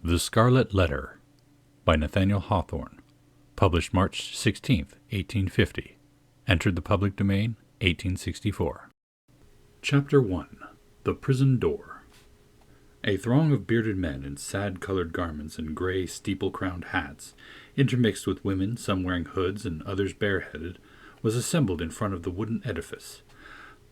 The Scarlet Letter by Nathaniel Hawthorne, published March 16, 1850, entered the public domain, 1864. Chapter 1. The Prison Door. A throng of bearded men in sad-colored garments and gray steeple-crowned hats, intermixed with women, some wearing hoods and others bareheaded, was assembled in front of the wooden edifice,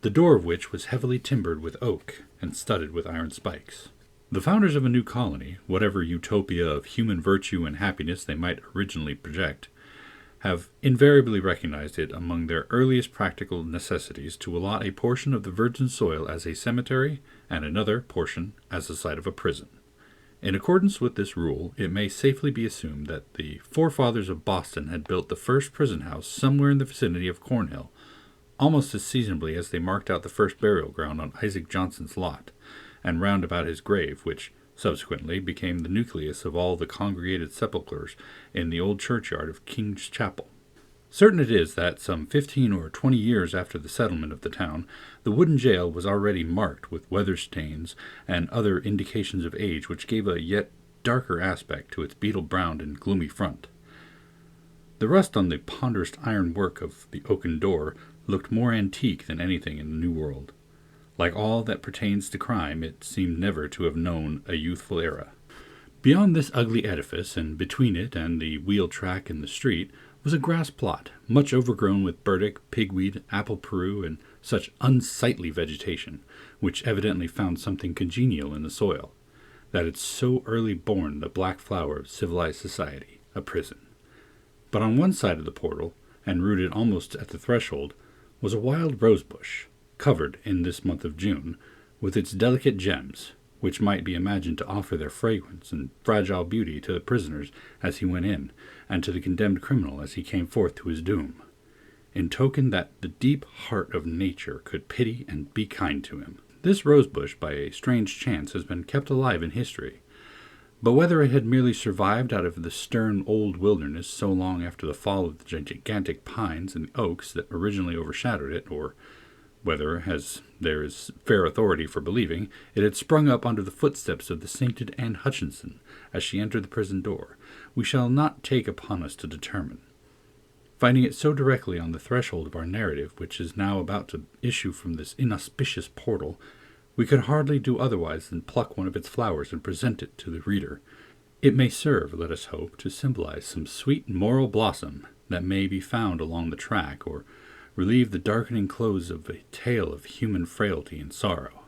the door of which was heavily timbered with oak and studded with iron spikes. The founders of a new colony, whatever utopia of human virtue and happiness they might originally project, have invariably recognized it among their earliest practical necessities to allot a portion of the virgin soil as a cemetery and another portion as the site of a prison. In accordance with this rule, it may safely be assumed that the forefathers of Boston had built the first prison house somewhere in the vicinity of Cornhill, almost as seasonably as they marked out the first burial ground on Isaac Johnson's lot, and round about his grave, which subsequently became the nucleus of all the congregated sepulchres in the old churchyard of King's Chapel. Certain it is that some 15 or 20 years after the settlement of the town, the wooden jail was already marked with weather stains and other indications of age which gave a yet darker aspect to its beetle-browned and gloomy front. The rust on the ponderous iron work of the oaken door looked more antique than anything in the New World. Like all that pertains to crime, it seemed never to have known a youthful era. Beyond this ugly edifice, and between it and the wheel track in the street, was a grass plot, much overgrown with burdock, pigweed, apple peru, and such unsightly vegetation, which evidently found something congenial in the soil, that had so early borne the black flower of civilized society, a prison. But on one side of the portal, and rooted almost at the threshold, was a wild rosebush, covered, in this month of June, with its delicate gems, which might be imagined to offer their fragrance and fragile beauty to the prisoners as he went in, and to the condemned criminal as he came forth to his doom, in token that the deep heart of nature could pity and be kind to him. This rosebush, by a strange chance, has been kept alive in history, but whether it had merely survived out of the stern old wilderness so long after the fall of the gigantic pines and oaks that originally overshadowed it, or whether, as there is fair authority for believing, it had sprung up under the footsteps of the sainted Anne Hutchinson as she entered the prison door, we shall not take upon us to determine. Finding it so directly on the threshold of our narrative, which is now about to issue from this inauspicious portal, we could hardly do otherwise than pluck one of its flowers and present it to the reader. It may serve, let us hope, to symbolize some sweet moral blossom that may be found along the track, or relieve the darkening close of a tale of human frailty and sorrow.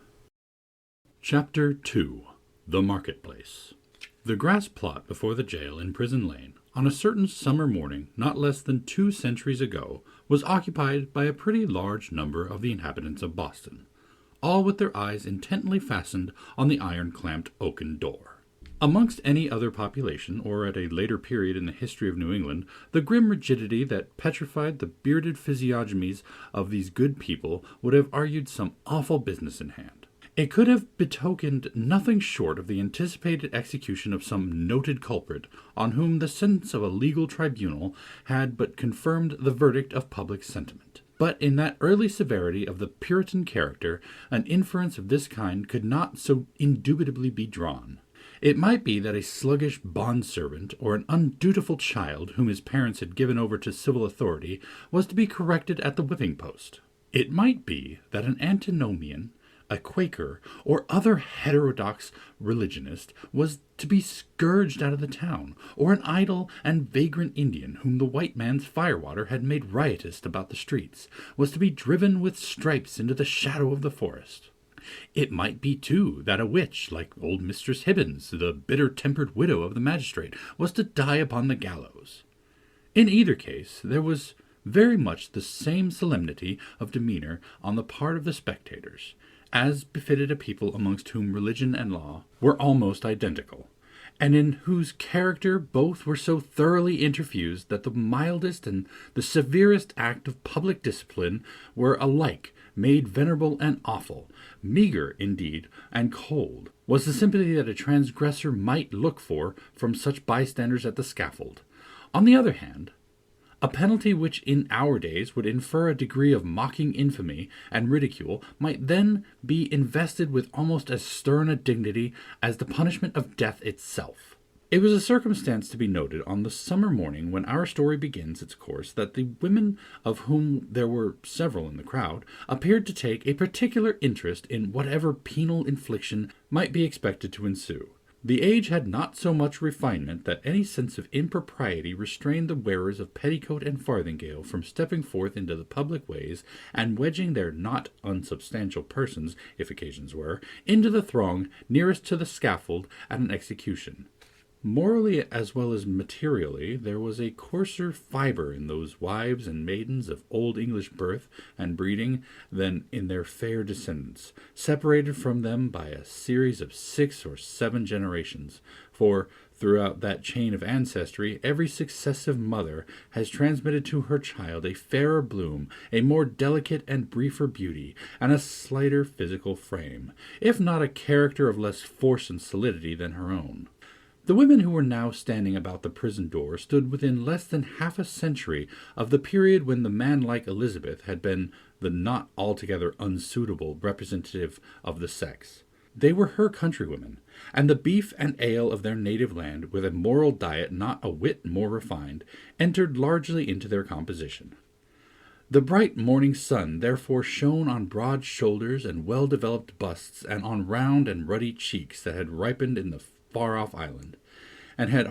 Chapter 2. The Marketplace. The grass plot before the jail in Prison Lane, on a certain summer morning not less than 2 centuries ago, was occupied by a pretty large number of the inhabitants of Boston, all with their eyes intently fastened on the iron-clamped oaken door. Amongst any other population, or at a later period in the history of New England, the grim rigidity that petrified the bearded physiognomies of these good people would have argued some awful business in hand. It could have betokened nothing short of the anticipated execution of some noted culprit, on whom the sentence of a legal tribunal had but confirmed the verdict of public sentiment. But in that early severity of the puritan character, an inference of this kind could not so indubitably be drawn. It might be that a sluggish bond-servant or an undutiful child whom his parents had given over to civil authority was to be corrected at the whipping post. It might be that an antinomian, a Quaker, or other heterodox religionist was to be scourged out of the town, or an idle and vagrant Indian whom the white man's firewater had made riotous about the streets was to be driven with stripes into the shadow of the forest. It might be, too, that a witch, like old Mistress Hibbins, the bitter-tempered widow of the magistrate, was to die upon the gallows. In either case, there was very much the same solemnity of demeanor on the part of the spectators, as befitted a people amongst whom religion and law were almost identical, and in whose character both were so thoroughly interfused that the mildest and the severest act of public discipline were alike made venerable and awful. Meagre, indeed, and cold was the sympathy that a transgressor might look for from such bystanders at the scaffold. On the other hand, A penalty which in our days would infer a degree of mocking infamy and ridicule might then be invested with almost as stern a dignity as the punishment of death itself. It was a circumstance to be noted on the summer morning when our story begins its course that the women, of whom there were several in the crowd, appeared to take a particular interest in whatever penal infliction might be expected to ensue. The age had not so much refinement that any sense of impropriety restrained the wearers of petticoat and farthingale from stepping forth into the public ways and wedging their not unsubstantial persons, if occasions were, into the throng nearest to the scaffold at an execution. Morally as well as materially, there was a coarser fibre in those wives and maidens of old English birth and breeding than in their fair descendants, separated from them by a series of 6 or 7 generations, for throughout that chain of ancestry every successive mother has transmitted to her child a fairer bloom, a more delicate and briefer beauty, and a slighter physical frame, if not a character of less force and solidity than her own. The women who were now standing about the prison door stood within less than half a century of the period when the man-like Elizabeth had been the not altogether unsuitable representative of the sex. They were her countrywomen, and the beef and ale of their native land, with a moral diet not a whit more refined, entered largely into their composition. The bright morning sun therefore shone on broad shoulders and well-developed busts, and on round and ruddy cheeks that had ripened in the far-off island, and had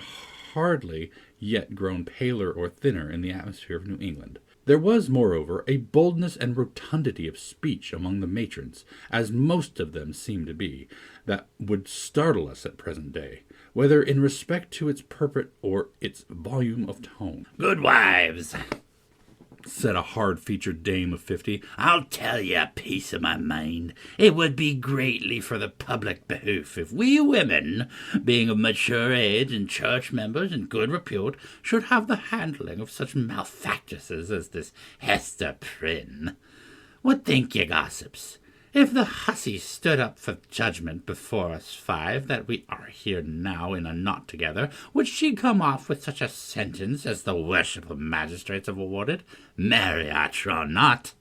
hardly yet grown paler or thinner in the atmosphere of New England. There was, moreover, a boldness and rotundity of speech among the matrons, as most of them seem to be, that would startle us at present day, whether in respect to its purport or its volume of tone. "Good wives," said a hard-featured dame of 50, "I'll tell you a piece of my mind. It would be greatly for the public behoof if we women, being of mature age and church members and good repute, should have the handling of such malefactresses as this Hester Prynne. What think ye, gossips? If the hussy stood up for judgment before us 5 that we are here now in a knot together, would she come off with such a sentence as the worshipful magistrates have awarded? Marry, I trow not."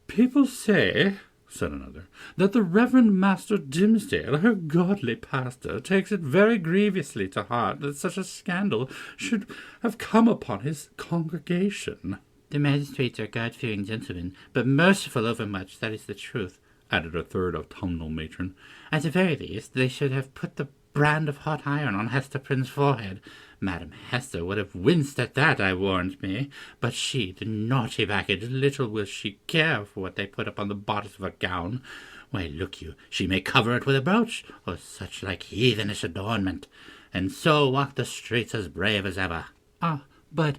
"People say," said another, "that the Reverend Master Dimsdale, her godly pastor, takes it very grievously to heart that such a scandal should have come upon his congregation." "The magistrates are God-fearing gentlemen, but merciful overmuch, that is the truth," added a third autumnal matron. "At the very least, they should have put the brand of hot iron on Hester Prynne's forehead. Madam Hester would have winced at that, I warrant me. But she, the naughty baggage, little will she care for what they put upon the bodice of her gown. Why, look you, she may cover it with a brooch, or such like heathenish adornment, and so walk the streets as brave as ever." "Ah, but,"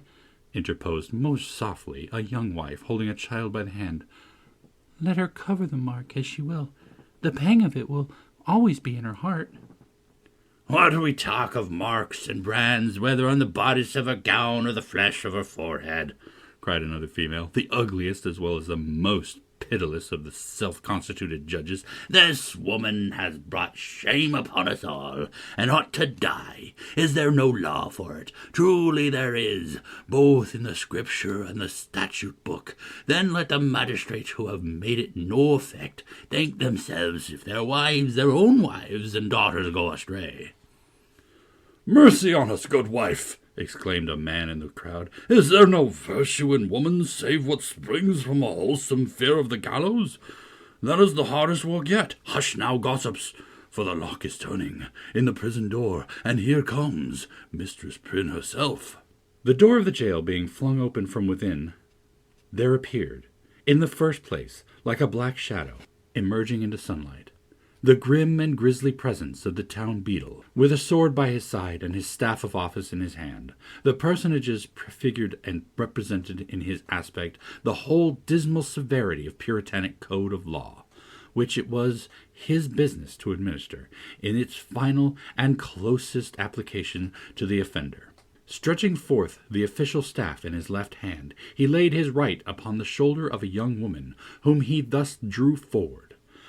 interposed most softly a young wife, holding a child by the hand, "let her cover the mark as she will. The pang of it will always be in her heart." "What do we talk of marks and brands, whether on the bodice of her gown or the flesh of her forehead?" cried another female, the ugliest as well as the most pitiless of the self-constituted judges. "This woman has brought shame upon us all, and ought to die. Is there no law for it? Truly there is, both in the Scripture and the statute book. Then let the magistrates who have made it no effect thank themselves if their own wives and daughters go astray." "Mercy on us, good wife!" exclaimed a man in the crowd. "Is there no virtue in woman save what springs from a wholesome fear of the gallows? That is the hardest work yet. Hush now, gossips, for the lock is turning in the prison door, and here comes Mistress Prynne herself." The door of the jail being flung open from within, there appeared, in the first place, like a black shadow, emerging into sunlight, the grim and grisly presence of the town beadle, with a sword by his side and his staff of office in his hand. The personages prefigured and represented in his aspect the whole dismal severity of puritanic code of law, which it was his business to administer, in its final and closest application to the offender. Stretching forth the official staff in his left hand, he laid his right upon the shoulder of a young woman, whom he thus drew forward,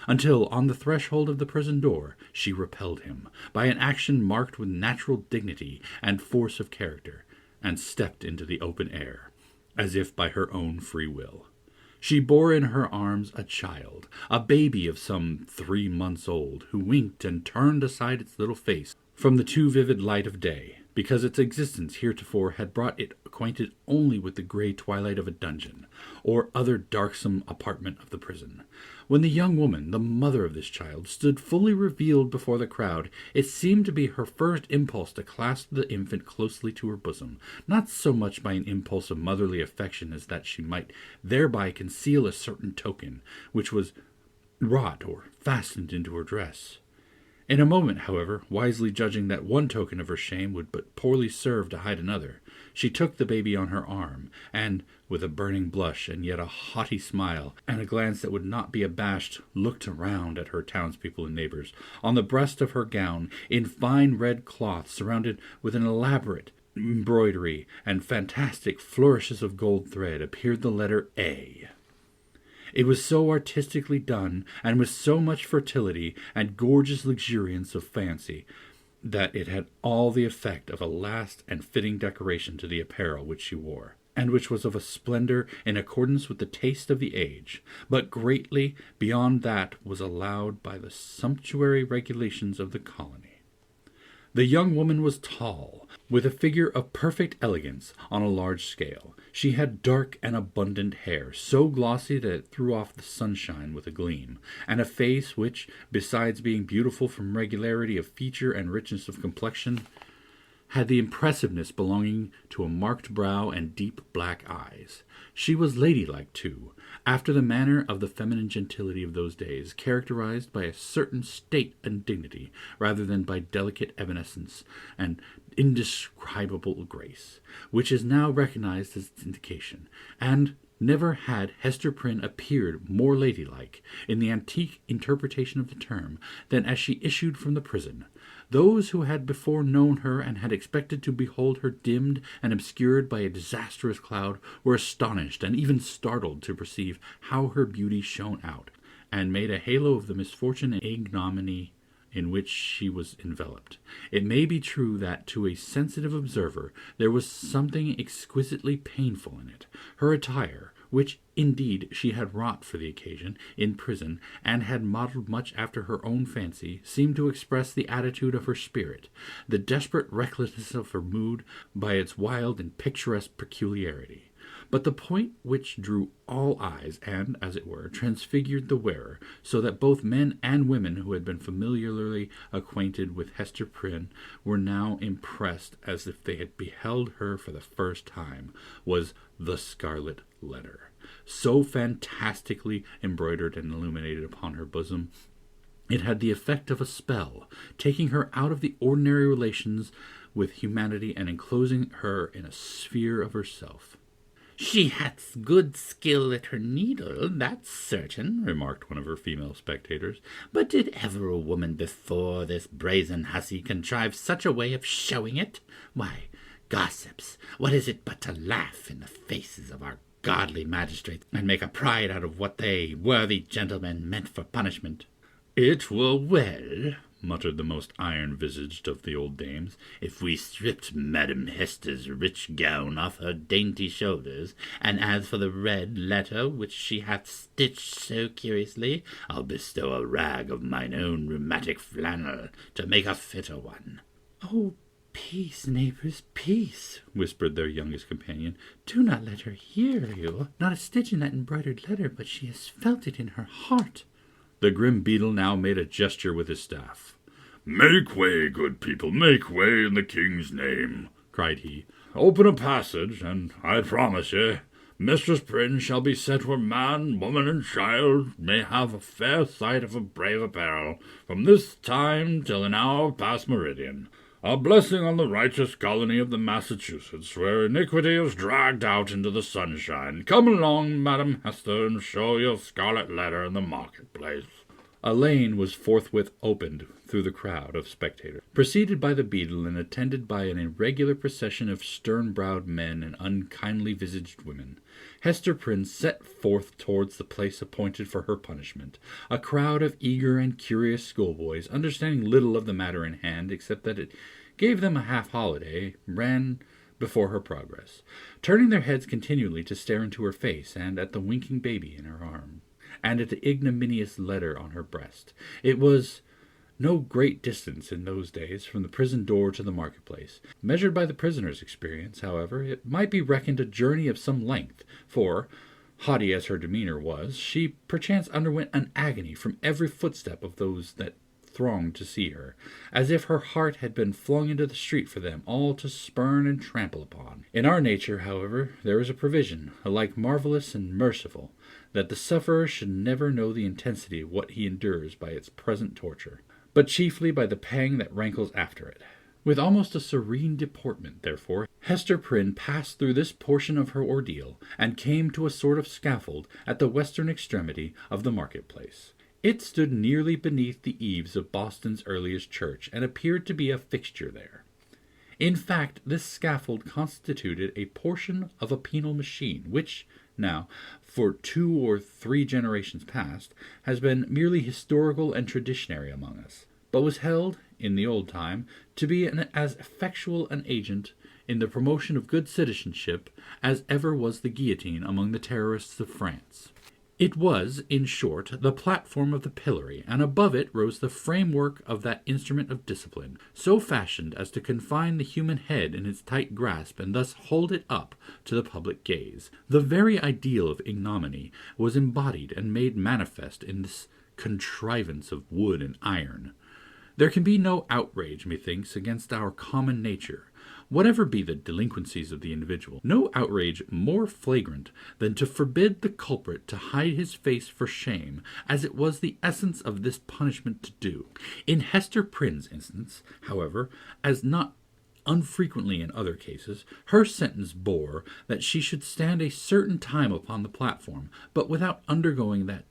until, on the threshold of the prison door, she repelled him, by an action marked with natural dignity and force of character. and stepped into the open air, as if by her own free will. She bore in her arms a child, a baby of some 3 months old, who winked and turned aside its little face from the too vivid light of day, because its existence heretofore had brought it acquainted only with the grey twilight of a dungeon, or other darksome apartment of the prison. When the young woman, the mother of this child, stood fully revealed before the crowd, it seemed to be her first impulse to clasp the infant closely to her bosom, not so much by an impulse of motherly affection as that she might thereby conceal a certain token, which was wrought or fastened into her dress. In a moment, however, wisely judging that one token of her shame would but poorly serve to hide another, she took the baby on her arm, and, with a burning blush and yet a haughty smile, and a glance that would not be abashed, looked around at her townspeople and neighbors. On the breast of her gown, in fine red cloth, surrounded with an elaborate embroidery and fantastic flourishes of gold thread, appeared the letter A. It was so artistically done, and with so much fertility and gorgeous luxuriance of fancy, that it had all the effect of a last and fitting decoration to the apparel which she wore, and which was of a splendor in accordance with the taste of the age, but greatly beyond that was allowed by the sumptuary regulations of the colony. The young woman was tall, with a figure of perfect elegance on a large scale. She had dark and abundant hair, so glossy that it threw off the sunshine with a gleam, and a face which, besides being beautiful from regularity of feature and richness of complexion, had the impressiveness belonging to a marked brow and deep black eyes. She was ladylike, too, after the manner of the feminine gentility of those days, characterized by a certain state and dignity, rather than by delicate evanescence and indescribable grace, which is now recognized as its indication, and never had Hester Prynne appeared more ladylike, in the antique interpretation of the term, than as she issued from the prison. Those who had before known her and had expected to behold her dimmed and obscured by a disastrous cloud were astonished and even startled to perceive how her beauty shone out, and made a halo of the misfortune and ignominy in which she was enveloped. It may be true that to a sensitive observer there was something exquisitely painful in it. Her attire, which indeed she had wrought for the occasion in prison, and had modelled much after her own fancy, seemed to express the attitude of her spirit, the desperate recklessness of her mood, by its wild and picturesque peculiarity. But the point which drew all eyes, and, as it were, transfigured the wearer, so that both men and women who had been familiarly acquainted with Hester Prynne were now impressed as if they had beheld her for the first time, was the Scarlet Letter, so fantastically embroidered and illuminated upon her bosom. It had the effect of a spell, taking her out of the ordinary relations with humanity and enclosing her in a sphere of herself. "She hath good skill at her needle, that's certain," remarked one of her female spectators. "But did ever a woman before this brazen hussy contrive such a way of showing it? Why, gossips, what is it but to laugh in the faces of our godly magistrates, and make a pride out of what they, worthy gentlemen, meant for punishment?" "It were well," muttered the most iron-visaged of the old dames, "if we stripped Madam Hester's rich gown off her dainty shoulders, and as for the red letter which she hath stitched so curiously, I'll bestow a rag of mine own rheumatic flannel to make a fitter one." "Oh, peace, neighbours, peace," whispered their youngest companion. "Do not let her hear you. Not a stitch in that embroidered letter, but she has felt it in her heart." The grim beadle now made a gesture with his staff. "Make way, good people, make way in the king's name," cried he. "Open a passage, and I promise ye, Mistress Prynne shall be set where man, woman, and child may have a fair sight of her brave apparel, from this time till an hour past meridian. A blessing on the righteous colony of the Massachusetts, where iniquity is dragged out into the sunshine. Come along, Madam Hester, and show your Scarlet Letter in the marketplace." A lane was forthwith opened through the crowd of spectators, preceded by the beadle and attended by an irregular procession of stern-browed men and unkindly-visaged women. Hester Prynne set forth towards the place appointed for her punishment. A crowd of eager and curious schoolboys, understanding little of the matter in hand, except that it gave them a half-holiday, ran before her progress, turning their heads continually to stare into her face and at the winking baby in her arm, and at the ignominious letter on her breast. It was no great distance in those days from the prison door to the marketplace. Measured by the prisoner's experience, however, it might be reckoned a journey of some length, for, haughty as her demeanor was, she perchance underwent an agony from every footstep of those that thronged to see her, as if her heart had been flung into the street for them all to spurn and trample upon. In our nature, however, there is a provision, alike marvelous and merciful, that the sufferer should never know the intensity of what he endures by its present torture, but chiefly by the pang that rankles after it. With almost a serene deportment, therefore, Hester Prynne passed through this portion of her ordeal, and came to a sort of scaffold at the western extremity of the marketplace. It stood nearly beneath the eaves of Boston's earliest church, and appeared to be a fixture there. In fact, this scaffold constituted a portion of a penal machine, which now, for 2 or 3 generations past, has been merely historical and traditionary among us, but was held, in the old time, to be as effectual an agent in the promotion of good citizenship as ever was the guillotine among the terrorists of France. It was, in short, the platform of the pillory, and above it rose the framework of that instrument of discipline, so fashioned as to confine the human head in its tight grasp, and thus hold it up to the public gaze. The very ideal of ignominy was embodied and made manifest in this contrivance of wood and iron. There can be no outrage, methinks, against our common nature, whatever be the delinquencies of the individual, no outrage more flagrant than to forbid the culprit to hide his face for shame, as it was the essence of this punishment to do. In Hester Prynne's instance, however, as not unfrequently in other cases, her sentence bore that she should stand a certain time upon the platform, but without undergoing that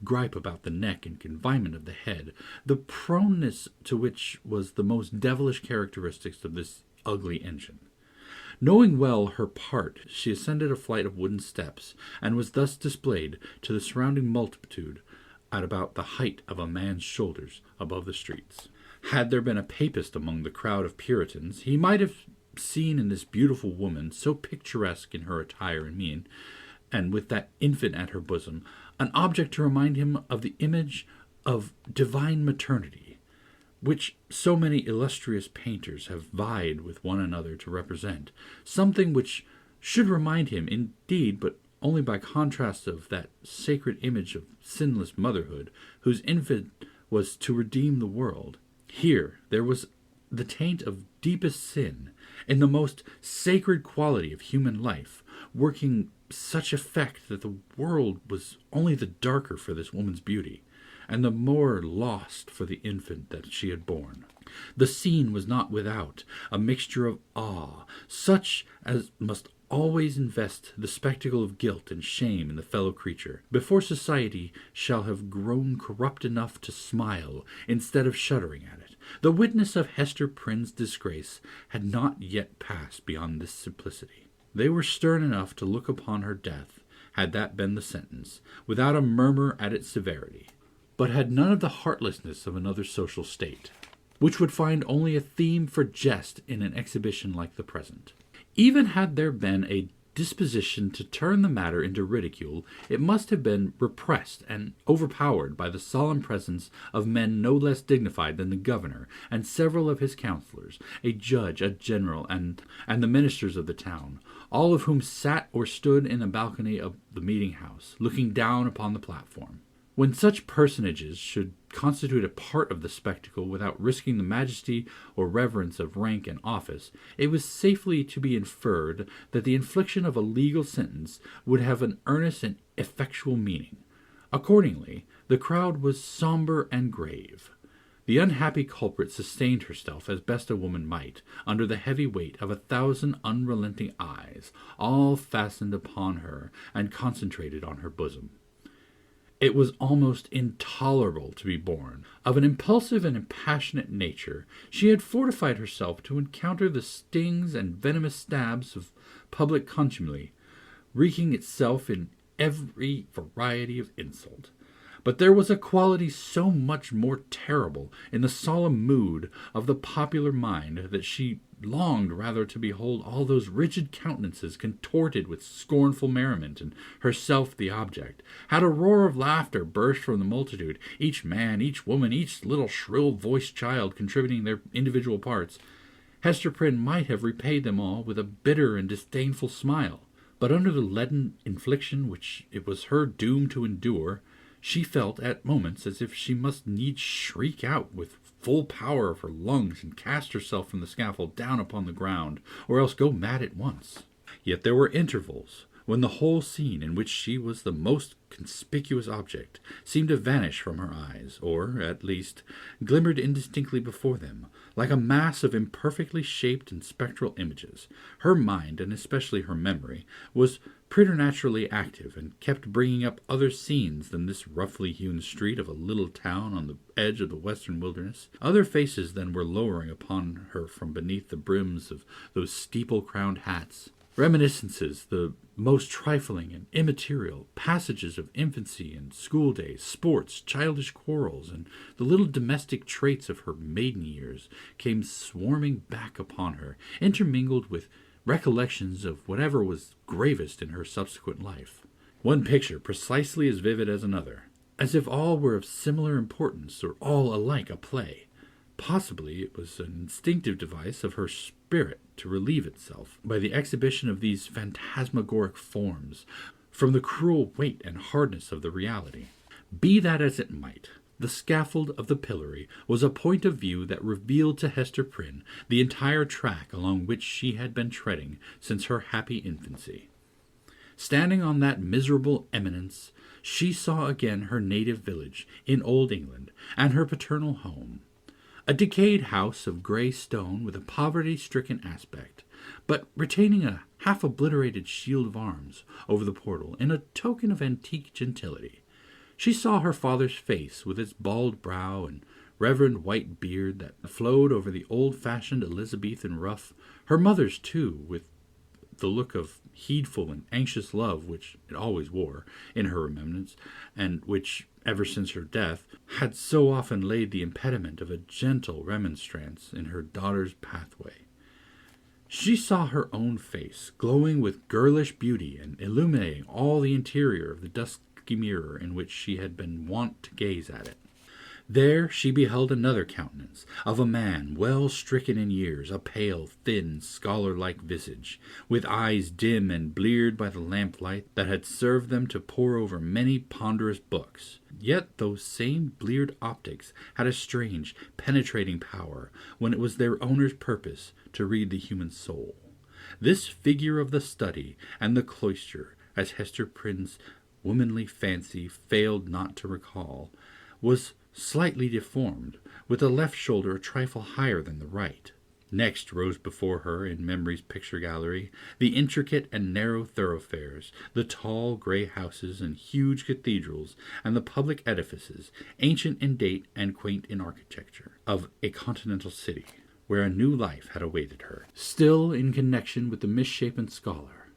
gripe about the neck and confinement of the head, the proneness to which was the most devilish characteristics of this ugly engine. Knowing well her part, she ascended a flight of wooden steps, and was thus displayed to the surrounding multitude at about the height of a man's shoulders above the streets. Had there been a papist among the crowd of Puritans, he might have seen in this beautiful woman, so picturesque in her attire and mien, and with that infant at her bosom, an object to remind him of the image of divine maternity, which so many illustrious painters have vied with one another to represent, something which should remind him, indeed, but only by contrast, of that sacred image of sinless motherhood, whose infant was to redeem the world. Here there was the taint of deepest sin, in the most sacred quality of human life, working such effect that the world was only the darker for this woman's beauty, and the more lost for the infant that she had borne. The scene was not without a mixture of awe, such as must always invest the spectacle of guilt and shame in the fellow creature, before society shall have grown corrupt enough to smile instead of shuddering at it. The witness of Hester Prynne's disgrace had not yet passed beyond this simplicity. They were stern enough to look upon her death, had that been the sentence, without a murmur at its severity, but had none of the heartlessness of another social state, which would find only a theme for jest in an exhibition like the present. Even had there been a disposition to turn the matter into ridicule, it must have been repressed and overpowered by the solemn presence of men no less dignified than the governor and several of his councillors, a judge, a general, and the ministers of the town, all of whom sat or stood in the balcony of the meeting-house, looking down upon the platform. When such personages should constitute a part of the spectacle without risking the majesty or reverence of rank and office, it was safely to be inferred that the infliction of a legal sentence would have an earnest and effectual meaning. Accordingly, the crowd was sombre and grave. The unhappy culprit sustained herself as best a woman might, under the heavy weight of 1,000 unrelenting eyes, all fastened upon her and concentrated on her bosom. It was almost intolerable to be borne. Of an impulsive and impassionate nature, she had fortified herself to encounter the stings and venomous stabs of public contumely, wreaking itself in every variety of insult. But there was a quality so much more terrible in the solemn mood of the popular mind that she longed rather to behold all those rigid countenances contorted with scornful merriment, and herself the object. Had a roar of laughter burst from the multitude, each man, each woman, each little shrill-voiced child contributing their individual parts, Hester Prynne might have repaid them all with a bitter and disdainful smile. But under the leaden infliction which it was her doom to endure, she felt at moments as if she must needs shriek out with full power of her lungs and cast herself from the scaffold down upon the ground, or else go mad at once. Yet there were intervals when the whole scene in which she was the most conspicuous object seemed to vanish from her eyes, or, at least, glimmered indistinctly before them, like a mass of imperfectly shaped and spectral images. Her mind, and especially her memory, was preternaturally active, and kept bringing up other scenes than this roughly hewn street of a little town on the edge of the western wilderness, other faces than were lowering upon her from beneath the brims of those steeple-crowned hats, reminiscences, the most trifling and immaterial, passages of infancy and school days, sports, childish quarrels, and the little domestic traits of her maiden years came swarming back upon her, intermingled with recollections of whatever was gravest in her subsequent life. One picture precisely as vivid as another, as if all were of similar importance, or all alike a play. Possibly it was an instinctive device of her spirit to relieve itself, by the exhibition of these phantasmagoric forms, from the cruel weight and hardness of the reality. Be that as it might, the scaffold of the pillory was a point of view that revealed to Hester Prynne the entire track along which she had been treading since her happy infancy. Standing on that miserable eminence, she saw again her native village in Old England, and her paternal home. A decayed house of grey stone with a poverty-stricken aspect, but retaining a half-obliterated shield of arms over the portal in a token of antique gentility. She saw her father's face with its bald brow and reverend white beard that flowed over the old-fashioned Elizabethan ruff, her mother's, too, with the look of heedful and anxious love which it always wore in her remembrance, and which, ever since her death, had so often laid the impediment of a gentle remonstrance in her daughter's pathway. She saw her own face, glowing with girlish beauty and illuminating all the interior of the dusky mirror in which she had been wont to gaze at it. There she beheld another countenance, of a man well stricken in years, a pale, thin, scholar-like visage, with eyes dim and bleared by the lamplight that had served them to pore over many ponderous books. Yet those same bleared optics had a strange, penetrating power, when it was their owner's purpose to read the human soul. This figure of the study and the cloister, as Hester Prynne's womanly fancy failed not to recall, was slightly deformed, with the left shoulder a trifle higher than the right. Next rose before her, in memory's picture gallery, the intricate and narrow thoroughfares, the tall grey houses and huge cathedrals, and the public edifices, ancient in date and quaint in architecture, of a continental city, where a new life had awaited her, still in connection with the misshapen scholar.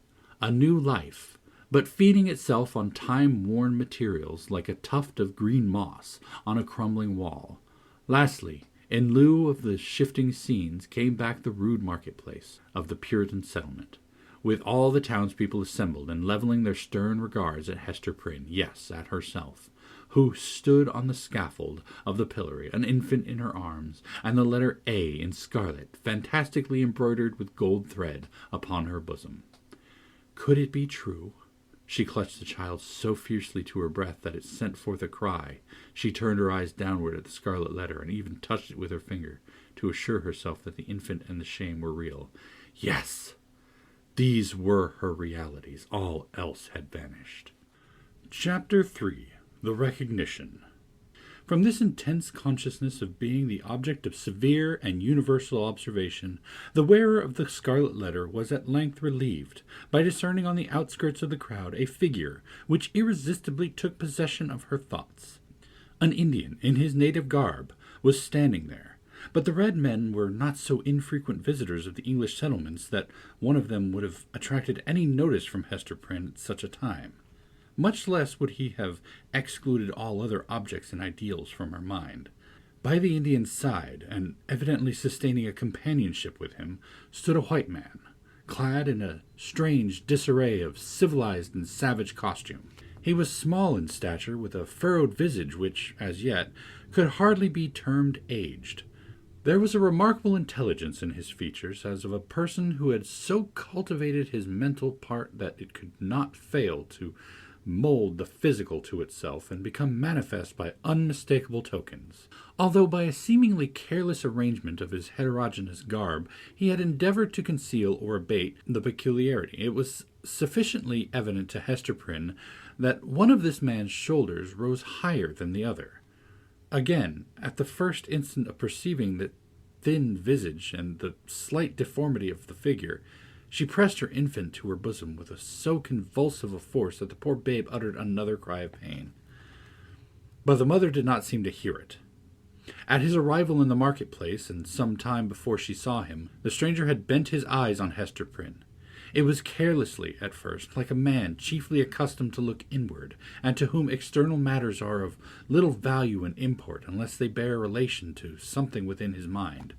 A new life, but feeding itself on time-worn materials like a tuft of green moss on a crumbling wall. Lastly, in lieu of the shifting scenes came back the rude marketplace of the Puritan settlement, with all the townspeople assembled and levelling their stern regards at Hester Prynne, yes, at herself, who stood on the scaffold of the pillory, an infant in her arms, and the letter A in scarlet, fantastically embroidered with gold thread, upon her bosom. Could it be true? She clutched the child so fiercely to her breast that it sent forth a cry. She turned her eyes downward at the scarlet letter, and even touched it with her finger, to assure herself that the infant and the shame were real. Yes! These were her realities. All else had vanished. Chapter 3. The Recognition. From this intense consciousness of being the object of severe and universal observation, the wearer of the Scarlet Letter was at length relieved by discerning on the outskirts of the crowd a figure which irresistibly took possession of her thoughts. An Indian, in his native garb, was standing there, but the red men were not so infrequent visitors of the English settlements that one of them would have attracted any notice from Hester Prynne at such a time. much less would he have excluded all other objects and ideals from her mind. By the Indian's side, and evidently sustaining a companionship with him, stood a white man, clad in a strange disarray of civilized and savage costume. He was small in stature, with a furrowed visage which, as yet, could hardly be termed aged. There was a remarkable intelligence in his features, as of a person who had so cultivated his mental part that it could not fail to mold the physical to itself and become manifest by unmistakable tokens. Although by a seemingly careless arrangement of his heterogeneous garb he had endeavored to conceal or abate the peculiarity, it was sufficiently evident to Hester Prynne that one of this man's shoulders rose higher than the other. Again, at the first instant of perceiving the thin visage and the slight deformity of the figure, she pressed her infant to her bosom with so convulsive a force that the poor babe uttered another cry of pain. But the mother did not seem to hear it. At his arrival in the marketplace, and some time before she saw him, the stranger had bent his eyes on Hester Prynne. It was carelessly, at first, like a man chiefly accustomed to look inward, and to whom external matters are of little value and import unless they bear relation to something within his mind.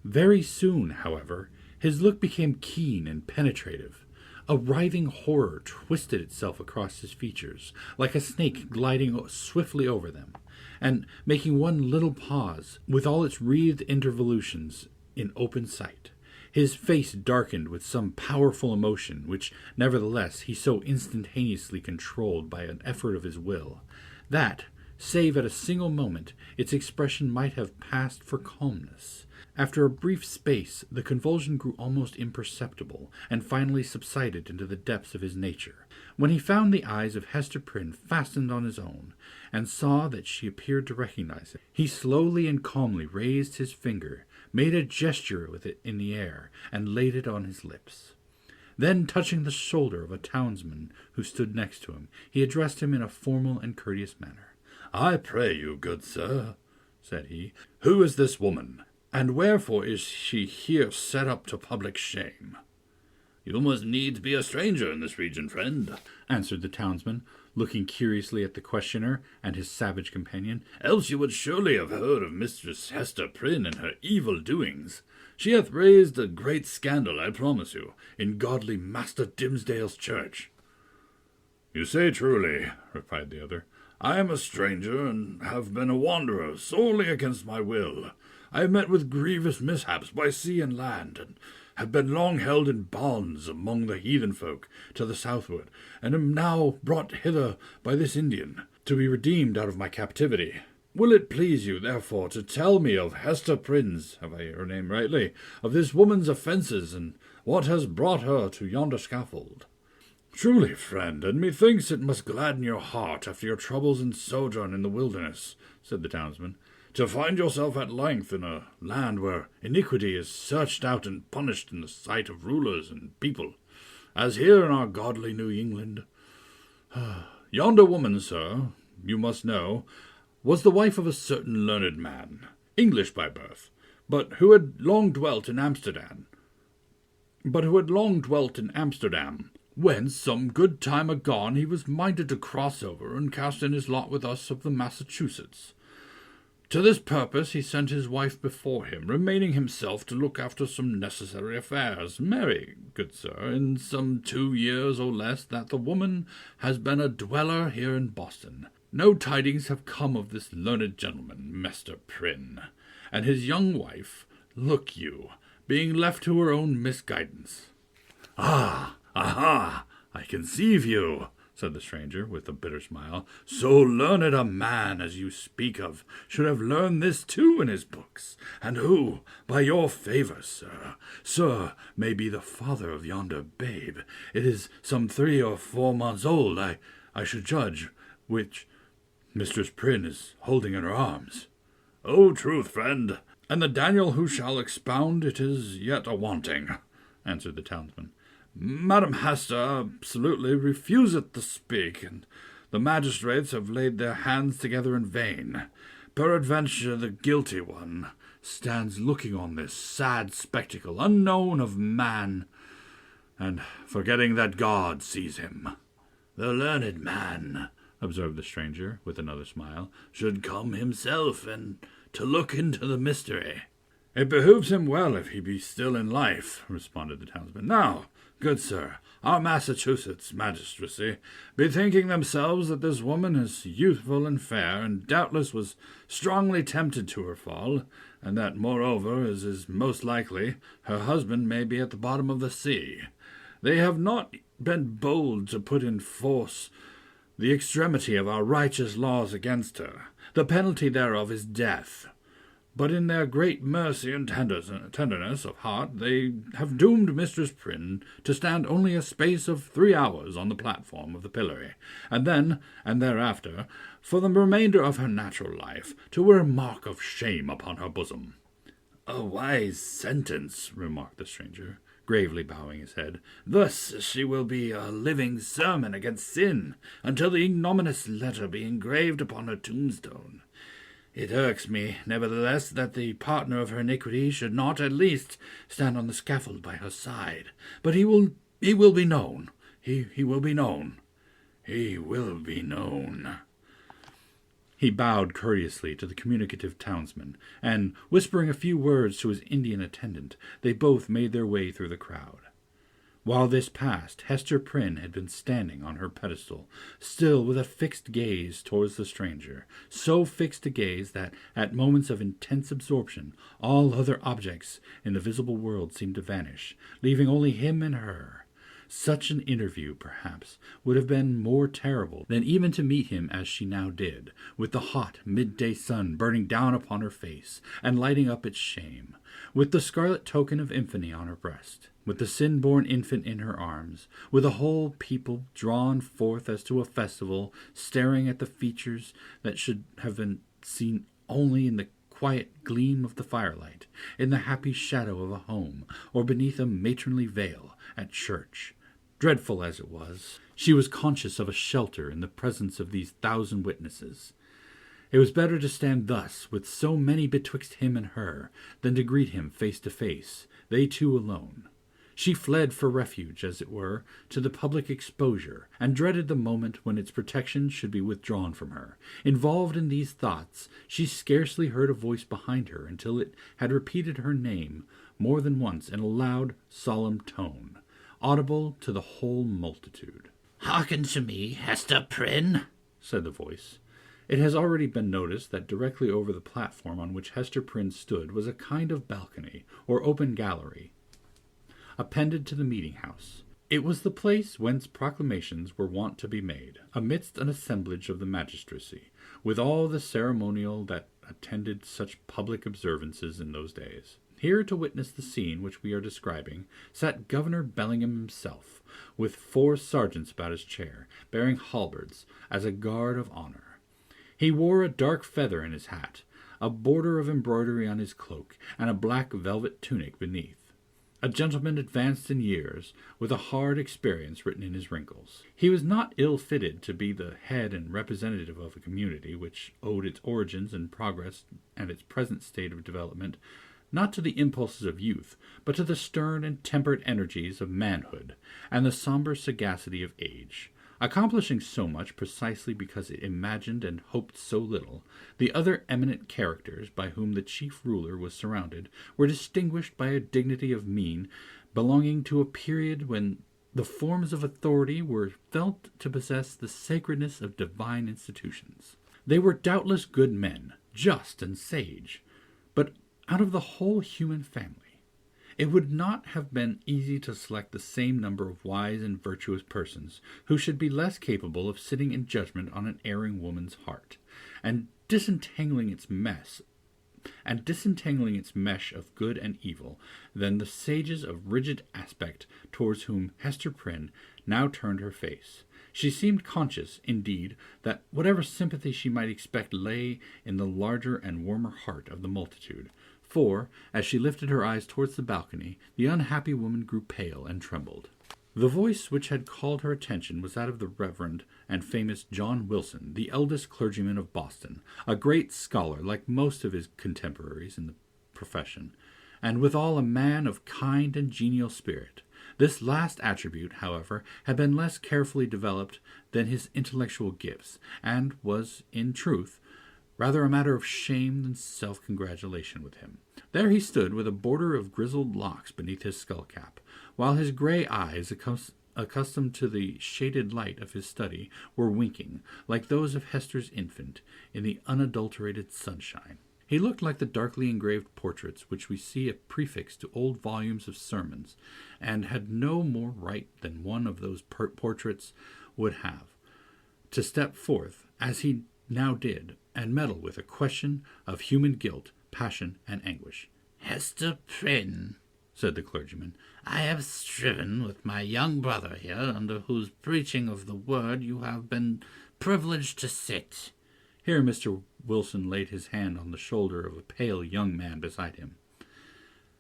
Very soon, however, his look became keen and penetrative. A writhing horror twisted itself across his features, like a snake gliding swiftly over them, and making one little pause, with all its wreathed intervolutions, in open sight. His face darkened with some powerful emotion, which, nevertheless, he so instantaneously controlled by an effort of his will, that, save at a single moment, its expression might have passed for calmness. After a brief space, the convulsion grew almost imperceptible, and finally subsided into the depths of his nature, when he found the eyes of Hester Prynne fastened on his own, and saw that she appeared to recognize him. He slowly and calmly raised his finger, made a gesture with it in the air, and laid it on his lips. Then, touching the shoulder of a townsman who stood next to him, he addressed him in a formal and courteous manner. "I pray you, good sir," said he, "who is this woman, and wherefore is she here set up to public shame?" "You must needs be a stranger in this region, friend," answered the townsman, looking curiously at the questioner and his savage companion, "else you would surely have heard of Mistress Hester Prynne and her evil doings. She hath raised a great scandal, I promise you, in godly Master Dimmesdale's church." "You say truly," replied the other. "I am a stranger, and have been a wanderer, sorely against my will. I have met with grievous mishaps by sea and land, and have been long held in bonds among the heathen folk to the southward, and am now brought hither by this Indian, to be redeemed out of my captivity. Will it please you, therefore, to tell me of Hester Prynne's, have I her name rightly, of this woman's offences, and what has brought her to yonder scaffold?" "Truly, friend, and methinks it must gladden your heart after your troubles and sojourn in the wilderness," said the townsman, "to find yourself at length in a land where iniquity is searched out and punished in the sight of rulers and people, as here in our godly New England. Yonder woman, sir, you must know, was the wife of a certain learned man, English by birth, but who had long dwelt in Amsterdam, whence some good time agone he was minded to cross over and cast in his lot with us of the Massachusetts. To this purpose he sent his wife before him, remaining himself to look after some necessary affairs. Marry, good sir, in some 2 years or less that the woman has been a dweller here in Boston. No tidings have come of this learned gentleman, Mr. Prynne, and his young wife, look you, being left to her own misguidance." "Ah, aha, I conceive you," said the stranger, with a bitter smile. "So learned a man as you speak of should have learned this too in his books, and who, by your favour, sir, may be the father of yonder babe. It is some 3 or 4 months old, I should judge, which Mistress Prynne is holding in her arms." "O truth, friend, and the Daniel who shall expound it is yet a-wanting," answered the townsman. "Madam Hester absolutely refuseth to speak, and the magistrates have laid their hands together in vain. Peradventure the guilty one stands looking on this sad spectacle, unknown of man, and forgetting that God sees him." "The learned man," observed the stranger, with another smile, "should come himself, and to look into the mystery." "It behooves him well if he be still in life," responded the townsman. "Now, good sir, our Massachusetts magistracy, bethinking themselves that this woman is youthful and fair, and doubtless was strongly tempted to her fall, and that, moreover, as is most likely, her husband may be at the bottom of the sea, they have not been bold to put in force the extremity of our righteous laws against her. The penalty thereof is death. But in their great mercy and tenderness of heart, they have doomed Mistress Prynne to stand only a space of 3 hours on the platform of the pillory, and then, and thereafter, for the remainder of her natural life, to wear a mark of shame upon her bosom." "A wise sentence," remarked the stranger, gravely bowing his head. "Thus she will be a living sermon against sin, until the ignominious letter be engraved upon her tombstone. It irks me, nevertheless, that the partner of her iniquity should not, at least, stand on the scaffold by her side. But he will be known. He will be known. He will be known." He bowed courteously to the communicative townsman, and, whispering a few words to his Indian attendant, they both made their way through the crowd. While this passed, Hester Prynne had been standing on her pedestal, still with a fixed gaze towards the stranger, so fixed a gaze that, at moments of intense absorption, all other objects in the visible world seemed to vanish, leaving only him and her. Such an interview, perhaps, would have been more terrible than even to meet him as she now did, with the hot midday sun burning down upon her face and lighting up its shame, with the scarlet token of infamy on her breast, with the sin-born infant in her arms, with a whole people drawn forth as to a festival, staring at the features that should have been seen only in the quiet gleam of the firelight, in the happy shadow of a home, or beneath a matronly veil at church. Dreadful as it was, she was conscious of a shelter in the presence of these 1,000 witnesses. It was better to stand thus, with so many betwixt him and her, than to greet him face to face, they two alone. She fled for refuge, as it were, to the public exposure, and dreaded the moment when its protection should be withdrawn from her. Involved in these thoughts, she scarcely heard a voice behind her until it had repeated her name more than once in a loud, solemn tone, audible to the whole multitude. "Hearken to me, Hester Prynne," said the voice. It has already been noticed that directly over the platform on which Hester Prynne stood was a kind of balcony, or open gallery, appended to the meeting-house. It was the place whence proclamations were wont to be made, amidst an assemblage of the magistracy, with all the ceremonial that attended such public observances in those days. Here, to witness the scene which we are describing, sat Governor Bellingham himself, with 4 sergeants about his chair, bearing halberds, as a guard of honor. He wore a dark feather in his hat, a border of embroidery on his cloak, and a black velvet tunic beneath. A gentleman advanced in years, with a hard experience written in his wrinkles. He was not ill-fitted to be the head and representative of a community which owed its origins and progress and its present state of development not to the impulses of youth, but to the stern and tempered energies of manhood and the sombre sagacity of age. Accomplishing so much precisely because it imagined and hoped so little, the other eminent characters by whom the chief ruler was surrounded were distinguished by a dignity of mien belonging to a period when the forms of authority were felt to possess the sacredness of divine institutions. They were doubtless good men, just and sage, but out of the whole human family, it would not have been easy to select the same number of wise and virtuous persons who should be less capable of sitting in judgment on an erring woman's heart, and disentangling its mesh of good and evil, than the sages of rigid aspect towards whom Hester Prynne now turned her face. She seemed conscious, indeed, that whatever sympathy she might expect lay in the larger and warmer heart of the multitude. For, as she lifted her eyes towards the balcony, the unhappy woman grew pale and trembled. The voice which had called her attention was that of the Reverend and famous John Wilson, the eldest clergyman of Boston, a great scholar like most of his contemporaries in the profession, and withal a man of kind and genial spirit. This last attribute, however, had been less carefully developed than his intellectual gifts, and was, in truth, rather a matter of shame than self-congratulation with him. There he stood with a border of grizzled locks beneath his skull-cap, while his grey eyes, accustomed to the shaded light of his study, were winking, like those of Hester's infant, in the unadulterated sunshine. He looked like the darkly engraved portraits which we see prefixed to old volumes of sermons, and had no more right than one of those portraits would have, to step forth, as he now did, and meddle with a question of human guilt, passion, and anguish. "Hester Prynne," said the clergyman, "I have striven with my young brother here, under whose preaching of the word you have been privileged to sit." Here Mr. Wilson laid his hand on the shoulder of a pale young man beside him.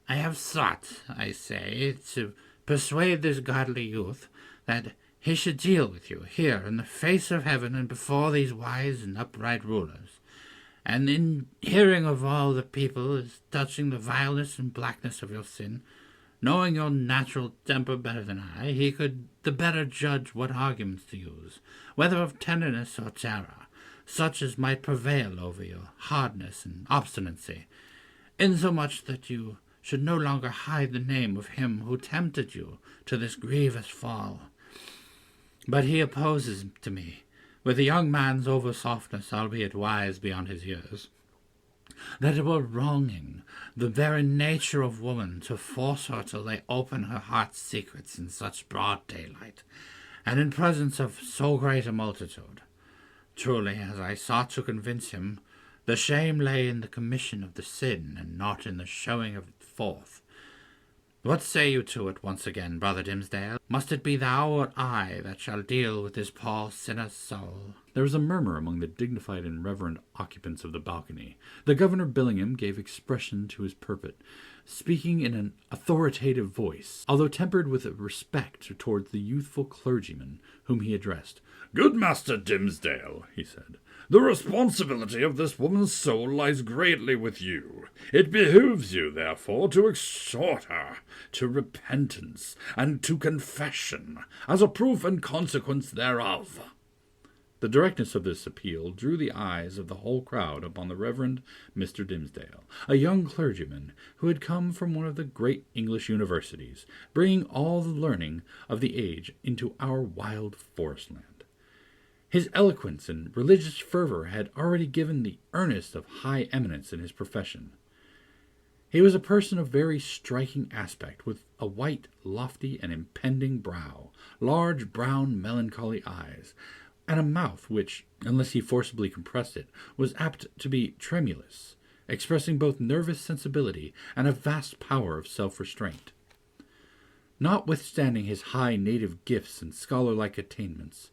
"I have sought, I say, to persuade this godly youth that he should deal with you here in the face of heaven and before these wise and upright rulers. And in hearing of all the people as touching the vileness and blackness of your sin, knowing your natural temper better than I, he could the better judge what arguments to use, whether of tenderness or terror, such as might prevail over your hardness and obstinacy, insomuch that you should no longer hide the name of him who tempted you to this grievous fall. But he opposes to me, with a young man's over-softness, albeit wise beyond his years, that it were wronging the very nature of woman to force her to lay open her heart's secrets in such broad daylight, and in presence of so great a multitude. Truly, as I sought to convince him, the shame lay in the commission of the sin, and not in the showing of it forth. What say you to it once again, Brother Dimmesdale? Must it be thou or I that shall deal with this poor sinner's soul?" There was a murmur among the dignified and reverend occupants of the balcony. The Governor Billingham gave expression to his purpose, speaking in an authoritative voice, although tempered with respect towards the youthful clergyman whom he addressed. "Good Master Dimmesdale," he said, "the responsibility of this woman's soul lies greatly with you. It behooves you, therefore, to exhort her to repentance and to confession, as a proof and consequence thereof." The directness of this appeal drew the eyes of the whole crowd upon the Reverend Mr. Dimmesdale, a young clergyman who had come from one of the great English universities, bringing all the learning of the age into our wild forest land. His eloquence and religious fervor had already given the earnest of high eminence in his profession. He was a person of very striking aspect, with a white, lofty, and impending brow, large, brown, melancholy eyes, and a mouth which, unless he forcibly compressed it, was apt to be tremulous, expressing both nervous sensibility and a vast power of self-restraint. Notwithstanding his high native gifts and scholar-like attainments,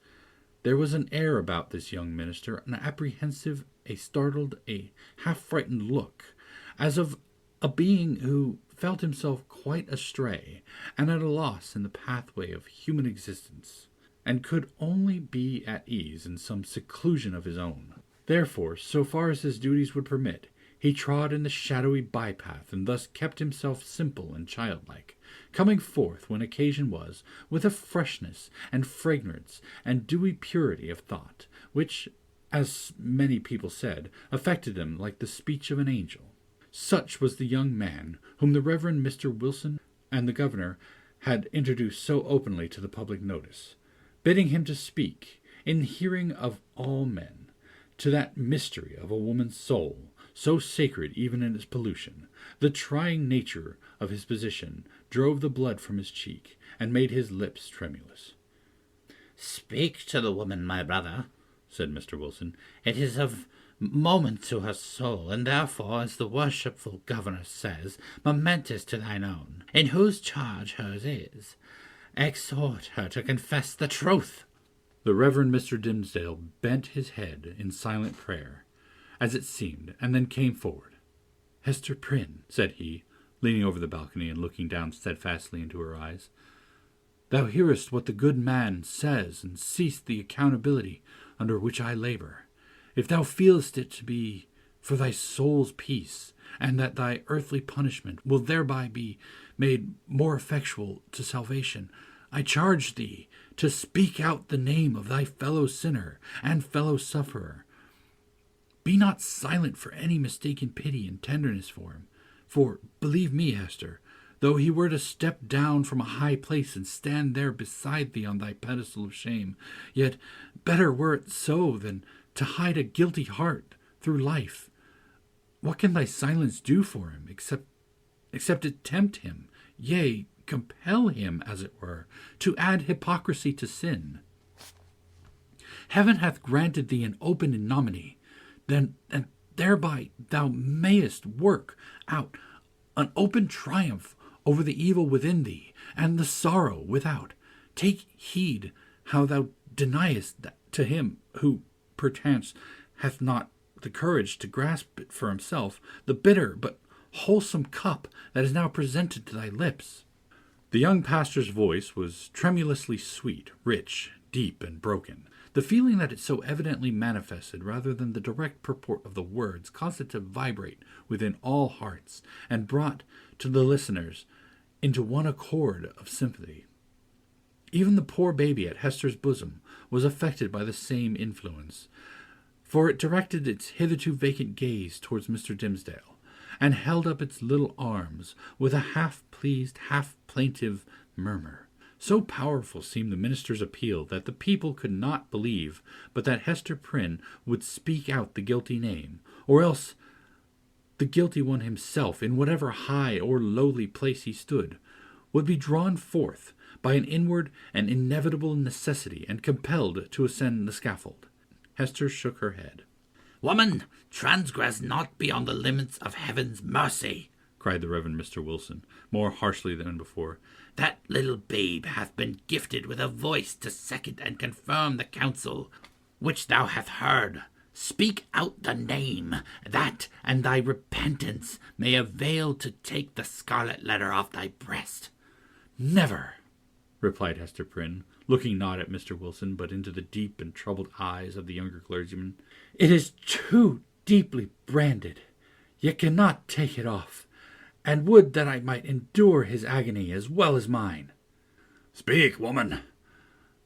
there was an air about this young minister, an apprehensive, a startled, a half-frightened look, as of a being who felt himself quite astray and at a loss in the pathway of human existence, and could only be at ease in some seclusion of his own. Therefore, so far as his duties would permit, he trod in the shadowy by-path, and thus kept himself simple and childlike, coming forth, when occasion was, with a freshness and fragrance and dewy purity of thought, which, as many people said, affected him like the speech of an angel. Such was the young man whom the Reverend Mr. Wilson and the Governor had introduced so openly to the public notice, bidding him to speak, in hearing of all men, to that mystery of a woman's soul, so sacred even in its pollution. The trying nature of his position drove the blood from his cheek, and made his lips tremulous. "Speak to the woman, my brother," said Mr. Wilson. "It is of moment to her soul, and therefore, as the worshipful governor says, momentous to thine own, in whose charge hers is. Exhort her to confess the truth." The Reverend Mr. Dimmesdale bent his head in silent prayer, as it seemed, and then came forward. "Hester Prynne," said he, leaning over the balcony and looking down steadfastly into her eyes, "thou hearest what the good man says, and seest the accountability under which I labor. If thou feelest it to be for thy soul's peace, and that thy earthly punishment will thereby be made more effectual to salvation, I charge thee to speak out the name of thy fellow sinner and fellow sufferer. Be not silent for any mistaken pity and tenderness for him. For, believe me, Hester, though he were to step down from a high place and stand there beside thee on thy pedestal of shame, yet better were it so than to hide a guilty heart through life. What can thy silence do for him, except it tempt him, yea, compel him, as it were, to add hypocrisy to sin? Heaven hath granted thee an open ignominy, then and thereby thou mayest work out an open triumph over the evil within thee and the sorrow without. Take heed how thou deniest that to him who, perchance, hath not the courage to grasp it for himself, the bitter but wholesome cup that is now presented to thy lips. The young pastor's voice was tremulously sweet, rich, deep, and broken. The feeling that it so evidently manifested, rather than the direct purport of the words, caused it to vibrate within all hearts, and brought to the listeners into one accord of sympathy. Even the poor baby at Hester's bosom was affected by the same influence, for it directed its hitherto vacant gaze towards Mr. Dimmesdale, and held up its little arms with a half-pleased, half-plaintive murmur. So powerful seemed the minister's appeal that the people could not believe but that Hester Prynne would speak out the guilty name, or else the guilty one himself, in whatever high or lowly place he stood, would be drawn forth by an inward and inevitable necessity and compelled to ascend the scaffold. Hester shook her head. "Woman, transgress not beyond the limits of heaven's mercy," cried the Reverend Mr. Wilson, more harshly than before. "That little babe hath been gifted with a voice to second and confirm the counsel which thou hast heard. Speak out the name, that and thy repentance may avail to take the scarlet letter off thy breast." "Never," replied Hester Prynne, looking not at Mr. Wilson, but into the deep and troubled eyes of the younger clergyman. "It is too deeply branded. Ye cannot take it off, and would that I might endure his agony as well as mine." "Speak, woman,"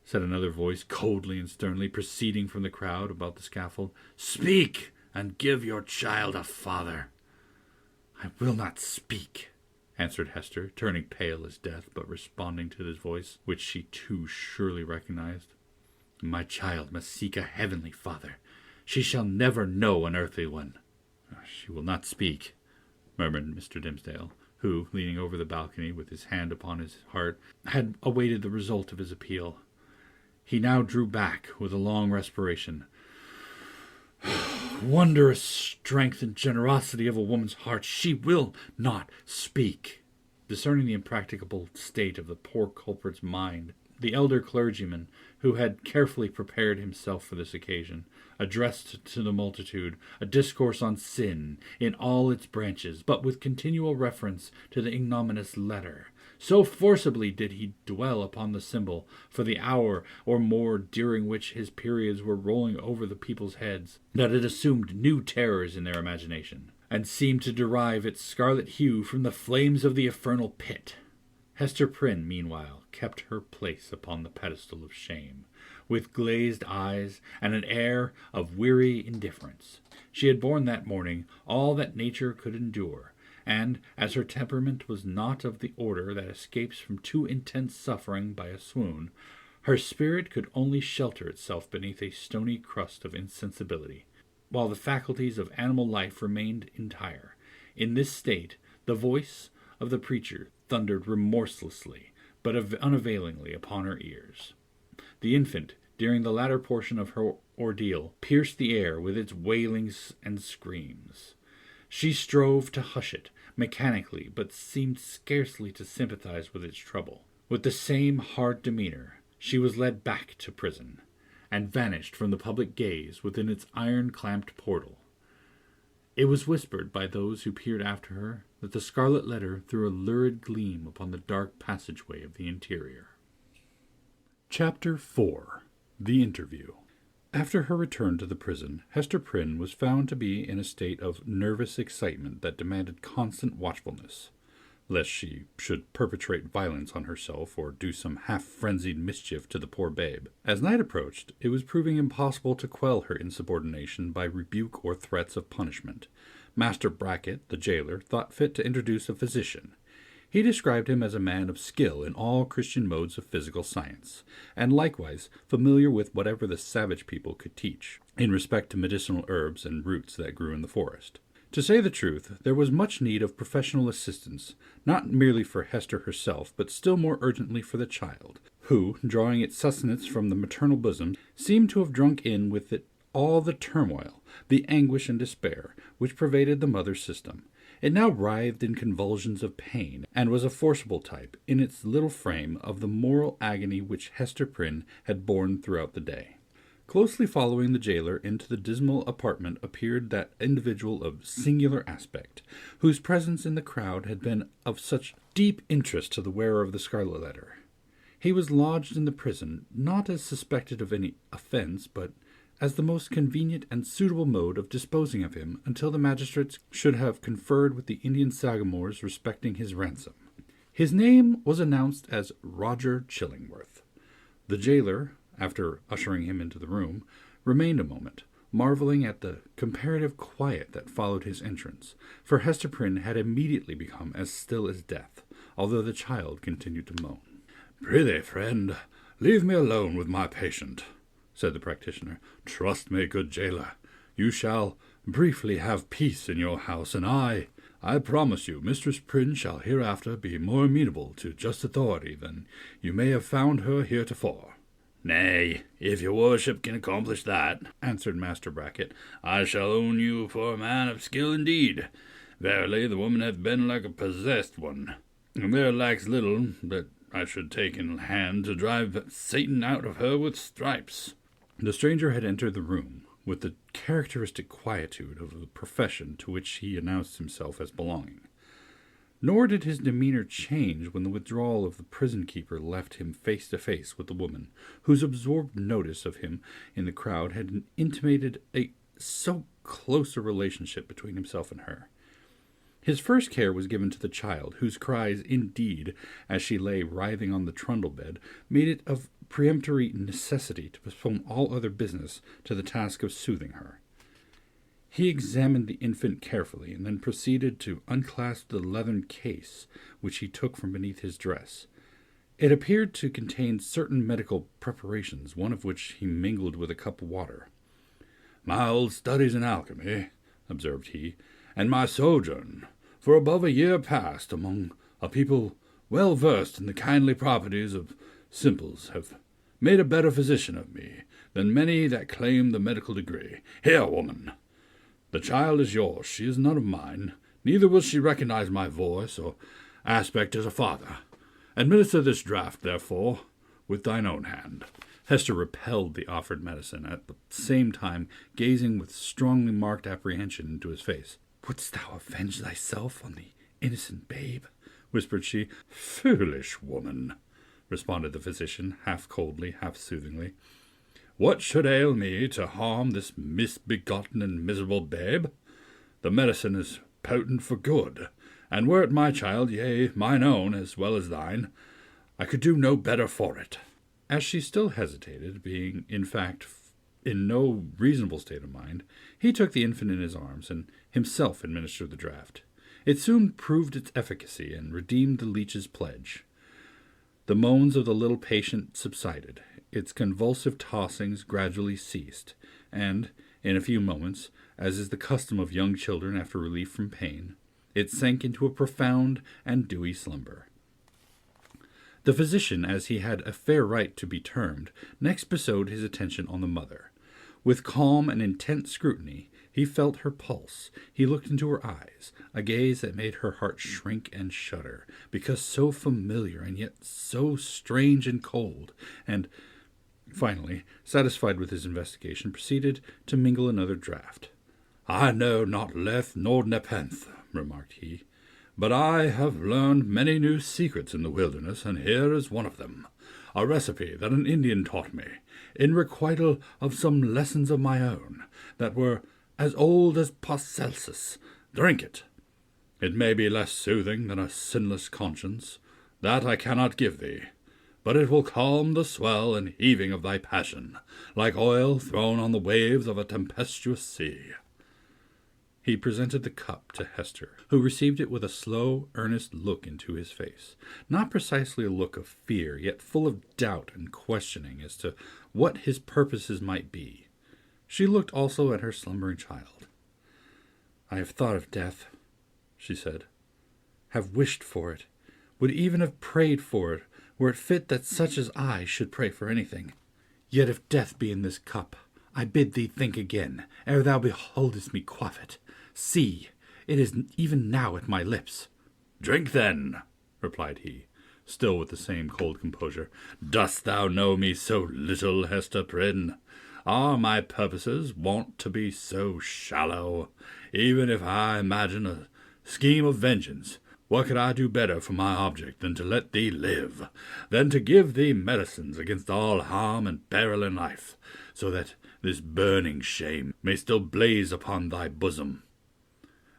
said another voice, coldly and sternly, proceeding from the crowd about the scaffold. "Speak, and give your child a father." "I will not speak," answered Hester, turning pale as death, but responding to his voice, which she too surely recognized. "My child must seek a heavenly father. She shall never know an earthly one." "She will not speak," murmured Mr. Dimmesdale, who, leaning over the balcony with his hand upon his heart, had awaited the result of his appeal. He now drew back with a long respiration. "Wondrous strength and generosity of a woman's heart! She will not speak." Discerning the impracticable state of the poor culprit's mind, the elder clergyman, who had carefully prepared himself for this occasion, addressed to the multitude a discourse on sin in all its branches, but with continual reference to the ignominious letter. So forcibly did he dwell upon the symbol for the hour or more during which his periods were rolling over the people's heads, that it assumed new terrors in their imagination, and seemed to derive its scarlet hue from the flames of the infernal pit. Hester Prynne, meanwhile, kept her place upon the pedestal of shame, with glazed eyes and an air of weary indifference. She had borne that morning all that nature could endure, and, as her temperament was not of the order that escapes from too intense suffering by a swoon, her spirit could only shelter itself beneath a stony crust of insensibility, while the faculties of animal life remained entire. In this state, the voice of the preacher thundered remorselessly, but unavailingly upon her ears. The infant, during the latter portion of her ordeal, pierced the air with its wailings and screams. She strove to hush it mechanically, but seemed scarcely to sympathize with its trouble. With the same hard demeanor, she was led back to prison, and vanished from the public gaze within its iron-clamped portal. It was whispered by those who peered after her that the Scarlet Letter threw a lurid gleam upon the dark passageway of the interior. Chapter 4. The Interview. After her return to the prison, Hester Prynne was found to be in a state of nervous excitement that demanded constant watchfulness, lest she should perpetrate violence on herself or do some half-frenzied mischief to the poor babe. As night approached, it was proving impossible to quell her insubordination by rebuke or threats of punishment. Master Brackett, the jailer, thought fit to introduce a physician. He described him as a man of skill in all Christian modes of physical science, and likewise familiar with whatever the savage people could teach, in respect to medicinal herbs and roots that grew in the forest. To say the truth, there was much need of professional assistance, not merely for Hester herself, but still more urgently for the child, who, drawing its sustenance from the maternal bosom, seemed to have drunk in with it all the turmoil, the anguish and despair, which pervaded the mother's system. It now writhed in convulsions of pain, and was a forcible type, in its little frame, of the moral agony which Hester Prynne had borne throughout the day. Closely following the jailer into the dismal apartment appeared that individual of singular aspect, whose presence in the crowd had been of such deep interest to the wearer of the Scarlet Letter. He was lodged in the prison, not as suspected of any offence, but as the most convenient and suitable mode of disposing of him until the magistrates should have conferred with the Indian sagamores respecting his ransom. His name was announced as Roger Chillingworth. The jailer, after ushering him into the room, remained a moment, marveling at the comparative quiet that followed his entrance, for Hester Prynne had immediately become as still as death, although the child continued to moan. "Prithee, friend, leave me alone with my patient," said the practitioner. "Trust me, good jailer, you shall briefly have peace in your house, and I promise you Mistress Prynne shall hereafter be more amenable to just authority than you may have found her heretofore." "Nay, if your worship can accomplish that," answered Master Brackett, "I shall own you for a man of skill indeed. Verily, the woman hath been like a possessed one, and there lacks little that I should take in hand to drive Satan out of her with stripes." The stranger had entered the room with the characteristic quietude of the profession to which he announced himself as belonging. Nor did his demeanor change when the withdrawal of the prison-keeper left him face to face with the woman, whose absorbed notice of him in the crowd had intimated so close a relationship between himself and her. His first care was given to the child, whose cries, indeed, as she lay writhing on the trundle-bed, made it of peremptory necessity to postpone all other business to the task of soothing her. He examined the infant carefully, and then proceeded to unclasp the leathern case which he took from beneath his dress. It appeared to contain certain medical preparations, one of which he mingled with a cup of water. "My old studies in alchemy," observed he, "and my sojourn for above a year past among a people well versed in the kindly properties of simples have made a better physician of me than many that claim the medical degree. Here, woman, the child is yours. She is none of mine, neither will she recognize my voice or aspect as a father. Administer this draught, therefore, with thine own hand." Hester repelled the offered medicine, at the same time gazing with strongly marked apprehension into his face. "Wouldst thou avenge thyself on the innocent babe?" whispered she. "Foolish woman," responded the physician, half coldly, half soothingly. "What should ail me to harm this misbegotten and miserable babe? The medicine is potent for good, and were it my child, yea, mine own as well as thine, I could do no better for it." As she still hesitated, being, in fact, in no reasonable state of mind, he took the infant in his arms, and himself administered the draught. It soon proved its efficacy, and redeemed the leech's pledge. The moans of the little patient subsided, its convulsive tossings gradually ceased, and, in a few moments, as is the custom of young children after relief from pain, it sank into a profound and dewy slumber. The physician, as he had a fair right to be termed, next bestowed his attention on the mother. With calm and intent scrutiny, he felt her pulse. He looked into her eyes, a gaze that made her heart shrink and shudder, because so familiar and yet so strange and cold, and, finally, satisfied with his investigation, proceeded to mingle another draught. "I know not leth nor nepenthe," remarked he, But I have learned many new secrets in the wilderness, and here is one of them, a recipe that an Indian taught me, in requital of some lessons of my own, that were as old as Paracelsus. Drink it. It may be less soothing than a sinless conscience, that I cannot give thee, but it will calm the swell and heaving of thy passion, like oil thrown on the waves of a tempestuous sea. He presented the cup to Hester, who received it with a slow, earnest look into his face, not precisely a look of fear, yet full of doubt and questioning as to what his purposes might be. She looked also at her slumbering child. "I have thought of death," she said, "have wished for it, would even have prayed for it, were it fit that such as I should pray for anything. Yet if death be in this cup, I bid thee think again, ere thou beholdest me quaff it. See, it is even now at my lips." "Drink, then," replied he, still with the same cold composure. "Dost thou know me so little, Hester Prynne? Are my purposes wont to be so shallow? Even if I imagine a scheme of vengeance, what could I do better for my object than to let thee live, than to give thee medicines against all harm and peril in life, so that this burning shame may still blaze upon thy bosom?"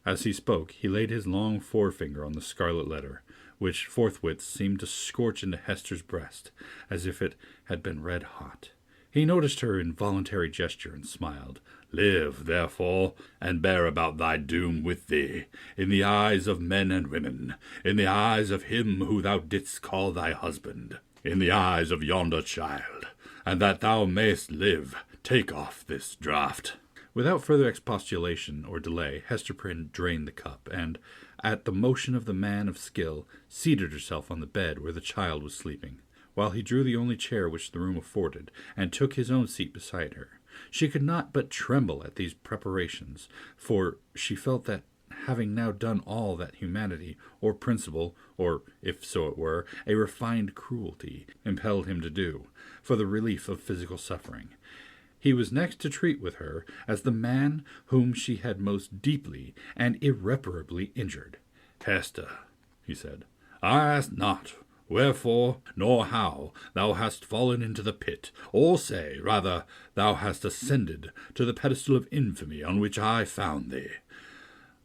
As he spoke, he laid his long forefinger on the scarlet letter, which forthwith seemed to scorch into Hester's breast, as if it had been red hot. He noticed her involuntary gesture and smiled. "Live, therefore, and bear about thy doom with thee, in the eyes of men and women, in the eyes of him who thou didst call thy husband, in the eyes of yonder child, and that thou mayst live, take off this draught." Without further expostulation or delay, Hester Prynne drained the cup, and, at the motion of the man of skill, seated herself on the bed where the child was sleeping, while he drew the only chair which the room afforded, and took his own seat beside her. She could not but tremble at these preparations, for she felt that, having now done all that humanity, or principle, or, if so it were, a refined cruelty, impelled him to do, for the relief of physical suffering, he was next to treat with her as the man whom she had most deeply and irreparably injured. "Hester," he said, "I ask not wherefore nor how thou hast fallen into the pit, or say, rather, thou hast ascended to the pedestal of infamy on which I found thee.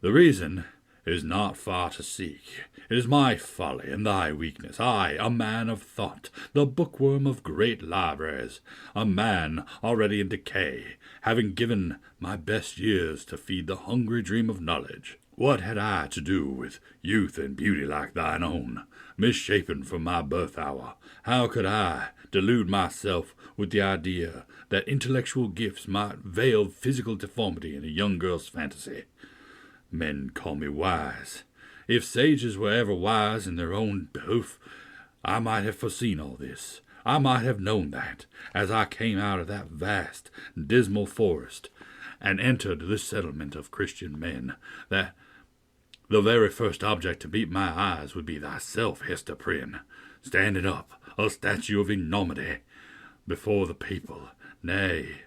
The reason is not far to seek. It is my folly and thy weakness. I, a man of thought, the bookworm of great libraries, a man already in decay, having given my best years to feed the hungry dream of knowledge. What had I to do with youth and beauty like thine own, misshapen from my birth hour? How could I delude myself with the idea that intellectual gifts might veil physical deformity in a young girl's fantasy? Men call me wise. If sages were ever wise in their own behoof, I might have foreseen all this. I might have known that, as I came out of that vast, dismal forest, and entered this settlement of Christian men, that the very first object to meet my eyes would be thyself, Hester Prynne, standing up, a statue of enormity, before the people. Nay,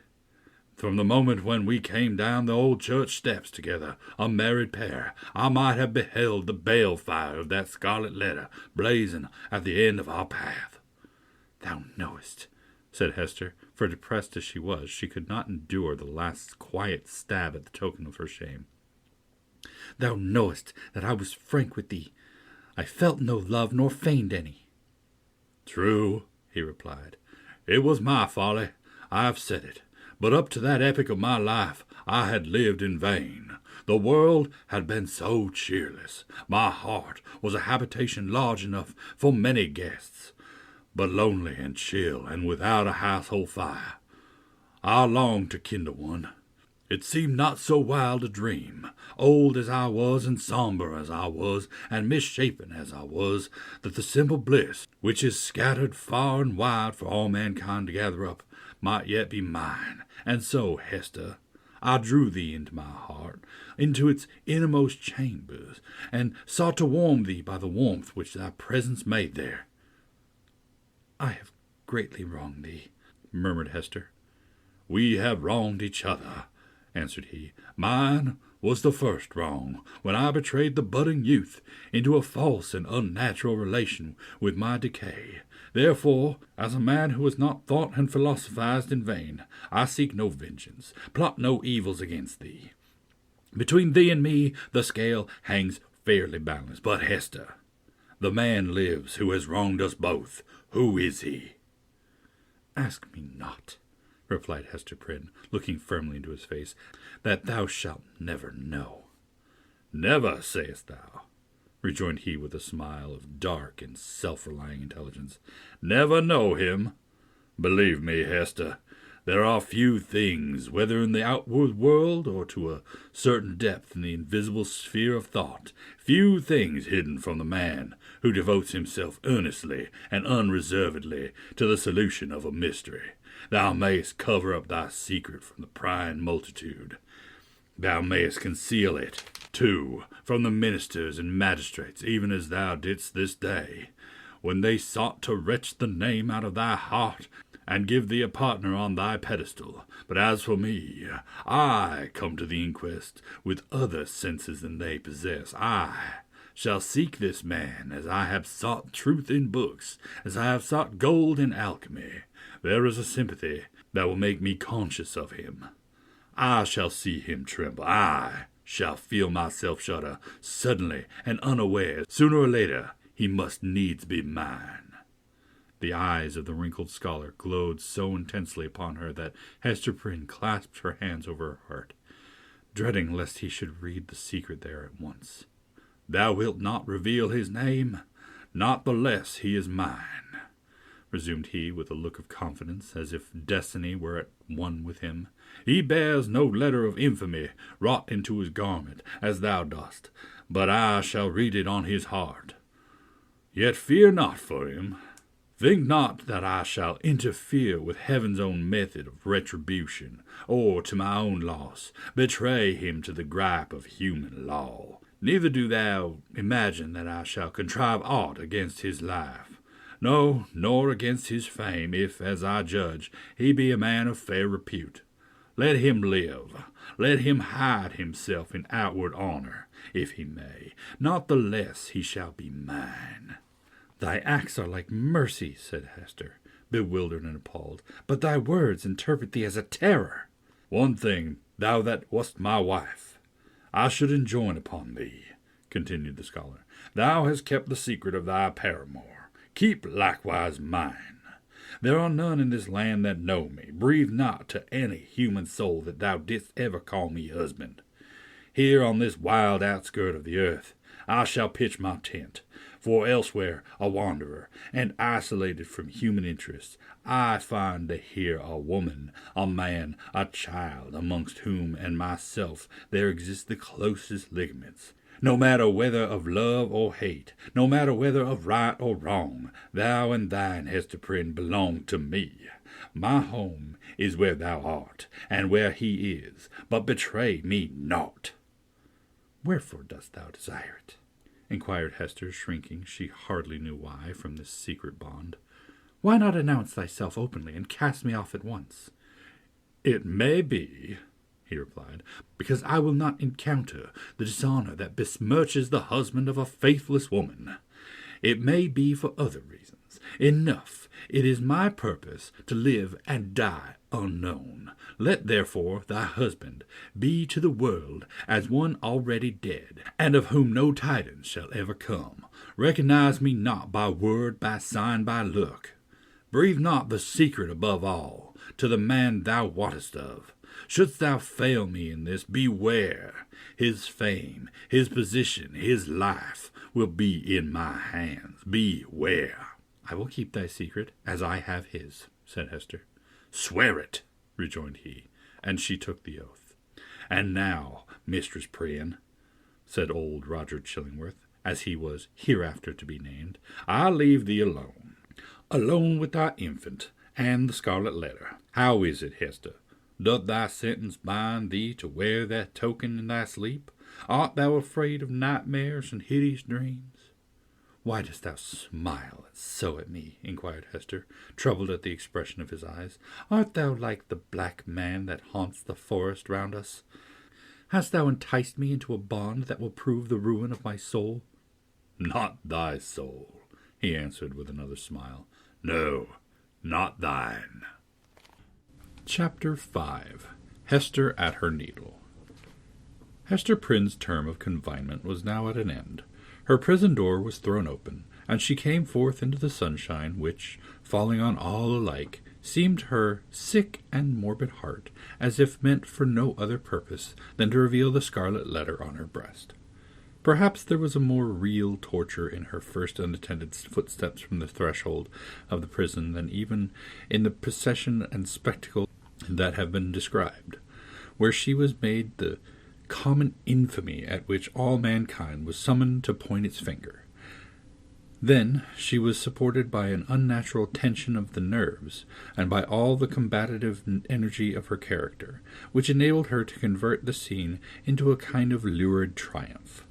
from the moment when we came down the old church steps together, a married pair, I might have beheld the balefire of that Scarlet Letter blazing at the end of our path." "Thou knowest," said Hester, for depressed as she was, she could not endure the last quiet stab at the token of her shame. "Thou knowest that I was frank with thee. I felt no love, nor feigned any." "True," he replied. "It was my folly. I have said it. But up to that epoch of my life I had lived in vain. The world had been so cheerless. My heart was a habitation large enough for many guests, but lonely and chill and without a household fire. I longed to kindle one. It seemed not so wild a dream, old as I was and somber as I was and misshapen as I was, that the simple bliss, which is scattered far and wide for all mankind to gather up, might yet be mine. And so, Hester, I drew thee into my heart, into its innermost chambers, and sought to warm thee by the warmth which thy presence made there." "I have greatly wronged thee," murmured Hester. "We have wronged each other," answered he. "Mine was the first wrong, when I betrayed the budding youth into a false and unnatural relation with my decay. Therefore, as a man who has not thought and philosophized in vain, I seek no vengeance, plot no evils against thee. Between thee and me the scale hangs fairly balanced. But Hester, the man lives who has wronged us both. Who is he? Ask me not, replied Hester Prynne, looking firmly into his face, that thou shalt never know. Never, sayest thou? Rejoined he with a smile of dark and self-relying intelligence. Never know him? Believe me, Hester, there are few things, whether in the outward world or to a certain depth in the invisible sphere of thought, few things hidden from the man who devotes himself earnestly and unreservedly to the solution of a mystery. Thou mayest cover up thy secret from the prying multitude. Thou mayest conceal it, too, from the ministers and magistrates, even as thou didst this day, when they sought to wrench the name out of thy heart and give thee a partner on thy pedestal. But as for me, I come to the inquest with other senses than they possess. I shall seek this man as I have sought truth in books, as I have sought gold in alchemy. There is a sympathy that will make me conscious of him. I shall see him tremble. I shall feel myself shudder suddenly and unaware. Sooner or later he must needs be mine. The eyes of the wrinkled scholar glowed so intensely upon her that Hester Prynne clasped her hands over her heart, dreading lest he should read the secret there at once. Thou wilt not reveal his name? Not the less he is mine, resumed he with a look of confidence, as if destiny were at one with him. He bears no letter of infamy wrought into his garment, as thou dost, but I shall read it on his heart. Yet fear not for him. Think not that I shall interfere with heaven's own method of retribution, or to my own loss betray him to the gripe of human law. Neither do thou imagine that I shall contrive aught against his life. No, nor against his fame, if, as I judge, he be a man of fair repute. Let him live. Let him hide himself in outward honor, if he may. Not the less he shall be mine. Thy acts are like mercy, said Hester, bewildered and appalled, but thy words interpret thee as a terror. One thing, thou that wast my wife, I should enjoin upon thee, continued the scholar. Thou hast kept the secret of thy paramour. Keep likewise mine. There are none in this land that know me. Breathe not to any human soul that thou didst ever call me husband. Here on this wild outskirt of the earth I shall pitch my tent, for elsewhere a wanderer, and isolated from human interests, I find here a woman, a man, a child, amongst whom and myself there exist the closest ligaments. No matter whether of love or hate, no matter whether of right or wrong, thou and thine, Hester Prynne, belong to me. My home is where thou art, and where he is, but betray me not. Wherefore dost thou desire it? Inquired Hester, shrinking, she hardly knew why, from this secret bond. Why not announce thyself openly, and cast me off at once? It may be, he replied, because I will not encounter the dishonor that besmirches the husband of a faithless woman. It may be for other reasons. Enough, it is my purpose to live and die unknown. Let therefore thy husband be to the world as one already dead, and of whom no tidings shall ever come. Recognize me not by word, by sign, by look. Breathe not the secret above all to the man thou wottest of. Shouldst thou fail me in this, beware. His fame, his position, his life will be in my hands. Beware. I will keep thy secret, as I have his, said Hester. Swear it, rejoined he, and she took the oath. And now, Mistress Prynne, said old Roger Chillingworth, as he was hereafter to be named, I leave thee alone with thy infant and the Scarlet Letter. How is it, Hester? Doth thy sentence bind thee to wear that token in thy sleep? Art thou afraid of nightmares and hideous dreams? Why dost thou smile so at me? Inquired Hester, troubled at the expression of his eyes. Art thou like the black man that haunts the forest round us? Hast thou enticed me into a bond that will prove the ruin of my soul?" "Not thy soul," he answered with another smile. "No, not thine." Chapter 5. Hester at her needle. Hester Prynne's term of confinement was now at an end. Her prison door was thrown open, and she came forth into the sunshine, which, falling on all alike, seemed to her sick and morbid heart as if meant for no other purpose than to reveal the scarlet letter on her breast. Perhaps there was a more real torture in her first unattended footsteps from the threshold of the prison than even in the procession and spectacle that have been described, where she was made the common infamy at which all mankind was summoned to point its finger. Then she was supported by an unnatural tension of the nerves, and by all the combative energy of her character, which enabled her to convert the scene into a kind of lurid triumph.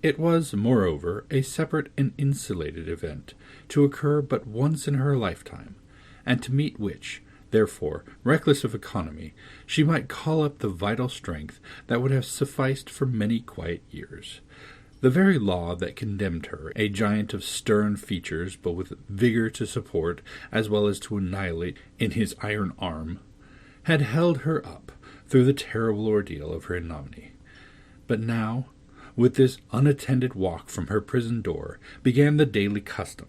It was, moreover, a separate and insulated event, to occur but once in her lifetime, and to meet which, therefore, reckless of economy, she might call up the vital strength that would have sufficed for many quiet years. The very law that condemned her, a giant of stern features, but with vigor to support as well as to annihilate in his iron arm, had held her up through the terrible ordeal of her ignominy. But now, with this unattended walk from her prison door, began the daily custom,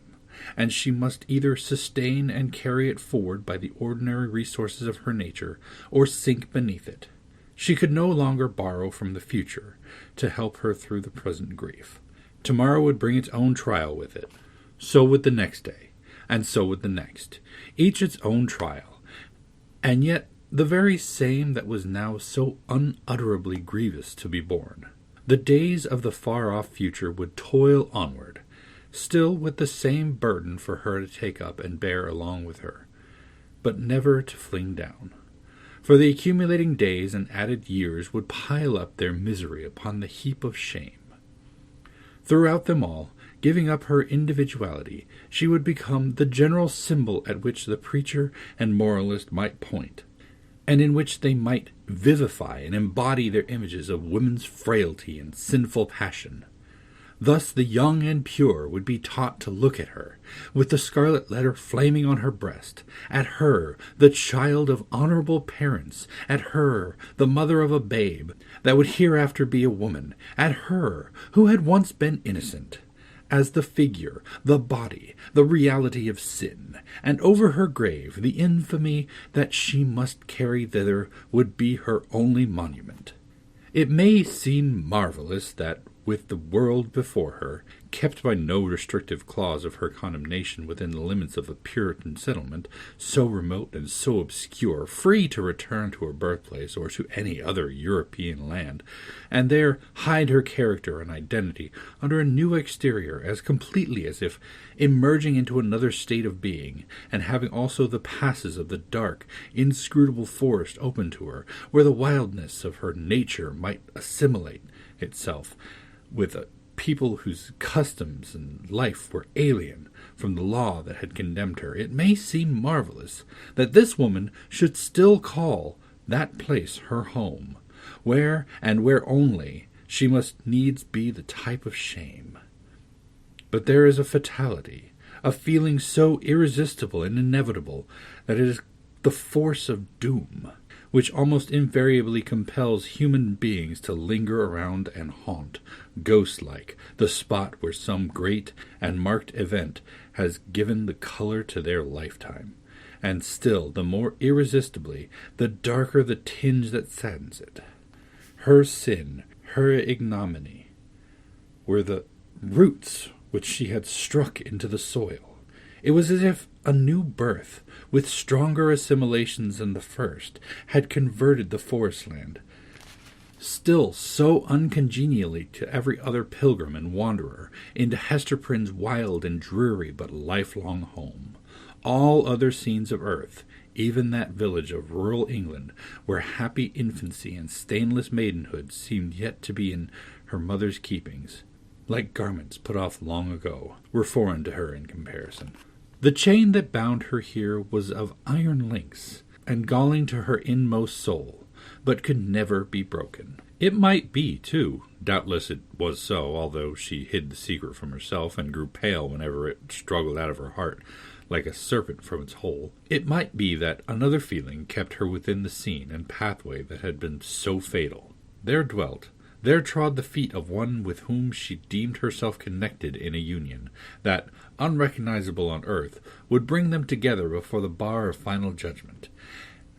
and she must either sustain and carry it forward by the ordinary resources of her nature, or sink beneath it. She could no longer borrow from the future to help her through the present grief. Tomorrow would bring its own trial with it. So would the next day, and so would the next, each its own trial, and yet the very same that was now so unutterably grievous to be borne. The days of the far-off future would toil onward, still with the same burden for her to take up and bear along with her, but never to fling down. For the accumulating days and added years would pile up their misery upon the heap of shame. Throughout them all, giving up her individuality, she would become the general symbol at which the preacher and moralist might point, and in which they might vivify and embody their images of women's frailty and sinful passion. Thus the young and pure would be taught to look at her, with the scarlet letter flaming on her breast, at her, the child of honorable parents, at her, the mother of a babe that would hereafter be a woman, at her, who had once been innocent, as the figure, the body, the reality of sin, and over her grave the infamy that she must carry thither would be her only monument. It may seem marvelous that, with the world before her, kept by no restrictive clause of her condemnation within the limits of a Puritan settlement, so remote and so obscure, free to return to her birthplace or to any other European land, and there hide her character and identity under a new exterior as completely as if emerging into another state of being, and having also the passes of the dark, inscrutable forest open to her, where the wildness of her nature might assimilate itself with a people whose customs and life were alien from the law that had condemned her, it may seem marvelous that this woman should still call that place her home, where, and where only, she must needs be the type of shame. But there is a fatality, a feeling so irresistible and inevitable that it is the force of doom, which almost invariably compels human beings to linger around and haunt, ghost-like, the spot where some great and marked event has given the color to their lifetime, and still the more irresistibly, the darker the tinge that saddens it. Her sin, her ignominy, were the roots which she had struck into the soil. It was as if a new birth, with stronger assimilations than the first, had converted the forest land, still so uncongenially to every other pilgrim and wanderer, into Hester Prynne's wild and dreary but lifelong home. All other scenes of earth, even that village of rural England, where happy infancy and stainless maidenhood seemed yet to be in her mother's keepings, like garments put off long ago, were foreign to her in comparison. The chain that bound her here was of iron links, and galling to her inmost soul, but could never be broken. It might be, too, doubtless it was so, although she hid the secret from herself and grew pale whenever it struggled out of her heart, like a serpent from its hole. It might be that another feeling kept her within the scene and pathway that had been so fatal. There trod the feet of one with whom she deemed herself connected in a union, that, unrecognizable on earth, would bring them together before the bar of final judgment,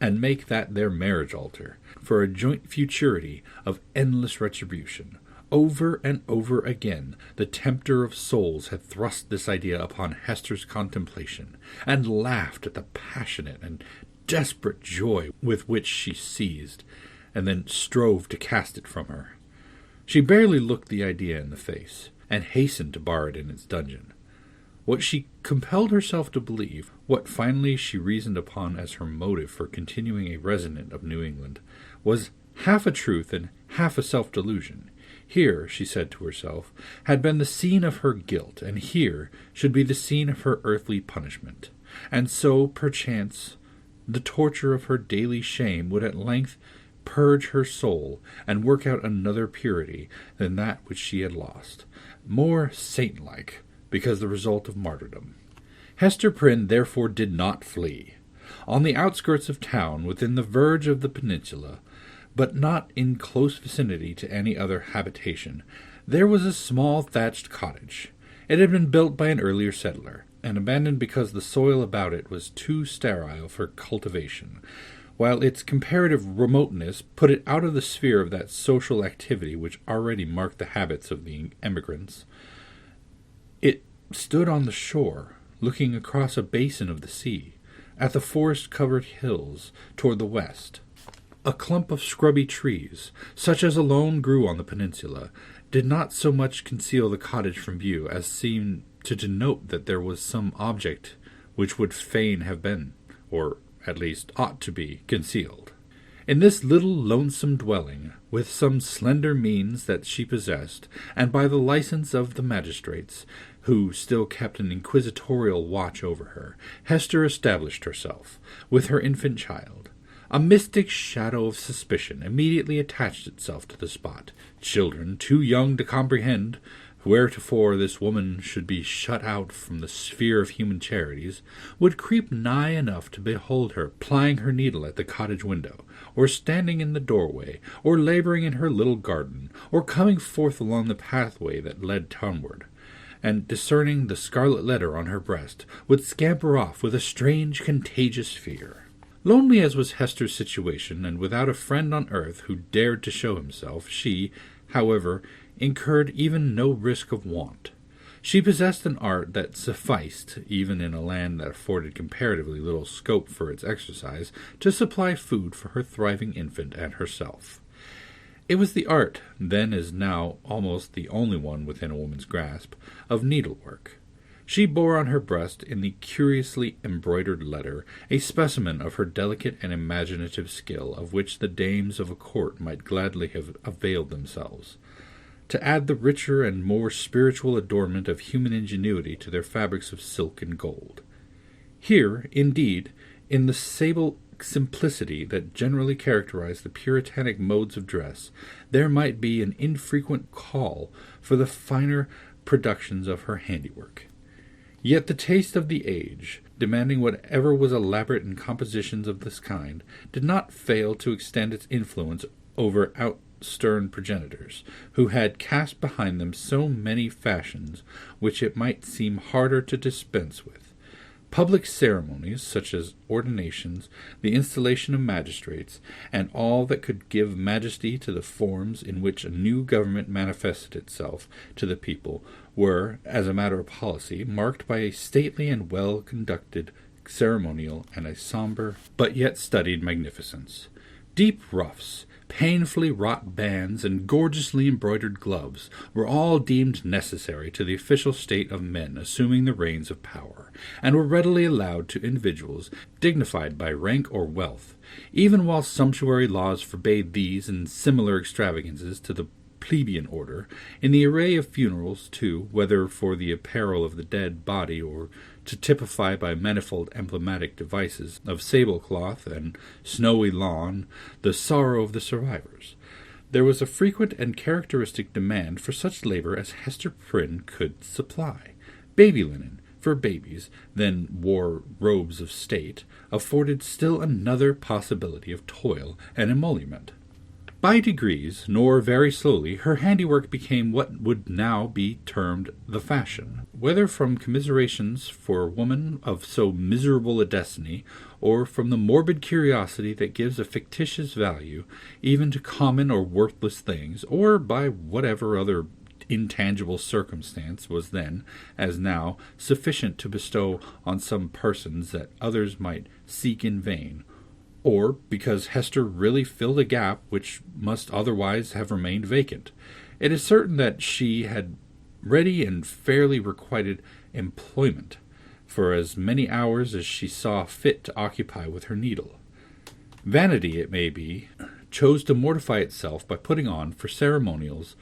and make that their marriage altar, for a joint futurity of endless retribution. Over and over again the tempter of souls had thrust this idea upon Hester's contemplation, and laughed at the passionate and desperate joy with which she seized, and then strove to cast it from her. She barely looked the idea in the face, and hastened to bar it in its dungeon. What she compelled herself to believe, what finally she reasoned upon as her motive for continuing a resident of New England, was half a truth and half a self-delusion. Here, she said to herself, had been the scene of her guilt, and here should be the scene of her earthly punishment. And so, perchance, the torture of her daily shame would at length purge her soul and work out another purity than that which she had lost, more saint-like, because the result of martyrdom. Hester Prynne therefore did not flee. On the outskirts of town, within the verge of the peninsula, but not in close vicinity to any other habitation, there was a small thatched cottage. It had been built by an earlier settler, and abandoned because the soil about it was too sterile for cultivation, while its comparative remoteness put it out of the sphere of that social activity which already marked the habits of the emigrants. It stood on the shore, looking across a basin of the sea, at the forest-covered hills toward the west. A clump of scrubby trees, such as alone grew on the peninsula, did not so much conceal the cottage from view as seemed to denote that there was some object which would fain have been, or at least ought to be, concealed. In this little lonesome dwelling, with some slender means that she possessed, and by the license of the magistrates, who still kept an inquisitorial watch over her, Hester established herself, with her infant child. A mystic shadow of suspicion immediately attached itself to the spot. Children, too young to comprehend wheretofore this woman should be shut out from the sphere of human charities, would creep nigh enough to behold her plying her needle at the cottage window, or standing in the doorway, or laboring in her little garden, or coming forth along the pathway that led townward, and, discerning the scarlet letter on her breast, would scamper off with a strange, contagious fear. Lonely as was Hester's situation, and without a friend on earth who dared to show himself, she, however, incurred even no risk of want. She possessed an art that sufficed, even in a land that afforded comparatively little scope for its exercise, to supply food for her thriving infant and herself. It was the art, then as now almost the only one within a woman's grasp, of needlework. She bore on her breast, in the curiously embroidered letter, a specimen of her delicate and imaginative skill, of which the dames of a court might gladly have availed themselves, to add the richer and more spiritual adornment of human ingenuity to their fabrics of silk and gold. Here, indeed, in the sable simplicity that generally characterized the puritanic modes of dress, there might be an infrequent call for the finer productions of her handiwork. Yet the taste of the age, demanding whatever was elaborate in compositions of this kind, did not fail to extend its influence over stern progenitors, who had cast behind them so many fashions which it might seem harder to dispense with. Public ceremonies, such as ordinations, the installation of magistrates, and all that could give majesty to the forms in which a new government manifested itself to the people, were, as a matter of policy, marked by a stately and well-conducted ceremonial and a sombre but yet studied magnificence. Deep ruffs, painfully wrought bands, and gorgeously embroidered gloves were all deemed necessary to the official state of men assuming the reins of power, and were readily allowed to individuals dignified by rank or wealth, even while sumptuary laws forbade these and similar extravagances to the plebeian order. In the array of funerals, too, whether for the apparel of the dead body or to typify by manifold emblematic devices of sable cloth and snowy lawn the sorrow of the survivors, There was a frequent and characteristic demand for such labor as Hester Prynne could supply. Baby linen, for babies, then wore robes of state, afforded still another possibility of toil and emolument. By degrees, nor very slowly, her handiwork became what would now be termed the fashion. Whether from commiserations for a woman of so miserable a destiny, or from the morbid curiosity that gives a fictitious value even to common or worthless things, or by whatever other intangible circumstance was then, as now, sufficient to bestow on some persons that others might seek in vain, or because Hester really filled a gap which must otherwise have remained vacant. It is certain that she had ready and fairly requited employment for as many hours as she saw fit to occupy with her needle. Vanity, it may be, chose to mortify itself by putting on, for ceremonials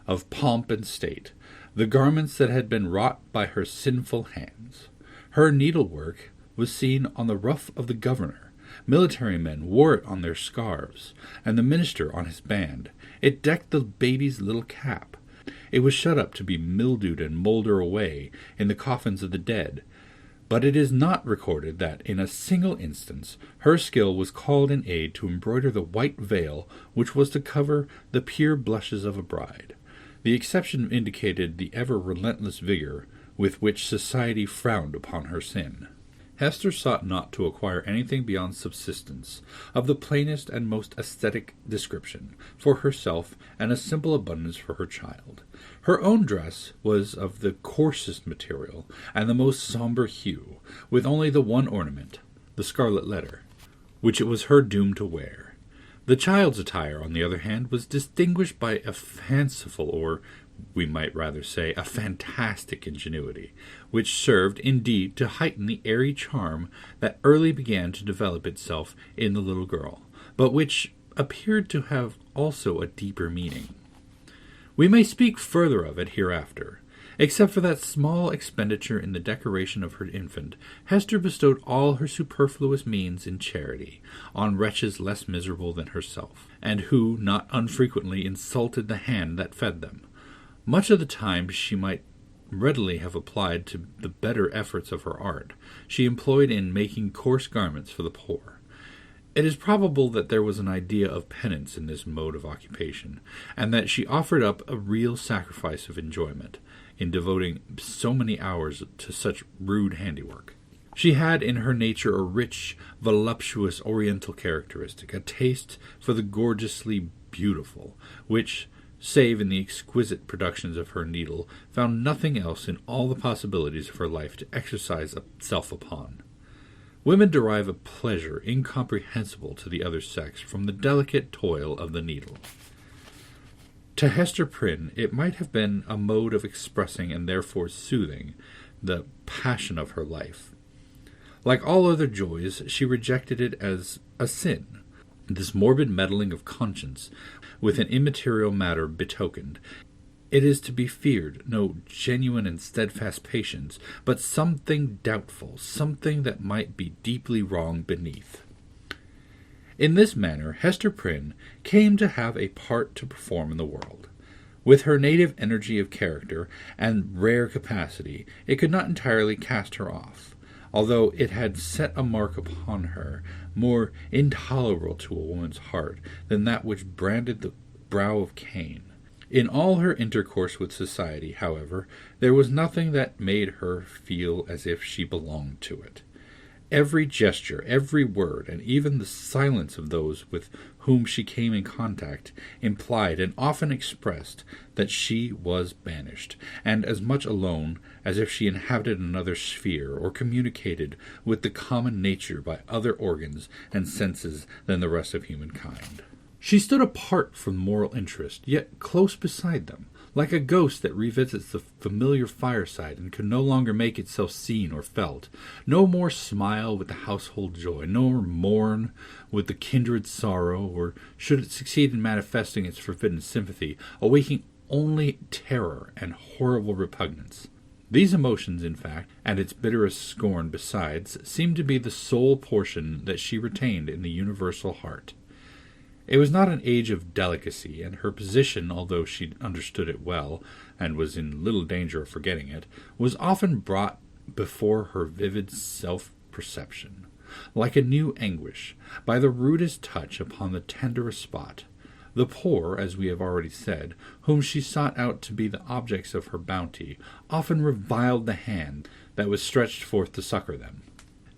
of pomp and state, the garments that had been wrought by her sinful hands. Her needlework was seen on the ruff of the governor. Military men wore it on their scarves, and the minister on his band. It decked the baby's little cap. It was shut up to be mildewed and moulder away in the coffins of the dead. But it is not recorded that, in a single instance, her skill was called in aid to embroider the white veil which was to cover the pure blushes of a bride. The exception indicated the ever-relentless vigor with which society frowned upon her sin. Hester sought not to acquire anything beyond subsistence, of the plainest and most aesthetic description, for herself, and a simple abundance for her child. Her own dress was of the coarsest material, and the most sombre hue, with only the one ornament, the Scarlet Letter, which it was her doom to wear. The child's attire, on the other hand, was distinguished by a fanciful, or we might rather say, a fantastic ingenuity, which served, indeed, to heighten the airy charm that early began to develop itself in the little girl, but which appeared to have also a deeper meaning. We may speak further of it hereafter. Except for that small expenditure in the decoration of her infant, Hester bestowed all her superfluous means in charity, on wretches less miserable than herself, and who not unfrequently insulted the hand that fed them. Much of the time she might readily have applied to the better efforts of her art, she employed in making coarse garments for the poor. It is probable that there was an idea of penance in this mode of occupation, and that she offered up a real sacrifice of enjoyment, in devoting so many hours to such rude handiwork. She had in her nature a rich, voluptuous oriental characteristic, a taste for the gorgeously beautiful, which, save in the exquisite productions of her needle, found nothing else in all the possibilities of her life to exercise itself upon. Women derive a pleasure incomprehensible to the other sex from the delicate toil of the needle. To Hester Prynne it might have been a mode of expressing and therefore soothing the passion of her life. Like all other joys, she rejected it as a sin. This morbid meddling of conscience with an immaterial matter betokened, it is to be feared, no genuine and steadfast patience, but something doubtful, something that might be deeply wrong beneath. In this manner Hester Prynne came to have a part to perform in the world. With her native energy of character and rare capacity, it could not entirely cast her off, although it had set a mark upon her more intolerable to a woman's heart than that which branded the brow of Cain. In all her intercourse with society, however, there was nothing that made her feel as if she belonged to it. Every gesture, every word, and even the silence of those with whom she came in contact implied and often expressed that she was banished, and as much alone as if she inhabited another sphere or communicated with the common nature by other organs and senses than the rest of humankind. She stood apart from moral interest, yet close beside them, like a ghost that revisits the familiar fireside and can no longer make itself seen or felt, no more smile with the household joy, nor mourn with the kindred sorrow, or should it succeed in manifesting its forbidden sympathy, awaking only terror and horrible repugnance. These emotions, in fact, and its bitterest scorn besides, seemed to be the sole portion that she retained in the universal heart. It was not an age of delicacy, and her position, although she understood it well, and was in little danger of forgetting it, was often brought before her vivid self-perception, like a new anguish, by the rudest touch upon the tenderest spot. The poor, as we have already said, whom she sought out to be the objects of her bounty, often reviled the hand that was stretched forth to succor them.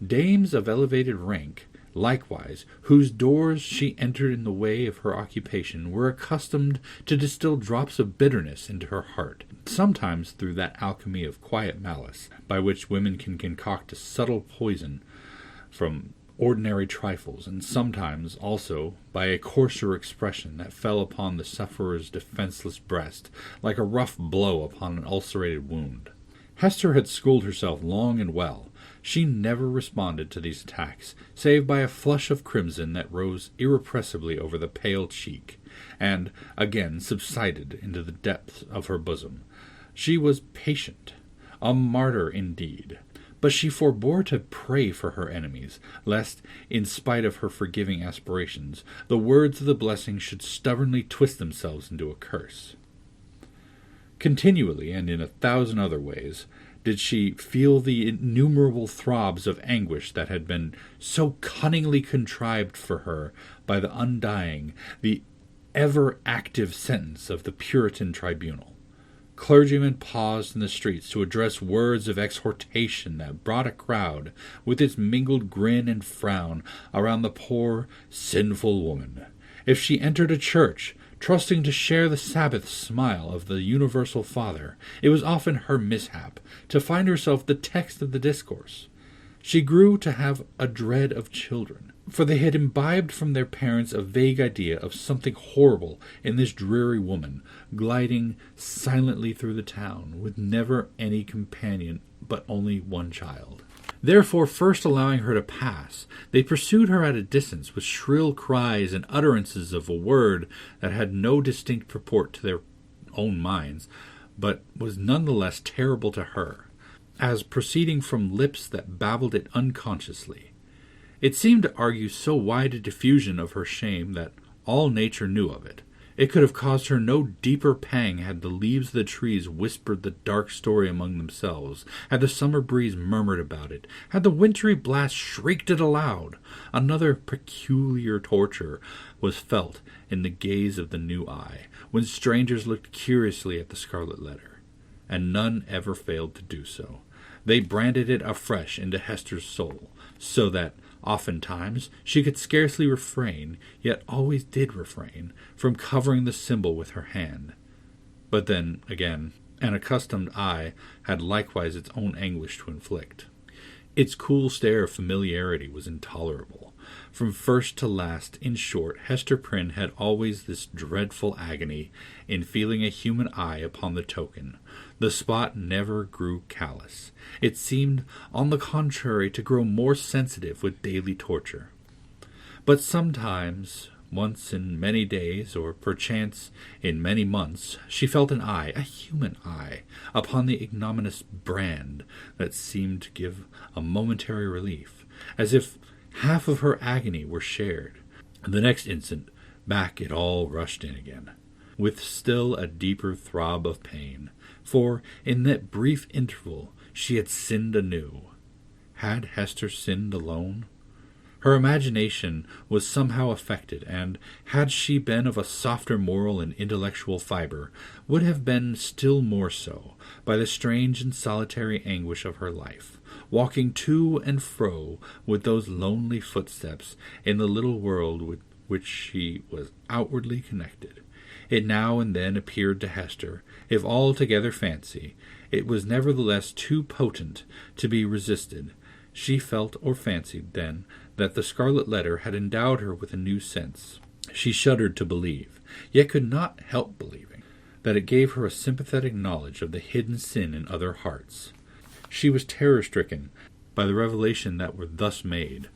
Dames of elevated rank, likewise, whose doors she entered in the way of her occupation, were accustomed to distill drops of bitterness into her heart, sometimes through that alchemy of quiet malice, by which women can concoct a subtle poison from ordinary trifles, and sometimes also by a coarser expression that fell upon the sufferer's defenseless breast, like a rough blow upon an ulcerated wound. Hester had schooled herself long and well. She never responded to these attacks, save by a flush of crimson that rose irrepressibly over the pale cheek, and again subsided into the depths of her bosom. She was patient, a martyr indeed, but she forbore to pray for her enemies, lest, in spite of her forgiving aspirations, the words of the blessing should stubbornly twist themselves into a curse. Continually, and in 1,000 other ways, did she feel the innumerable throbs of anguish that had been so cunningly contrived for her by the undying, the ever-active sentence of the Puritan tribunal. Clergymen paused in the streets to address words of exhortation that brought a crowd, with its mingled grin and frown, around the poor, sinful woman. If she entered a church, trusting to share the Sabbath smile of the universal Father, it was often her mishap to find herself the text of the discourse. She grew to have a dread of children, for they had imbibed from their parents a vague idea of something horrible in this dreary woman, gliding silently through the town, with never any companion but only one child. Therefore, first allowing her to pass, they pursued her at a distance with shrill cries and utterances of a word that had no distinct purport to their own minds, but was none the less terrible to her, as proceeding from lips that babbled it unconsciously. It seemed to argue so wide a diffusion of her shame that all nature knew of it. It could have caused her no deeper pang had the leaves of the trees whispered the dark story among themselves, had the summer breeze murmured about it, had the wintry blast shrieked it aloud. Another peculiar torture was felt in the gaze of the new eye, when strangers looked curiously at the Scarlet Letter, and none ever failed to do so. They branded it afresh into Hester's soul, so that oftentimes she could scarcely refrain, yet always did refrain, from covering the symbol with her hand. But then, again, an accustomed eye had likewise its own anguish to inflict. Its cool stare of familiarity was intolerable. From first to last, in short, Hester Prynne had always this dreadful agony in feeling a human eye upon the token. The spot never grew callous. It seemed, on the contrary, to grow more sensitive with daily torture. But sometimes, once in many days, or perchance in many months, she felt an eye, a human eye, upon the ignominious brand that seemed to give a momentary relief, as if half of her agony were shared. The next instant, back it all rushed in again, with still a deeper throb of pain, for in that brief interval she had sinned anew. Had Hester sinned alone? Her imagination was somehow affected, and, had she been of a softer moral and intellectual fibre, would have been still more so, by the strange and solitary anguish of her life, walking to and fro with those lonely footsteps in the little world with which she was outwardly connected. It now and then appeared to Hester, if altogether fancy, it was nevertheless too potent to be resisted. She felt or fancied then that the Scarlet Letter had endowed her with a new sense. She shuddered to believe, yet could not help believing, that it gave her a sympathetic knowledge of the hidden sin in other hearts. She was terror-stricken by the revelation that were thus made.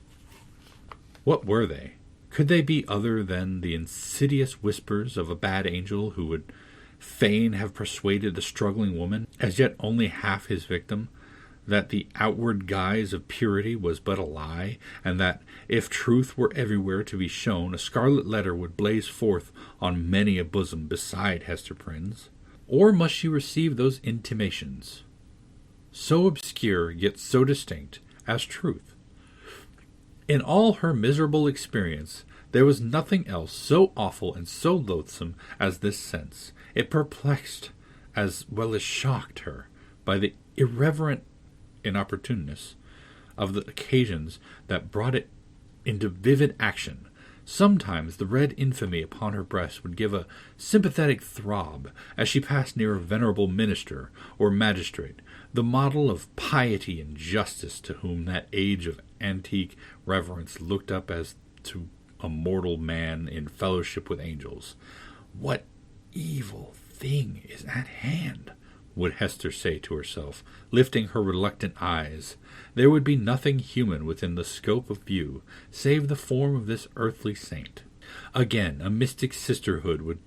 What were they? Could they be other than the insidious whispers of a bad angel who would fain have persuaded the struggling woman, as yet only half his victim, that the outward guise of purity was but a lie, and that if truth were everywhere to be shown, a scarlet letter would blaze forth on many a bosom beside Hester Prynne's? Or must she receive those intimations, so obscure yet so distinct, as truth? In all her miserable experience, there was nothing else so awful and so loathsome as this sense. It perplexed as well as shocked her by the irreverent inopportuneness of the occasions that brought it into vivid action. Sometimes the red infamy upon her breast would give a sympathetic throb as she passed near a venerable minister or magistrate, the model of piety and justice, to whom that age of antique reverence looked up as to a mortal man in fellowship with angels. What evil thing is at hand? Would Hester say to herself, lifting her reluctant eyes. There would be nothing human within the scope of view, save the form of this earthly saint. Again, a mystic sisterhood would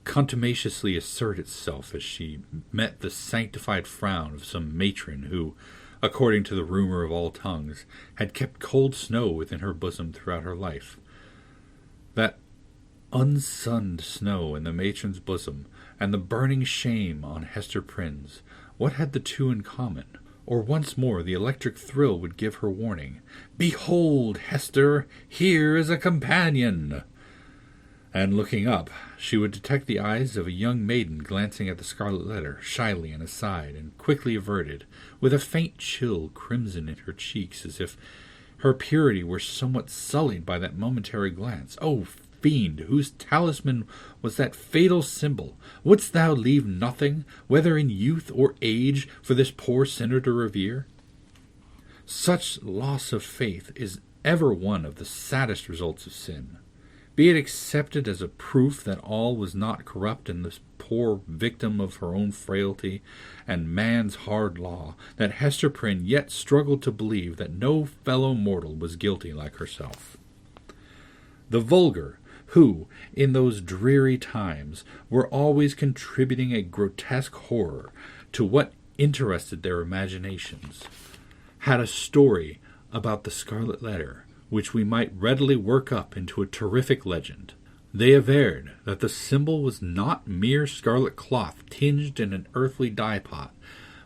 contumaciously assert itself as she met the sanctified frown of some matron who, according to the rumor of all tongues, had kept cold snow within her bosom throughout her life. That unsunned snow in the matron's bosom, and the burning shame on Hester Prynne's, what had the two in common? Or once more the electric thrill would give her warning, "Behold, Hester, here is a companion!" And looking up, she would detect the eyes of a young maiden glancing at the scarlet letter, shyly and aside, and quickly averted, with a faint chill crimson in her cheeks, as if her purity were somewhat sullied by that momentary glance. "O fiend, whose talisman was that fatal symbol, wouldst thou leave nothing, whether in youth or age, for this poor sinner to revere?" Such loss of faith is ever one of the saddest results of sin. Be it accepted as a proof that all was not corrupt in this poor victim of her own frailty and man's hard law, that Hester Prynne yet struggled to believe that no fellow mortal was guilty like herself. The vulgar, who, in those dreary times, were always contributing a grotesque horror to what interested their imaginations, had a story about the Scarlet Letter, which we might readily work up into a terrific legend. They averred that the symbol was not mere scarlet cloth tinged in an earthly dye-pot,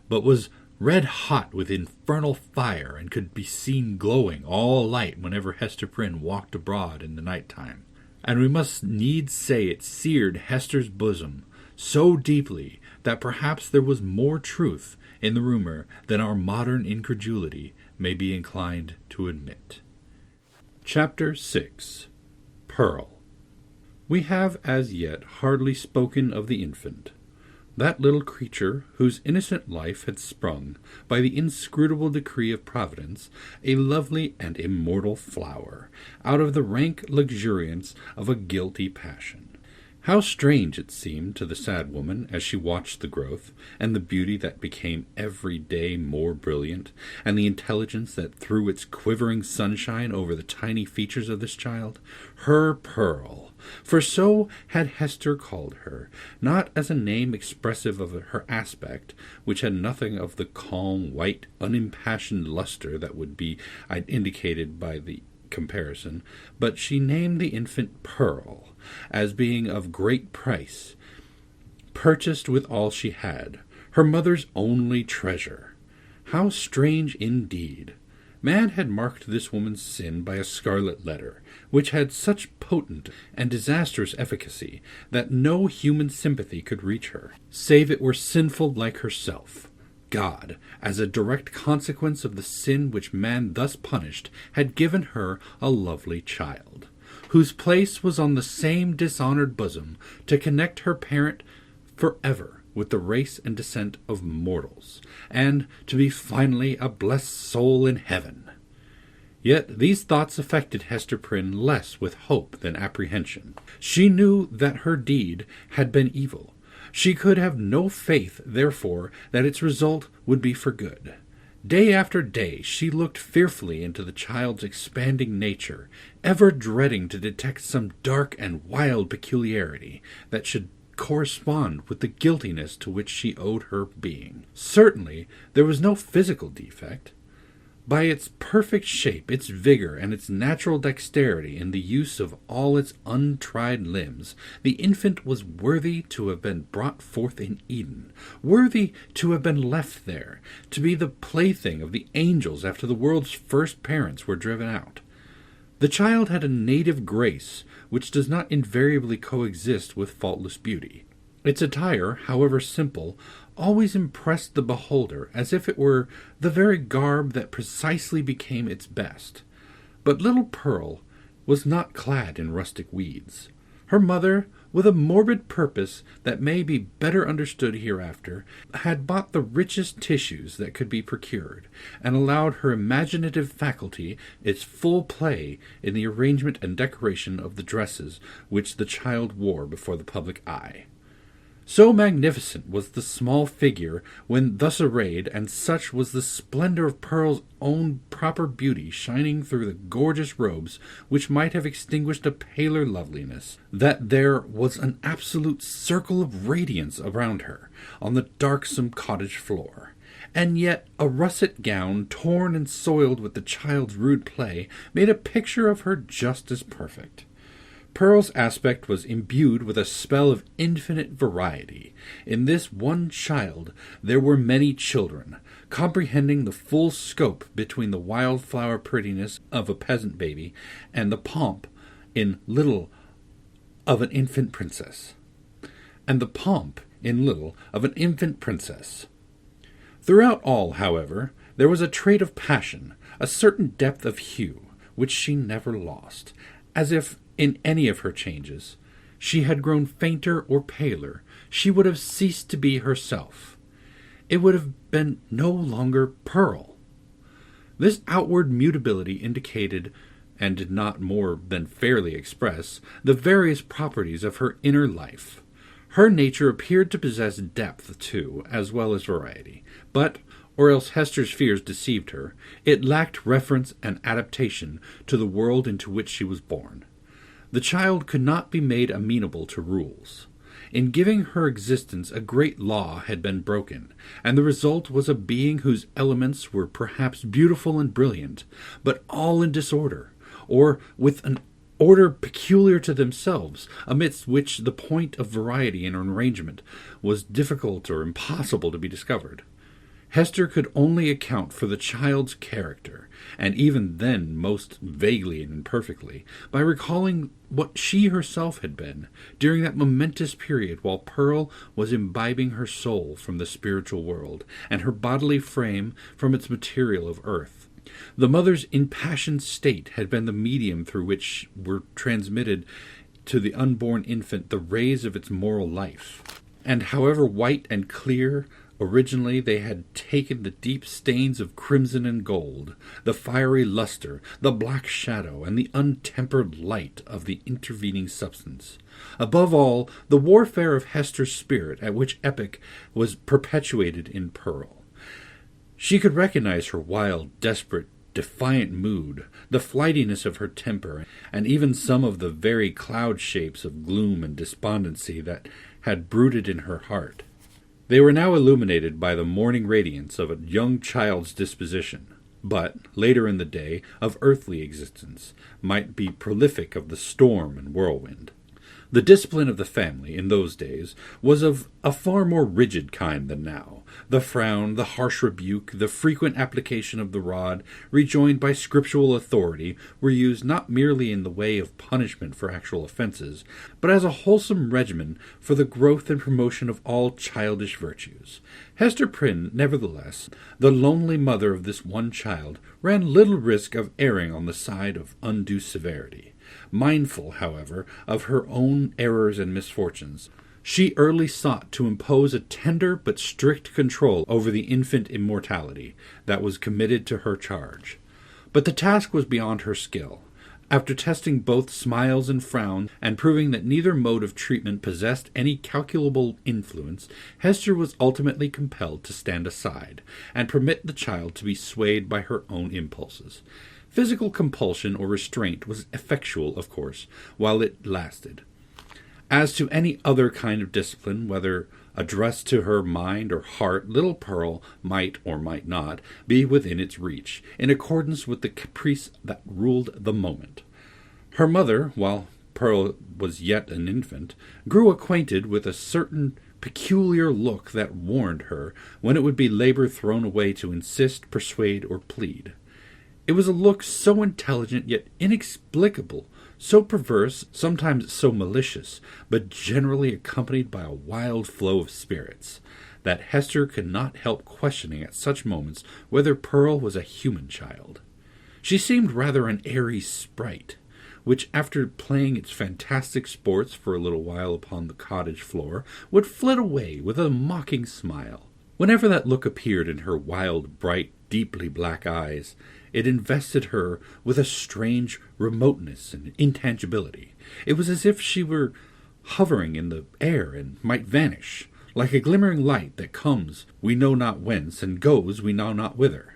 but was red-hot with infernal fire, and could be seen glowing all light whenever Hester Prynne walked abroad in the night-time. And we must needs say it seared Hester's bosom so deeply that perhaps there was more truth in the rumor than our modern incredulity may be inclined to admit. Chapter 6. Pearl. We have as yet hardly spoken of the infant, that little creature whose innocent life had sprung, by the inscrutable decree of Providence, a lovely and immortal flower, out of the rank luxuriance of a guilty passion. How strange it seemed to the sad woman as she watched the growth, and the beauty that became every day more brilliant, and the intelligence that threw its quivering sunshine over the tiny features of this child, her Pearl. For so had Hester called her, not as a name expressive of her aspect, which had nothing of the calm, white, unimpassioned luster that would be indicated by the comparison, but she named the infant Pearl, as being of great price, purchased with all she had, her mother's only treasure. How strange indeed! Man had marked this woman's sin by a scarlet letter, which had such potent and disastrous efficacy that no human sympathy could reach her, save it were sinful like herself. God, as a direct consequence of the sin which man thus punished, had given her a lovely child, whose place was on the same dishonored bosom, to connect her parent forever with the race and descent of mortals, and to be finally a blessed soul in heaven. Yet these thoughts affected Hester Prynne less with hope than apprehension. She knew that her deed had been evil. She could have no faith, therefore, that its result would be for good. Day after day she looked fearfully into the child's expanding nature, ever dreading to detect some dark and wild peculiarity that should correspond with the guiltiness to which she owed her being. Certainly, there was no physical defect. By its perfect shape, its vigor, and its natural dexterity in the use of all its untried limbs, the infant was worthy to have been brought forth in Eden, worthy to have been left there, to be the plaything of the angels after the world's first parents were driven out. The child had a native grace which does not invariably coexist with faultless beauty. Its attire, however simple, always impressed the beholder as if it were the very garb that precisely became its best. But little Pearl was not clad in rustic weeds. Her mother, with a morbid purpose that may be better understood hereafter, had bought the richest tissues that could be procured, and allowed her imaginative faculty its full play in the arrangement and decoration of the dresses which the child wore before the public eye. So magnificent was the small figure when thus arrayed, and such was the splendor of Pearl's own proper beauty shining through the gorgeous robes which might have extinguished a paler loveliness, that there was an absolute circle of radiance around her on the darksome cottage floor. And yet a russet gown, torn and soiled with the child's rude play, made a picture of her just as perfect. Pearl's aspect was imbued with a spell of infinite variety. In this one child there were many children, comprehending the full scope between the wildflower prettiness of a peasant baby and the pomp in little of an infant princess. Throughout all, however, there was a trait of passion, a certain depth of hue, which she never lost, as if in any of her changes she had grown fainter or paler, she would have ceased to be herself. It would have been no longer Pearl. This outward mutability indicated, and did not more than fairly express, the various properties of her inner life. Her nature appeared to possess depth, too, as well as variety, but, or else Hester's fears deceived her, it lacked reference and adaptation to the world into which she was born. The child could not be made amenable to rules. In giving her existence a great law had been broken, and the result was a being whose elements were perhaps beautiful and brilliant, but all in disorder, or with an order peculiar to themselves, amidst which the point of variety in arrangement was difficult or impossible to be discovered. Hester could only account for the child's character, and even then most vaguely and imperfectly, by recalling what she herself had been during that momentous period while Pearl was imbibing her soul from the spiritual world, and her bodily frame from its material of earth. The mother's impassioned state had been the medium through which were transmitted to the unborn infant the rays of its moral life, and however white and clear, originally they had taken the deep stains of crimson and gold, the fiery luster, the black shadow, and the untempered light of the intervening substance. Above all, the warfare of Hester's spirit, at which epoch was perpetuated in Pearl. She could recognize her wild, desperate, defiant mood, the flightiness of her temper, and even some of the very cloud shapes of gloom and despondency that had brooded in her heart. They were now illuminated by the morning radiance of a young child's disposition, but, later in the day, of earthly existence, might be prolific of the storm and whirlwind. The discipline of the family, in those days, was of a far more rigid kind than now. The frown, the harsh rebuke, the frequent application of the rod, rejoined by scriptural authority, were used not merely in the way of punishment for actual offences, but as a wholesome regimen for the growth and promotion of all childish virtues. Hester Prynne, nevertheless, the lonely mother of this one child, ran little risk of erring on the side of undue severity. Mindful, however, of her own errors and misfortunes, she early sought to impose a tender but strict control over the infant immortality that was committed to her charge. But the task was beyond her skill. After testing both smiles and frowns, and proving that neither mode of treatment possessed any calculable influence, Hester was ultimately compelled to stand aside, and permit the child to be swayed by her own impulses. Physical compulsion or restraint was effectual, of course, while it lasted. As to any other kind of discipline, whether addressed to her mind or heart, little Pearl might or might not be within its reach, in accordance with the caprice that ruled the moment. Her mother, while Pearl was yet an infant, grew acquainted with a certain peculiar look that warned her when it would be labor thrown away to insist, persuade, or plead. It was a look so intelligent yet inexplicable, so perverse, sometimes so malicious, but generally accompanied by a wild flow of spirits, that Hester could not help questioning at such moments whether Pearl was a human child. She seemed rather an airy sprite, which, after playing its fantastic sports for a little while upon the cottage floor, would flit away with a mocking smile. Whenever that look appeared in her wild, bright, deeply black eyes, it invested her with a strange remoteness and intangibility. It was as if she were hovering in the air and might vanish, like a glimmering light that comes we know not whence and goes we know not whither.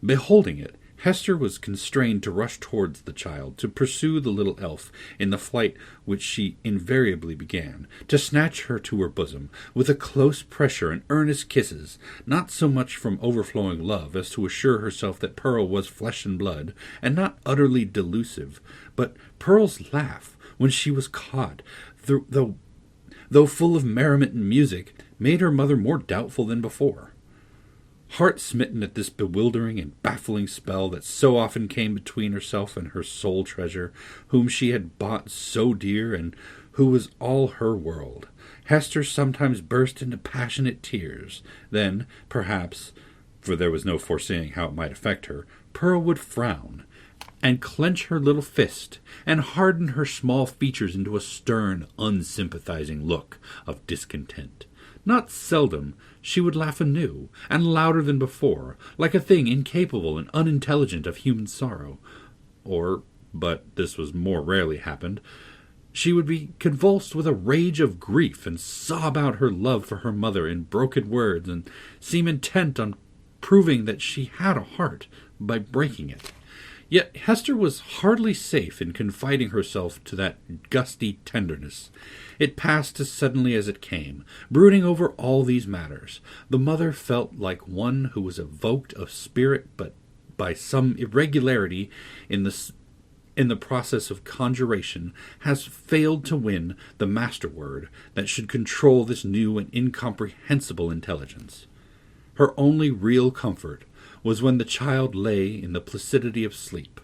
Beholding it, Hester was constrained to rush towards the child, to pursue the little elf in the flight which she invariably began, to snatch her to her bosom, with a close pressure and earnest kisses, not so much from overflowing love as to assure herself that Pearl was flesh and blood, and not utterly delusive, but Pearl's laugh, when she was caught, though full of merriment and music, made her mother more doubtful than before. Heart-smitten at this bewildering and baffling spell that so often came between herself and her sole treasure, whom she had bought so dear and who was all her world, Hester sometimes burst into passionate tears. Then, perhaps, for there was no foreseeing how it might affect her, Pearl would frown, and clench her little fist, and harden her small features into a stern, unsympathizing look of discontent. Not seldom she would laugh anew, and louder than before, like a thing incapable and unintelligent of human sorrow. Or, but this was more rarely happened, she would be convulsed with a rage of grief, and sob out her love for her mother in broken words, and seem intent on proving that she had a heart by breaking it. Yet Hester was hardly safe in confiding herself to that gusty tenderness. It passed as suddenly as it came, brooding over all these matters. The mother felt like one who was evoked of spirit, but by some irregularity in the process of conjuration has failed to win the master word that should control this new and incomprehensible intelligence. Her only real comfort was when the child lay in the placidity of sleep.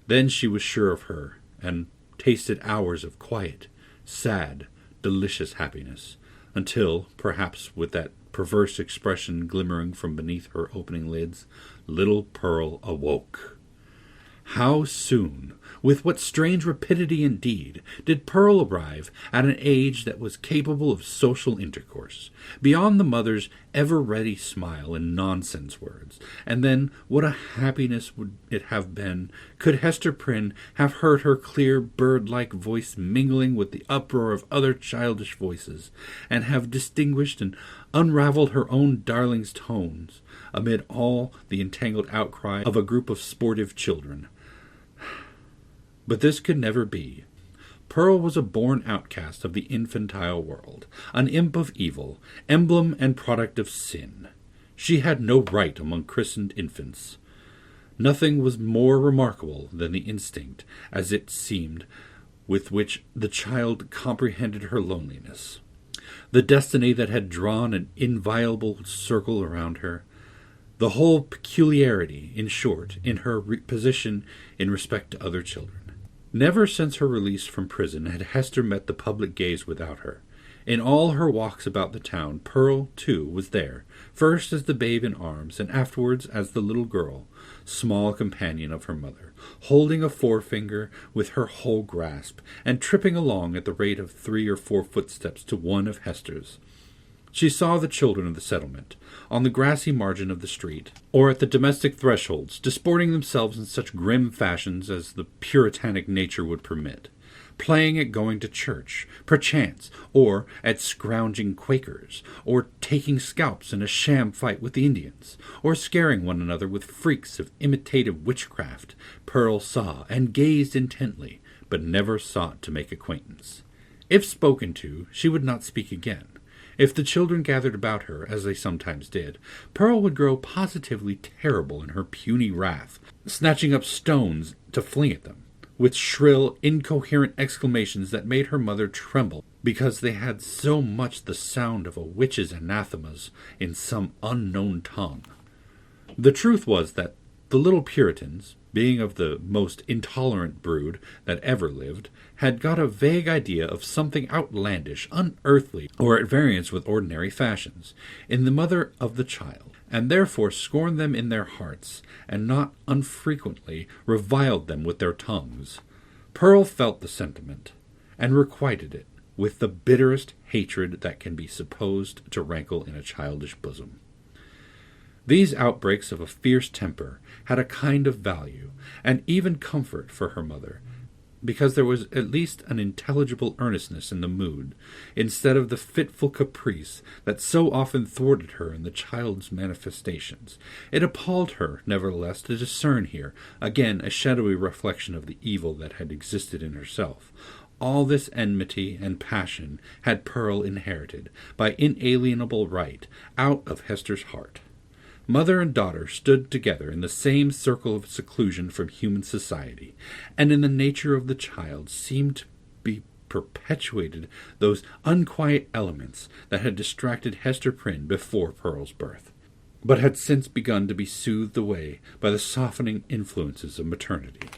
Then she was sure of her, and tasted hours of quiet, sad, delicious happiness, until, perhaps with that perverse expression glimmering from beneath her opening lids, little Pearl awoke. How soon, with what strange rapidity indeed, did Pearl arrive at an age that was capable of social intercourse, beyond the mother's ever-ready smile and nonsense words, and then what a happiness would it have been could Hester Prynne have heard her clear bird-like voice mingling with the uproar of other childish voices, and have distinguished and unravelled her own darling's tones amid all the entangled outcry of a group of sportive children. But this could never be. Pearl was a born outcast of the infantile world, an imp of evil, emblem and product of sin. She had no right among christened infants. Nothing was more remarkable than the instinct, as it seemed, with which the child comprehended her loneliness, the destiny that had drawn an inviolable circle around her, the whole peculiarity, in short, in her position in respect to other children. Never since her release from prison had Hester met the public gaze without her. In all her walks about the town, Pearl, too, was there, first as the babe in arms, and afterwards as the little girl, small companion of her mother, holding a forefinger with her whole grasp, and tripping along at the rate of 3 or 4 footsteps to one of Hester's. She saw the children of the settlement, on the grassy margin of the street, or at the domestic thresholds, disporting themselves in such grim fashions as the puritanic nature would permit, playing at going to church, perchance, or at scrounging Quakers, or taking scalps in a sham fight with the Indians, or scaring one another with freaks of imitative witchcraft. Pearl saw and gazed intently, but never sought to make acquaintance. If spoken to, she would not speak again. If the children gathered about her, as they sometimes did, Pearl would grow positively terrible in her puny wrath, snatching up stones to fling at them, with shrill, incoherent exclamations that made her mother tremble, because they had so much the sound of a witch's anathemas in some unknown tongue. The truth was that the little Puritans, being of the most intolerant brood that ever lived, had got a vague idea of something outlandish, unearthly, or at variance with ordinary fashions, in the mother of the child, and therefore scorned them in their hearts, and not unfrequently reviled them with their tongues. Pearl felt the sentiment, and requited it, with the bitterest hatred that can be supposed to rankle in a childish bosom. These outbreaks of a fierce temper had a kind of value, and even comfort for her mother, because there was at least an intelligible earnestness in the mood, instead of the fitful caprice that so often thwarted her in the child's manifestations. It appalled her, nevertheless, to discern here, again, a shadowy reflection of the evil that had existed in herself. All this enmity and passion had Pearl inherited, by inalienable right, out of Hester's heart. Mother and daughter stood together in the same circle of seclusion from human society, and in the nature of the child seemed to be perpetuated those unquiet elements that had distracted Hester Prynne before Pearl's birth, but had since begun to be soothed away by the softening influences of maternity.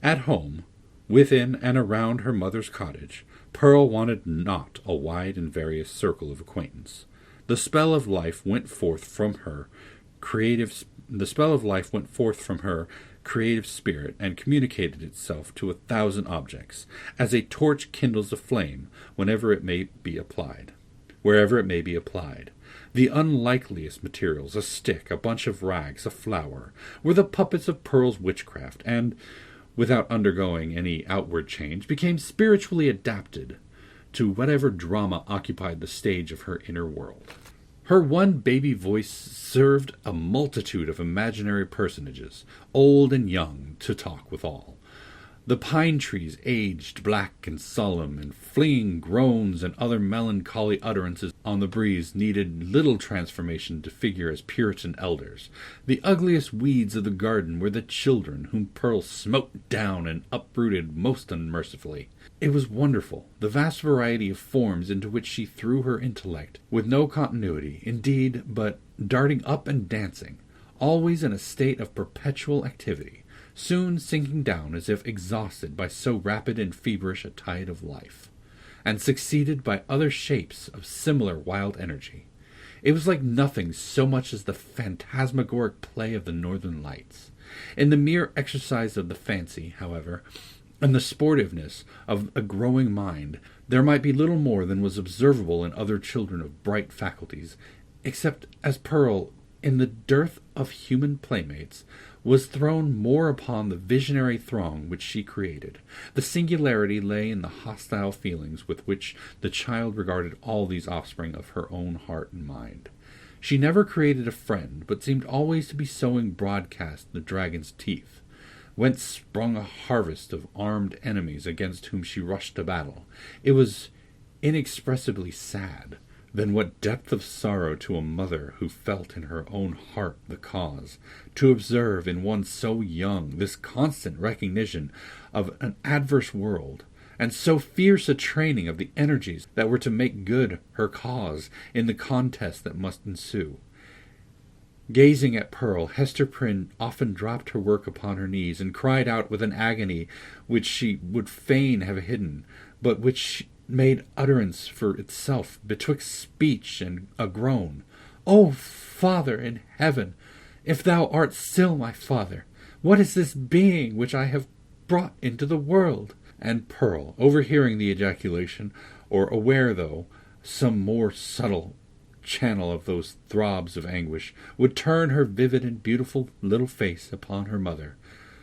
At home, within and around her mother's cottage, Pearl wanted not a wide and various circle of acquaintance. The spell of life went forth from her creative spirit and communicated itself to 1,000 objects, as a torch kindles a flame wherever it may be applied. The unlikeliest materials, a stick, a bunch of rags, a flower, were the puppets of Pearl's witchcraft, and, without undergoing any outward change, became spiritually adapted to whatever drama occupied the stage of her inner world. Her one baby voice served a multitude of imaginary personages, old and young, to talk withal. The pine trees, aged, black, and solemn, and flinging groans and other melancholy utterances on the breeze, needed little transformation to figure as Puritan elders. The ugliest weeds of the garden were the children, whom Pearl smote down and uprooted most unmercifully. It was wonderful, the vast variety of forms into which she threw her intellect, with no continuity, indeed, but darting up and dancing, always in a state of perpetual activity, soon sinking down as if exhausted by so rapid and feverish a tide of life, and succeeded by other shapes of similar wild energy. It was like nothing so much as the phantasmagoric play of the northern lights. In the mere exercise of the fancy, however, and the sportiveness of a growing mind, there might be little more than was observable in other children of bright faculties, except as Pearl, in the dearth of human playmates, was thrown more upon the visionary throng which she created. The singularity lay in the hostile feelings with which the child regarded all these offspring of her own heart and mind. She never created a friend, but seemed always to be sowing broadcast the dragon's teeth, whence sprung a harvest of armed enemies against whom she rushed to battle. It was inexpressibly sad. Then what depth of sorrow to a mother who felt in her own heart the cause, to observe in one so young this constant recognition of an adverse world, and so fierce a training of the energies that were to make good her cause in the contest that must ensue. Gazing at Pearl, Hester Prynne often dropped her work upon her knees, and cried out with an agony which she would fain have hidden, but which made utterance for itself betwixt speech and a groan. "O Father in heaven, if thou art still my Father, what is this being which I have brought into the world?" And Pearl, overhearing the ejaculation, or aware, though, some more subtle channel of those throbs of anguish, would turn her vivid and beautiful little face upon her mother,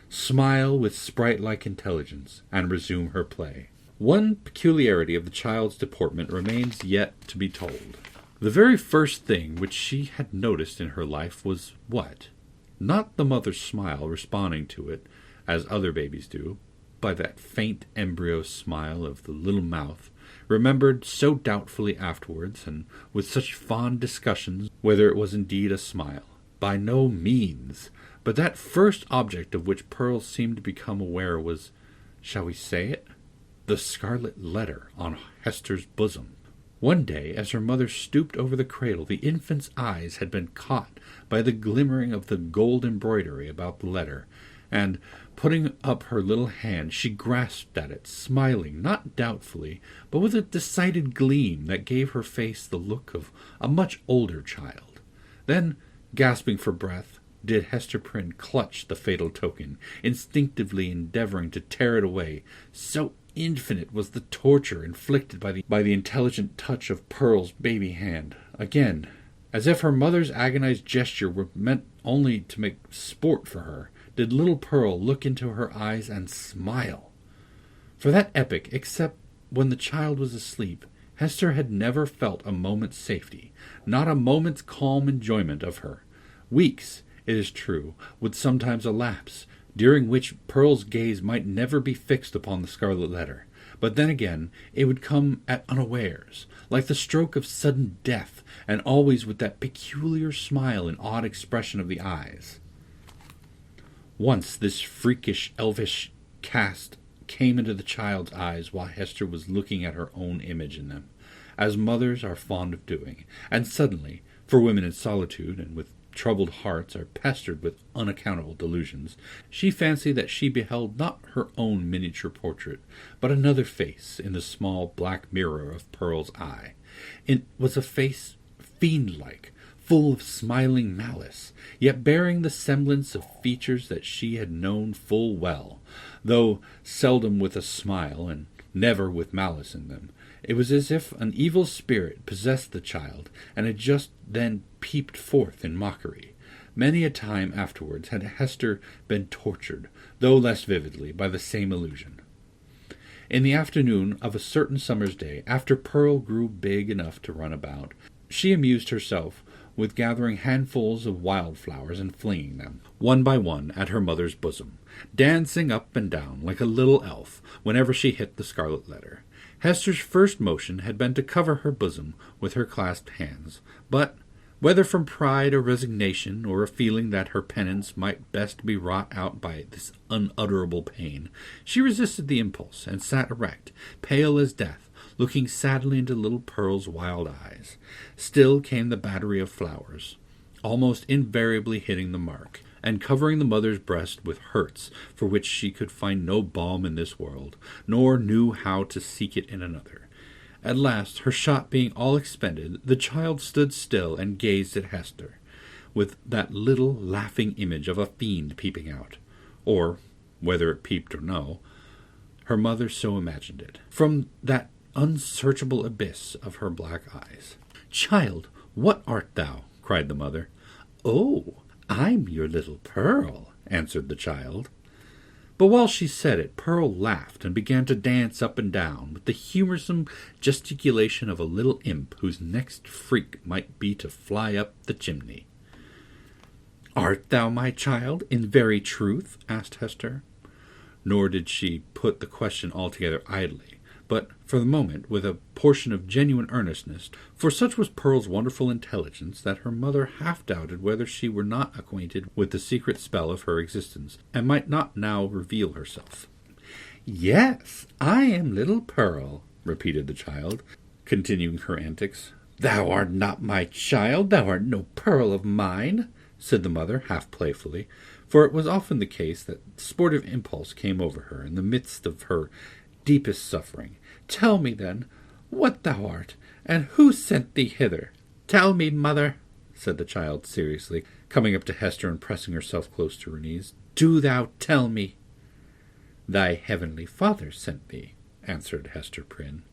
smile with sprite-like intelligence, and resume her play. One peculiarity of the child's deportment remains yet to be told. The very first thing which she had noticed in her life was what? Not the mother's smile responding to it, as other babies do, by that faint embryo smile of the little mouth, remembered so doubtfully afterwards, and with such fond discussions, whether it was indeed a smile. By no means. But that first object of which Pearl seemed to become aware was, shall we say it, the Scarlet Letter on Hester's bosom. One day, as her mother stooped over the cradle, the infant's eyes had been caught by the glimmering of the gold embroidery about the letter, and, putting up her little hand, she grasped at it, smiling, not doubtfully, but with a decided gleam that gave her face the look of a much older child. Then, gasping for breath, did Hester Prynne clutch the fatal token, instinctively endeavoring to tear it away. So infinite was the torture inflicted by the intelligent touch of Pearl's baby hand. Again, as if her mother's agonized gesture were meant only to make sport for her, did little Pearl look into her eyes and smile. For that epoch, except when the child was asleep, Hester had never felt a moment's safety, not a moment's calm enjoyment of her. Weeks, it is true, would sometimes elapse, during which Pearl's gaze might never be fixed upon the Scarlet Letter, but then again it would come at unawares, like the stroke of sudden death, and always with that peculiar smile and odd expression of the eyes. Once this freakish, elvish cast came into the child's eyes while Hester was looking at her own image in them, as mothers are fond of doing, and suddenly, for women in solitude and with troubled hearts are pestered with unaccountable delusions, she fancied that she beheld not her own miniature portrait, but another face in the small black mirror of Pearl's eye. It was a face fiend-like, full of smiling malice, yet bearing the semblance of features that she had known full well, though seldom with a smile and never with malice in them. It was as if an evil spirit possessed the child, and had just then peeped forth in mockery. Many a time afterwards had Hester been tortured, though less vividly, by the same illusion. In the afternoon of a certain summer's day, after Pearl grew big enough to run about, she amused herself with gathering handfuls of wildflowers and flinging them, one by one, at her mother's bosom, dancing up and down like a little elf whenever she hit the Scarlet Letter. Hester's first motion had been to cover her bosom with her clasped hands, but, whether from pride or resignation, or a feeling that her penance might best be wrought out by this unutterable pain, she resisted the impulse, and sat erect, pale as death, looking sadly into little Pearl's wild eyes. Still came the battery of flowers, almost invariably hitting the mark, and covering the mother's breast with hurts for which she could find no balm in this world, nor knew how to seek it in another. At last, her shot being all expended, the child stood still and gazed at Hester, with that little laughing image of a fiend peeping out, or, whether it peeped or no, her mother so imagined it, from that unsearchable abyss of her black eyes. "Child, what art thou?" cried the mother. "Oh, I'm your little Pearl," answered the child. But while she said it, Pearl laughed and began to dance up and down with the humorsome gesticulation of a little imp whose next freak might be to fly up the chimney. "Art thou my child, in very truth?" asked Hester. Nor did she put the question altogether idly, but for the moment with a portion of genuine earnestness, for such was Pearl's wonderful intelligence that her mother half doubted whether she were not acquainted with the secret spell of her existence, and might not now reveal herself. "Yes, I am little Pearl," repeated the child, continuing her antics. "Thou art not my child, thou art no Pearl of mine," said the mother, half playfully, for it was often the case that sportive impulse came over her in the midst of her deepest suffering. "Tell me, then, what thou art, and who sent thee hither?" "Tell me, mother," said the child seriously, coming up to Hester and pressing herself close to her knees. "Do thou tell me." "Thy heavenly Father sent thee," answered Hester Prynne.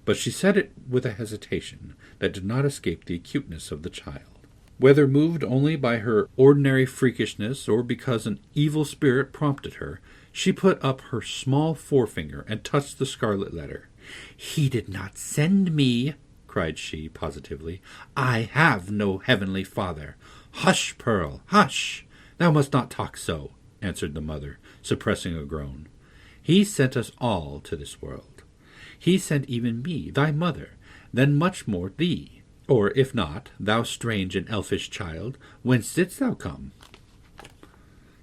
But she said it with a hesitation that did not escape the acuteness of the child. Whether moved only by her ordinary freakishness, or because an evil spirit prompted her, she put up her small forefinger and touched the Scarlet Letter. "He did not send me," cried she, positively. "I have no heavenly Father." "Hush, Pearl, hush! Thou must not talk so," answered the mother, suppressing a groan. "He sent us all to this world. He sent even me, thy mother, then much more thee. Or, if not, thou strange and elfish child, whence didst thou come?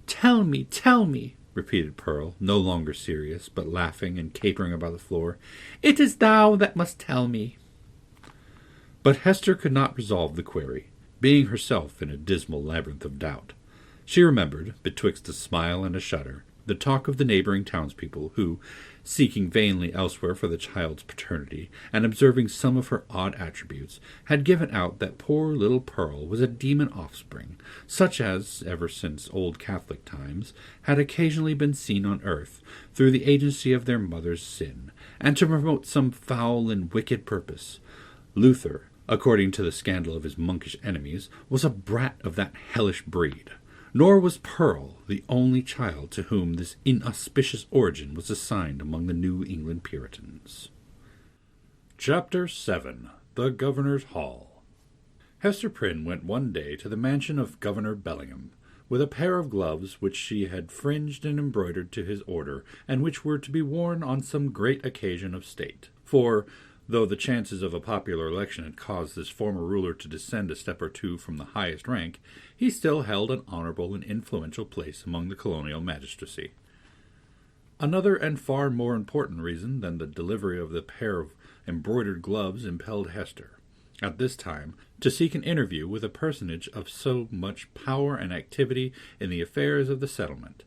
Tell me, repeated Pearl, no longer serious, but laughing and capering about the floor. It is thou that must tell me. But Hester could not resolve the query, being herself in a dismal labyrinth of doubt. She remembered, betwixt a smile and a shudder, the talk of the neighboring townspeople, who, seeking vainly elsewhere for the child's paternity, and observing some of her odd attributes, had given out that poor little Pearl was a demon offspring, such as, ever since old Catholic times, had occasionally been seen on earth, through the agency of their mother's sin, and to promote some foul and wicked purpose. Luther, according to the scandal of his monkish enemies, was a brat of that hellish breed. Nor was Pearl the only child to whom this inauspicious origin was assigned among the New England Puritans. Chapter 7. The Governor's Hall. Hester Prynne went one day to the mansion of Governor Bellingham, with a pair of gloves which she had fringed and embroidered to his order, and which were to be worn on some great occasion of state. For, though the chances of a popular election had caused this former ruler to descend a step or two from the highest rank, he still held an honorable and influential place among the colonial magistracy. Another and far more important reason than the delivery of the pair of embroidered gloves impelled Hester, at this time, to seek an interview with a personage of so much power and activity in the affairs of the settlement.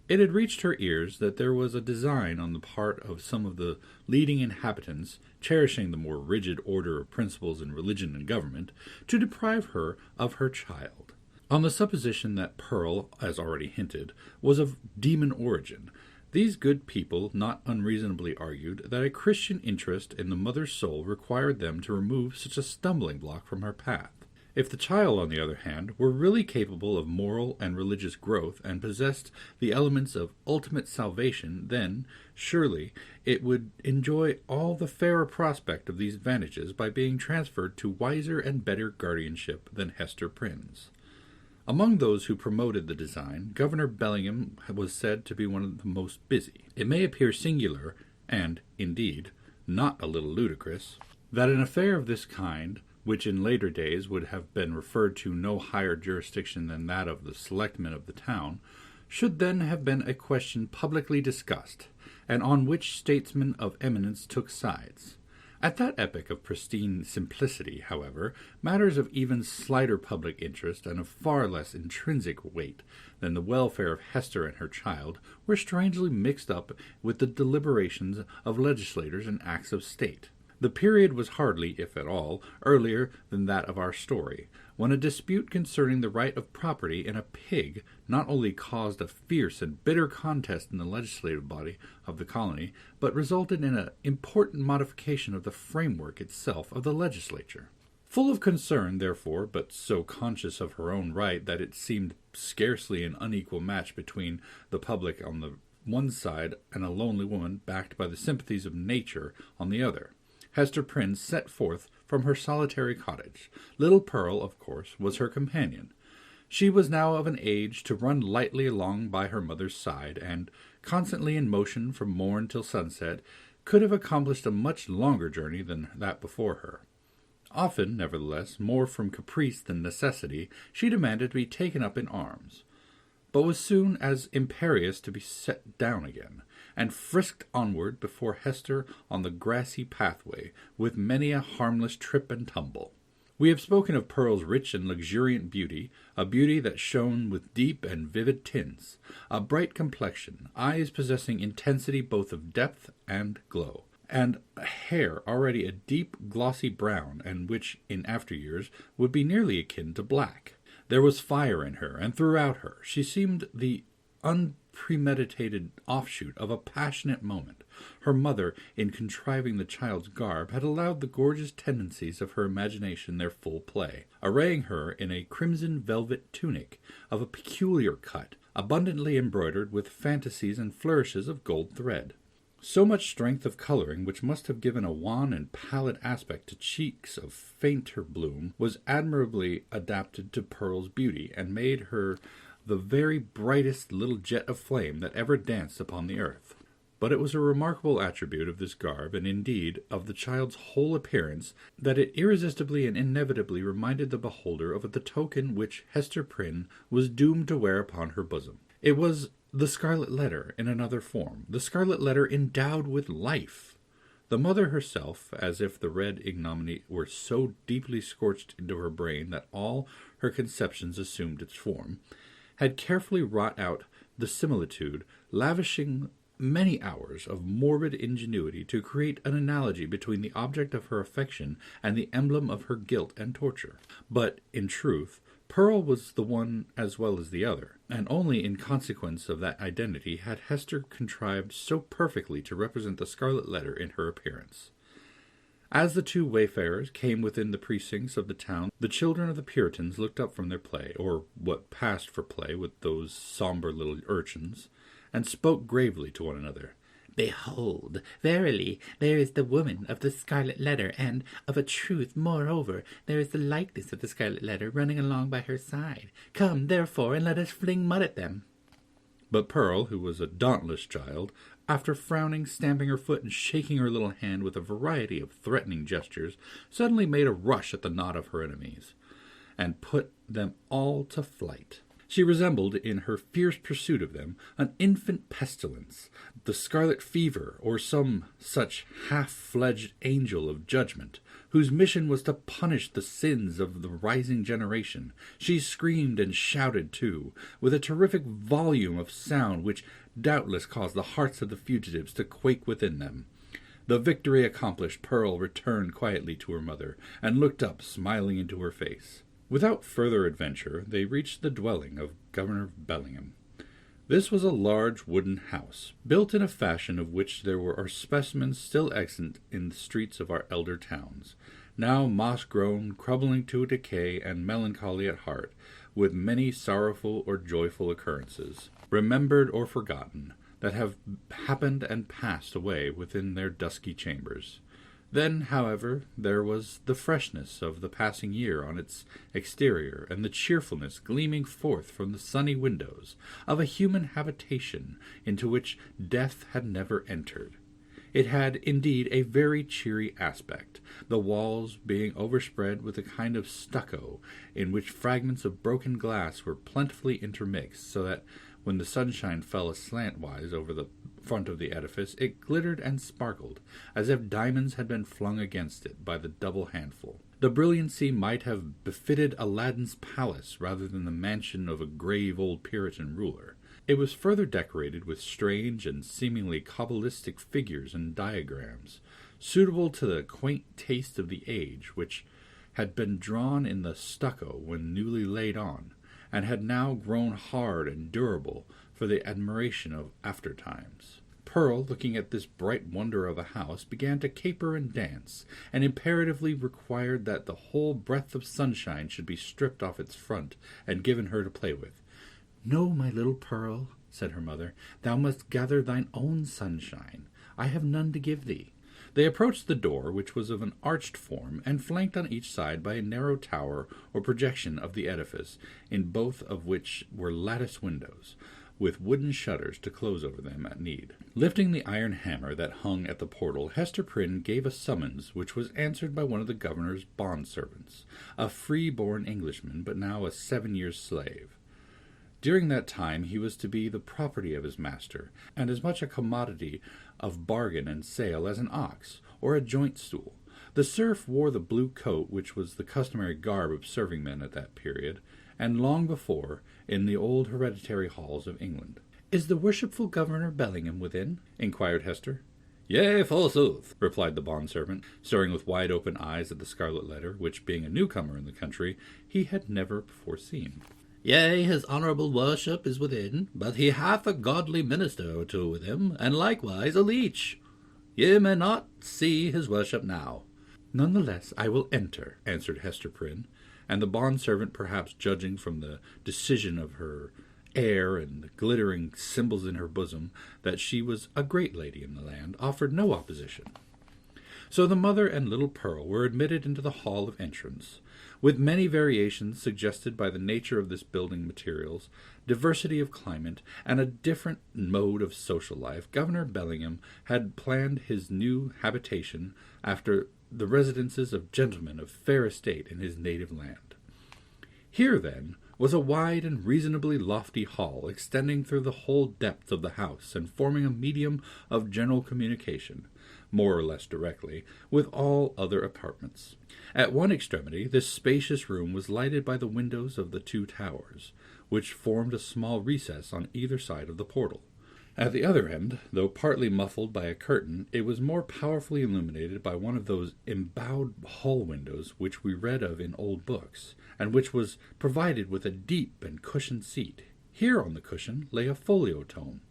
It had reached her ears that there was a design on the part of some of the leading inhabitants, cherishing the more rigid order of principles in religion and government, to deprive her of her child. On the supposition that Pearl, as already hinted, was of demon origin, these good people not unreasonably argued that a Christian interest in the mother's soul required them to remove such a stumbling block from her path. If the child, on the other hand, were really capable of moral and religious growth and possessed the elements of ultimate salvation, then, surely, it would enjoy all the fairer prospect of these advantages by being transferred to wiser and better guardianship than Hester Prynne's. Among those who promoted the design, Governor Bellingham was said to be one of the most busy. It may appear singular, and, indeed, not a little ludicrous, that an affair of this kind, which in later days would have been referred to no higher jurisdiction than that of the selectmen of the town, should then have been a question publicly discussed, and on which statesmen of eminence took sides. At that epoch of pristine simplicity, however, matters of even slighter public interest and of far less intrinsic weight than the welfare of Hester and her child were strangely mixed up with the deliberations of legislators and acts of state. The period was hardly, if at all, earlier than that of our story, when a dispute concerning the right of property in a pig not only caused a fierce and bitter contest in the legislative body of the colony, but resulted in an important modification of the framework itself of the legislature. Full of concern, therefore, but so conscious of her own right that it seemed scarcely an unequal match between the public on the one side and a lonely woman backed by the sympathies of nature on the other, Hester Prynne set forth from her solitary cottage. Little Pearl, of course, was her companion. She was now of an age to run lightly along by her mother's side, and, constantly in motion from morn till sunset, could have accomplished a much longer journey than that before her. Often, nevertheless, more from caprice than necessity, she demanded to be taken up in arms, but was soon as imperious to be set down again, and frisked onward before Hester on the grassy pathway, with many a harmless trip and tumble. We have spoken of Pearl's rich and luxuriant beauty, a beauty that shone with deep and vivid tints, a bright complexion, eyes possessing intensity both of depth and glow, and hair already a deep glossy brown, and which, in after years, would be nearly akin to black. There was fire in her, and throughout her she seemed the unpremeditated offshoot of a passionate moment. Her mother, in contriving the child's garb, had allowed the gorgeous tendencies of her imagination their full play, arraying her in a crimson velvet tunic of a peculiar cut, abundantly embroidered with fantasies and flourishes of gold thread. So much strength of coloring, which must have given a wan and pallid aspect to cheeks of fainter bloom, was admirably adapted to Pearl's beauty, and made her the very brightest little jet of flame that ever danced upon the earth. But it was a remarkable attribute of this garb, and indeed of the child's whole appearance, that it irresistibly and inevitably reminded the beholder of the token which Hester Prynne was doomed to wear upon her bosom. It was the Scarlet Letter in another form, the Scarlet Letter endowed with life. The mother herself, as if the red ignominy were so deeply scorched into her brain that all her conceptions assumed its form, had carefully wrought out the similitude, lavishing many hours of morbid ingenuity to create an analogy between the object of her affection and the emblem of her guilt and torture. But, in truth, Pearl was the one as well as the other, and only in consequence of that identity had Hester contrived so perfectly to represent the Scarlet Letter in her appearance. As the two wayfarers came within the precincts of the town, the children of the Puritans looked up from their play, or what passed for play with those sombre little urchins, and spoke gravely to one another. Behold, verily, there is the woman of the Scarlet Letter, and, of a truth, moreover, there is the likeness of the Scarlet Letter running along by her side. Come, therefore, and let us fling mud at them. But Pearl, who was a dauntless child, after frowning, stamping her foot, and shaking her little hand with a variety of threatening gestures, suddenly made a rush at the knot of her enemies, and put them all to flight. She resembled, in her fierce pursuit of them, an infant pestilence, the scarlet fever, or some such half-fledged angel of judgment, whose mission was to punish the sins of the rising generation. She screamed and shouted, too, with a terrific volume of sound which doubtless caused the hearts of the fugitives to quake within them. The victory accomplished, Pearl returned quietly to her mother, and looked up, smiling into her face. Without further adventure, they reached the dwelling of Governor Bellingham. This was a large wooden house, built in a fashion of which there are specimens still extant in the streets of our elder towns, now moss-grown, crumbling to decay, and melancholy at heart, with many sorrowful or joyful occurrences, remembered or forgotten, that have happened and passed away within their dusky chambers. Then, however, there was the freshness of the passing year on its exterior, and the cheerfulness gleaming forth from the sunny windows of a human habitation into which death had never entered. It had, indeed, a very cheery aspect, the walls being overspread with a kind of stucco, in which fragments of broken glass were plentifully intermixed, so that when the sunshine fell aslantwise over the front of the edifice, it glittered and sparkled, as if diamonds had been flung against it by the double handful. The brilliancy might have befitted Aladdin's palace rather than the mansion of a grave old Puritan ruler. It was further decorated with strange and seemingly cabalistic figures and diagrams, suitable to the quaint taste of the age, which had been drawn in the stucco when newly laid on, and had now grown hard and durable for the admiration of after-times. Pearl, looking at this bright wonder of a house, began to caper and dance, and imperatively required that the whole breadth of sunshine should be stripped off its front and given her to play with. "No, my little Pearl," said her mother, "thou must gather thine own sunshine. I have none to give thee." They approached the door, which was of an arched form, and flanked on each side by a narrow tower or projection of the edifice, in both of which were lattice windows, with wooden shutters to close over them at need. Lifting the iron hammer that hung at the portal, Hester Prynne gave a summons, which was answered by one of the governor's bond-servants, a free-born Englishman, but now a 7-years' slave. During that time he was to be the property of his master, and as much a commodity of bargain and sale as an ox, or a joint-stool. The serf wore the blue coat which was the customary garb of serving men at that period, and long before, in the old hereditary halls of England. "Is the worshipful Governor Bellingham within?" inquired Hester. "Yea, forsooth," replied the bond-servant, staring with wide-open eyes at the Scarlet Letter, which, being a newcomer in the country, he had never before seen. "Yea, his honourable worship is within, but he hath a godly minister or two with him, and likewise a leech. Ye may not see his worship now." "None the less I will enter," answered Hester Prynne, and the bond-servant, perhaps judging from the decision of her air and the glittering symbols in her bosom that she was a great lady in the land, offered no opposition. So the mother and little Pearl were admitted into the hall of entrance. With many variations suggested by the nature of this building materials, diversity of climate, and a different mode of social life, Governor Bellingham had planned his new habitation after the residences of gentlemen of fair estate in his native land. Here, then, was a wide and reasonably lofty hall extending through the whole depth of the house and forming a medium of general communication, more or less directly, with all other apartments. At one extremity, this spacious room was lighted by the windows of the two towers, which formed a small recess on either side of the portal. At the other end, though partly muffled by a curtain, it was more powerfully illuminated by one of those embowed hall windows which we read of in old books, and which was provided with a deep and cushioned seat. Here on the cushion lay a folio tome,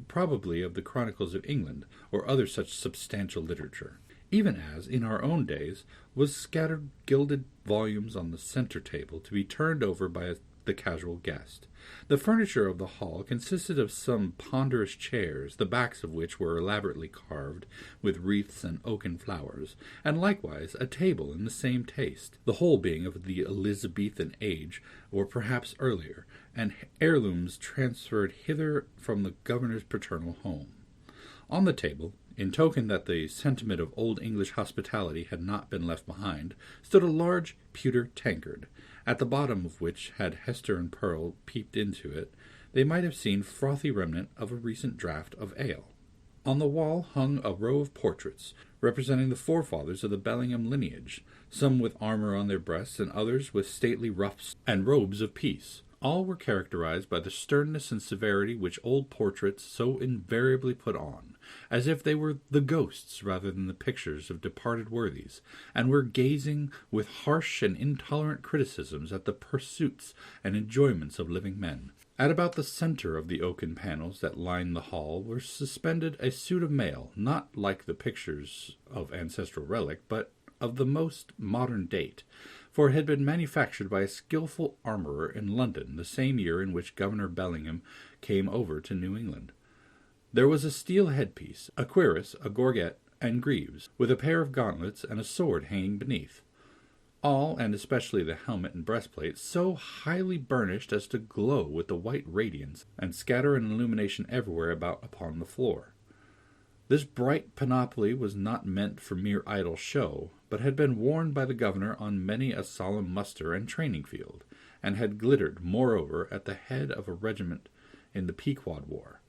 probably of the Chronicles of England, or other such substantial literature, even as, in our own days, was scattered gilded volumes on the centre table to be turned over by the casual guest. The furniture of the hall consisted of some ponderous chairs, the backs of which were elaborately carved with wreaths and oaken flowers, and likewise a table in the same taste, the whole being of the Elizabethan age, or perhaps earlier, and heirlooms transferred hither from the governor's paternal home. On the table, in token that the sentiment of old English hospitality had not been left behind, stood a large pewter tankard, at the bottom of which, had Hester and Pearl peeped into it, they might have seen frothy remnant of a recent draught of ale. On the wall hung a row of portraits, representing the forefathers of the Bellingham lineage, some with armor on their breasts, and others with stately ruffs and robes of peace. All were characterized by the sternness and severity which old portraits so invariably put on, as if they were the ghosts rather than the pictures of departed worthies, and were gazing with harsh and intolerant criticisms at the pursuits and enjoyments of living men. At about the centre of the oaken panels that lined the hall were suspended a suit of mail, not like the pictures of ancestral relic, but of the most modern date, for it had been manufactured by a skilful armourer in London the same year in which Governor Bellingham came over to New England. There was a steel headpiece, a cuirass, a gorget, and greaves, with a pair of gauntlets and a sword hanging beneath. All, and especially the helmet and breastplate, so highly burnished as to glow with the white radiance and scatter an illumination everywhere about upon the floor. This bright panoply was not meant for mere idle show, but had been worn by the governor on many a solemn muster and training field, and had glittered, moreover, at the head of a regiment in the Pequod War.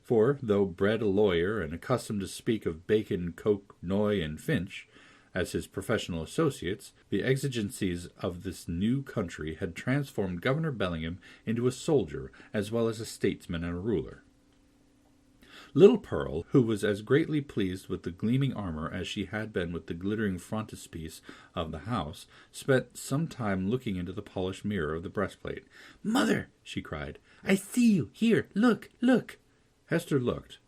For, though bred a lawyer and accustomed to speak of Bacon, Coke, Noy, and Finch as his professional associates, the exigencies of this new country had transformed Governor Bellingham into a soldier as well as a statesman and a ruler. Little Pearl, who was as greatly pleased with the gleaming armor as she had been with the glittering frontispiece of the house, spent some time looking into the polished mirror of the breastplate. "Mother," she cried, "I see you! Here, look, look!" Hester looked,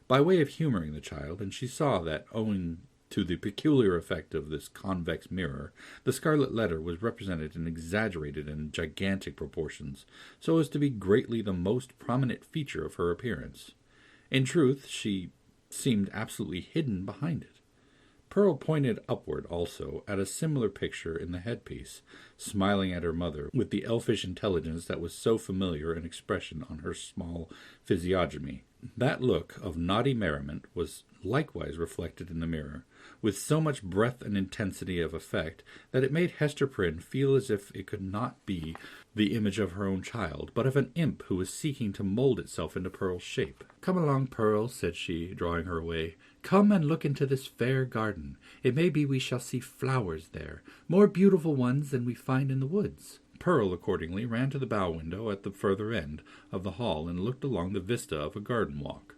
by way of humoring the child, and she saw that, owing to the peculiar effect of this convex mirror, the Scarlet Letter was represented in exaggerated and gigantic proportions, so as to be greatly the most prominent feature of her appearance. In truth, she seemed absolutely hidden behind it. Pearl pointed upward also at a similar picture in the headpiece, smiling at her mother with the elfish intelligence that was so familiar an expression on her small physiognomy. That look of naughty merriment was likewise reflected in the mirror, with so much breadth and intensity of effect that it made Hester Prynne feel as if it could not be the image of her own child, but of an imp who was seeking to mould itself into Pearl's shape. "Come along, Pearl," said she, drawing her away. "Come and look into this fair garden. It may be we shall see flowers there, more beautiful ones than we find in the woods." Pearl accordingly ran to the bow window at the further end of the hall and looked along the vista of a garden walk,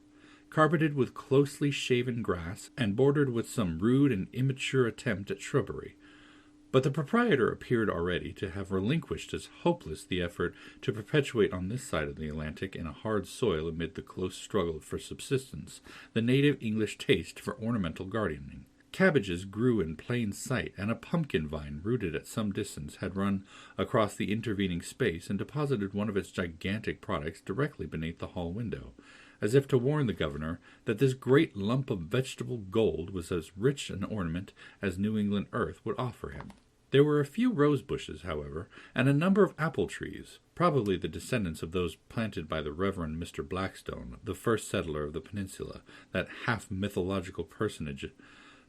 carpeted with closely shaven grass and bordered with some rude and immature attempt at shrubbery. But the proprietor appeared already to have relinquished as hopeless the effort to perpetuate on this side of the Atlantic in a hard soil amid the close struggle for subsistence the native English taste for ornamental gardening. Cabbages grew in plain sight, and a pumpkin vine, rooted at some distance, had run across the intervening space and deposited one of its gigantic products directly beneath the hall window, as if to warn the governor that this great lump of vegetable gold was as rich an ornament as New England earth would offer him. There were a few rose bushes, however, and a number of apple trees, probably the descendants of those planted by the Reverend Mr. Blackstone, the first settler of the peninsula, that half-mythological personage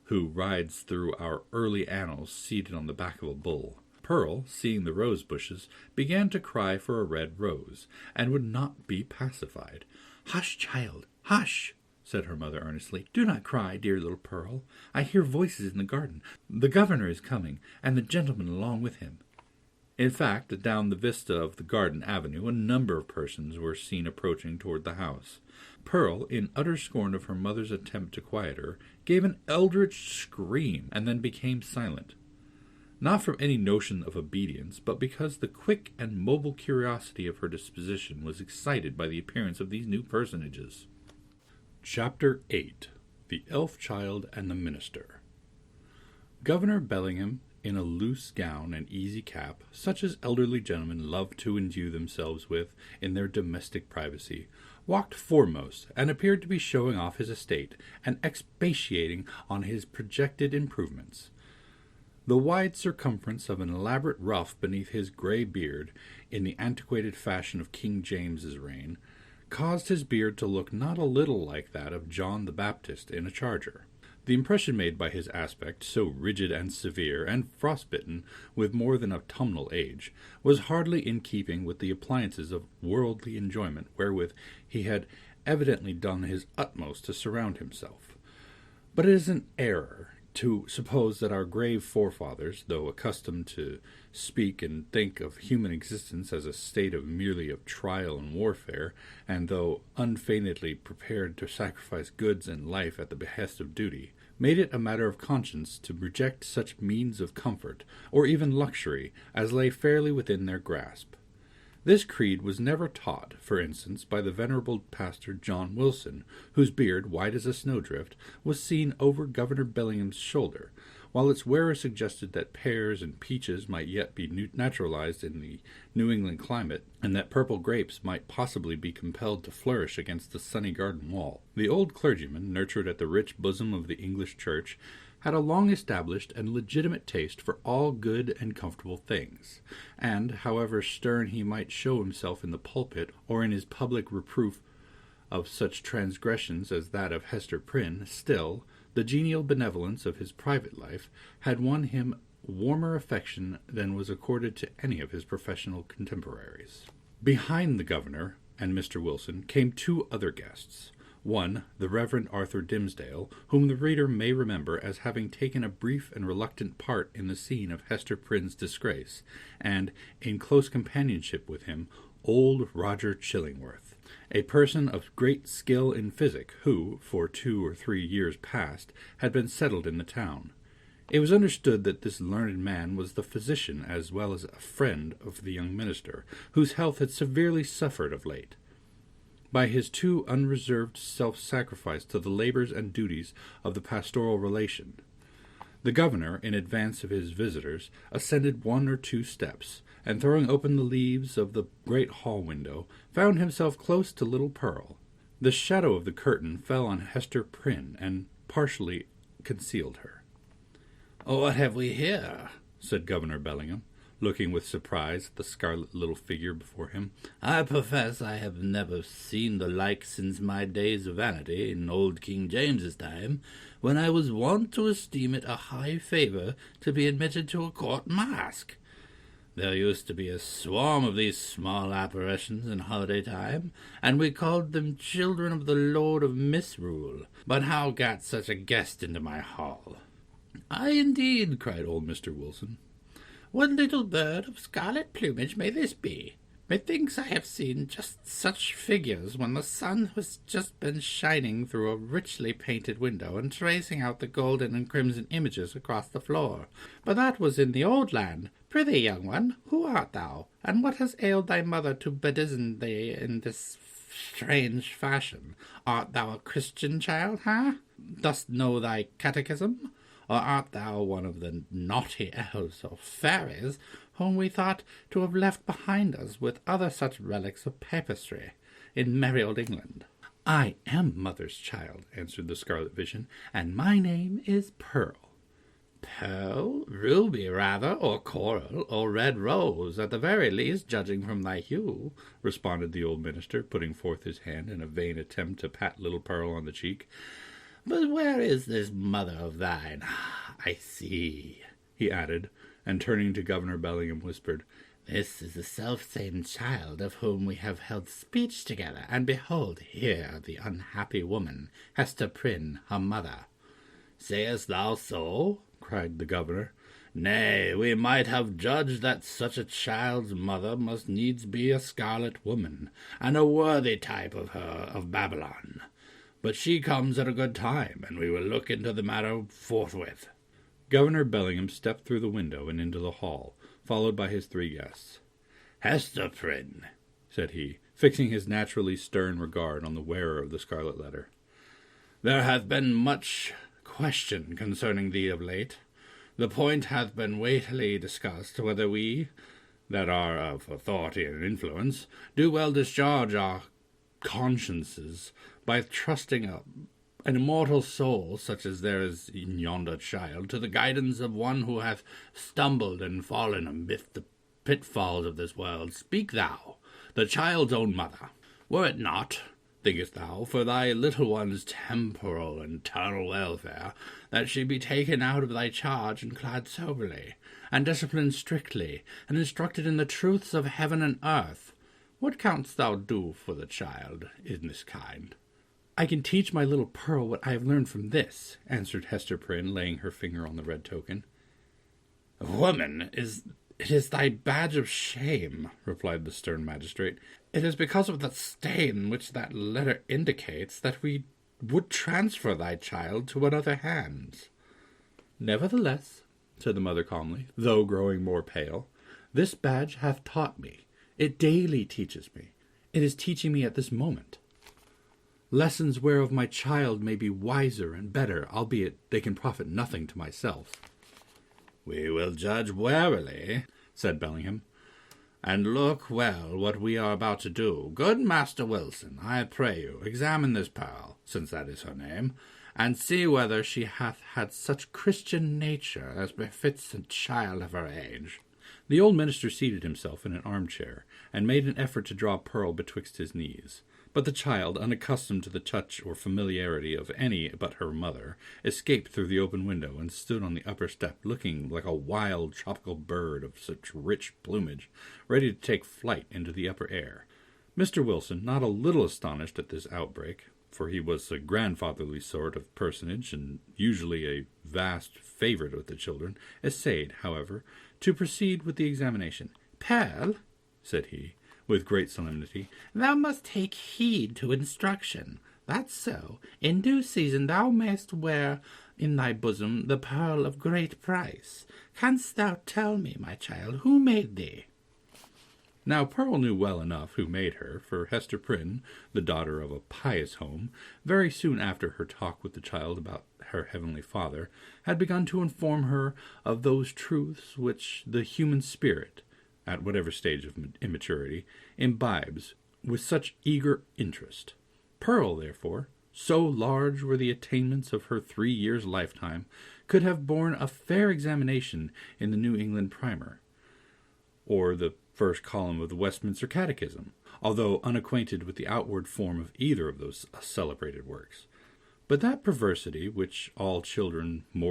who rides through our early annals seated on the back of a bull. Pearl, seeing the rose bushes, began to cry for a red rose, and would not be pacified. "Hush, child, hush!" said her mother earnestly. "Do not cry, dear little Pearl. I hear voices in the garden. The governor is coming, and the gentleman along with him." In fact, down the vista of the garden avenue, a number of persons were seen approaching toward the house. Pearl, in utter scorn of her mother's attempt to quiet her, gave an eldritch scream, and then became silent. Not from any notion of obedience, but because the quick and mobile curiosity of her disposition was excited by the appearance of these new personages. Chapter 8. The Elf-Child and the Minister. Governor Bellingham, in a loose gown and easy cap, such as elderly gentlemen love to endue themselves with in their domestic privacy, walked foremost, and appeared to be showing off his estate, and expatiating on his projected improvements. The wide circumference of an elaborate ruff beneath his grey beard, in the antiquated fashion of King James's reign, caused his beard to look not a little like that of John the Baptist in a charger. The impression made by his aspect, so rigid and severe, and frostbitten with more than autumnal age, was hardly in keeping with the appliances of worldly enjoyment wherewith he had evidently done his utmost to surround himself. But it is an error to suppose that our grave forefathers, though accustomed to speak and think of human existence as a state merely of trial and warfare, and though unfeignedly prepared to sacrifice goods and life at the behest of duty, made it a matter of conscience to reject such means of comfort, or even luxury, as lay fairly within their grasp. This creed was never taught, for instance, by the venerable pastor John Wilson, whose beard, white as a snowdrift, was seen over Governor Bellingham's shoulder, while its wearer suggested that pears and peaches might yet be naturalized in the New England climate, and that purple grapes might possibly be compelled to flourish against the sunny garden wall. The old clergyman, nurtured at the rich bosom of the English church, had a long-established and legitimate taste for all good and comfortable things, and, however stern he might show himself in the pulpit or in his public reproof of such transgressions as that of Hester Prynne, still, the genial benevolence of his private life had won him warmer affection than was accorded to any of his professional contemporaries. Behind the governor and Mr. Wilson came two other guests. One, the Reverend Arthur Dimmesdale, whom the reader may remember as having taken a brief and reluctant part in the scene of Hester Prynne's disgrace, and, in close companionship with him, old Roger Chillingworth, a person of great skill in physic, who, for 2 or 3 years past, had been settled in the town. It was understood that this learned man was the physician as well as a friend of the young minister, whose health had severely suffered of late. By his too unreserved self-sacrifice to the labors and duties of the pastoral relation, the governor, in advance of his visitors, ascended 1 or 2 steps, and throwing open the leaves of the great hall window, found himself close to little Pearl. The shadow of the curtain fell on Hester Prynne, and partially concealed her. "What have we here?" said Governor Bellingham, looking with surprise at the scarlet little figure before him. "I profess I have never seen the like since my days of vanity in old King James's time, when I was wont to esteem it a high favour to be admitted to a court masque. There used to be a swarm of these small apparitions in holiday time, and we called them children of the Lord of Misrule. But how got such a guest into my hall?" "Ay, indeed," cried old Mr. Wilson. "What little bird of scarlet plumage may this be? Methinks I have seen just such figures when the sun has just been shining through a richly painted window and tracing out the golden and crimson images across the floor. But that was in the old land. Prithee, young one, who art thou, and what has ailed thy mother to bedizen thee in this strange fashion? Art thou a Christian child, Dost know thy catechism? Or art thou one of the naughty elves or fairies whom we thought to have left behind us with other such relics of papistry in merry old England?" "I am Mother's child," answered the Scarlet Vision, "and my name is Pearl." "Pearl, ruby rather, or coral, or red rose, at the very least, judging from thy hue," responded the old minister, putting forth his hand in a vain attempt to pat little Pearl on the cheek. "But where is this mother of thine? I see," he added, and turning to Governor Bellingham whispered, "This is the self-same child of whom we have held speech together, and behold here the unhappy woman, Hester Prynne, her mother." "Sayest thou so?" cried the governor. "Nay, we might have judged that such a child's mother must needs be a scarlet woman, and a worthy type of her of Babylon. But she comes at a good time, and we will look into the matter forthwith." Governor Bellingham stepped through the window and into the hall, followed by his three guests. "Hester Prynne," said he, fixing his naturally stern regard on the wearer of the Scarlet Letter, "there hath been much question concerning thee of late. The point hath been weightily discussed whether we, that are of authority and influence, do well discharge our consciences by trusting an immortal soul, such as there is in yonder child, to the guidance of one who hath stumbled and fallen amidst the pitfalls of this world. Speak thou, the child's own mother. Were it not, thinkest thou, for thy little one's temporal and eternal welfare, that she be taken out of thy charge and clad soberly, and disciplined strictly, and instructed in the truths of heaven and earth? What canst thou do for the child in this kind?" "I can teach my little Pearl what I have learned from this," answered Hester Prynne, laying her finger on the red token. "Woman, it is thy badge of shame," replied the stern magistrate. "It is because of the stain which that letter indicates that we would transfer thy child to another hands." "Nevertheless," said the mother calmly, though growing more pale, "this badge hath taught me. It daily teaches me. It is teaching me at this moment. Lessons whereof my child may be wiser and better, albeit they can profit nothing to myself." "We will judge warily," said Bellingham, "and look well what we are about to do. Good Master Wilson, I pray you, examine this Pearl, since that is her name, and see whether she hath had such Christian nature as befits a child of her age." The old minister seated himself in an armchair, and made an effort to draw Pearl betwixt his knees. But the child, unaccustomed to the touch or familiarity of any but her mother, escaped through the open window and stood on the upper step, looking like a wild tropical bird of such rich plumage, ready to take flight into the upper air. Mr. Wilson, not a little astonished at this outbreak, for he was a grandfatherly sort of personage, and usually a vast favourite with the children, essayed, however, to proceed with the examination. "Pearl," said he, with great solemnity, "thou must take heed to instruction. That's so. In due season thou mayst wear in thy bosom the pearl of great price. Canst thou tell me, my child, who made thee?" Now Pearl knew well enough who made her, for Hester Prynne, the daughter of a pious home, very soon after her talk with the child about her heavenly Father, had begun to inform her of those truths which the human spirit, at whatever stage of immaturity, imbibes with such eager interest. Pearl, therefore, so large were the attainments of her 3 years' lifetime, could have borne a fair examination in the New England Primer, or the first column of the Westminster Catechism, although unacquainted with the outward form of either of those celebrated works. But that perversity which all children have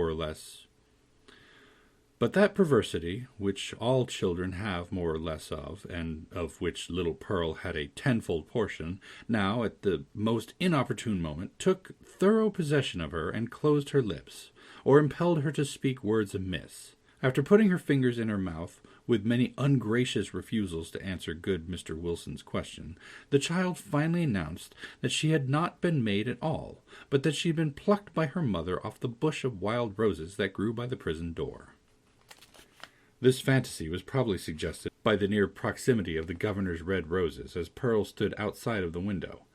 more or less of, and of which little Pearl had a tenfold portion, now, at the most inopportune moment, took thorough possession of her and closed her lips, or impelled her to speak words amiss. After putting her fingers in her mouth, with many ungracious refusals to answer good Mr. Wilson's question, the child finally announced that she had not been made at all, but that she had been plucked by her mother off the bush of wild roses that grew by the prison door. This fantasy was probably suggested by the near proximity of the governor's red roses as Pearl stood outside of the window,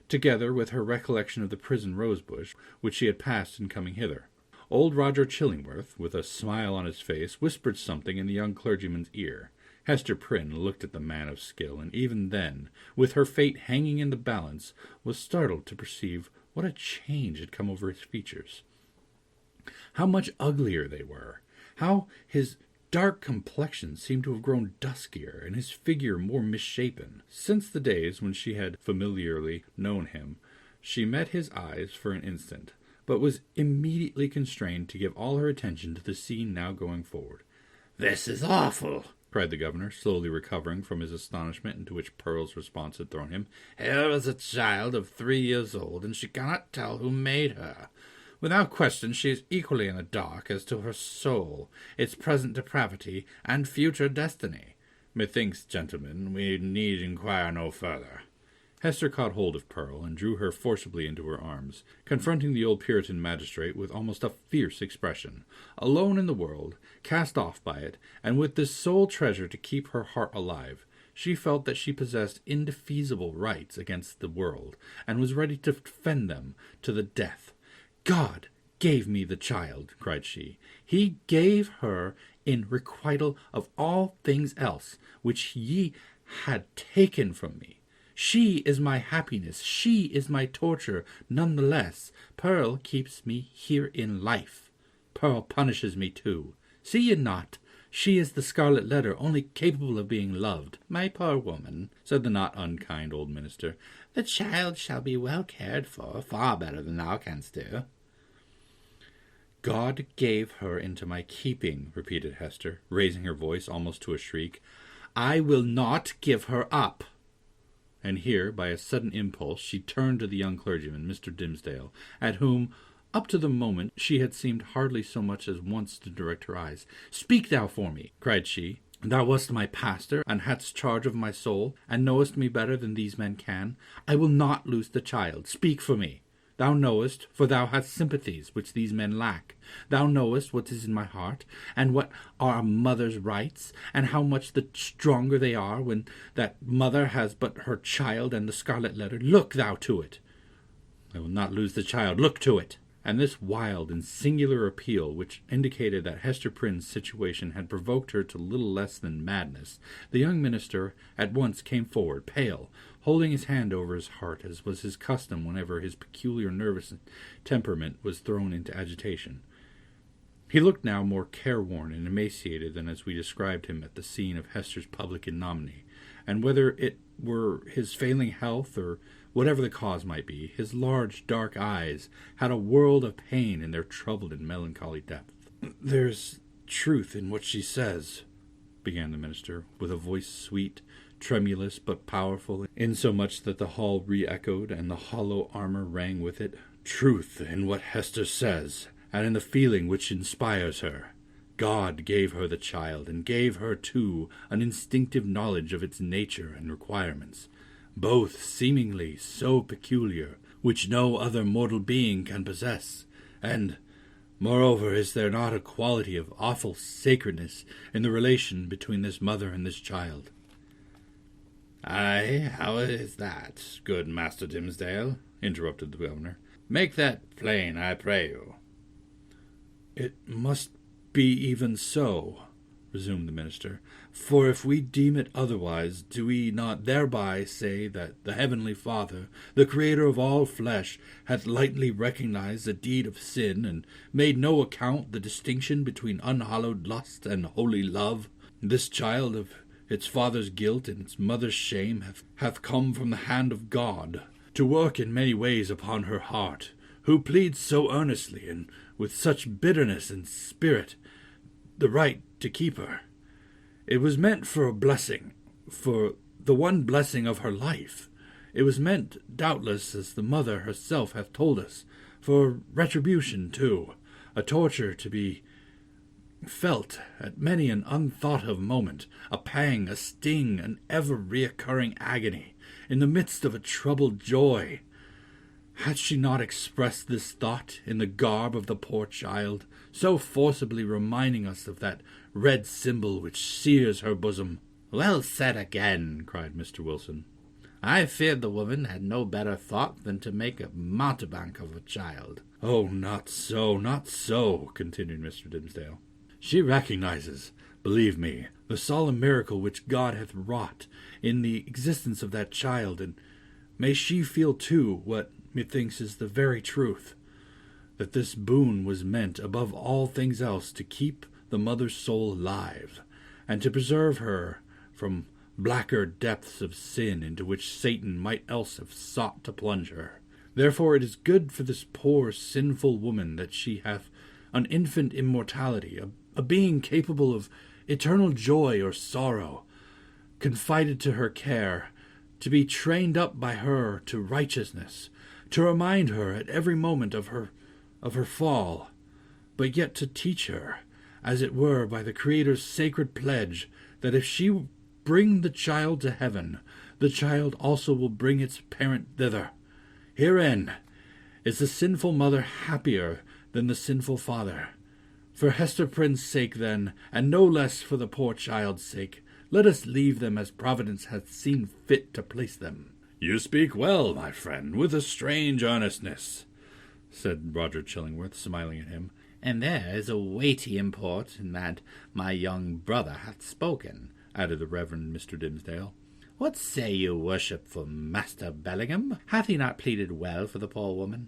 together with her recollection of the prison rose-bush which she had passed in coming hither. Old Roger Chillingworth, with a smile on his face, whispered something in the young clergyman's ear. Hester Prynne looked at the man of skill, and even then, with her fate hanging in the balance, was startled to perceive what a change had come over his features. How much uglier they were! How his dark complexion seemed to have grown duskier, and his figure more misshapen. Since the days when she had familiarly known him, she met his eyes for an instant, but was immediately constrained to give all her attention to the scene now going forward. "This is awful!" cried the governor, slowly recovering from his astonishment into which Pearl's response had thrown him. "Here is a child of 3 years old, and she cannot tell who made her. Without question, she is equally in the dark as to her soul, its present depravity, and future destiny. Methinks, gentlemen, we need inquire no further." Hester caught hold of Pearl and drew her forcibly into her arms, confronting the old Puritan magistrate with almost a fierce expression. Alone in the world, cast off by it, and with this sole treasure to keep her heart alive, she felt that she possessed indefeasible rights against the world, and was ready to defend them to the death. "God gave me the child," cried she. "He gave her in requital of all things else, which ye had taken from me. She is my happiness, she is my torture. None the less, Pearl keeps me here in life. Pearl punishes me too. See ye not? She is the Scarlet Letter, only capable of being loved." "My poor woman," said the not unkind old minister, "the child shall be well cared for, far better than thou canst do." "God gave her into my keeping," repeated Hester, raising her voice almost to a shriek. "I will not give her up." And here, by a sudden impulse, she turned to the young clergyman, Mr. Dimmesdale, at whom, up to the moment, she had seemed hardly so much as once to direct her eyes. "Speak thou for me," cried she. "Thou wast my pastor, and hadst charge of my soul, and knowest me better than these men can. I will not lose the child. Speak for me. Thou knowest, for thou hast sympathies which these men lack. Thou knowest what is in my heart, and what are a mother's rights, and how much the stronger they are when that mother has but her child and the Scarlet Letter. Look thou to it." "I will not lose the child. Look to it." And this wild and singular appeal, which indicated that Hester Prynne's situation had provoked her to little less than madness, the young minister at once came forward, pale, holding his hand over his heart, as was his custom whenever his peculiar nervous temperament was thrown into agitation. He looked now more careworn and emaciated than as we described him at the scene of Hester's public ignominy, and whether it were his failing health or whatever the cause might be, his large dark eyes had a world of pain in their troubled and melancholy depth. "There's truth in what she says," began the minister, with a voice sweet, tremulous, but powerful, insomuch that the hall re-echoed and the hollow armor rang with it. "Truth in what Hester says, and in the feeling which inspires her. God gave her the child, and gave her, too, an instinctive knowledge of its nature and requirements, both seemingly so peculiar, which no other mortal being can possess. And, moreover, is there not a quality of awful sacredness in the relation between this mother and this child?" "Aye, how is that, good Master Dimmesdale?" interrupted the governor. "Make that plain, I pray you." "It must be even so," resumed the minister, "for if we deem it otherwise, do we not thereby say that the Heavenly Father, the Creator of all flesh, hath lightly recognized the deed of sin, and made no account the distinction between unhallowed lust and holy love? This child of its father's guilt and its mother's shame hath come from the hand of God, to work in many ways upon her heart, who pleads so earnestly and with such bitterness and spirit the right to keep her. It was meant for a blessing, for the one blessing of her life. It was meant, doubtless, as the mother herself hath told us, for retribution too, a torture to be felt at many an unthought-of moment, a pang, a sting, an ever-reoccurring agony, in the midst of a troubled joy. Had she not expressed this thought in the garb of the poor child, so forcibly reminding us of that red symbol which sears her bosom? "Well said again," cried Mr. Wilson. "I feared the woman had no better thought than to make a mountebank of a child." "Oh, not so, not so," continued Mr. Dimmesdale. "She recognizes, Believe me, the solemn miracle which God hath wrought in the existence of that child, and may she feel too what methinks is the very truth, that this boon was meant above all things else to keep the mother's soul alive, and to preserve her from blacker depths of sin into which Satan might else have sought to plunge her. Therefore it is good for this poor sinful woman that she hath an infant immortality, a being capable of eternal joy or sorrow, confided to her care, to be trained up by her to righteousness, to remind her at every moment of her fall, but yet to teach her, as it were by the Creator's sacred pledge, that if she bring the child to heaven, the child also will bring its parent thither. Herein is the sinful mother happier than the sinful father. For Hester Prynne's sake, then, and no less for the poor child's sake, let us leave them as Providence hath seen fit to place them. You speak well, my friend, with a strange earnestness, said Roger Chillingworth, smiling at him. And there is a weighty import in that my young brother hath spoken, added the Reverend Mr. Dimmesdale. What say you, worshipful Master Bellingham? Hath he not pleaded well for the poor woman?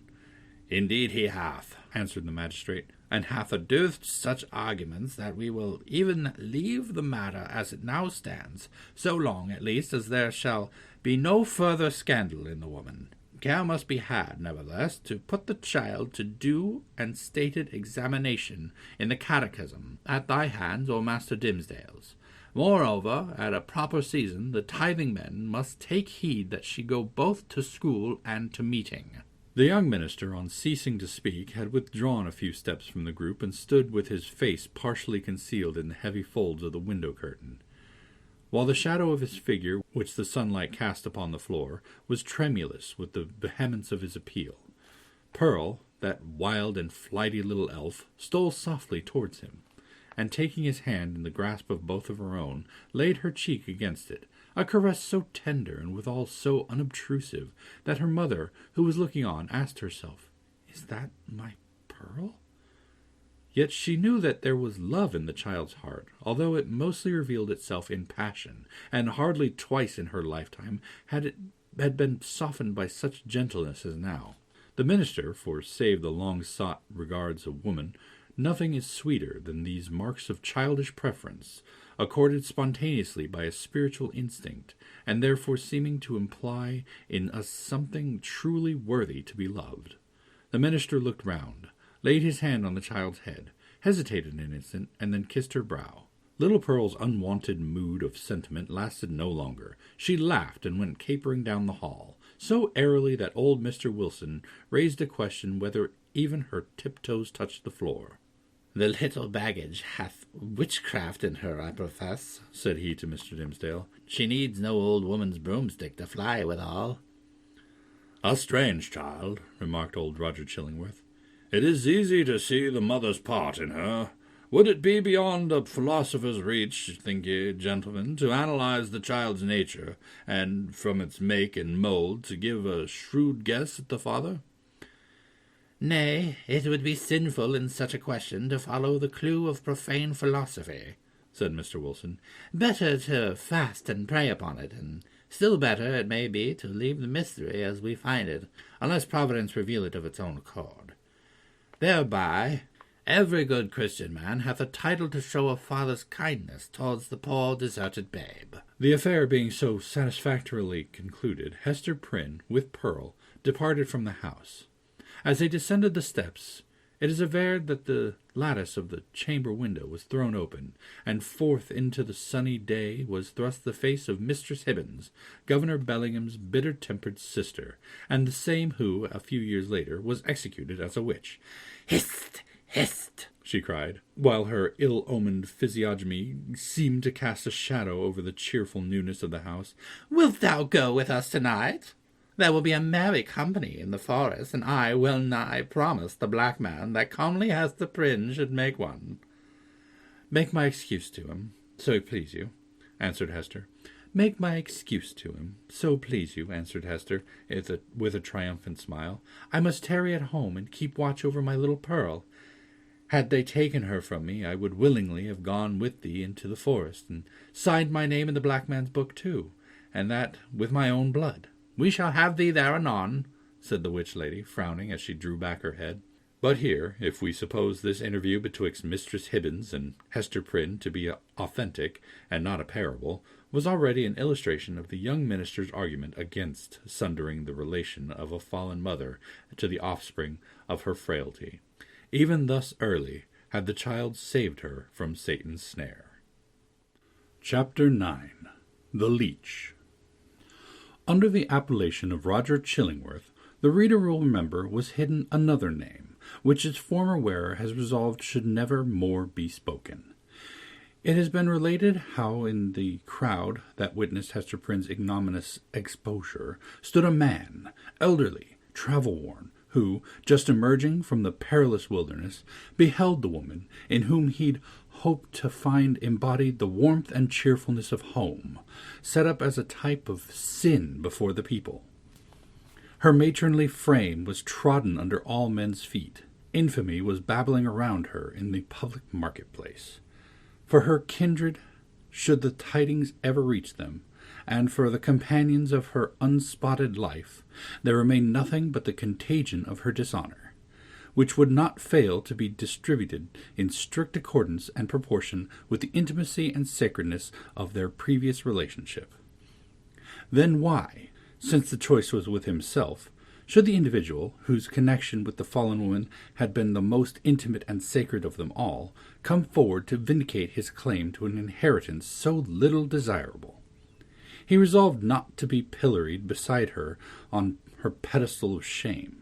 Indeed he hath, answered the magistrate, and hath adduced such arguments that we will even leave the matter as it now stands, so long at least as there shall be no further scandal in the woman. Care must be had, nevertheless, to put the child to due and stated examination in the catechism, at thy hands or Master Dimmesdale's. Moreover, at a proper season, the tithing men must take heed that she go both to school and to meeting. The young minister, on ceasing to speak, had withdrawn a few steps from the group, and stood with his face partially concealed in the heavy folds of the window curtain, while the shadow of his figure, which the sunlight cast upon the floor, was tremulous with the vehemence of his appeal. Pearl, that wild and flighty little elf, stole softly towards him, and taking his hand in the grasp of both of her own, laid her cheek against it, a caress so tender and withal so unobtrusive that her mother, who was looking on, asked herself, "Is that my Pearl?" Yet she knew that there was love in the child's heart, although it mostly revealed itself in passion, and hardly twice in her lifetime had been softened by such gentleness as now. The minister, for save the long-sought regards of woman, nothing is sweeter than these marks of childish preference, accorded spontaneously by a spiritual instinct, and therefore seeming to imply in us something truly worthy to be loved. The minister looked round, laid his hand on the child's head, hesitated an instant, and then kissed her brow. Little Pearl's unwonted mood of sentiment lasted no longer. She laughed and went capering down the hall, so airily that old Mr. Wilson raised a question whether even her tiptoes touched the floor. "The little baggage hath witchcraft in her, I profess," said he to Mr. Dimmesdale. "She needs no old woman's broomstick to fly withal." "A strange child," remarked old Roger Chillingworth. "It is easy to see the mother's part in her. Would it be beyond a philosopher's reach, think ye, gentlemen, to analyze the child's nature, and from its make and mould to give a shrewd guess at the father?" "Nay, it would be sinful in such a question to follow the clue of profane philosophy," said Mr. Wilson. "Better to fast and pray upon it, and still better, it may be, to leave the mystery as we find it, unless Providence reveal it of its own accord. Thereby, every good Christian man hath a title to show a father's kindness towards the poor deserted babe." The affair being so satisfactorily concluded, Hester Prynne, with Pearl, departed from the house. As they descended the steps, it is averred that the lattice of the chamber window was thrown open, and forth into the sunny day was thrust the face of Mistress Hibbins, Governor Bellingham's bitter-tempered sister, and the same who, a few years later, was executed as a witch. "Hist! Hist!" she cried, while her ill-omened physiognomy seemed to cast a shadow over the cheerful newness of the house. "Wilt thou go with us tonight? There will be a merry company in the forest, and I well nigh promised the black man that comely Hester Prynne should make one." "Make my excuse to him, so please you," answered Hester. "Make my excuse to him, so please you," answered Hester, with a triumphant smile. "I must tarry at home and keep watch over my little Pearl. Had they taken her from me, I would willingly have gone with thee into the forest, and signed my name in the black man's book too, and that with my own blood. We shall have thee there anon, said the witch lady, frowning as she drew back her head. But here, if we suppose this interview betwixt Mistress Hibbins and Hester Prynne to be authentic, and not a parable, was already an illustration of the young minister's argument against sundering the relation of a fallen mother to the offspring of her frailty. Even thus early had the child saved her from Satan's snare. Chapter 9. The Leech. Under the appellation of Roger Chillingworth, the reader will remember was hidden another name, which its former wearer has resolved should never more be spoken. It has been related how in the crowd that witnessed Hester Prynne's ignominious exposure stood a man, elderly, travel-worn, who, just emerging from the perilous wilderness, beheld the woman in whom he'd hoped to find embodied the warmth and cheerfulness of home, set up as a type of sin before the people. Her matronly frame was trodden under all men's feet. Infamy was babbling around her in the public marketplace. For her kindred, should the tidings ever reach them, and for the companions of her unspotted life, there remained nothing but the contagion of her dishonor, which would not fail to be distributed in strict accordance and proportion with the intimacy and sacredness of their previous relationship. Then why, since the choice was with himself, should the individual, whose connection with the fallen woman had been the most intimate and sacred of them all, come forward to vindicate his claim to an inheritance so little desirable? He resolved not to be pilloried beside her on her pedestal of shame.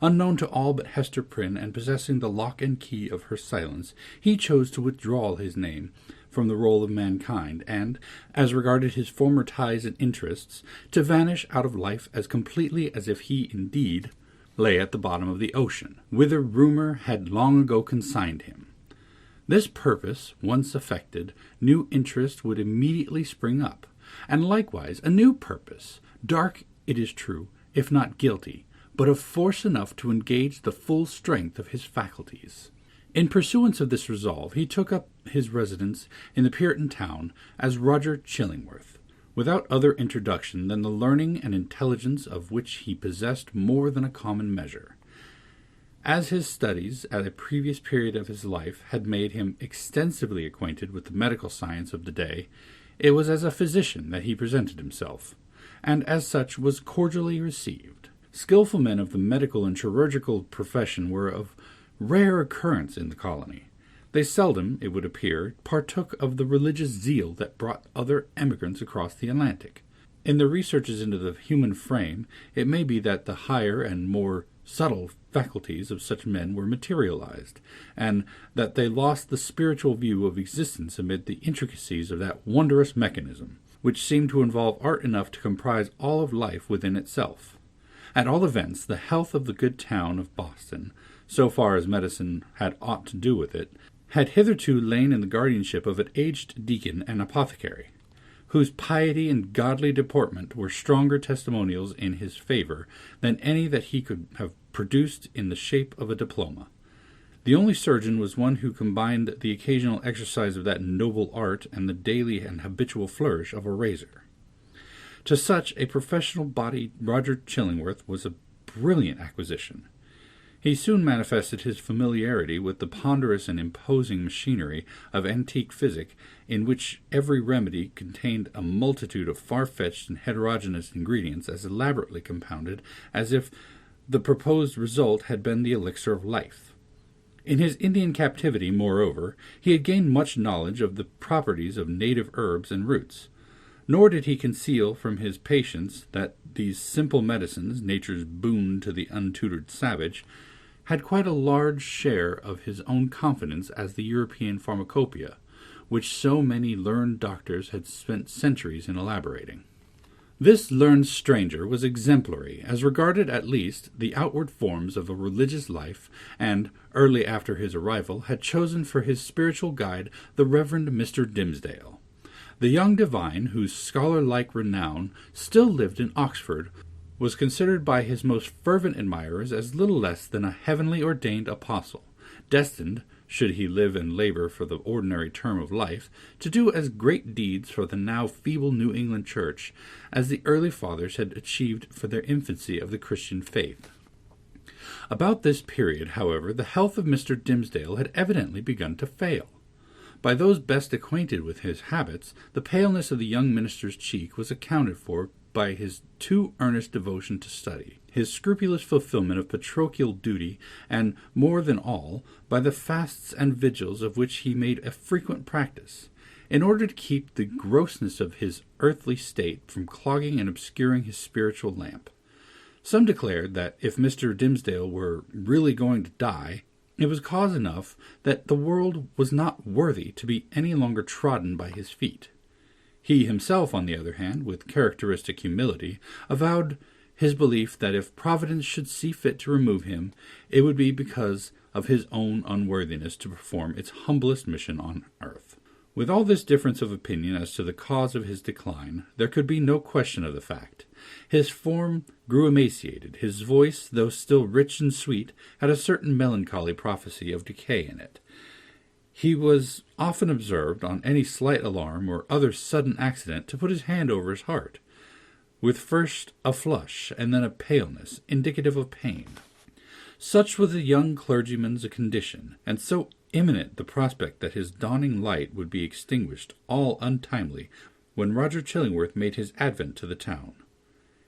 Unknown to all but Hester Prynne, and possessing the lock and key of her silence, he chose to withdraw his name from the roll of mankind, and, as regarded his former ties and interests, to vanish out of life as completely as if he indeed lay at the bottom of the ocean, whither rumour had long ago consigned him. This purpose once effected, new interest would immediately spring up, and likewise a new purpose, dark, it is true, if not guilty, but of force enough to engage the full strength of his faculties. In pursuance of this resolve, he took up his residence in the Puritan town as Roger Chillingworth, without other introduction than the learning and intelligence of which he possessed more than a common measure. As his studies at a previous period of his life had made him extensively acquainted with the medical science of the day, it was as a physician that he presented himself, and as such was cordially received. Skilful men of the medical and chirurgical profession were of rare occurrence in the colony. They seldom, it would appear, partook of the religious zeal that brought other emigrants across the Atlantic. In their researches into the human frame, it may be that the higher and more subtle faculties of such men were materialized, and that they lost the spiritual view of existence amid the intricacies of that wondrous mechanism, which seemed to involve art enough to comprise all of life within itself. At all events, the health of the good town of Boston, so far as medicine had aught to do with it, had hitherto lain in the guardianship of an aged deacon and apothecary, whose piety and godly deportment were stronger testimonials in his favor than any that he could have produced in the shape of a diploma. The only surgeon was one who combined the occasional exercise of that noble art and the daily and habitual flourish of a razor. To such a professional body Roger Chillingworth was a brilliant acquisition. He soon manifested his familiarity with the ponderous and imposing machinery of antique physic, in which every remedy contained a multitude of far-fetched and heterogeneous ingredients as elaborately compounded as if the proposed result had been the elixir of life. In his Indian captivity, moreover, he had gained much knowledge of the properties of native herbs and roots. Nor did he conceal from his patients that these simple medicines, nature's boon to the untutored savage, had quite a large share of his own confidence as the European pharmacopoeia, which so many learned doctors had spent centuries in elaborating. This learned stranger was exemplary, as regarded at least the outward forms of a religious life, and, early after his arrival, had chosen for his spiritual guide the Reverend Mr. Dimsdale. The young divine, whose scholar-like renown still lived in Oxford, was considered by his most fervent admirers as little less than a heavenly ordained apostle, destined should he live and labor for the ordinary term of life, to do as great deeds for the now feeble New England Church as the early fathers had achieved for their infancy of the Christian faith. About this period, however, the health of Mr. Dimmesdale had evidently begun to fail. By those best acquainted with his habits, the paleness of the young minister's cheek was accounted for by his too earnest devotion to study, his scrupulous fulfillment of patriarchal duty, and, more than all, by the fasts and vigils of which he made a frequent practice, in order to keep the grossness of his earthly state from clogging and obscuring his spiritual lamp. Some declared that if Mr. Dimmesdale were really going to die, it was cause enough that the world was not worthy to be any longer trodden by his feet. He himself, on the other hand, with characteristic humility, avowed his belief that if Providence should see fit to remove him, it would be because of his own unworthiness to perform its humblest mission on earth. With all this difference of opinion as to the cause of his decline, there could be no question of the fact. His form grew emaciated. His voice, though still rich and sweet, had a certain melancholy prophecy of decay in it. He was often observed, on any slight alarm or other sudden accident, to put his hand over his heart, with first a flush and then a paleness, indicative of pain. Such was the young clergyman's condition, and so imminent the prospect that his dawning light would be extinguished all untimely, when Roger Chillingworth made his advent to the town.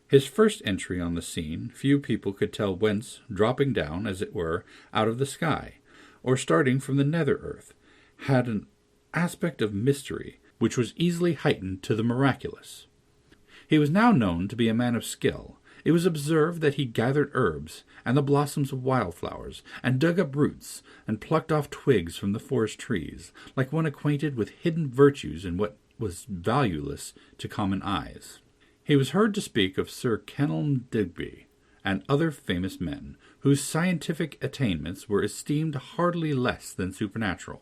His first entry on the scene, few people could tell whence, dropping down, as it were, out of the sky, or starting from the nether earth, had an aspect of mystery, which was easily heightened to the miraculous. He was now known to be a man of skill. It was observed that he gathered herbs, and the blossoms of wildflowers, and dug up roots, and plucked off twigs from the forest trees, like one acquainted with hidden virtues in what was valueless to common eyes. He was heard to speak of Sir Kenelm Digby, and other famous men, whose scientific attainments were esteemed hardly less than supernatural,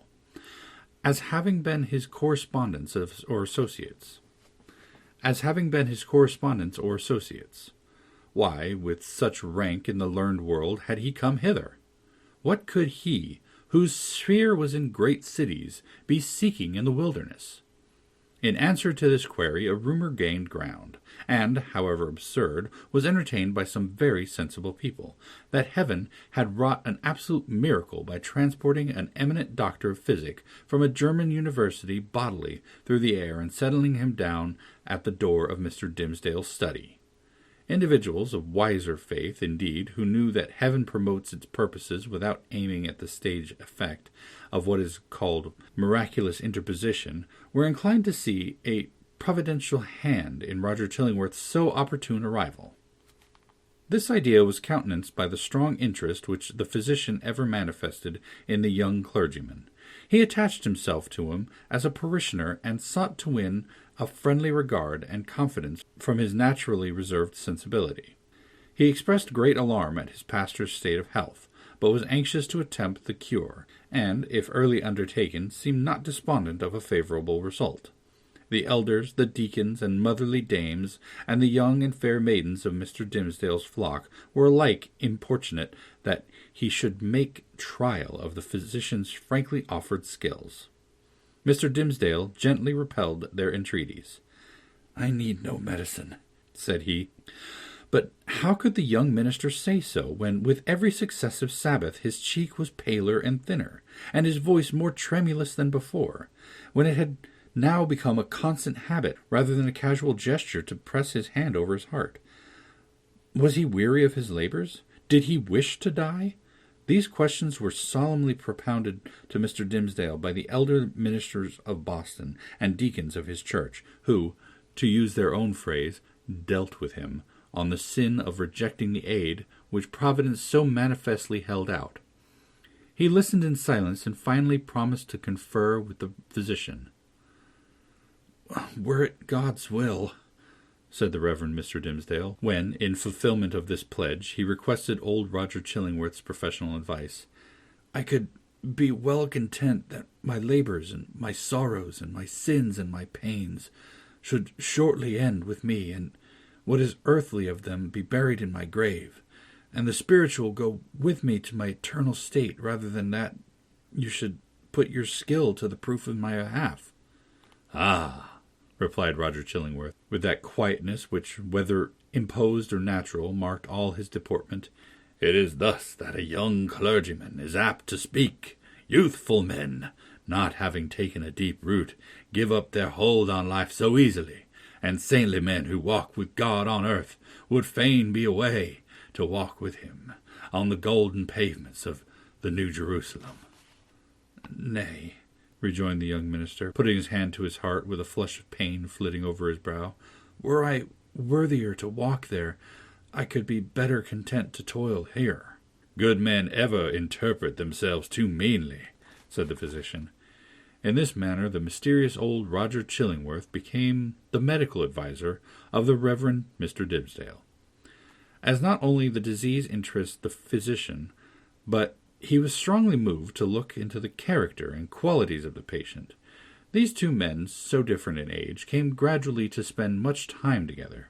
as having been his correspondents or associates. Why, with such rank in the learned world, had he come hither? What could he, whose sphere was in great cities, be seeking in the wilderness? In answer to this query, a rumor gained ground, and, however absurd, was entertained by some very sensible people, that heaven had wrought an absolute miracle by transporting an eminent doctor of physic from a German university bodily through the air and settling him down at the door of Mr. Dimmesdale's study. Individuals of wiser faith, indeed, who knew that heaven promotes its purposes without aiming at the stage effect of what is called miraculous interposition, were inclined to see a providential hand in Roger Chillingworth's so opportune arrival. This idea was countenanced by the strong interest which the physician ever manifested in the young clergyman. He attached himself to him as a parishioner and sought to win a friendly regard and confidence from his naturally reserved sensibility. He expressed great alarm at his pastor's state of health, but was anxious to attempt the cure, and, if early undertaken, seemed not despondent of a favorable result. The elders, the deacons, and motherly dames, and the young and fair maidens of Mr. Dimmesdale's flock were alike importunate that he should make trial of the physician's frankly offered skills. Mr. Dimmesdale gently repelled their entreaties. "I need no medicine," said he. But how could the young minister say so, when with every successive Sabbath his cheek was paler and thinner, and his voice more tremulous than before, when it had now become a constant habit, rather than a casual gesture, to press his hand over his heart? Was he weary of his labors? Did he wish to die? These questions were solemnly propounded to Mr. Dimmesdale by the elder ministers of Boston and deacons of his church, who, to use their own phrase, dealt with him on the sin of rejecting the aid which Providence so manifestly held out. He listened in silence and finally promised to confer with the physician. "Were it God's will," said the Reverend Mr. Dimmesdale, when, in fulfillment of this pledge, he requested old Roger Chillingworth's professional advice, "I could be well content that my labors and my sorrows and my sins and my pains should shortly end with me, and what is earthly of them be buried in my grave, and the spiritual go with me to my eternal state rather than that you should put your skill to the proof in my behalf. Ah, replied Roger Chillingworth, with that quietness which, whether imposed or natural, marked all his deportment. it is thus that a young clergyman is apt to speak. Youthful men, not having taken a deep root, give up their hold on life so easily, and saintly men who walk with God on earth would fain be away to walk with him on the golden pavements of the New Jerusalem. Nay, rejoined the young minister, putting his hand to his heart with a flush of pain flitting over his brow. Were I worthier to walk there, I could be better content to toil here. Good men ever interpret themselves too meanly, said the physician. In this manner the mysterious old Roger Chillingworth became the medical adviser of the Reverend Mr. Dimmesdale. As not only the disease interested the physician, but he was strongly moved to look into the character and qualities of the patient. These two men, so different in age, came gradually to spend much time together.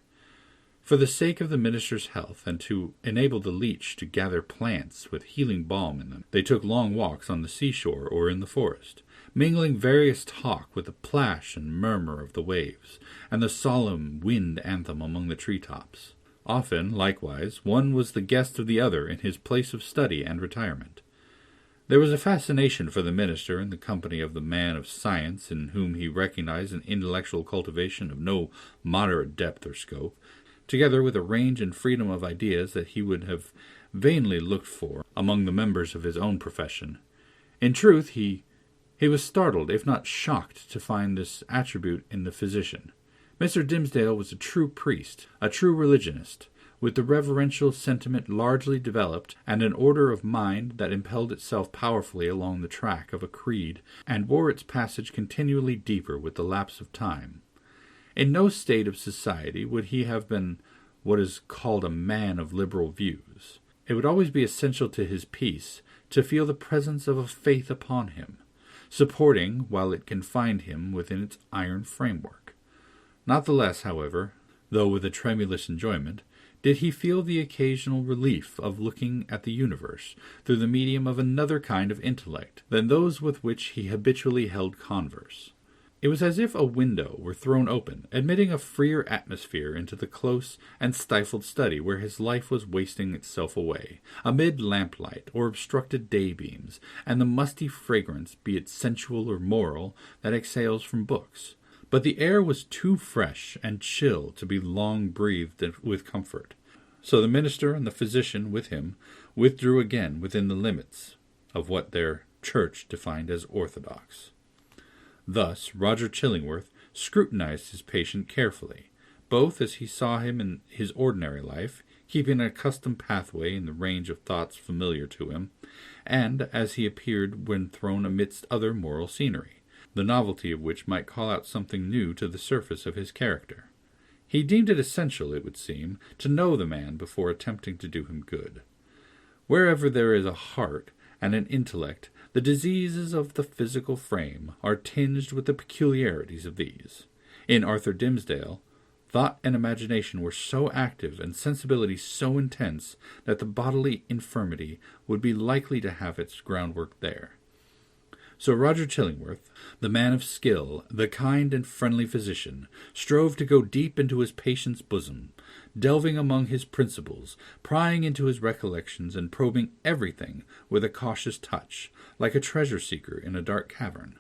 For the sake of the minister's health, and to enable the leech to gather plants with healing balm in them, they took long walks on the seashore or in the forest, mingling various talk with the plash and murmur of the waves, and the solemn wind anthem among the tree-tops. Often, likewise, one was the guest of the other in his place of study and retirement. There was a fascination for the minister in the company of the man of science, in whom he recognized an intellectual cultivation of no moderate depth or scope, together with a range and freedom of ideas that he would have vainly looked for among the members of his own profession. In truth, he was startled, if not shocked, to find this attribute in the physician. Mr. Dimmesdale was a true priest, a true religionist, with the reverential sentiment largely developed, and an order of mind that impelled itself powerfully along the track of a creed, and wore its passage continually deeper with the lapse of time. In no state of society would he have been what is called a man of liberal views. It would always be essential to his peace to feel the presence of a faith upon him, supporting while it confined him within its iron framework. Not the less, however, though with a tremulous enjoyment, did he feel the occasional relief of looking at the universe through the medium of another kind of intellect than those with which he habitually held converse. It was as if a window were thrown open, admitting a freer atmosphere into the close and stifled study where his life was wasting itself away, amid lamplight or obstructed daybeams, and the musty fragrance, be it sensual or moral, that exhales from books. But the air was too fresh and chill to be long breathed with comfort. So the minister and the physician with him withdrew again within the limits of what their church defined as orthodox. Thus Roger Chillingworth scrutinized his patient carefully, both as he saw him in his ordinary life, keeping an accustomed pathway in the range of thoughts familiar to him, and as he appeared when thrown amidst other moral scenery, the novelty of which might call out something new to the surface of his character. He deemed it essential, it would seem, to know the man before attempting to do him good. Wherever there is a heart and an intellect, the diseases of the physical frame are tinged with the peculiarities of these. In Arthur Dimmesdale, thought and imagination were so active and sensibility so intense that the bodily infirmity would be likely to have its groundwork there. So Roger Chillingworth, the man of skill, the kind and friendly physician, strove to go deep into his patient's bosom, delving among his principles, prying into his recollections, and probing everything with a cautious touch, like a treasure-seeker in a dark cavern.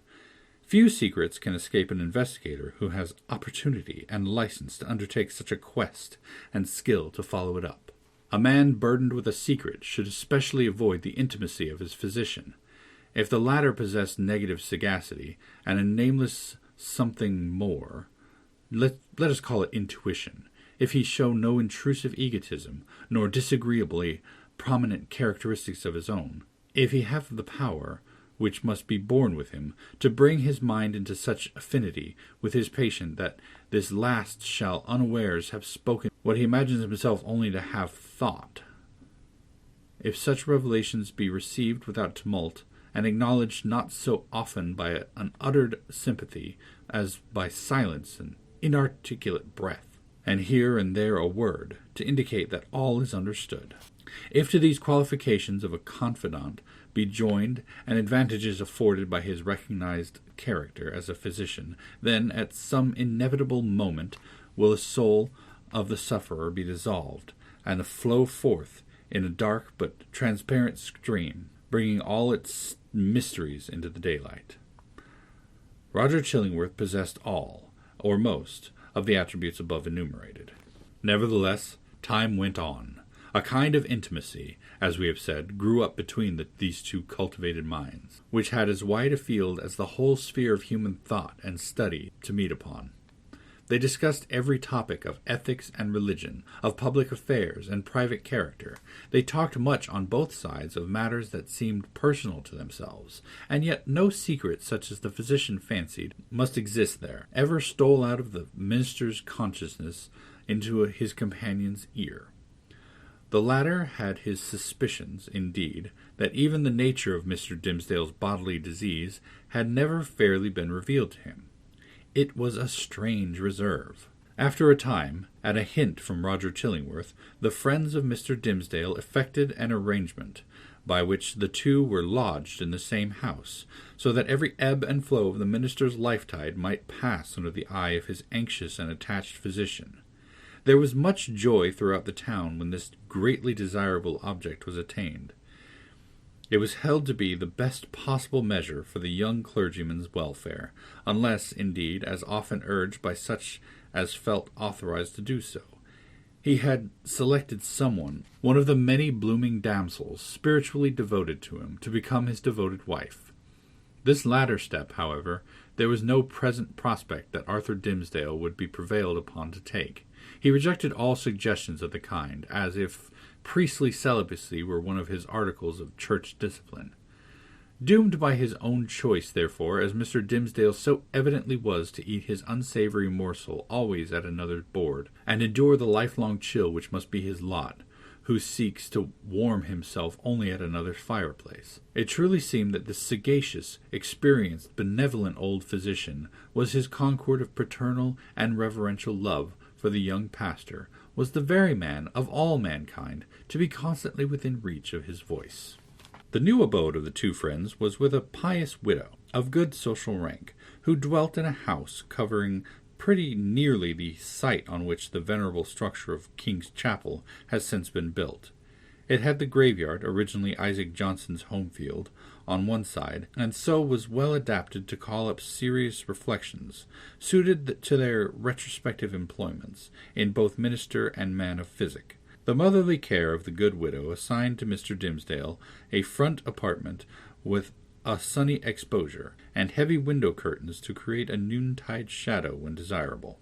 Few secrets can escape an investigator who has opportunity and license to undertake such a quest, and skill to follow it up. A man burdened with a secret should especially avoid the intimacy of his physician. If the latter possess negative sagacity and a nameless something more, let us call it intuition, if he show no intrusive egotism, nor disagreeably prominent characteristics of his own, if he have the power, which must be born with him, to bring his mind into such affinity with his patient that this last shall unawares have spoken what he imagines himself only to have thought. If such revelations be received without tumult, and acknowledged not so often by an uttered sympathy as by silence and inarticulate breath, and here and there a word, to indicate that all is understood. If to these qualifications of a confidant be joined an advantages afforded by his recognized character as a physician, then at some inevitable moment will the soul of the sufferer be dissolved, and flow forth in a dark but transparent stream, bringing all its mysteries into the daylight. Roger Chillingworth possessed all, or most, of the attributes above enumerated. Nevertheless, time went on. A kind of intimacy, as we have said, grew up between these two cultivated minds, which had as wide a field as the whole sphere of human thought and study to meet upon. They discussed every topic of ethics and religion, of public affairs and private character. They talked much on both sides of matters that seemed personal to themselves, and yet no secret such as the physician fancied must exist there ever stole out of the minister's consciousness into his companion's ear. The latter had his suspicions, indeed, that even the nature of Mr. Dimmesdale's bodily disease had never fairly been revealed to him. It was a strange reserve. After a time, at a hint from Roger Chillingworth, the friends of Mr. Dimmesdale effected an arrangement by which the two were lodged in the same house, so that every ebb and flow of the minister's life-tide might pass under the eye of his anxious and attached physician. There was much joy throughout the town when this greatly desirable object was attained. It was held to be the best possible measure for the young clergyman's welfare, unless, indeed, as often urged by such as felt authorized to do so, he had selected someone, one of the many blooming damsels spiritually devoted to him, to become his devoted wife. This latter step, however, there was no present prospect that Arthur Dimmesdale would be prevailed upon to take. He rejected all suggestions of the kind, as if priestly celibacy were one of his articles of church discipline. Doomed by his own choice, therefore, as Mr. Dimmesdale so evidently was to eat his unsavory morsel always at another's board, and endure the lifelong chill which must be his lot, who seeks to warm himself only at another's fireplace. It truly seemed that this sagacious, experienced, benevolent old physician was his concord of paternal and reverential love for the young pastor, was the very man of all mankind to be constantly within reach of his voice. The new abode of the two friends was with a pious widow, of good social rank, who dwelt in a house covering pretty nearly the site on which the venerable structure of King's Chapel has since been built. It had the graveyard, originally Isaac Johnson's home field, on one side, and so was well adapted to call up serious reflections, suited to their retrospective employments, in both minister and man of physic. The motherly care of the good widow assigned to Mr. Dimmesdale a front apartment with a sunny exposure, and heavy window curtains to create a noontide shadow when desirable.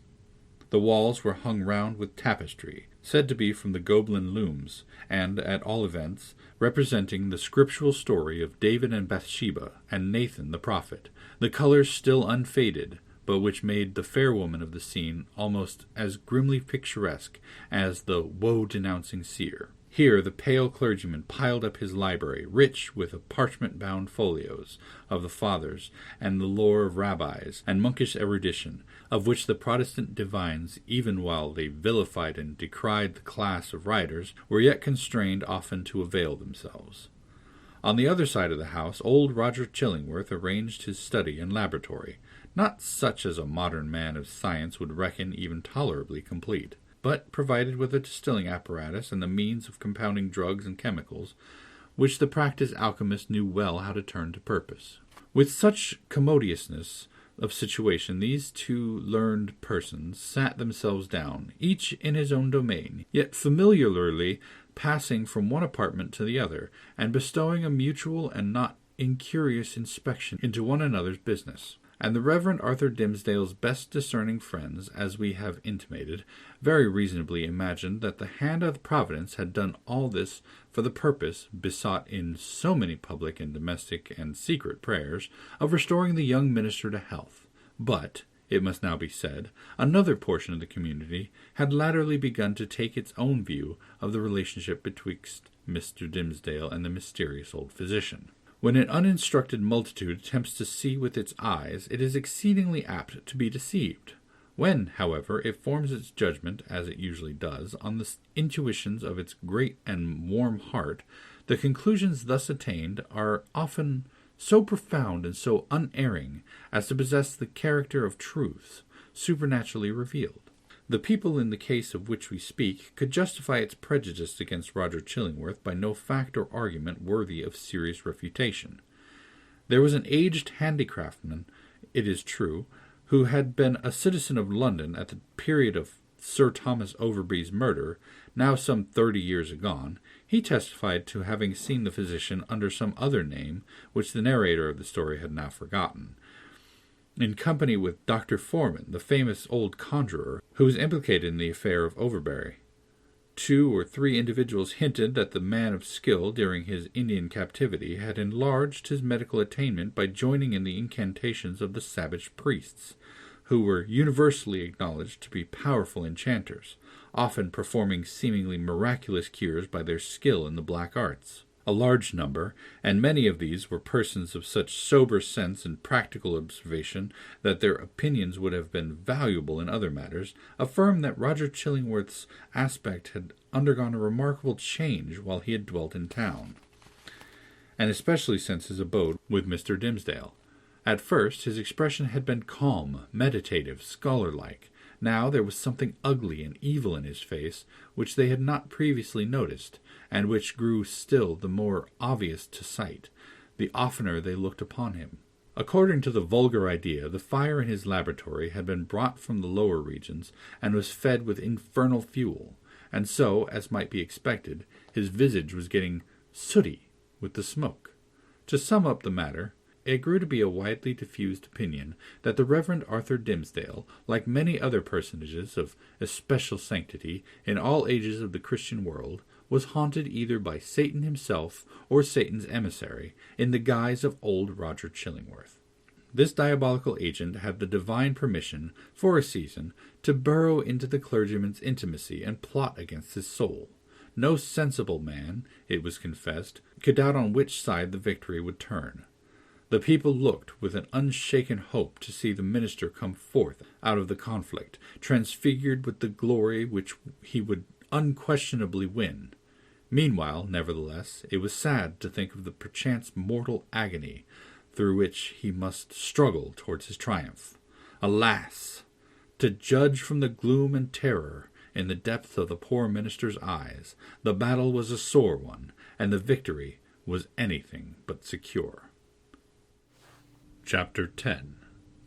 The walls were hung round with tapestry, said to be from the Gobelin looms, and, at all events, representing the scriptural story of David and Bathsheba and Nathan the prophet, the colours still unfaded, but which made the fair woman of the scene almost as grimly picturesque as the woe-denouncing seer. Here the pale clergyman piled up his library, rich with parchment-bound folios of the Fathers and the lore of rabbis and monkish erudition, of which the Protestant divines, even while they vilified and decried the class of writers, were yet constrained often to avail themselves. On the other side of the house, old Roger Chillingworth arranged his study and laboratory, not such as a modern man of science would reckon even tolerably complete, but provided with a distilling apparatus and the means of compounding drugs and chemicals, which the practised alchemist knew well how to turn to purpose. With such commodiousness of situation, these two learned persons sat themselves down, each in his own domain, yet familiarly passing from one apartment to the other, and bestowing a mutual and not incurious inspection into one another's business. And the Reverend Arthur Dimmesdale's best discerning friends, as we have intimated, very reasonably imagined that the hand of Providence had done all this for the purpose, besought in so many public and domestic and secret prayers, of restoring the young minister to health. But, it must now be said, another portion of the community had latterly begun to take its own view of the relationship betwixt Mr. Dimmesdale and the mysterious old physician. When an uninstructed multitude attempts to see with its eyes, it is exceedingly apt to be deceived. When, however, it forms its judgment, as it usually does, on the intuitions of its great and warm heart, the conclusions thus attained are often so profound and so unerring as to possess the character of truths supernaturally revealed. The people in the case of which we speak could justify its prejudice against Roger Chillingworth by no fact or argument worthy of serious refutation. There was an aged handicraftsman, it is true, who had been a citizen of London at the period of Sir Thomas Overbury's murder, now some 30 years agone. He testified to having seen the physician under some other name, which the narrator of the story had now forgotten, in company with Dr. Foreman, the famous old conjurer, who was implicated in the affair of Overbury. 2 or 3 individuals hinted that the man of skill, during his Indian captivity, had enlarged his medical attainment by joining in the incantations of the savage priests, who were universally acknowledged to be powerful enchanters, often performing seemingly miraculous cures by their skill in the black arts. A large number, and many of these were persons of such sober sense and practical observation that their opinions would have been valuable in other matters, affirmed that Roger Chillingworth's aspect had undergone a remarkable change while he had dwelt in town, and especially since his abode with Mr. Dimmesdale. At first his expression had been calm, meditative, scholar-like. Now there was something ugly and evil in his face, which they had not previously noticed, and which grew still the more obvious to sight, the oftener they looked upon him. According to the vulgar idea, the fire in his laboratory had been brought from the lower regions, and was fed with infernal fuel, and so, as might be expected, his visage was getting sooty with the smoke. To sum up the matter, it grew to be a widely diffused opinion that the Reverend Arthur Dimmesdale, like many other personages of especial sanctity in all ages of the Christian world, was haunted either by Satan himself or Satan's emissary, in the guise of old Roger Chillingworth. This diabolical agent had the divine permission, for a season, to burrow into the clergyman's intimacy and plot against his soul. No sensible man, it was confessed, could doubt on which side the victory would turn. The people looked with an unshaken hope to see the minister come forth out of the conflict, transfigured with the glory which he would unquestionably win. Meanwhile, nevertheless, it was sad to think of the perchance mortal agony through which he must struggle towards his triumph. Alas! To judge from the gloom and terror in the depth of the poor minister's eyes, the battle was a sore one, and the victory was anything but secure. Chapter 10.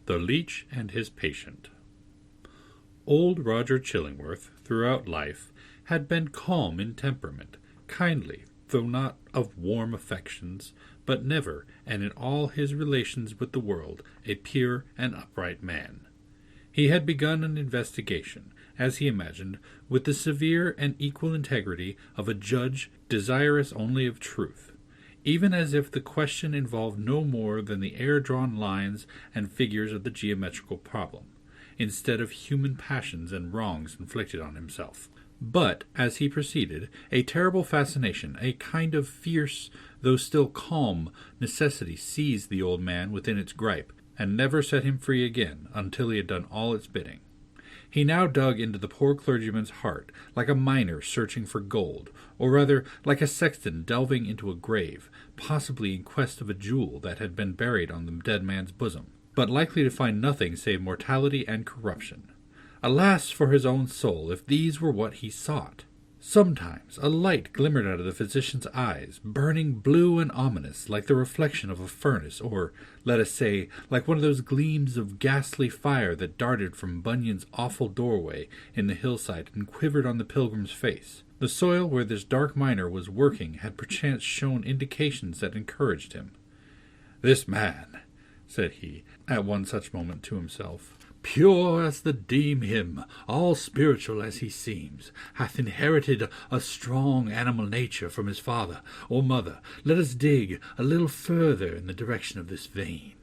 The Leech and His Patient. Old Roger Chillingworth, throughout life, had been calm in temperament, kindly, though not of warm affections, but never, and in all his relations with the world, a pure and upright man. He had begun an investigation, as he imagined, with the severe and equal integrity of a judge desirous only of truth, even as if the question involved no more than the air-drawn lines and figures of the geometrical problem, instead of human passions and wrongs inflicted on himself. But, as he proceeded, a terrible fascination, a kind of fierce, though still calm, necessity seized the old man within its gripe, and never set him free again until he had done all its bidding. He now dug into the poor clergyman's heart, like a miner searching for gold, or rather like a sexton delving into a grave, possibly in quest of a jewel that had been buried on the dead man's bosom, but likely to find nothing save mortality and corruption. Alas for his own soul, if these were what he sought! Sometimes a light glimmered out of the physician's eyes, burning blue and ominous, like the reflection of a furnace, or, let us say, like one of those gleams of ghastly fire that darted from Bunyan's awful doorway in the hillside and quivered on the pilgrim's face. The soil where this dark miner was working had perchance shown indications that encouraged him. "This man," said he, at one such moment to himself, "pure as the deem him, all spiritual as he seems, hath inherited a strong animal nature from his father or mother. Let us dig a little further in the direction of this vein."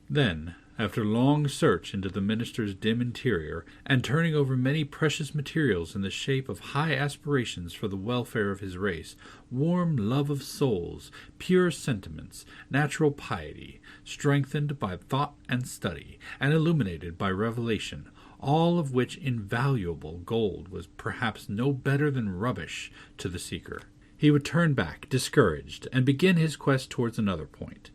Then, after long search into the minister's dim interior, and turning over many precious materials in the shape of high aspirations for the welfare of his race, warm love of souls, pure sentiments, natural piety, strengthened by thought and study, and illuminated by revelation, all of which invaluable gold was perhaps no better than rubbish to the seeker, he would turn back, discouraged, and begin his quest towards another point.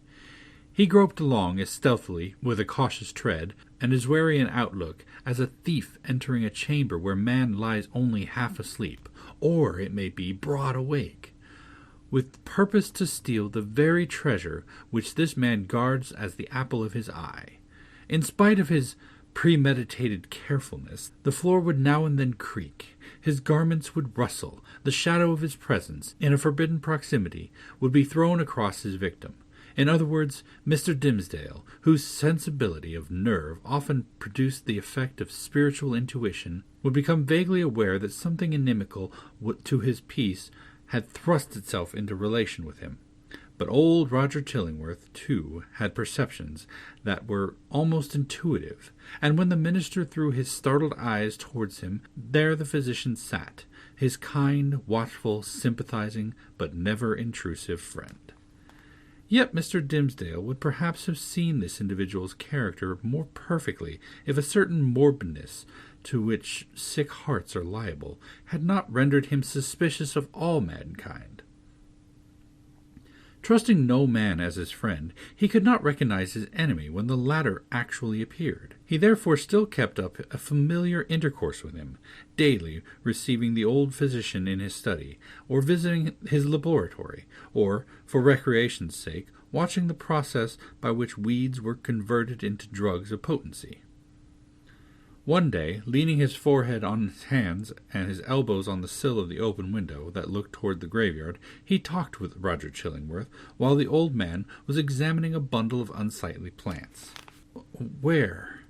He groped along as stealthily, with a cautious tread, and as wary an outlook, as a thief entering a chamber where man lies only half asleep, or, it may be, broad awake, with purpose to steal the very treasure which this man guards as the apple of his eye. In spite of his premeditated carefulness, the floor would now and then creak, his garments would rustle, the shadow of his presence, in a forbidden proximity, would be thrown across his victim. In other words, Mr. Dimmesdale, whose sensibility of nerve often produced the effect of spiritual intuition, would become vaguely aware that something inimical to his peace had thrust itself into relation with him. But old Roger Chillingworth, too, had perceptions that were almost intuitive, and when the minister threw his startled eyes towards him, there the physician sat, his kind, watchful, sympathizing, but never intrusive friend. Yet Mr. Dimmesdale would perhaps have seen this individual's character more perfectly if a certain morbidness to which sick hearts are liable had not rendered him suspicious of all mankind. Trusting no man as his friend, he could not recognize his enemy when the latter actually appeared. He therefore still kept up a familiar intercourse with him, daily receiving the old physician in his study, or visiting his laboratory, or, for recreation's sake, watching the process by which weeds were converted into drugs of potency. One day, leaning his forehead on his hands and his elbows on the sill of the open window that looked toward the graveyard, he talked with Roger Chillingworth, while the old man was examining a bundle of unsightly plants. "Where?"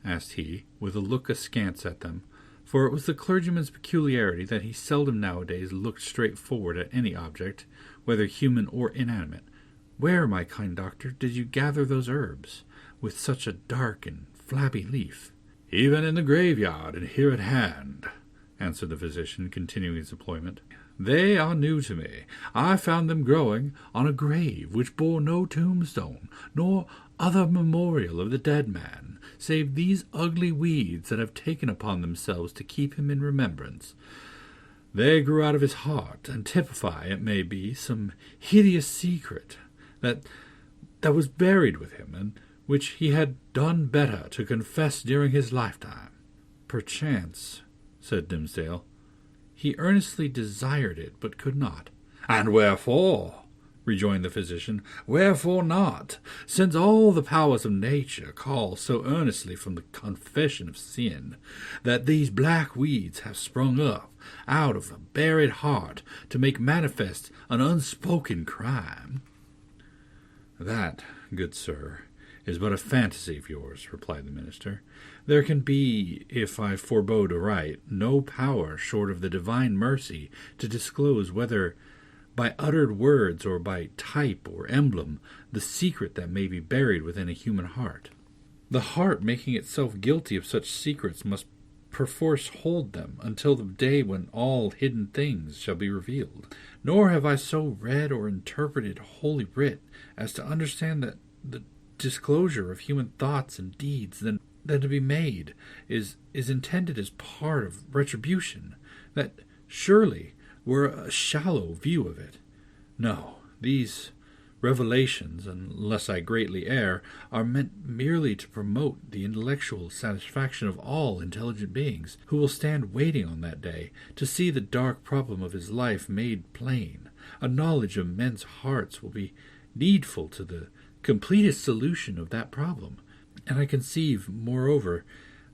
asked he, with a look askance at them, for it was the clergyman's peculiarity that he seldom nowadays looked straight forward at any object, whether human or inanimate. "Where, my kind doctor, did you gather those herbs, with such a dark and flabby leaf?" "Even in the graveyard, and here at hand," answered the physician, continuing his employment. "They are new to me. I found them growing on a grave which bore no tombstone, nor other memorial of the dead man, save these ugly weeds that have taken upon themselves to keep him in remembrance. They grew out of his heart, and typify, it may be, some hideous secret that was buried with him, and which he had done better to confess during his lifetime." "Perchance," said Dimmesdale, "he earnestly desired it, but could not." "And wherefore?" rejoined the physician. "Wherefore not, since all the powers of nature call so earnestly from the confession of sin, that these black weeds have sprung up out of a buried heart to make manifest an unspoken crime?" "That, good sir, is but a fantasy of yours," replied the minister. "There can be, if I forbode to write, no power short of the divine mercy to disclose whether by uttered words or by type or emblem the secret that may be buried within a human heart. The heart making itself guilty of such secrets must perforce hold them until the day when all hidden things shall be revealed. Nor have I so read or interpreted Holy Writ as to understand that the disclosure of human thoughts and deeds than to be made is intended as part of retribution. That surely were a shallow view of it. No, these revelations, unless I greatly err, are meant merely to promote the intellectual satisfaction of all intelligent beings, who will stand waiting on that day to see the dark problem of his life made plain. A knowledge of men's hearts will be needful to the completest solution of that problem, and I conceive, moreover,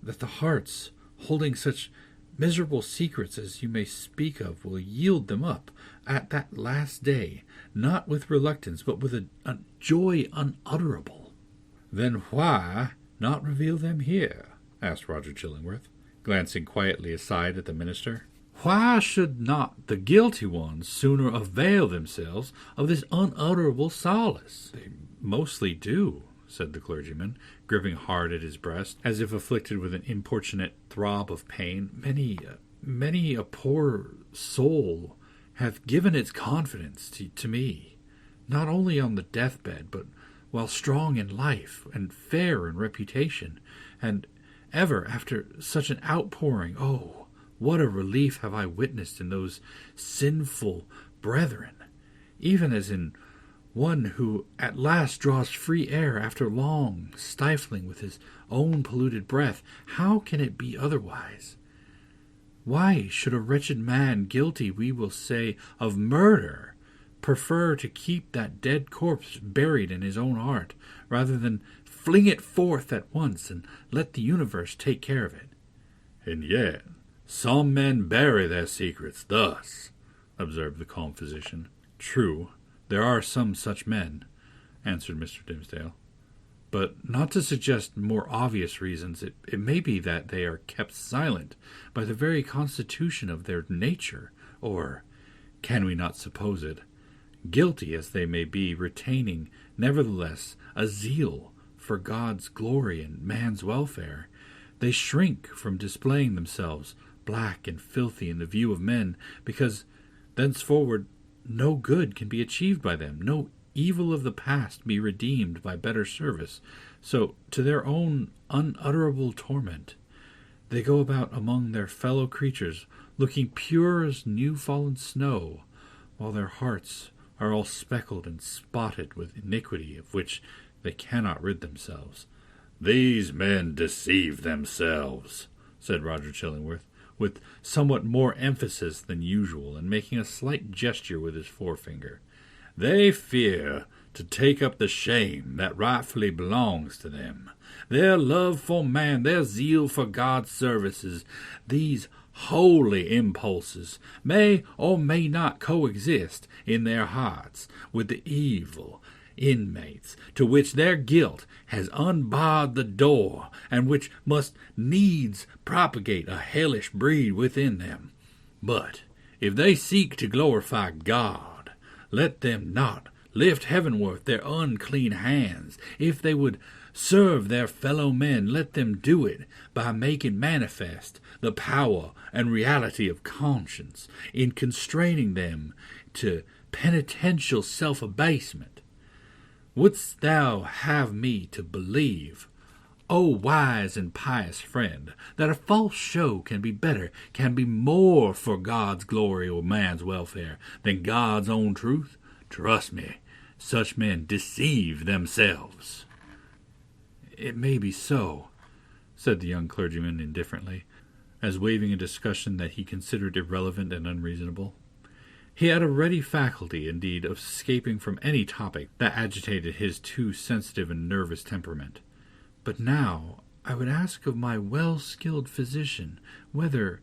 that the hearts holding such miserable secrets as you may speak of will yield them up at that last day, not with reluctance, but with a joy unutterable." "Then why not reveal them here?" asked Roger Chillingworth, glancing quietly aside at the minister. "Why should not the guilty ones sooner avail themselves of this unutterable solace?" "They mostly do," said the clergyman, gripping hard at his breast, as if afflicted with an importunate throb of pain. Many a poor soul hath given its confidence to me, not only on the deathbed, but while strong in life and fair in reputation, and ever after such an outpouring, oh, what a relief have I witnessed in those sinful brethren, even as in one who at last draws free air after long stifling with his own polluted breath. How can it be otherwise? Why should a wretched man, guilty, we will say, of murder, prefer to keep that dead corpse buried in his own heart, rather than fling it forth at once and let the universe take care of it? And yet some men bury their secrets thus, observed the calm physician. True, there are some such men, answered Mr. Dimmesdale. But not to suggest more obvious reasons, it may be that they are kept silent by the very constitution of their nature, or, can we not suppose it, guilty as they may be, retaining, nevertheless, a zeal for God's glory and man's welfare, they shrink from displaying themselves black and filthy in the view of men, because thenceforward no good can be achieved by them, no evil of the past be redeemed by better service. So, to their own unutterable torment, they go about among their fellow creatures, looking pure as new-fallen snow, while their hearts are all speckled and spotted with iniquity of which they cannot rid themselves. These men deceive themselves, said Roger Chillingworth, with somewhat more emphasis than usual, and making a slight gesture with his forefinger. They fear to take up the shame that rightfully belongs to them. Their love for man, their zeal for God's services, these holy impulses may or may not coexist in their hearts with the evil inmates to which their guilt has unbarred the door, and which must needs propagate a hellish breed within them. But if they seek to glorify God, let them not lift heavenward their unclean hands. If they would serve their fellow men, let them do it by making manifest the power and reality of conscience, in constraining them to penitential self-abasement. Wouldst thou have me to believe, O wise and pious friend, that a false show can be better, can be more for God's glory or man's welfare than God's own truth? Trust me, such men deceive themselves. It may be so, said the young clergyman indifferently, as waiving a discussion that he considered irrelevant and unreasonable. He had a ready faculty, indeed, of escaping from any topic that agitated his too sensitive and nervous temperament. But now I would ask of my well-skilled physician whether,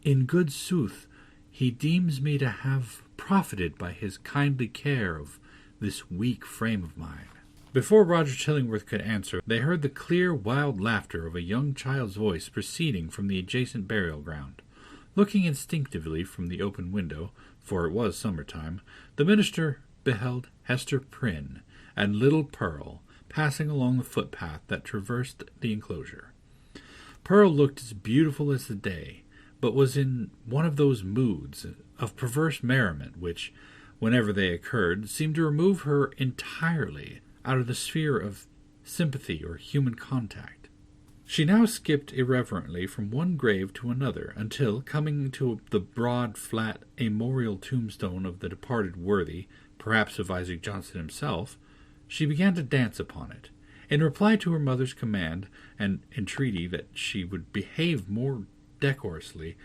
in good sooth, he deems me to have profited by his kindly care of this weak frame of mine. Before Roger Chillingworth could answer, they heard the clear, wild laughter of a young child's voice proceeding from the adjacent burial ground. Looking instinctively from the open window, for it was summer-time, the minister beheld Hester Prynne and little Pearl passing along the footpath that traversed the enclosure. Pearl looked as beautiful as the day, but was in one of those moods of perverse merriment which, whenever they occurred, seemed to remove her entirely out of the sphere of sympathy or human contact. She now skipped irreverently from one grave to another, until, coming to the broad, flat, armorial tombstone of the departed worthy, perhaps of Isaac Johnson himself, she began to dance upon it. In reply to her mother's command and entreaty that she would behave more decorously,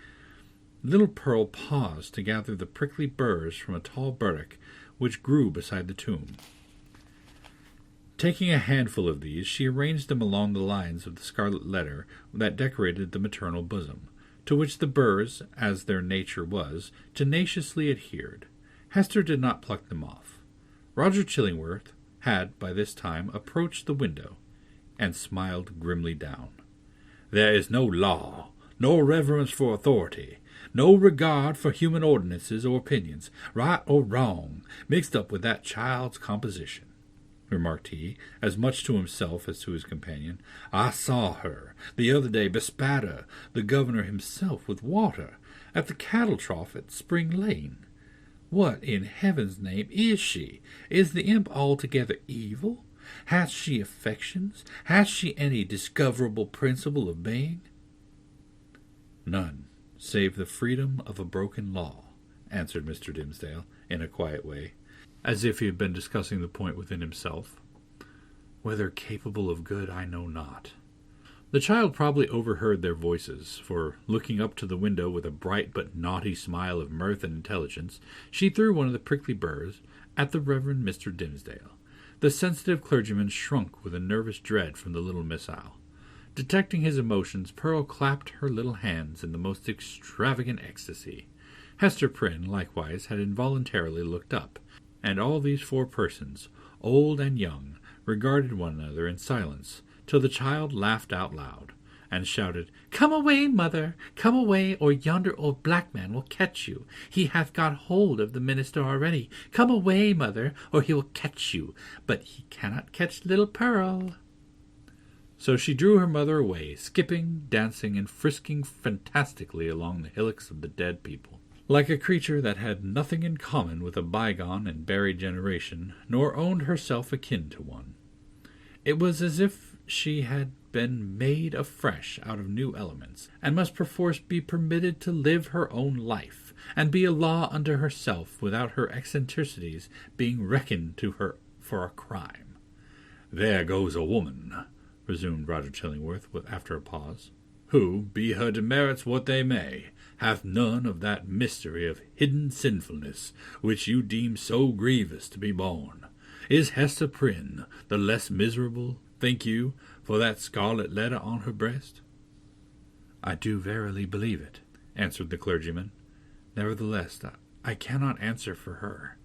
little Pearl paused to gather the prickly burrs from a tall burdock which grew beside the tomb. Taking a handful of these, she arranged them along the lines of the scarlet letter that decorated the maternal bosom, to which the burrs, as their nature was, tenaciously adhered. Hester did not pluck them off. Roger Chillingworth had by this time approached the window, and smiled grimly down. There is no law, no reverence for authority, no regard for human ordinances or opinions, right or wrong, mixed up with that child's composition. remarked he, as much to himself as to his companion. "I saw her the other day bespatter the governor himself with water at the cattle trough at Spring Lane. What in heaven's name is she? Is the imp altogether evil? Hath she affections? Hath she any discoverable principle of being?" "None, save the freedom of a broken law," answered Mr. Dimmesdale, in a quiet way, as if he had been discussing the point within himself. "Whether capable of good, I know not." The child probably overheard their voices, for, looking up to the window with a bright but naughty smile of mirth and intelligence, she threw one of the prickly burrs at the Reverend Mr. Dimmesdale. The sensitive clergyman shrunk with a nervous dread from the little missile. Detecting his emotions, Pearl clapped her little hands in the most extravagant ecstasy. Hester Prynne, likewise, had involuntarily looked up, and all these 4 persons, old and young, regarded one another in silence, till the child laughed out loud, and shouted, "Come away, mother, come away, or yonder old black man will catch you. He hath got hold of the minister already. Come away, mother, or he will catch you, but he cannot catch little Pearl." So she drew her mother away, skipping, dancing, and frisking fantastically along the hillocks of the dead people, like a creature that had nothing in common with a bygone and buried generation, nor owned herself akin to one. It was as if she had been made afresh out of new elements, and must perforce be permitted to live her own life, and be a law unto herself, without her eccentricities being reckoned to her for a crime. "There goes a woman," resumed Roger Chillingworth, after a pause, "who, be her demerits what they may, hath none of that mystery of hidden sinfulness which you deem so grievous to be borne. Is Hester Prynne the less miserable, think you, for that scarlet letter on her breast?" "I do verily believe it," answered the clergyman. "Nevertheless, I cannot answer for her.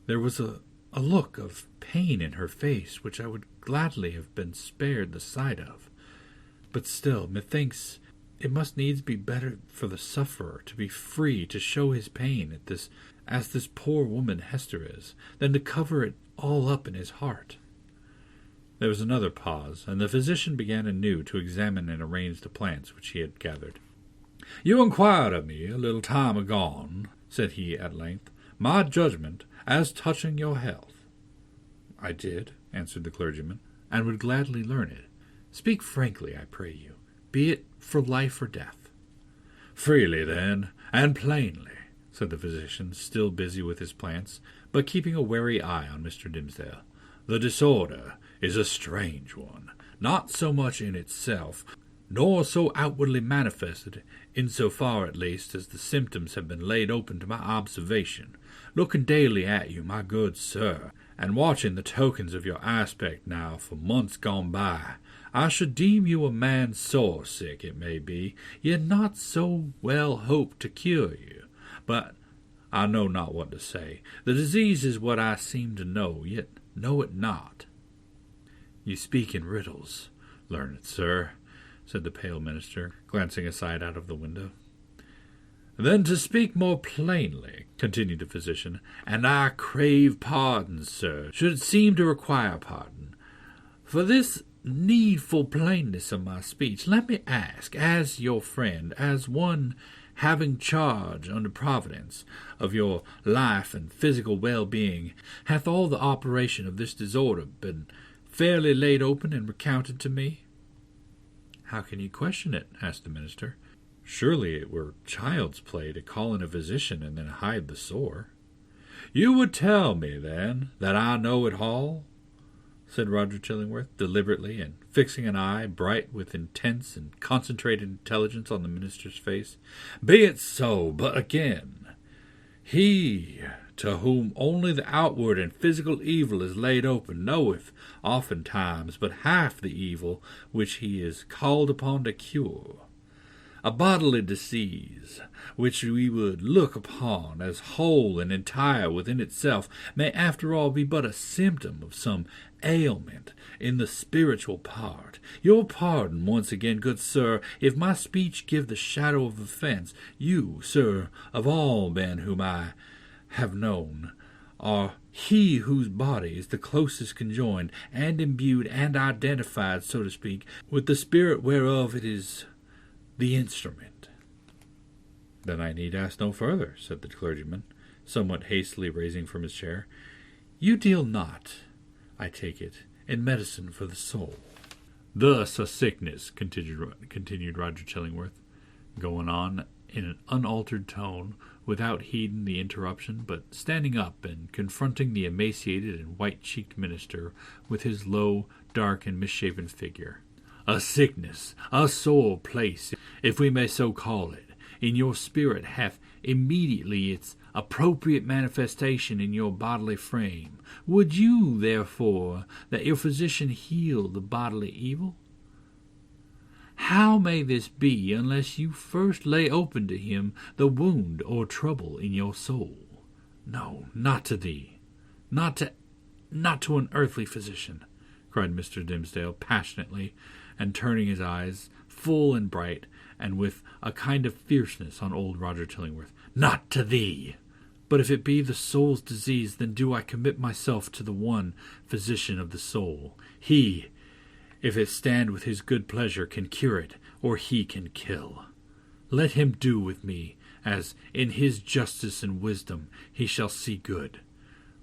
There was a look of pain in her face which I would gladly have been spared the sight of. But still, methinks it must needs be better for the sufferer to be free to show his pain as this poor woman Hester is, than to cover it all up in his heart." There was another pause, and the physician began anew to examine and arrange the plants which he had gathered. "You inquired of me a little time agone," said he at length, "my judgment as touching your health." "I did," answered the clergyman, "and would gladly learn it. Speak frankly, I pray you, be it for life or death." "Freely, then, and plainly," said the physician, still busy with his plants, but keeping a wary eye on Mr. Dimmesdale. "The disorder is a strange one, not so much in itself, nor so outwardly manifested, in so far at least as the symptoms have been laid open to my observation. Looking daily at you, my good sir, and watching the tokens of your aspect now for months gone by, I should deem you a man sore sick, it may be, yet not so well hope to cure you. But I know not what to say. The disease is what I seem to know, yet know it not." "You speak in riddles, learned sir," said the pale minister, glancing aside out of the window. "Then to speak more plainly," continued the physician, "and I crave pardon, sir, should it seem to require pardon, for this needful plainness of my speech, let me ask, as your friend, as one having charge under Providence of your life and physical well-being, hath all the operation of this disorder been fairly laid open and recounted to me?" "How can you question it?" asked the minister. "Surely it were child's play to call in a physician and then hide the sore." "You would tell me, then, that I know it all?" said Roger Chillingworth, deliberately, and fixing an eye bright with intense and concentrated intelligence on the minister's face. "Be it so, but again, he to whom only the outward and physical evil is laid open knoweth oftentimes but half the evil which he is called upon to cure. A bodily disease, which we would look upon as whole and entire within itself, may after all be but a symptom of some ailment in the spiritual part. Your pardon once again, good sir, if my speech give the shadow of offence. You, sir, of all men whom I have known, are he whose body is the closest conjoined and imbued and identified, so to speak, with the spirit whereof it is the instrument. Then I need ask no further, said the clergyman, somewhat hastily raising from his chair. You deal not, I take it, in medicine for the soul. Thus a sickness, continued Roger Chillingworth, going on in an unaltered tone, without heeding the interruption, but standing up and confronting the emaciated and white-cheeked minister with his low, dark, and misshapen figure. A sickness, a sore place, if we may so call it, in your spirit hath immediately its appropriate manifestation in your bodily frame. Would you, therefore, that your physician heal the bodily evil? How may this be unless you first lay open to him the wound or trouble in your soul? No, not to thee, not to an earthly physician, cried Mr. Dimmesdale passionately, and turning his eyes, full and bright, and with a kind of fierceness, on old Roger Chillingworth. Not to thee! But if it be the soul's disease, then do I commit myself to the one physician of the soul. He, if it stand with his good pleasure, can cure it, or he can kill. Let him do with me, as in his justice and wisdom he shall see good.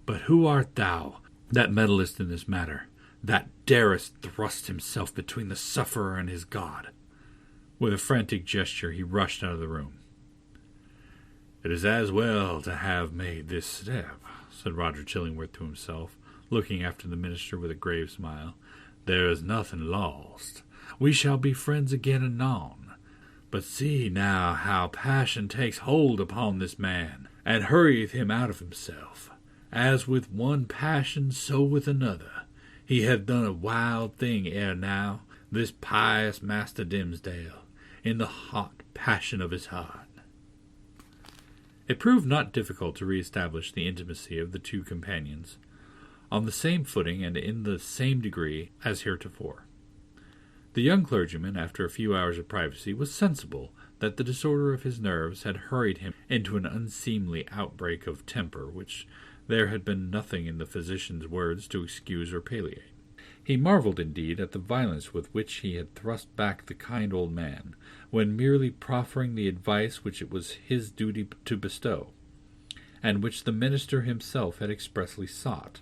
But who art thou, that meddlest in this matter, that darest thrust himself between the sufferer and his God? With a frantic gesture he rushed out of the room. It is as well to have made this step, said Roger Chillingworth to himself, looking after the minister with a grave smile. There is nothing lost. We shall be friends again anon. But see now how passion takes hold upon this man, and hurrieth him out of himself. As with one passion, so with another. He hath done a wild thing ere now, this pious Master Dimmesdale, in the hot passion of his heart. It proved not difficult to re-establish the intimacy of the two companions, on the same footing and in the same degree as heretofore. The young clergyman, after a few hours of privacy, was sensible that the disorder of his nerves had hurried him into an unseemly outbreak of temper which there had been nothing in the physician's words to excuse or palliate. He marvelled, indeed, at the violence with which he had thrust back the kind old man, when merely proffering the advice which it was his duty to bestow, and which the minister himself had expressly sought.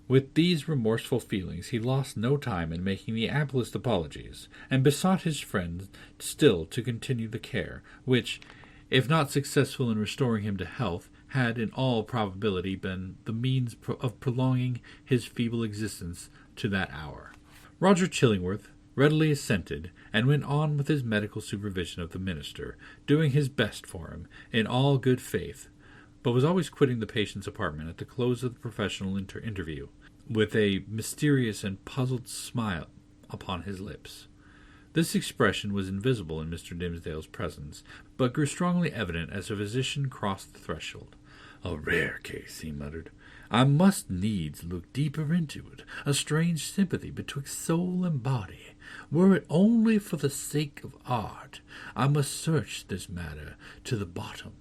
With these remorseful feelings he lost no time in making the amplest apologies, and besought his friend still to continue the care, which, if not successful in restoring him to health, had in all probability been the means of prolonging his feeble existence to that hour. Roger Chillingworth readily assented, and went on with his medical supervision of the minister, doing his best for him in all good faith, but was always quitting the patient's apartment at the close of the professional interview, with a mysterious and puzzled smile upon his lips. This expression was invisible in Mr. Dimmesdale's presence, but grew strongly evident as the physician crossed the threshold. "A rare case," he muttered. "I must needs look deeper into it. A strange sympathy betwixt soul and body. Were it only for the sake of art, I must search this matter to the bottom."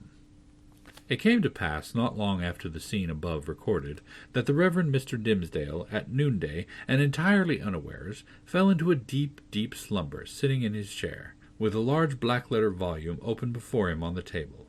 It came to pass, not long after the scene above recorded, that the Reverend Mr. Dimmesdale, at noonday, and entirely unawares, fell into a deep, deep slumber, sitting in his chair, with a large black-letter volume open before him on the table.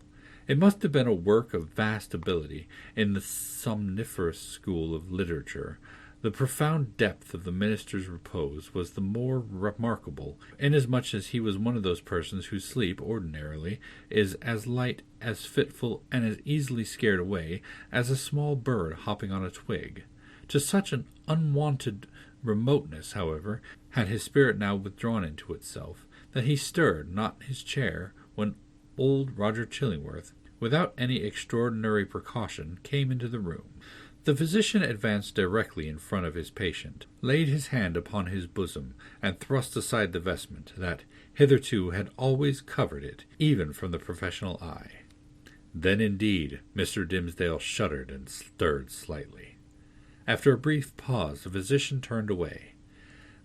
It must have been a work of vast ability in the somniferous school of literature. The profound depth of the minister's repose was the more remarkable, inasmuch as he was one of those persons whose sleep, ordinarily, is as light, as fitful, and as easily scared away as a small bird hopping on a twig. To such an unwonted remoteness, however, had his spirit now withdrawn into itself, that he stirred not in his chair when old Roger Chillingworth, without any extraordinary precaution, came into the room. The physician advanced directly in front of his patient, laid his hand upon his bosom, and thrust aside the vestment that hitherto had always covered it, even from the professional eye. Then, indeed, Mr. Dimmesdale shuddered and stirred slightly. After a brief pause, the physician turned away.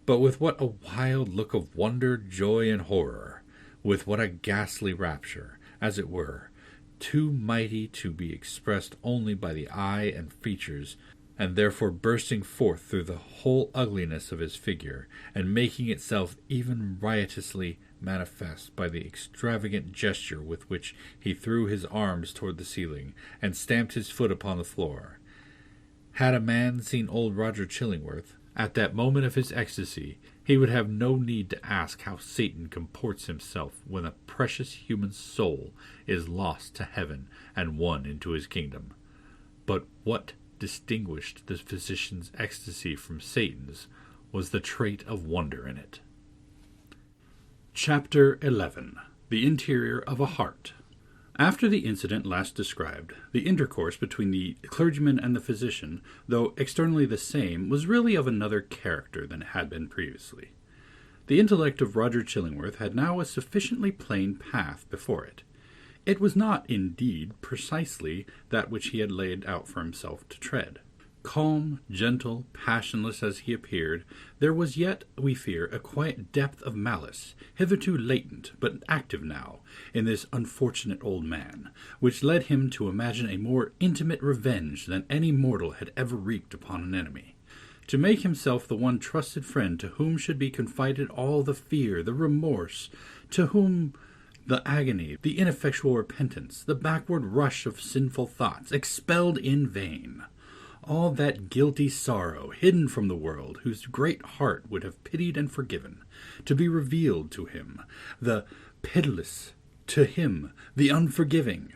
But with what a wild look of wonder, joy, and horror! With what a ghastly rapture, as it were, too mighty to be expressed only by the eye and features, and therefore bursting forth through the whole ugliness of his figure, and making itself even riotously manifest by the extravagant gesture with which he threw his arms toward the ceiling, and stamped his foot upon the floor. Had a man seen old Roger Chillingworth, at that moment of his ecstasy, he would have no need to ask how Satan comports himself when a precious human soul is lost to heaven and won into his kingdom. But what distinguished the physician's ecstasy from Satan's was the trait of wonder in it. Chapter 11. The Interior of a Heart. After the incident last described, the intercourse between the clergyman and the physician, though externally the same, was really of another character than it had been previously. The intellect of Roger Chillingworth had now a sufficiently plain path before it. It was not, indeed, precisely that which he had laid out for himself to tread. Calm, gentle, passionless as he appeared, there was yet, we fear, a quiet depth of malice, hitherto latent, but active now, in this unfortunate old man, which led him to imagine a more intimate revenge than any mortal had ever wreaked upon an enemy. To make himself the one trusted friend to whom should be confided all the fear, the remorse, to whom the agony, the ineffectual repentance, the backward rush of sinful thoughts, expelled in vain. All that guilty sorrow, hidden from the world, whose great heart would have pitied and forgiven, to be revealed to him, the pitiless, to him, the unforgiving.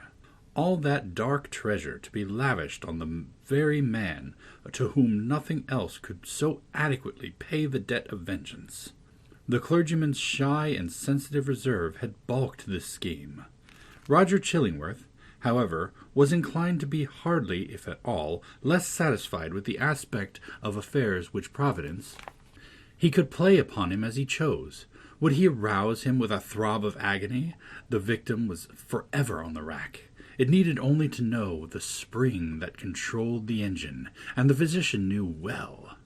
All that dark treasure to be lavished on the very man to whom nothing else could so adequately pay the debt of vengeance. The clergyman's shy and sensitive reserve had balked this scheme. Roger Chillingworth, however, was inclined to be hardly, if at all, less satisfied with the aspect of affairs which Providence. He could play upon him as he chose. Would he arouse him with a throb of agony? The victim was forever on the rack. It needed only to know the spring that controlled the engine, and the physician knew well.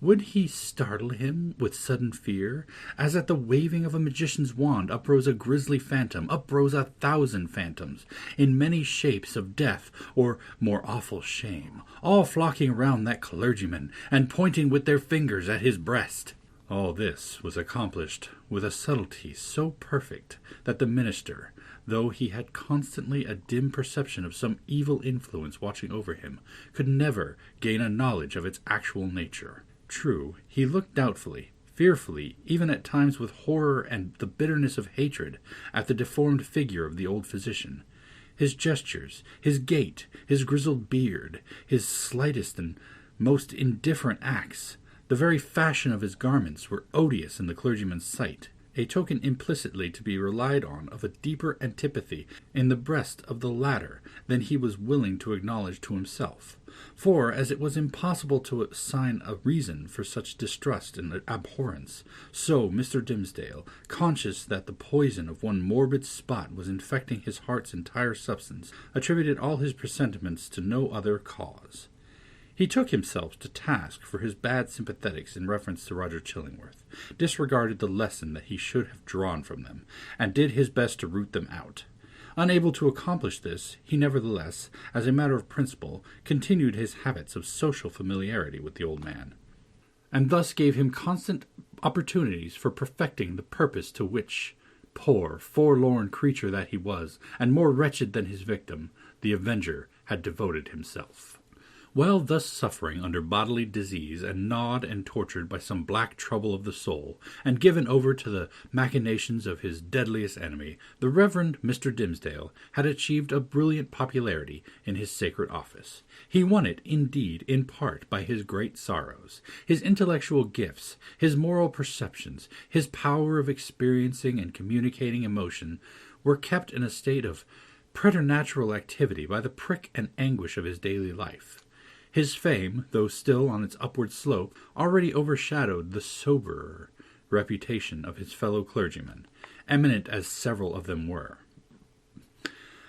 Would he startle him with sudden fear? As at the waving of a magician's wand uprose a grisly phantom, uprose 1,000 phantoms, in many shapes of death or more awful shame, all flocking round that clergyman, and pointing with their fingers at his breast. All this was accomplished with a subtlety so perfect that the minister, though he had constantly a dim perception of some evil influence watching over him, could never gain a knowledge of its actual nature. True, he looked doubtfully, fearfully, even at times with horror and the bitterness of hatred, at the deformed figure of the old physician. His gestures, his gait, his grizzled beard, his slightest and most indifferent acts, the very fashion of his garments were odious in the clergyman's sight, a token implicitly to be relied on of a deeper antipathy in the breast of the latter than he was willing to acknowledge to himself. For, as it was impossible to assign a reason for such distrust and abhorrence, so Mr. Dimmesdale, conscious that the poison of one morbid spot was infecting his heart's entire substance, attributed all his presentiments to no other cause. He took himself to task for his bad sympathetics in reference to Roger Chillingworth, disregarded the lesson that he should have drawn from them, and did his best to root them out. Unable to accomplish this, he nevertheless, as a matter of principle, continued his habits of social familiarity with the old man, and thus gave him constant opportunities for perfecting the purpose to which, poor, forlorn creature that he was, and more wretched than his victim, the avenger had devoted himself. While thus suffering under bodily disease, and gnawed and tortured by some black trouble of the soul, and given over to the machinations of his deadliest enemy, the Reverend Mr. Dimmesdale had achieved a brilliant popularity in his sacred office. He won it, indeed, in part by his great sorrows, his intellectual gifts, his moral perceptions, his power of experiencing and communicating emotion, were kept in a state of preternatural activity by the prick and anguish of his daily life. His fame, though still on its upward slope, already overshadowed the soberer reputation of his fellow clergymen, eminent as several of them were.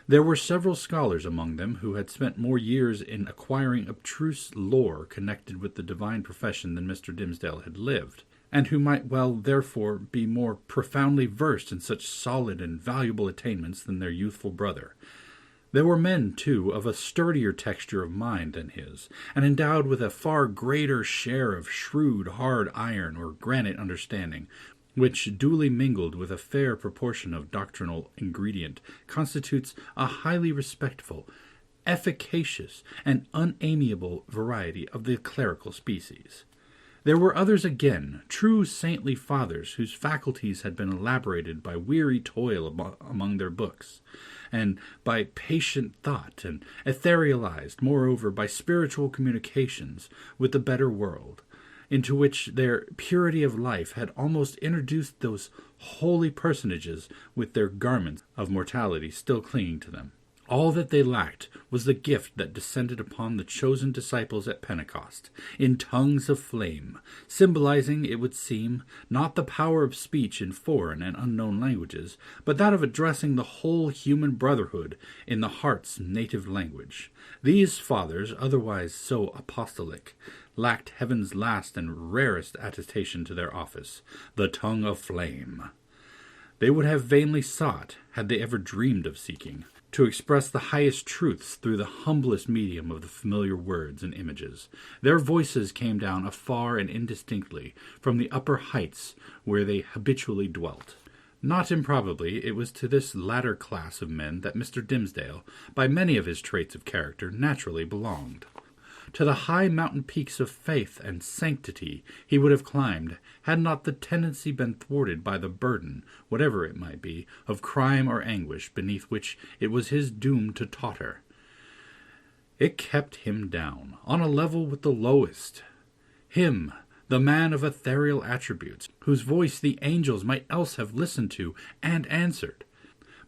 There were several scholars among them who had spent more years in acquiring abstruse lore connected with the divine profession than Mr. Dimmesdale had lived, and who might well therefore be more profoundly versed in such solid and valuable attainments than their youthful brother. There were men, too, of a sturdier texture of mind than his, and endowed with a far greater share of shrewd, hard iron or granite understanding, which, duly mingled with a fair proportion of doctrinal ingredient, constitutes a highly respectful, efficacious, and unamiable variety of the clerical species. There were others again, true saintly fathers, whose faculties had been elaborated by weary toil among their books, and by patient thought, and etherealized, moreover, by spiritual communications with the better world, into which their purity of life had almost introduced those holy personages with their garments of mortality still clinging to them. All that they lacked was the gift that descended upon the chosen disciples at Pentecost, in tongues of flame, symbolizing, it would seem, not the power of speech in foreign and unknown languages, but that of addressing the whole human brotherhood in the heart's native language. These fathers, otherwise so apostolic, lacked heaven's last and rarest attestation to their office, the tongue of flame. They would have vainly sought, had they ever dreamed of seeking, to express the highest truths through the humblest medium of the familiar words and images. Their voices came down afar and indistinctly from the upper heights where they habitually dwelt. Not improbably, it was to this latter class of men that Mr. Dimmesdale, by many of his traits of character, naturally belonged. To the high mountain peaks of faith and sanctity he would have climbed, had not the tendency been thwarted by the burden, whatever it might be, of crime or anguish beneath which it was his doom to totter. It kept him down, on a level with the lowest. Him, the man of ethereal attributes, whose voice the angels might else have listened to and answered.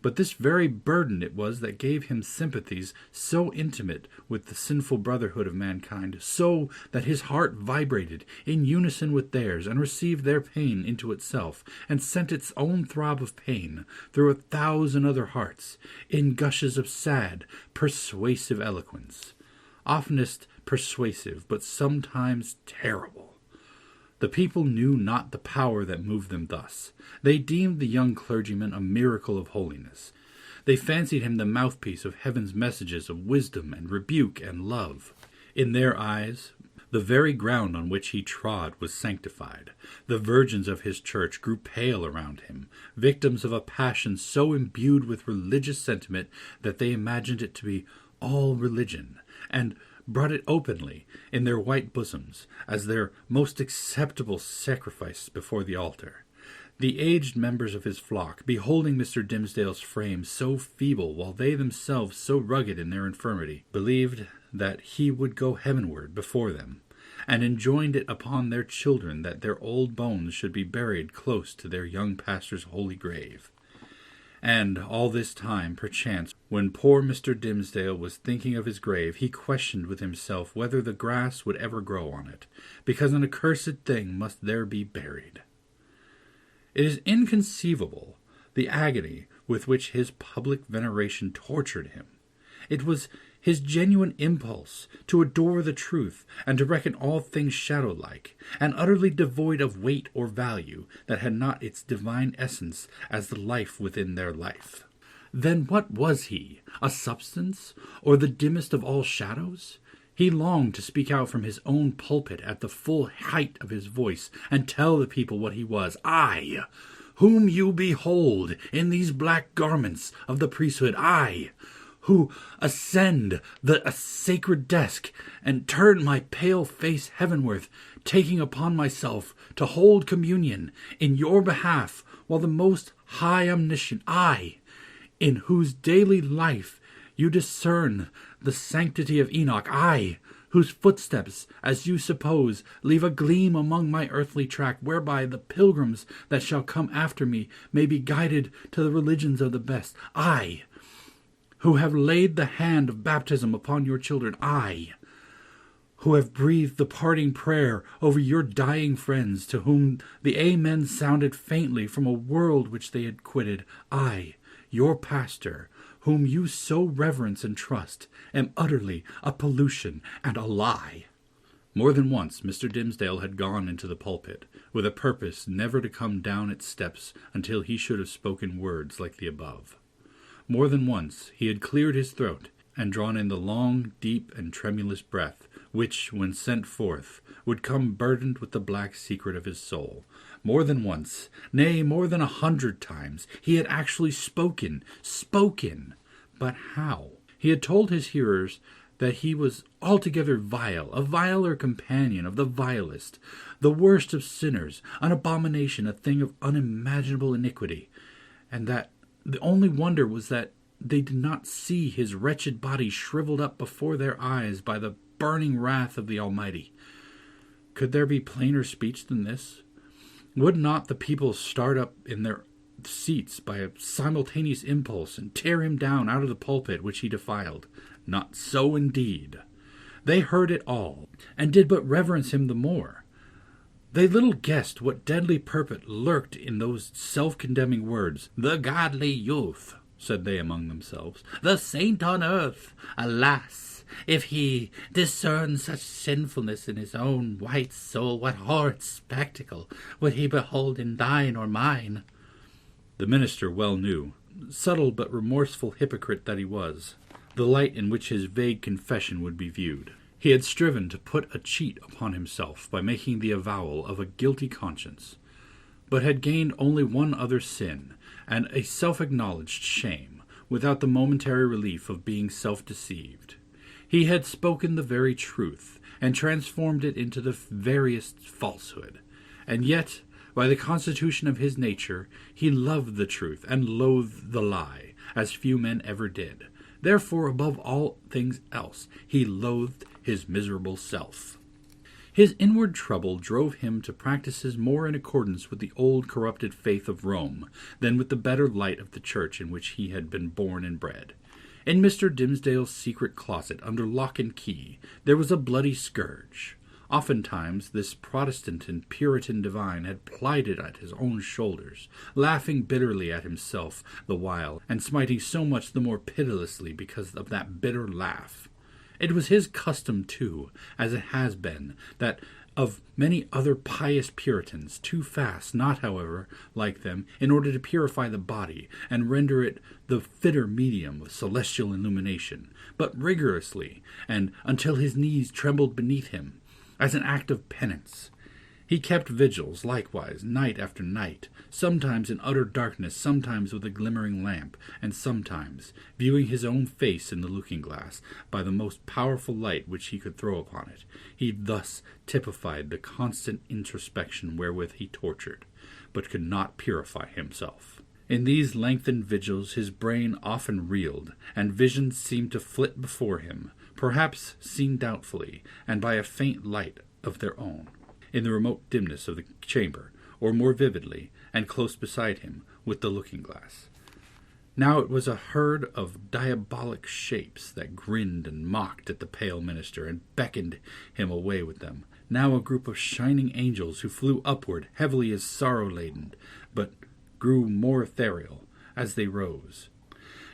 But this very burden it was that gave him sympathies so intimate with the sinful brotherhood of mankind, so that his heart vibrated in unison with theirs, and received their pain into itself, and sent its own throb of pain through 1,000 other hearts, in gushes of sad, persuasive eloquence, oftenest persuasive, but sometimes terrible. The people knew not the power that moved them thus. They deemed the young clergyman a miracle of holiness. They fancied him the mouthpiece of heaven's messages of wisdom and rebuke and love. In their eyes, the very ground on which he trod was sanctified. The virgins of his church grew pale around him, victims of a passion so imbued with religious sentiment that they imagined it to be all religion, and brought it openly in their white bosoms as their most acceptable sacrifice before the altar. The aged members of his flock, beholding Mr. Dimmesdale's frame so feeble, while they themselves so rugged in their infirmity, believed that he would go heavenward before them, and enjoined it upon their children that their old bones should be buried close to their young pastor's holy grave. And all this time, perchance, when poor Mr. Dimmesdale was thinking of his grave, he questioned with himself whether the grass would ever grow on it, because an accursed thing must there be buried. It is inconceivable the agony with which his public veneration tortured him. It was his genuine impulse to adore the truth, and to reckon all things shadow-like, and utterly devoid of weight or value, that had not its divine essence as the life within their life. Then what was he? A substance, or the dimmest of all shadows? He longed to speak out from his own pulpit at the full height of his voice, and tell the people what he was. I, whom you behold in these black garments of the priesthood, I, who ascend the sacred desk and turn my pale face heavenward, taking upon myself to hold communion in your behalf, while the most high omniscient, I, in whose daily life you discern the sanctity of Enoch, I, whose footsteps, as you suppose, leave a gleam among my earthly track, whereby the pilgrims that shall come after me may be guided to the religions of the best, I, who have laid the hand of baptism upon your children, I, who have breathed the parting prayer over your dying friends, to whom the amen sounded faintly from a world which they had quitted, I, your pastor, whom you so reverence and trust, am utterly a pollution and a lie. More than once Mr. Dimmesdale had gone into the pulpit, with a purpose never to come down its steps until he should have spoken words like the above. More than once he had cleared his throat and drawn in the long, deep, and tremulous breath, which, when sent forth, would come burdened with the black secret of his soul. More than once, nay, more than 100 times, he had actually spoken. But how? He had told his hearers that he was altogether vile, a viler companion of the vilest, the worst of sinners, an abomination, a thing of unimaginable iniquity, and that the only wonder was that they did not see his wretched body shriveled up before their eyes by the burning wrath of the Almighty. Could there be plainer speech than this? Would not the people start up in their seats by a simultaneous impulse and tear him down out of the pulpit which he defiled? Not so, indeed. They heard it all, and did but reverence him the more. They little guessed what deadly purpose lurked in those self-condemning words. "The godly youth," said they among themselves, "the saint on earth. Alas, if he discern such sinfulness in his own white soul, what horrid spectacle would he behold in thine or mine?" The minister well knew, subtle but remorseful hypocrite that he was, the light in which his vague confession would be viewed. He had striven to put a cheat upon himself by making the avowal of a guilty conscience, but had gained only one other sin, and a self-acknowledged shame, without the momentary relief of being self-deceived. He had spoken the very truth, and transformed it into the veriest falsehood, and yet, by the constitution of his nature, he loved the truth and loathed the lie, as few men ever did. Therefore, above all things else, he loathed his miserable self. His inward trouble drove him to practices more in accordance with the old corrupted faith of Rome than with the better light of the church in which he had been born and bred. In Mr. Dimmesdale's secret closet, under lock and key, there was a bloody scourge. Oftentimes this Protestant and Puritan divine had plied it at his own shoulders, laughing bitterly at himself the while, and smiting so much the more pitilessly because of that bitter laugh. It was his custom, too, as it has been, that of many other pious Puritans, too fast, not, however, like them, in order to purify the body, and render it the fitter medium of celestial illumination, but rigorously, and until his knees trembled beneath him, as an act of penance. He kept vigils, likewise, night after night, sometimes in utter darkness, sometimes with a glimmering lamp, and sometimes, viewing his own face in the looking-glass, by the most powerful light which he could throw upon it. He thus typified the constant introspection wherewith he tortured, but could not purify himself. In these lengthened vigils his brain often reeled, and visions seemed to flit before him, perhaps seen doubtfully, and by a faint light of their own, in the remote dimness of the chamber, or more vividly, and close beside him, with the looking-glass. Now it was a herd of diabolic shapes that grinned and mocked at the pale minister, and beckoned him away with them. Now a group of shining angels who flew upward, heavily as sorrow-laden, but grew more ethereal as they rose.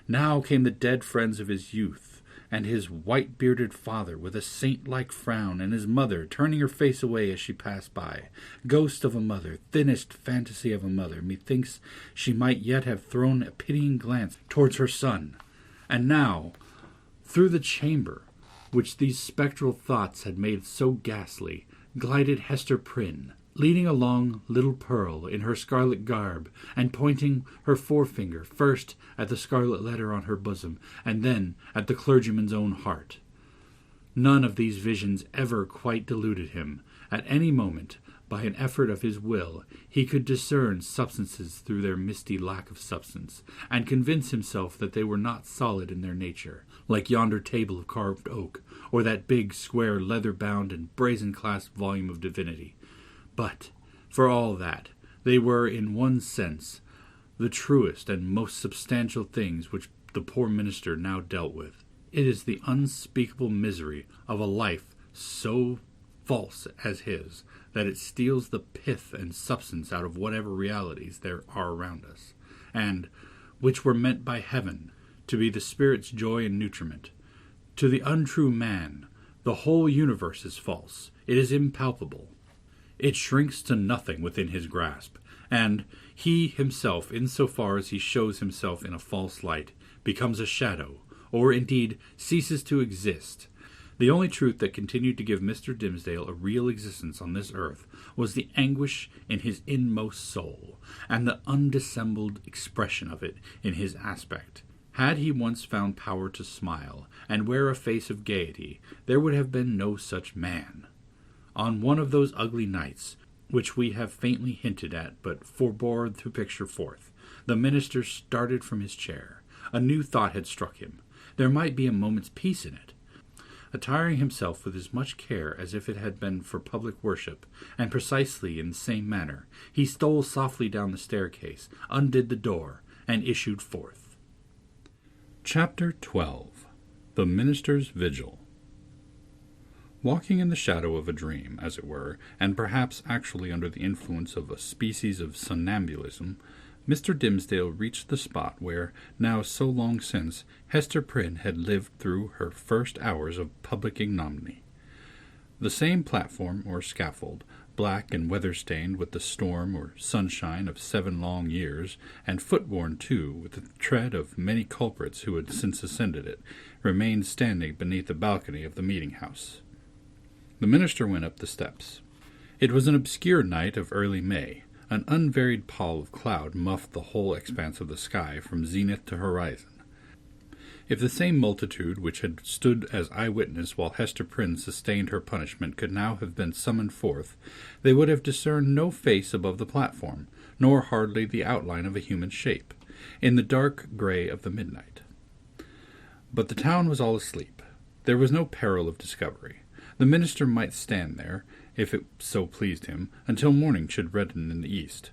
Now came the dead friends of his youth, and his white-bearded father with a saint-like frown, and his mother turning her face away as she passed by. Ghost of a mother, thinnest fantasy of a mother, methinks she might yet have thrown a pitying glance towards her son. And now, through the chamber, which these spectral thoughts had made so ghastly, glided Hester Prynne, leading along little Pearl in her scarlet garb, and pointing her forefinger first at the scarlet letter on her bosom, and then at the clergyman's own heart. None of these visions ever quite deluded him. At any moment, by an effort of his will, he could discern substances through their misty lack of substance, and convince himself that they were not solid in their nature, like yonder table of carved oak, or that big, square, leather-bound and brazen-clasped volume of divinity. But, for all that, they were, in one sense, the truest and most substantial things which the poor minister now dealt with. It is the unspeakable misery of a life so false as his, that it steals the pith and substance out of whatever realities there are around us, and which were meant by heaven to be the spirit's joy and nutriment. To the untrue man, the whole universe is false. It is impalpable. It shrinks to nothing within his grasp, and he himself, in so far as he shows himself in a false light, becomes a shadow, or indeed ceases to exist. The only truth that continued to give Mr. Dimmesdale a real existence on this earth was the anguish in his inmost soul, and the undissembled expression of it in his aspect. Had he once found power to smile, and wear a face of gaiety, there would have been no such man. On one of those ugly nights, which we have faintly hinted at but forbore to picture forth, the minister started from his chair. A new thought had struck him. There might be a moment's peace in it. Attiring himself with as much care as if it had been for public worship, and precisely in the same manner, he stole softly down the staircase, undid the door, and issued forth. Chapter 12. The Minister's Vigil. Walking in the shadow of a dream, as it were, and perhaps actually under the influence of a species of somnambulism, Mr. Dimmesdale reached the spot where, now so long since, Hester Prynne had lived through her first hours of public ignominy. The same platform or scaffold, black and weather-stained with the storm or sunshine of 7 long years, and foot-worn too with the tread of many culprits who had since ascended it, remained standing beneath the balcony of the meeting-house. The minister went up the steps. It was an obscure night of early May. An unvaried pall of cloud muffed the whole expanse of the sky from zenith to horizon. If the same multitude which had stood as eyewitness while Hester Prynne sustained her punishment could now have been summoned forth, they would have discerned no face above the platform, nor hardly the outline of a human shape, in the dark grey of the midnight. But the town was all asleep. There was no peril of discovery. The minister might stand there, if it so pleased him, until morning should redden in the east,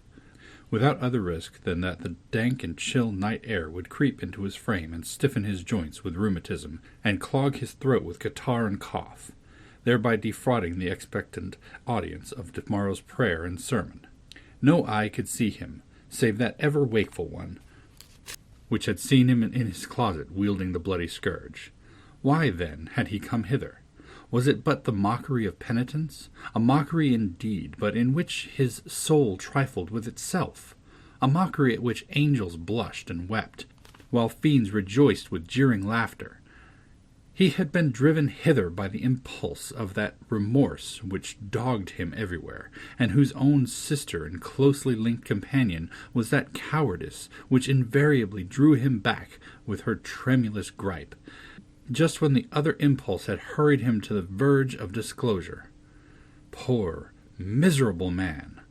without other risk than that the dank and chill night air would creep into his frame and stiffen his joints with rheumatism, and clog his throat with catarrh and cough, thereby defrauding the expectant audience of tomorrow's prayer and sermon. No eye could see him, save that ever-wakeful one, which had seen him in his closet wielding the bloody scourge. Why, then, had he come hither? Was it but the mockery of penitence? A mockery indeed, but in which his soul trifled with itself. A mockery at which angels blushed and wept, while fiends rejoiced with jeering laughter. He had been driven hither by the impulse of that remorse which dogged him everywhere, and whose own sister and closely linked companion was that cowardice which invariably drew him back with her tremulous gripe, just when the other impulse had hurried him to the verge of disclosure. Poor, miserable man!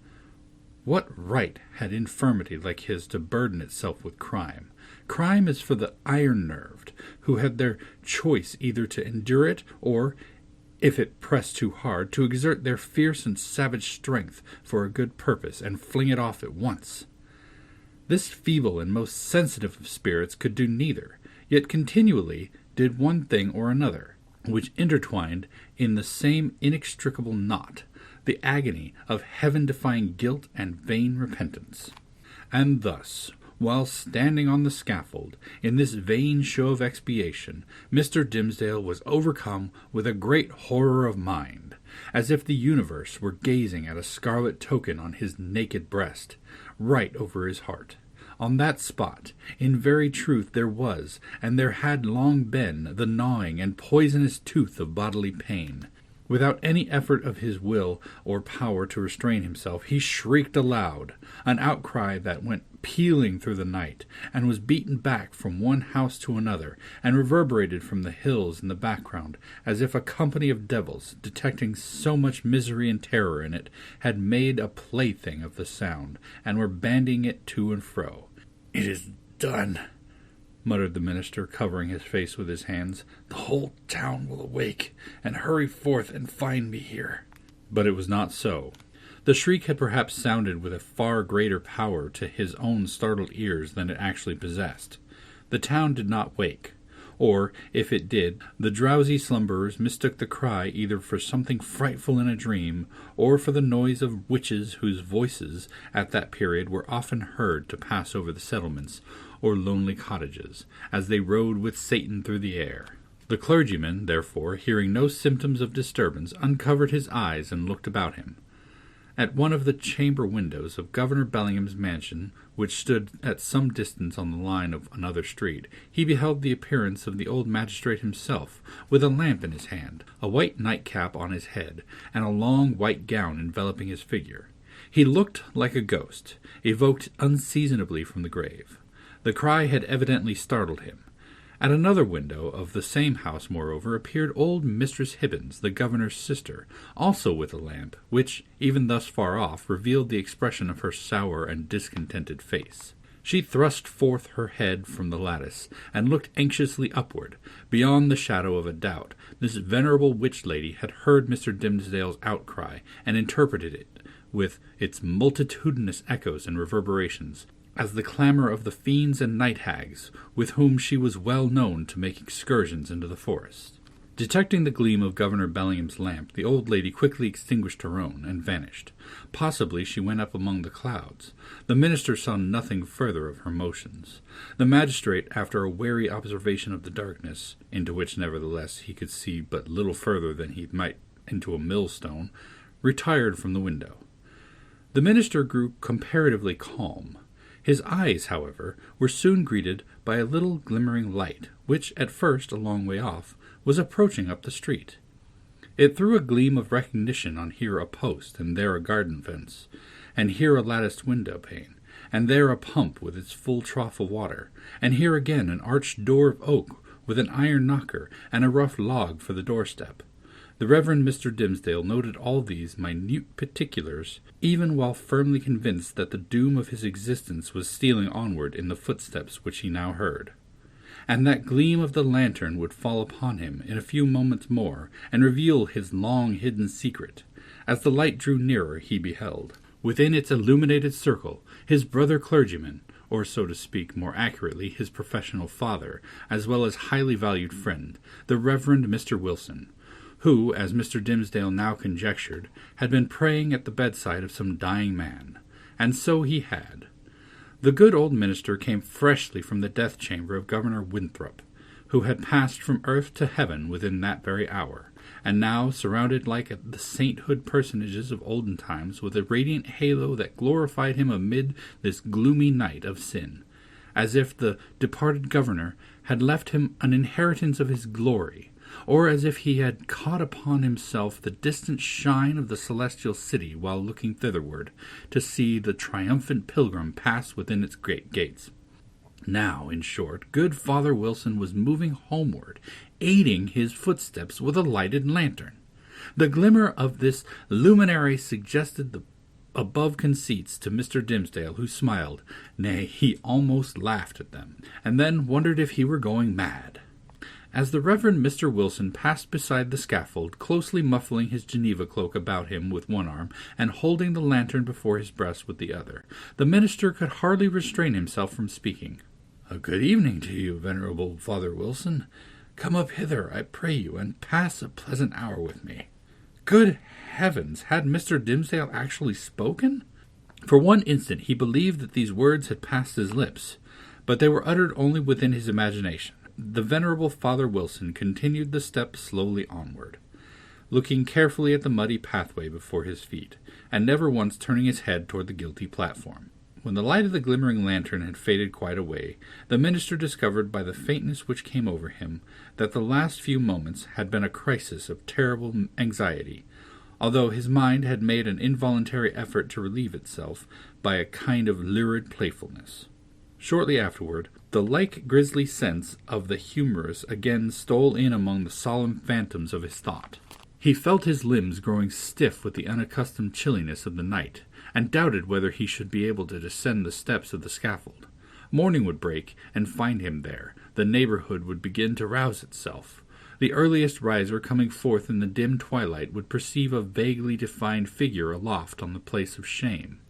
What right had infirmity like his to burden itself with crime? Crime is for the iron-nerved, who had their choice either to endure it or, if it pressed too hard, to exert their fierce and savage strength for a good purpose and fling it off at once. This feeble and most sensitive of spirits could do neither, yet continually did one thing or another, which intertwined in the same inextricable knot, the agony of heaven-defying guilt and vain repentance. And thus, while standing on the scaffold, in this vain show of expiation, Mr. Dimmesdale was overcome with a great horror of mind, as if the universe were gazing at a scarlet token on his naked breast, right over his heart. On that spot, in very truth, there was, and there had long been, the gnawing and poisonous tooth of bodily pain. Without any effort of his will or power to restrain himself, he shrieked aloud, an outcry that went pealing through the night, and was beaten back from one house to another, and reverberated from the hills in the background, as if a company of devils, detecting so much misery and terror in it, had made a plaything of the sound, and were bandying it to and fro. "It is done," muttered the minister, covering his face with his hands. "The whole town will awake, and hurry forth and find me here." But it was not so. The shriek had perhaps sounded with a far greater power to his own startled ears than it actually possessed. The town did not wake, or, if it did, the drowsy slumberers mistook the cry either for something frightful in a dream, or for the noise of witches whose voices at that period were often heard to pass over the settlements or lonely cottages, as they rode with Satan through the air. The clergyman, therefore, hearing no symptoms of disturbance, uncovered his eyes and looked about him. At one of the chamber windows of Governor Bellingham's mansion, which stood at some distance on the line of another street, he beheld the appearance of the old magistrate himself, with a lamp in his hand, a white nightcap on his head, and a long white gown enveloping his figure. He looked like a ghost, evoked unseasonably from the grave. The cry had evidently startled him. At another window of the same house, moreover, appeared old Mistress Hibbins, the governor's sister, also with a lamp, which, even thus far off, revealed the expression of her sour and discontented face. She thrust forth her head from the lattice, and looked anxiously upward. Beyond the shadow of a doubt, this venerable witch lady had heard Mr. Dimmesdale's outcry, and interpreted it, with its multitudinous echoes and reverberations, as the clamour of the fiends and night-hags, with whom she was well known to make excursions into the forest. Detecting the gleam of Governor Bellingham's lamp, the old lady quickly extinguished her own, and vanished. Possibly she went up among the clouds. The minister saw nothing further of her motions. The magistrate, after a wary observation of the darkness, into which nevertheless he could see but little further than he might into a millstone, retired from the window. The minister grew comparatively calm. His eyes, however, were soon greeted by a little glimmering light, which, at first a long way off, was approaching up the street. It threw a gleam of recognition on here a post, and there a garden fence, and here a latticed window pane, and there a pump with its full trough of water, and here again an arched door of oak with an iron knocker and a rough log for the doorstep. The Reverend Mr. Dimmesdale noted all these minute particulars, even while firmly convinced that the doom of his existence was stealing onward in the footsteps which he now heard. And that gleam of the lantern would fall upon him in a few moments more, and reveal his long-hidden secret. As the light drew nearer, he beheld, within its illuminated circle, his brother clergyman, or, so to speak more accurately, his professional father, as well as highly valued friend, the Reverend Mr. Wilson, who, as Mr. Dimmesdale now conjectured, had been praying at the bedside of some dying man. And so he had. The good old minister came freshly from the death-chamber of Governor Winthrop, who had passed from earth to heaven within that very hour, and now, surrounded like the sainthood personages of olden times with a radiant halo that glorified him amid this gloomy night of sin, as if the departed governor had left him an inheritance of his glory, or as if he had caught upon himself the distant shine of the celestial city while looking thitherward to see the triumphant pilgrim pass within its great gates. Now, in short, good Father Wilson was moving homeward, aiding his footsteps with a lighted lantern. The glimmer of this luminary suggested the above conceits to Mr. Dimmesdale, who smiled, nay, he almost laughed at them, and then wondered if he were going mad. As the Reverend Mr. Wilson passed beside the scaffold, closely muffling his Geneva cloak about him with one arm, and holding the lantern before his breast with the other, the minister could hardly restrain himself from speaking. "A good evening to you, venerable Father Wilson. Come up hither, I pray you, and pass a pleasant hour with me." Good heavens! Had Mr. Dimmesdale actually spoken? For one instant he believed that these words had passed his lips, but they were uttered only within his imagination. The venerable Father Wilson continued the step slowly onward, looking carefully at the muddy pathway before his feet, and never once turning his head toward the guilty platform. When the light of the glimmering lantern had faded quite away, the minister discovered by the faintness which came over him that the last few moments had been a crisis of terrible anxiety, although his mind had made an involuntary effort to relieve itself by a kind of lurid playfulness. Shortly afterward, the like grisly sense of the humorous again stole in among the solemn phantoms of his thought. He felt his limbs growing stiff with the unaccustomed chilliness of the night, and doubted whether he should be able to descend the steps of the scaffold. Morning would break, and find him there. The neighborhood would begin to rouse itself. The earliest riser coming forth in the dim twilight would perceive a vaguely defined figure aloft on the place of shame,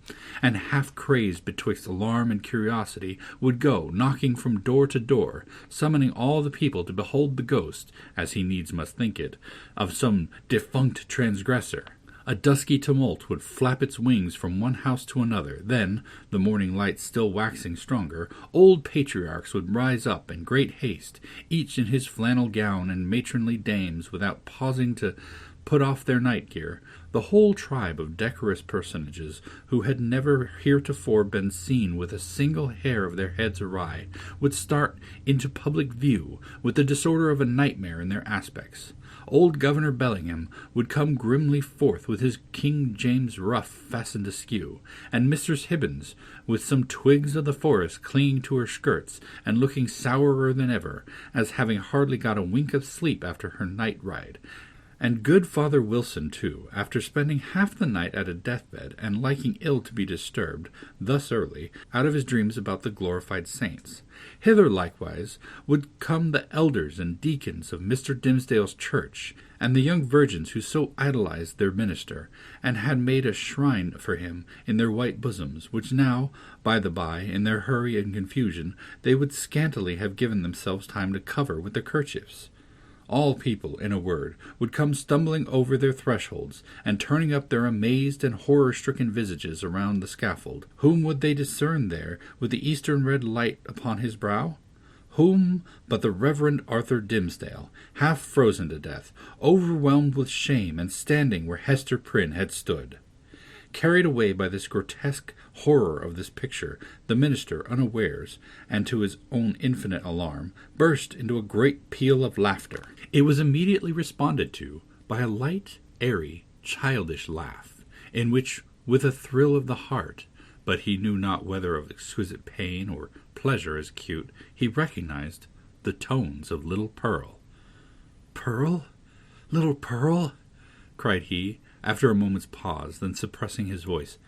and, half-crazed betwixt alarm and curiosity, would go, knocking from door to door, summoning all the people to behold the ghost, as he needs must think it, of some defunct transgressor. A dusky tumult would flap its wings from one house to another. Then, the morning light still waxing stronger, old patriarchs would rise up in great haste, each in his flannel gown, and matronly dames, without pausing to put off their night gear, the whole tribe of decorous personages, who had never heretofore been seen with a single hair of their heads awry, would start into public view with the disorder of a nightmare in their aspects. Old Governor Bellingham would come grimly forth with his King James ruff fastened askew, and Mistress Hibbins, with some twigs of the forest clinging to her skirts, and looking sourer than ever, as having hardly got a wink of sleep after her night ride. And good Father Wilson, too, after spending half the night at a deathbed, and liking ill to be disturbed, thus early, out of his dreams about the glorified saints. Hither likewise would come the elders and deacons of Mr. Dimmesdale's church, and the young virgins who so idolized their minister, and had made a shrine for him in their white bosoms, which now, by the by, in their hurry and confusion, they would scantily have given themselves time to cover with their kerchiefs. All people, in a word, would come stumbling over their thresholds, and turning up their amazed and horror-stricken visages around the scaffold. Whom would they discern there, with the eastern red light upon his brow? Whom but the Reverend Arthur Dimmesdale, half frozen to death, overwhelmed with shame, and standing where Hester Prynne had stood. Carried away by this grotesque horror of this picture, the minister, unawares, and to his own infinite alarm, burst into a great peal of laughter. It was immediately responded to by a light, airy, childish laugh, in which, with a thrill of the heart, but he knew not whether of exquisite pain or pleasure as acute, he recognized the tones of little Pearl. "Pearl? Little Pearl?" cried he, after a moment's pause, then suppressing his voice.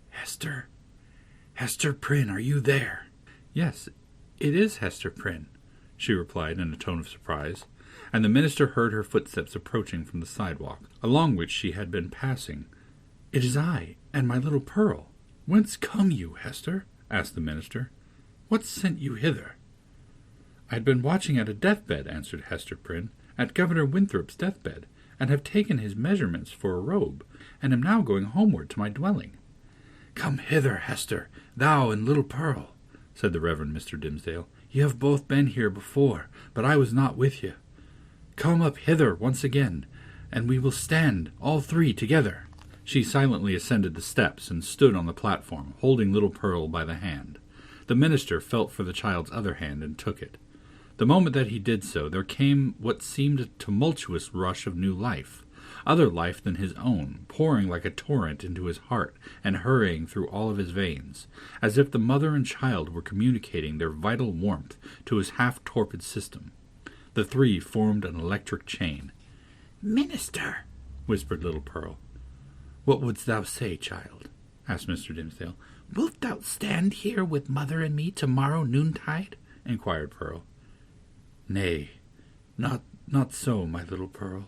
"Hester Prynne, are you there?" "Yes, it is Hester Prynne," she replied in a tone of surprise, and the minister heard her footsteps approaching from the sidewalk, along which she had been passing. "It is I, and my little Pearl." "Whence come you, Hester?" asked the minister. "What sent you hither?" "I had been watching at a deathbed," answered Hester Prynne, "at Governor Winthrop's deathbed, and have taken his measurements for a robe, and am now going homeward to my dwelling." "Come hither, Hester, thou and little Pearl," said the Reverend Mr. Dimmesdale. "You have both been here before, but I was not with you. Come up hither once again, and we will stand all three together." She silently ascended the steps and stood on the platform, holding little Pearl by the hand. The minister felt for the child's other hand and took it. The moment that he did so, there came what seemed a tumultuous rush of new life, other life than his own, pouring like a torrent into his heart and hurrying through all of his veins, as if the mother and child were communicating their vital warmth to his half-torpid system. The three formed an electric chain. "Minister," whispered little Pearl. "What wouldst thou say, child?" asked Mr. Dimmesdale. "Wilt thou stand here with mother and me tomorrow noontide?" inquired Pearl. "Nay, not so, my little Pearl,"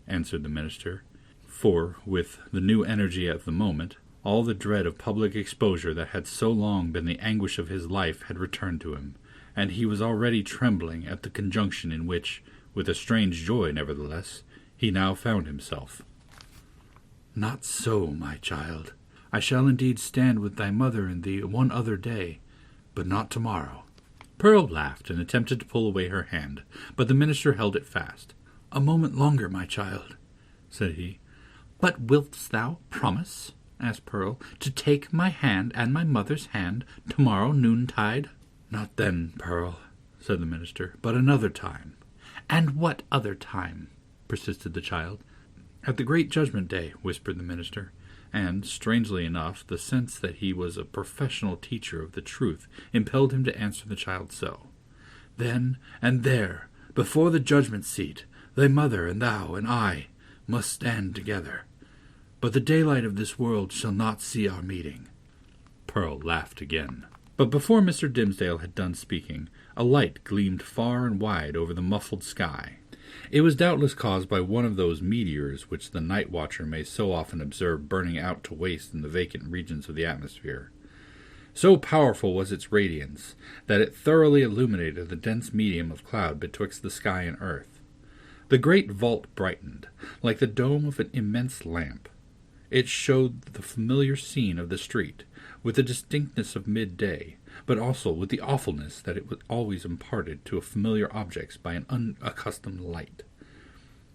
answered the minister, for, with the new energy at the moment, all the dread of public exposure that had so long been the anguish of his life had returned to him, and he was already trembling at the conjunction in which, with a strange joy nevertheless, he now found himself. "Not so, my child. I shall indeed stand with thy mother and thee one other day, but not tomorrow." Pearl laughed and attempted to pull away her hand, but the minister held it fast. "A moment longer, my child," said he. "But wilt thou promise," asked Pearl, "to take my hand and my mother's hand tomorrow noontide?" "Not then, Pearl," said the minister, "but another time." "And what other time?" persisted the child. "At the great judgment day," whispered the minister, and, strangely enough, the sense that he was a professional teacher of the truth impelled him to answer the child so. "Then and there, before the judgment seat, thy mother and thou and I must stand together. But the daylight of this world shall not see our meeting." Pearl laughed again. But before Mr. Dimmesdale had done speaking, a light gleamed far and wide over the muffled sky. It was doubtless caused by one of those meteors which the night watcher may so often observe burning out to waste in the vacant regions of the atmosphere. So powerful was its radiance that it thoroughly illuminated the dense medium of cloud betwixt the sky and earth. The great vault brightened, like the dome of an immense lamp. It showed the familiar scene of the street, with the distinctness of midday, but also with the awfulness that it was always imparted to familiar objects by an unaccustomed light.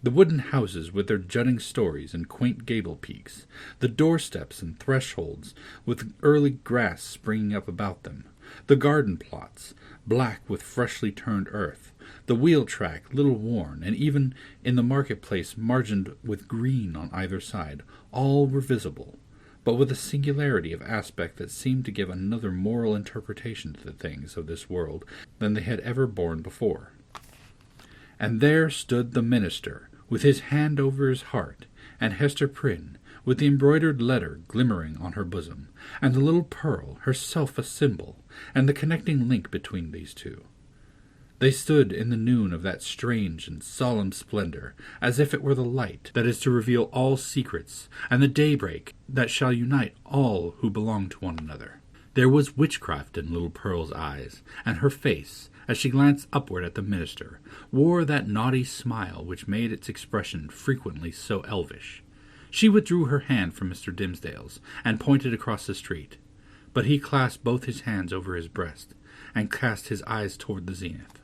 The wooden houses with their jutting stories and quaint gable peaks, the doorsteps and thresholds with early grass springing up about them, the garden plots, black with freshly turned earth, the wheel track little worn, and even in the marketplace margined with green on either side, all were visible, but with a singularity of aspect that seemed to give another moral interpretation to the things of this world than they had ever borne before. And there stood the minister, with his hand over his heart, and Hester Prynne, with the embroidered letter glimmering on her bosom, and the little pearl, herself a symbol, and the connecting link between these two. They stood in the noon of that strange and solemn splendor, as if it were the light that is to reveal all secrets, and the daybreak that shall unite all who belong to one another. There was witchcraft in little Pearl's eyes, and her face, as she glanced upward at the minister, wore that naughty smile which made its expression frequently so elvish. She withdrew her hand from Mr. Dimmesdale's, and pointed across the street, but he clasped both his hands over his breast, and cast his eyes toward the zenith.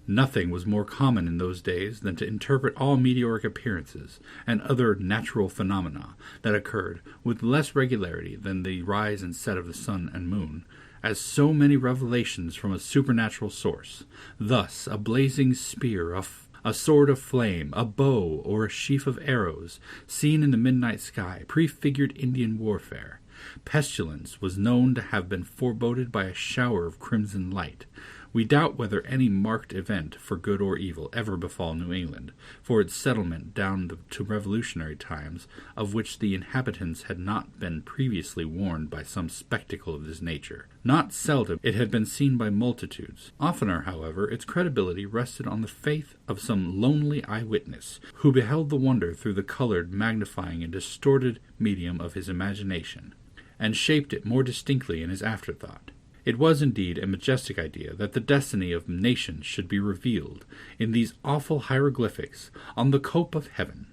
Nothing was more common in those days than to interpret all meteoric appearances and other natural phenomena that occurred with less regularity than the rise and set of the sun and moon, as so many revelations from a supernatural source. Thus a blazing spear, a sword of flame, a bow, or a sheaf of arrows, seen in the midnight sky, prefigured Indian warfare. Pestilence was known to have been foreboded by a shower of crimson light. We doubt whether any marked event, for good or evil, ever befall New England, for its settlement down to Revolutionary times, of which the inhabitants had not been previously warned by some spectacle of this nature. Not seldom it had been seen by multitudes. Oftener, however, its credibility rested on the faith of some lonely eyewitness, who beheld the wonder through the colored, magnifying, and distorted medium of his imagination, and shaped it more distinctly in his afterthought. It was indeed a majestic idea that the destiny of nations should be revealed in these awful hieroglyphics on the cope of heaven.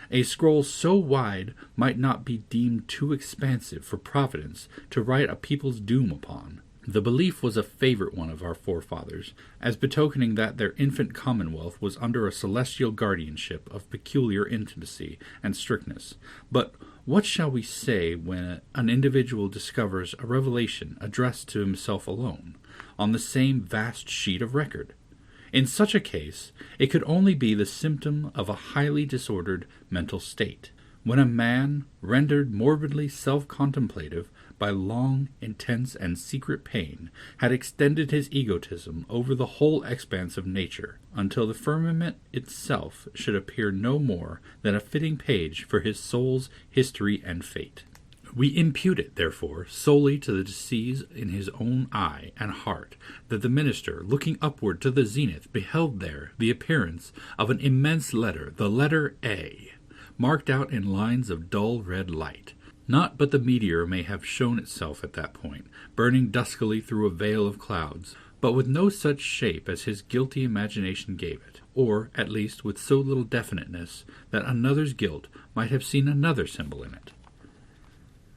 A scroll so wide might not be deemed too expansive for Providence to write a people's doom upon. The belief was a favorite one of our forefathers, as betokening that their infant commonwealth was under a celestial guardianship of peculiar intimacy and strictness. But what shall we say when an individual discovers a revelation addressed to himself alone, on the same vast sheet of record? In such a case, it could only be the symptom of a highly disordered mental state, when a man, rendered morbidly self-contemplative by long, intense, and secret pain, had extended his egotism over the whole expanse of nature, until the firmament itself should appear no more than a fitting page for his soul's history and fate. We impute it, therefore, solely to the disease in his own eye and heart, that the minister, looking upward to the zenith, beheld there the appearance of an immense letter, the letter A, marked out in lines of dull red light. Not but the meteor may have shown itself at that point, burning duskily through a veil of clouds, but with no such shape as his guilty imagination gave it, or, at least, with so little definiteness that another's guilt might have seen another symbol in it.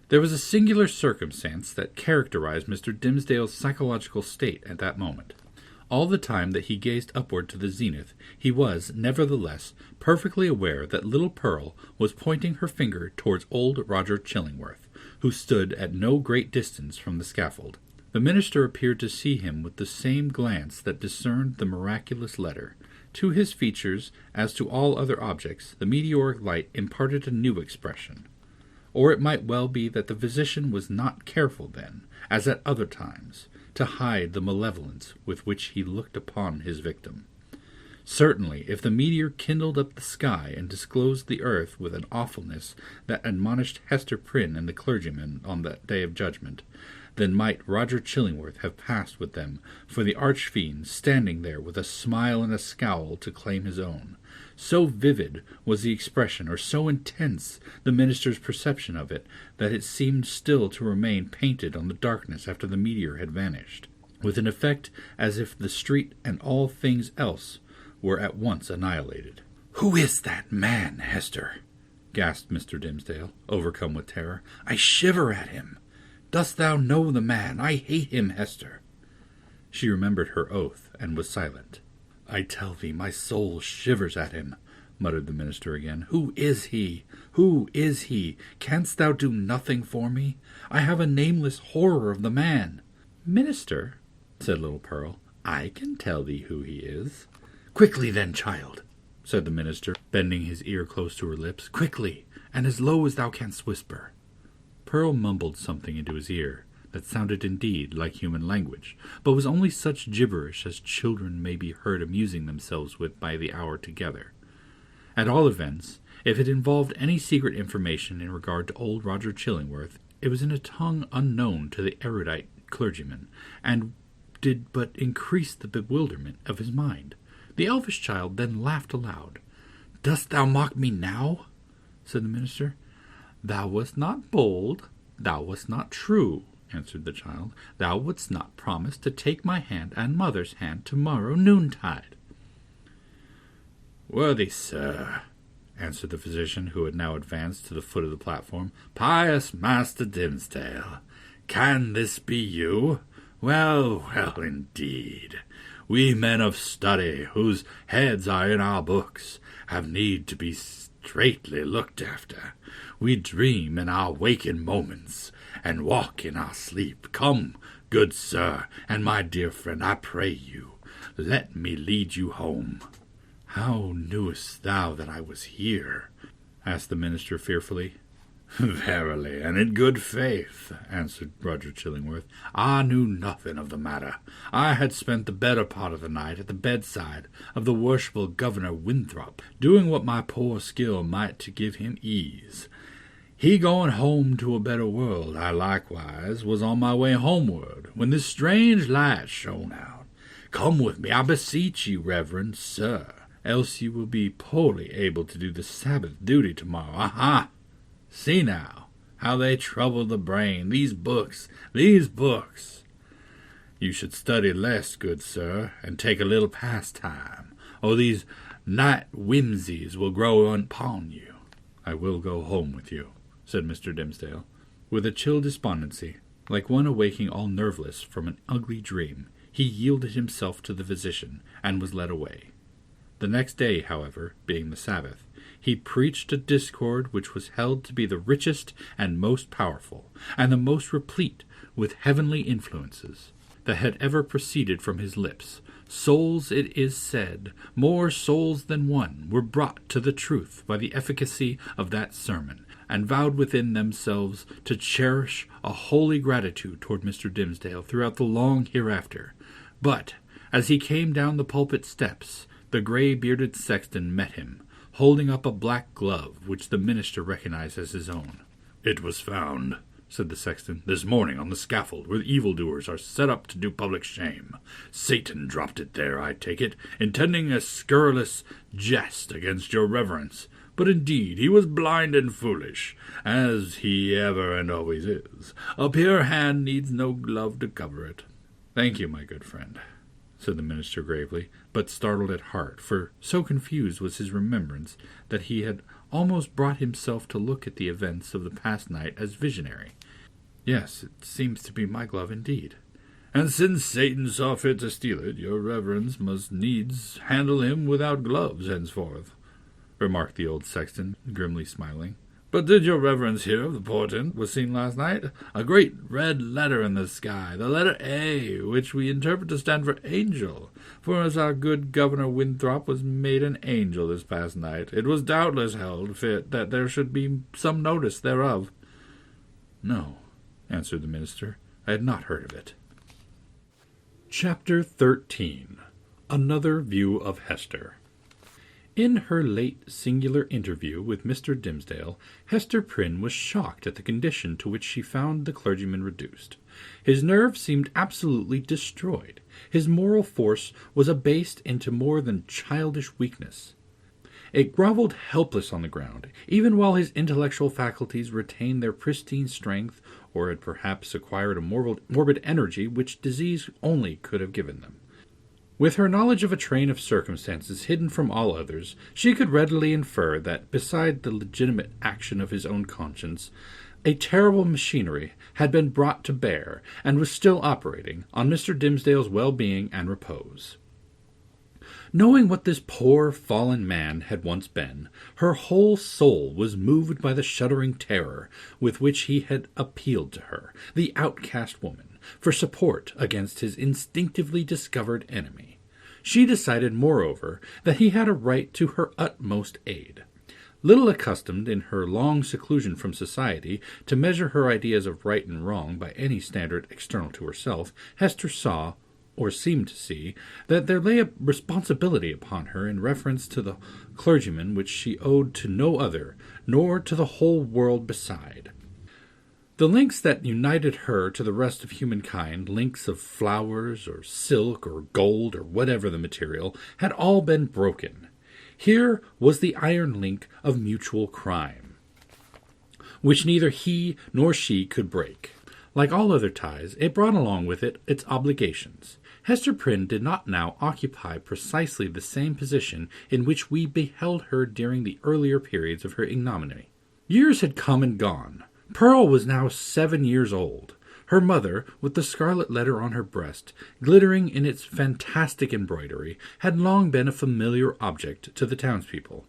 There was a singular circumstance that characterized Mr. Dimmesdale's psychological state at that moment. All the time that he gazed upward to the zenith, he was, nevertheless, perfectly aware that little Pearl was pointing her finger towards old Roger Chillingworth, who stood at no great distance from the scaffold. The minister appeared to see him with the same glance that discerned the miraculous letter. To his features, as to all other objects, the meteoric light imparted a new expression. Or it might well be that the physician was not careful then, as at other times, to hide the malevolence with which he looked upon his victim. Certainly, if the meteor kindled up the sky and disclosed the earth with an awfulness that admonished Hester Prynne and the clergyman on that day of judgment, then might Roger Chillingworth have passed with them for the archfiend, standing there with a smile and a scowl to claim his own. So vivid was the expression, or so intense the minister's perception of it, that it seemed still to remain painted on the darkness after the meteor had vanished, with an effect as if the street and all things else were at once annihilated. "Who is that man, Hester?" gasped Mr. Dimmesdale, overcome with terror. "I shiver at him. Dost thou know the man? I hate him, Hester." She remembered her oath, and was silent. "I tell thee, my soul shivers at him," muttered the minister again. "Who is he? Who is he? Canst thou do nothing for me? I have a nameless horror of the man." "Minister," said little Pearl, "I can tell thee who he is." "Quickly then, child," said the minister, bending his ear close to her lips. "Quickly, and as low as thou canst whisper." Pearl mumbled something into his ear that sounded indeed like human language, but was only such gibberish as children may be heard amusing themselves with by the hour together. At all events, if it involved any secret information in regard to old Roger Chillingworth, it was in a tongue unknown to the erudite clergyman, and did but increase the bewilderment of his mind. The elvish child then laughed aloud. "Dost thou mock me now?" said the minister. "Thou wast not bold, thou wast not true," answered the child. "Thou wouldst not promise to take my hand and mother's hand tomorrow noontide." "Worthy sir," answered the physician, who had now advanced to the foot of the platform, "pious Master Dimmesdale, can this be you? Well, well, indeed. We men of study, whose heads are in our books, have need to be straitly looked after. We dream in our waking moments, and walk in our sleep. Come, good sir, and my dear friend, I pray you, let me lead you home." "How knewest thou that I was here?" asked the minister fearfully. "Verily, and in good faith," answered Roger Chillingworth, "I knew nothing of the matter. I had spent the better part of the night at the bedside of the worshipful Governor Winthrop, doing what my poor skill might to give him ease. He going home to a better world, I likewise was on my way homeward, when this strange light shone out. Come with me, I beseech you, reverend sir, else you will be poorly able to do the Sabbath duty tomorrow. Aha! See now, how they trouble the brain, these books. You should study less, good sir, and take a little pastime, or these night whimsies will grow upon you." "I will go home with you," said Mr. Dimmesdale, with a chill despondency. Like one awaking all nerveless from an ugly dream, he yielded himself to the physician, and was led away. The next day, however, being the Sabbath, he preached a discourse which was held to be the richest and most powerful, and the most replete with heavenly influences, that had ever proceeded from his lips. Souls, it is said, more souls than one, were brought to the truth by the efficacy of that sermon, and vowed within themselves to cherish a holy gratitude toward Mr. Dimmesdale throughout the long hereafter. But, as he came down the pulpit steps, the grey-bearded sexton met him, holding up a black glove which the minister recognized as his own. "It was found," said the sexton, "this morning on the scaffold where the evildoers are set up to do public shame. Satan dropped it there, I take it, intending a scurrilous jest against your reverence. But indeed he was blind and foolish, as he ever and always is. A pure hand needs no glove to cover it." "Thank you, my good friend," said the minister gravely, but startled at heart, for so confused was his remembrance that he had almost brought himself to look at the events of the past night as visionary. "Yes, it seems to be my glove indeed." "And since Satan saw fit to steal it, your reverence must needs handle him without gloves henceforth," remarked the old sexton, grimly smiling. "But did your reverence hear of the portent was seen last night? A great red letter in the sky, the letter A, which we interpret to stand for angel. For as our good Governor Winthrop was made an angel this past night, it was doubtless held fit that there should be some notice thereof." "No," answered the minister, "I had not heard of it." Chapter 13. Another View of Hester. In her late singular interview with Mr. Dimmesdale, Hester Prynne was shocked at the condition to which she found the clergyman reduced. His nerve seemed absolutely destroyed. His moral force was abased into more than childish weakness. It grovelled helpless on the ground, even while his intellectual faculties retained their pristine strength, or had perhaps acquired a morbid energy which disease only could have given them. With her knowledge of a train of circumstances hidden from all others, she could readily infer that, beside the legitimate action of his own conscience, a terrible machinery had been brought to bear, and was still operating, on Mr. Dimmesdale's well-being and repose. Knowing what this poor fallen man had once been, her whole soul was moved by the shuddering terror with which he had appealed to her, the outcast woman, for support against his instinctively discovered enemy. She decided, moreover, that he had a right to her utmost aid. Little accustomed in her long seclusion from society to measure her ideas of right and wrong by any standard external to herself, Hester saw, or seemed to see, that there lay a responsibility upon her in reference to the clergyman which she owed to no other, nor to the whole world beside. The links that united her to the rest of humankind, links of flowers or silk or gold or whatever the material, had all been broken. Here was the iron link of mutual crime, which neither he nor she could break. Like all other ties, it brought along with it its obligations. Hester Prynne did not now occupy precisely the same position in which we beheld her during the earlier periods of her ignominy. Years had come and gone. Pearl was now 7 years old. Her mother, with the Scarlet Letter on her breast, glittering in its fantastic embroidery, had long been a familiar object to the townspeople.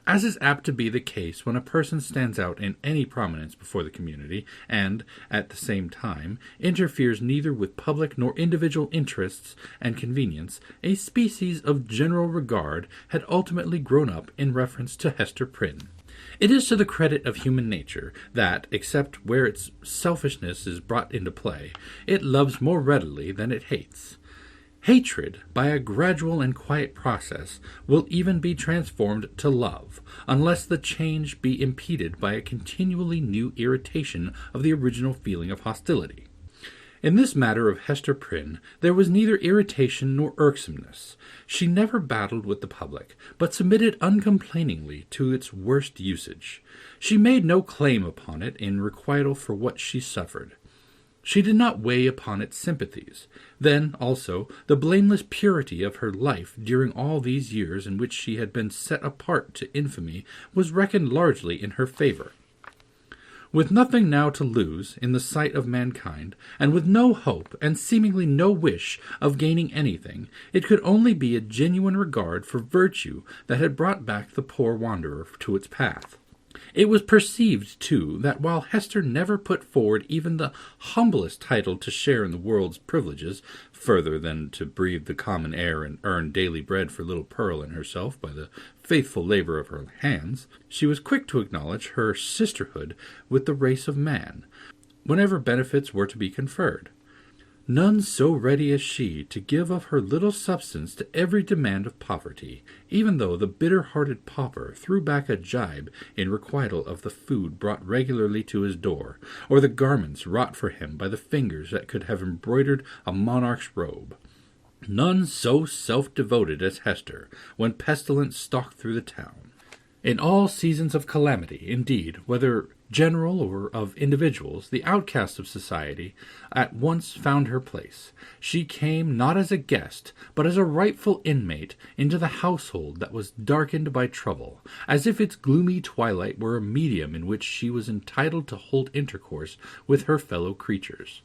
As is apt to be the case when a person stands out in any prominence before the community, and, at the same time, interferes neither with public nor individual interests and convenience, a species of general regard had ultimately grown up in reference to Hester Prynne. It is to the credit of human nature that, except where its selfishness is brought into play, it loves more readily than it hates. Hatred, by a gradual and quiet process, will even be transformed to love, unless the change be impeded by a continually new irritation of the original feeling of hostility. In this matter of Hester Prynne, there was neither irritation nor irksomeness. She never battled with the public, but submitted uncomplainingly to its worst usage. She made no claim upon it in requital for what she suffered. She did not weigh upon its sympathies. Then, also, the blameless purity of her life during all these years in which she had been set apart to infamy was reckoned largely in her favor. With nothing now to lose in the sight of mankind, and with no hope and seemingly no wish of gaining anything, it could only be a genuine regard for virtue that had brought back the poor wanderer to its path. It was perceived, too, that while Hester never put forward even the humblest title to share in the world's privileges, further than to breathe the common air and earn daily bread for little Pearl and herself by the faithful labor of her hands, she was quick to acknowledge her sisterhood with the race of man, whenever benefits were to be conferred. None so ready as she to give of her little substance to every demand of poverty, even though the bitter-hearted pauper threw back a gibe in requital of the food brought regularly to his door, or the garments wrought for him by the fingers that could have embroidered a monarch's robe. None so self-devoted as Hester, when pestilence stalked through the town. In all seasons of calamity, indeed, whether general or of individuals, the outcast of society at once found her place. She came not as a guest, but as a rightful inmate into the household that was darkened by trouble, as if its gloomy twilight were a medium in which she was entitled to hold intercourse with her fellow creatures.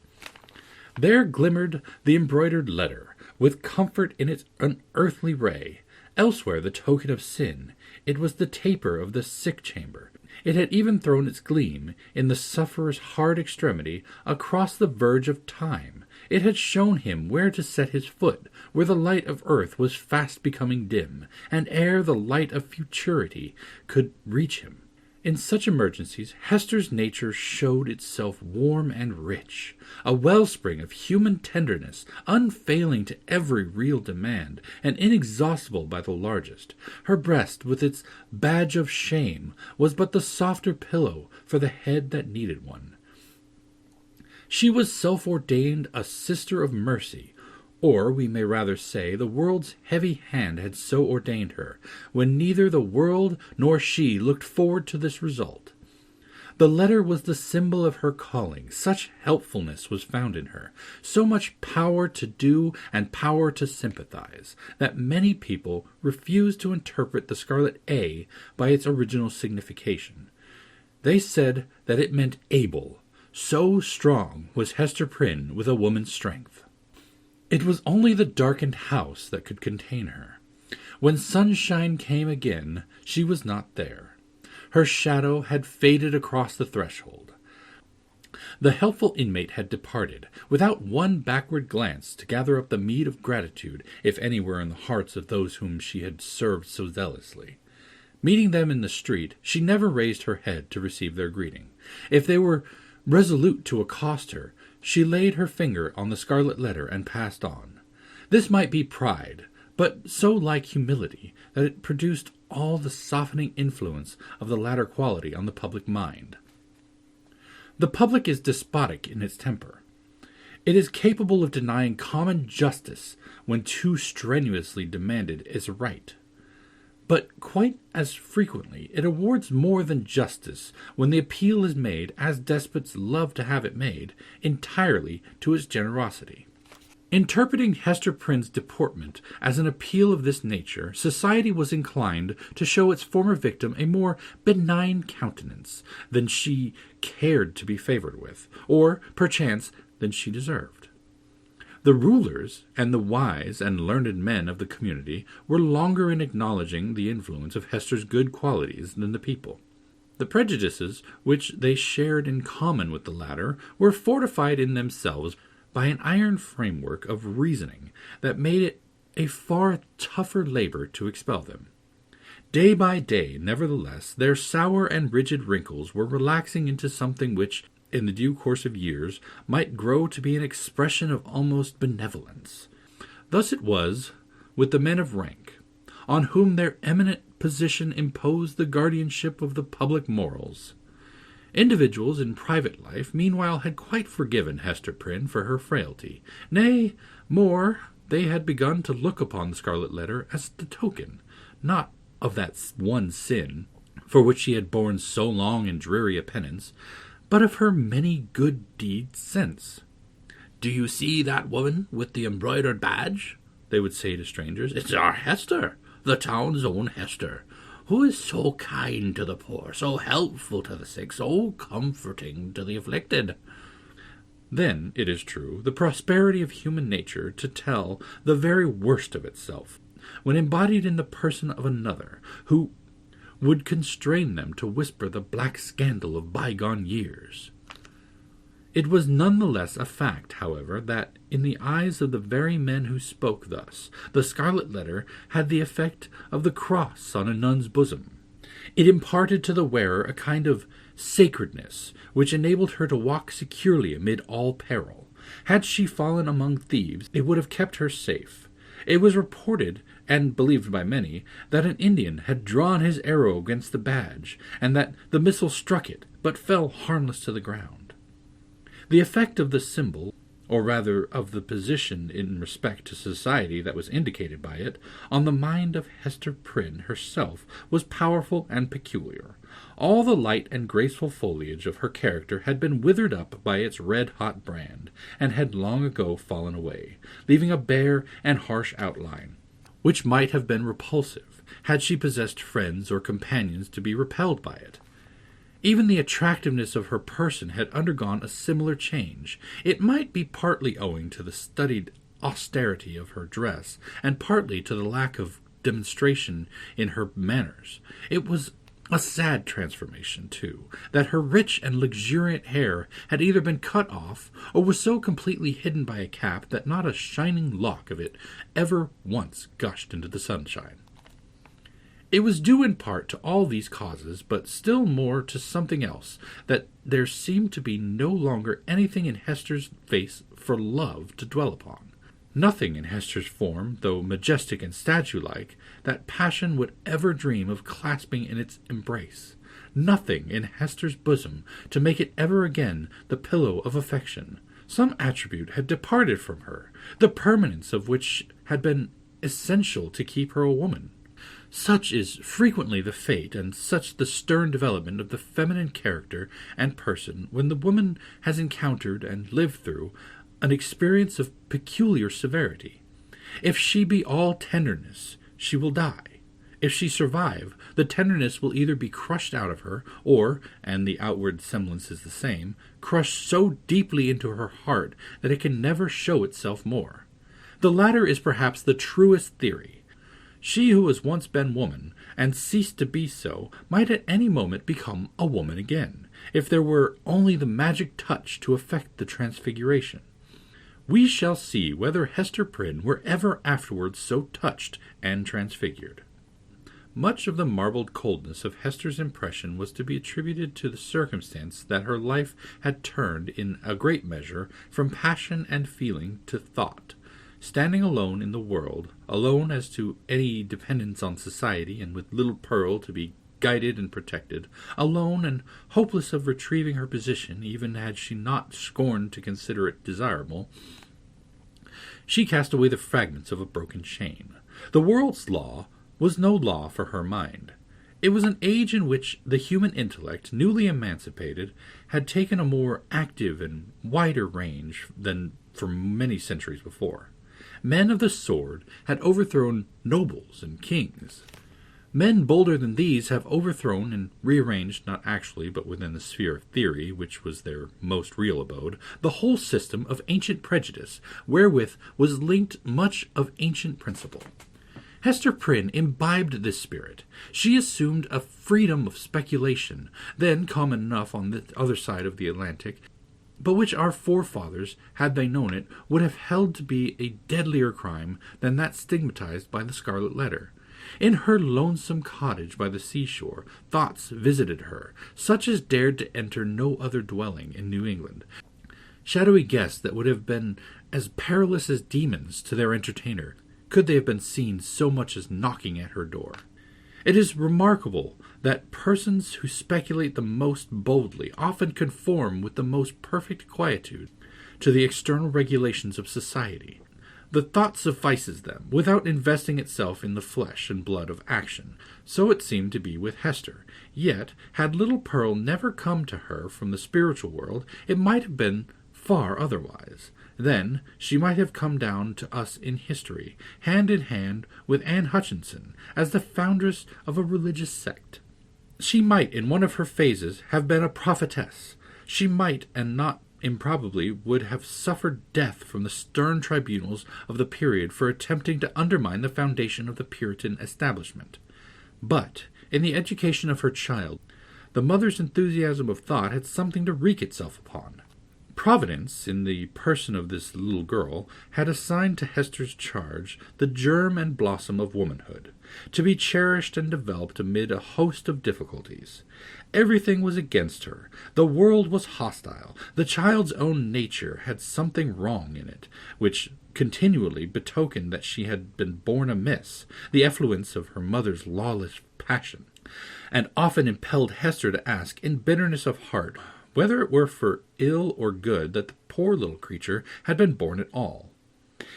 There glimmered the embroidered letter, with comfort in its unearthly ray. Elsewhere the token of sin, it was the taper of the sick chamber. It had even thrown its gleam, in the sufferer's hard extremity, across the verge of time. It had shown him where to set his foot, where the light of earth was fast becoming dim, and ere the light of futurity could reach him. In such emergencies, Hester's nature showed itself warm and rich, a wellspring of human tenderness, unfailing to every real demand, and inexhaustible by the largest. Her breast, with its badge of shame, was but the softer pillow for the head that needed one. She was self-ordained a sister of mercy, or, we may rather say, the world's heavy hand had so ordained her, when neither the world nor she looked forward to this result. The letter was the symbol of her calling. Such helpfulness was found in her, so much power to do and power to sympathize, that many people refused to interpret the scarlet A by its original signification. They said that it meant able. So strong was Hester Prynne with a woman's strength. It was only the darkened house that could contain her. When sunshine came again, she was not there. Her shadow had faded across the threshold. The helpful inmate had departed, without one backward glance to gather up the meed of gratitude, if any were in the hearts of those whom she had served so zealously. Meeting them in the street, she never raised her head to receive their greeting. If they were resolute to accost her, she laid her finger on the scarlet letter and passed on. This might be pride, but so like humility that it produced all the softening influence of the latter quality on the public mind. The public is despotic in its temper. It is capable of denying common justice when too strenuously demanded as right. But quite as frequently it awards more than justice when the appeal is made, as despots love to have it made, entirely to its generosity. Interpreting Hester Prynne's deportment as an appeal of this nature, society was inclined to show its former victim a more benign countenance than she cared to be favored with, or, perchance, than she deserved. The rulers and the wise and learned men of the community were longer in acknowledging the influence of Hester's good qualities than the people. The prejudices which they shared in common with the latter were fortified in themselves by an iron framework of reasoning that made it a far tougher labor to expel them. Day by day, nevertheless, their sour and rigid wrinkles were relaxing into something which, in the due course of years, might grow to be an expression of almost benevolence. Thus it was with the men of rank, on whom their eminent position imposed the guardianship of the public morals. Individuals in private life, meanwhile, had quite forgiven Hester Prynne for her frailty. Nay, more, they had begun to look upon the Scarlet Letter as the token, not of that one sin for which she had borne so long and dreary a penance, but of her many good deeds since. "Do you see that woman with the embroidered badge?" they would say to strangers. "It's our Hester, the town's own Hester, who is so kind to the poor, so helpful to the sick, so comforting to the afflicted." Then, it is true, the prosperity of human nature to tell the very worst of itself, when embodied in the person of another, who would constrain them to whisper the black scandal of bygone years. It was none the less a fact, however, that, in the eyes of the very men who spoke thus, the Scarlet Letter had the effect of the cross on a nun's bosom. It imparted to the wearer a kind of sacredness which enabled her to walk securely amid all peril. Had she fallen among thieves, it would have kept her safe. It was reported, and believed by many, that an Indian had drawn his arrow against the badge, and that the missile struck it, but fell harmless to the ground. The effect of the symbol, or rather of the position in respect to society that was indicated by it, on the mind of Hester Prynne herself was powerful and peculiar. All the light and graceful foliage of her character had been withered up by its red-hot brand, and had long ago fallen away, leaving a bare and harsh outline, which might have been repulsive, had she possessed friends or companions to be repelled by it. Even the attractiveness of her person had undergone a similar change. It might be partly owing to the studied austerity of her dress, and partly to the lack of demonstration in her manners. It was a sad transformation, too, that her rich and luxuriant hair had either been cut off, or was so completely hidden by a cap that not a shining lock of it ever once gushed into the sunshine. It was due in part to all these causes, but still more to something else, that there seemed to be no longer anything in Hester's face for love to dwell upon. Nothing in Hester's form, though majestic and statue-like, that passion would ever dream of clasping in its embrace. Nothing in Hester's bosom to make it ever again the pillow of affection. Some attribute had departed from her, the permanence of which had been essential to keep her a woman. Such is frequently the fate, and such the stern development of the feminine character and person when the woman has encountered and lived through an experience of peculiar severity. If she be all tenderness, she will die. If she survive, the tenderness will either be crushed out of her, or, and the outward semblance is the same, crushed so deeply into her heart that it can never show itself more. The latter is perhaps the truest theory. She who has once been woman, and ceased to be so, might at any moment become a woman again, if there were only the magic touch to effect the transfiguration. We shall see whether Hester Prynne were ever afterwards so touched and transfigured. Much of the marbled coldness of Hester's impression was to be attributed to the circumstance that her life had turned in a great measure from passion and feeling to thought. Standing alone in the world, alone as to any dependence on society, and with little Pearl to be guided and protected, alone and hopeless of retrieving her position, even had she not scorned to consider it desirable, she cast away the fragments of a broken chain. The world's law was no law for her mind. It was an age in which the human intellect, newly emancipated, had taken a more active and wider range than for many centuries before. Men of the sword had overthrown nobles and kings. Men bolder than these have overthrown and rearranged, not actually, but within the sphere of theory, which was their most real abode, the whole system of ancient prejudice, wherewith was linked much of ancient principle. Hester Prynne imbibed this spirit. She assumed a freedom of speculation, then common enough on the other side of the Atlantic, but which our forefathers, had they known it, would have held to be a deadlier crime than that stigmatized by the Scarlet Letter. In her lonesome cottage by the seashore, thoughts visited her, such as dared to enter no other dwelling in New England. Shadowy guests that would have been as perilous as demons to their entertainer, could they have been seen so much as knocking at her door. It is remarkable that persons who speculate the most boldly often conform with the most perfect quietude to the external regulations of society. The thought suffices them, without investing itself in the flesh and blood of action. So it seemed to be with Hester. Yet, had little Pearl never come to her from the spiritual world, it might have been far otherwise. Then she might have come down to us in history, hand in hand with Anne Hutchinson, as the foundress of a religious sect. She might, in one of her phases, have been a prophetess. She might, and not improbably, would have suffered death from the stern tribunals of the period for attempting to undermine the foundation of the Puritan establishment. But, in the education of her child, the mother's enthusiasm of thought had something to wreak itself upon. Providence, in the person of this little girl, had assigned to Hester's charge the germ and blossom of womanhood, to be cherished and developed amid a host of difficulties. Everything was against her. The world was hostile. The child's own nature had something wrong in it, which continually betokened that she had been born amiss, the effluence of her mother's lawless passion, and often impelled Hester to ask, in bitterness of heart, whether it were for ill or good that the poor little creature had been born at all.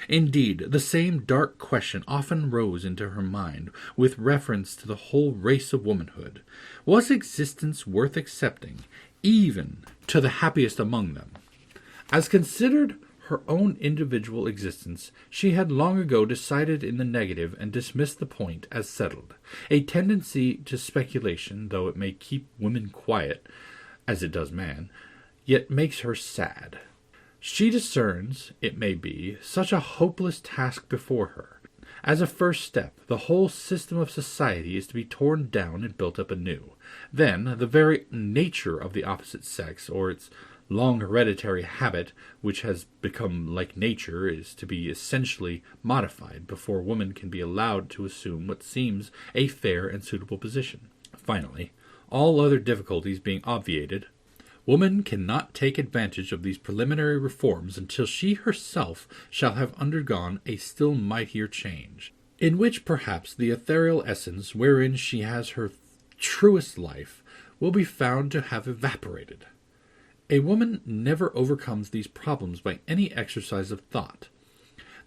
Indeed, the same dark question often rose into her mind with reference to the whole race of womanhood. Was existence worth accepting, even to the happiest among them? As considered her own individual existence, she had long ago decided in the negative and dismissed the point as settled. A tendency to speculation, though it may keep women quiet, as it does man, yet makes her sad. She discerns, it may be, such a hopeless task before her. As a first step, the whole system of society is to be torn down and built up anew. Then, the very nature of the opposite sex, or its long hereditary habit, which has become like nature, is to be essentially modified before woman can be allowed to assume what seems a fair and suitable position. Finally, all other difficulties being obviated, woman cannot take advantage of these preliminary reforms until she herself shall have undergone a still mightier change, in which perhaps the ethereal essence wherein she has her truest life will be found to have evaporated. A woman never overcomes these problems by any exercise of thought.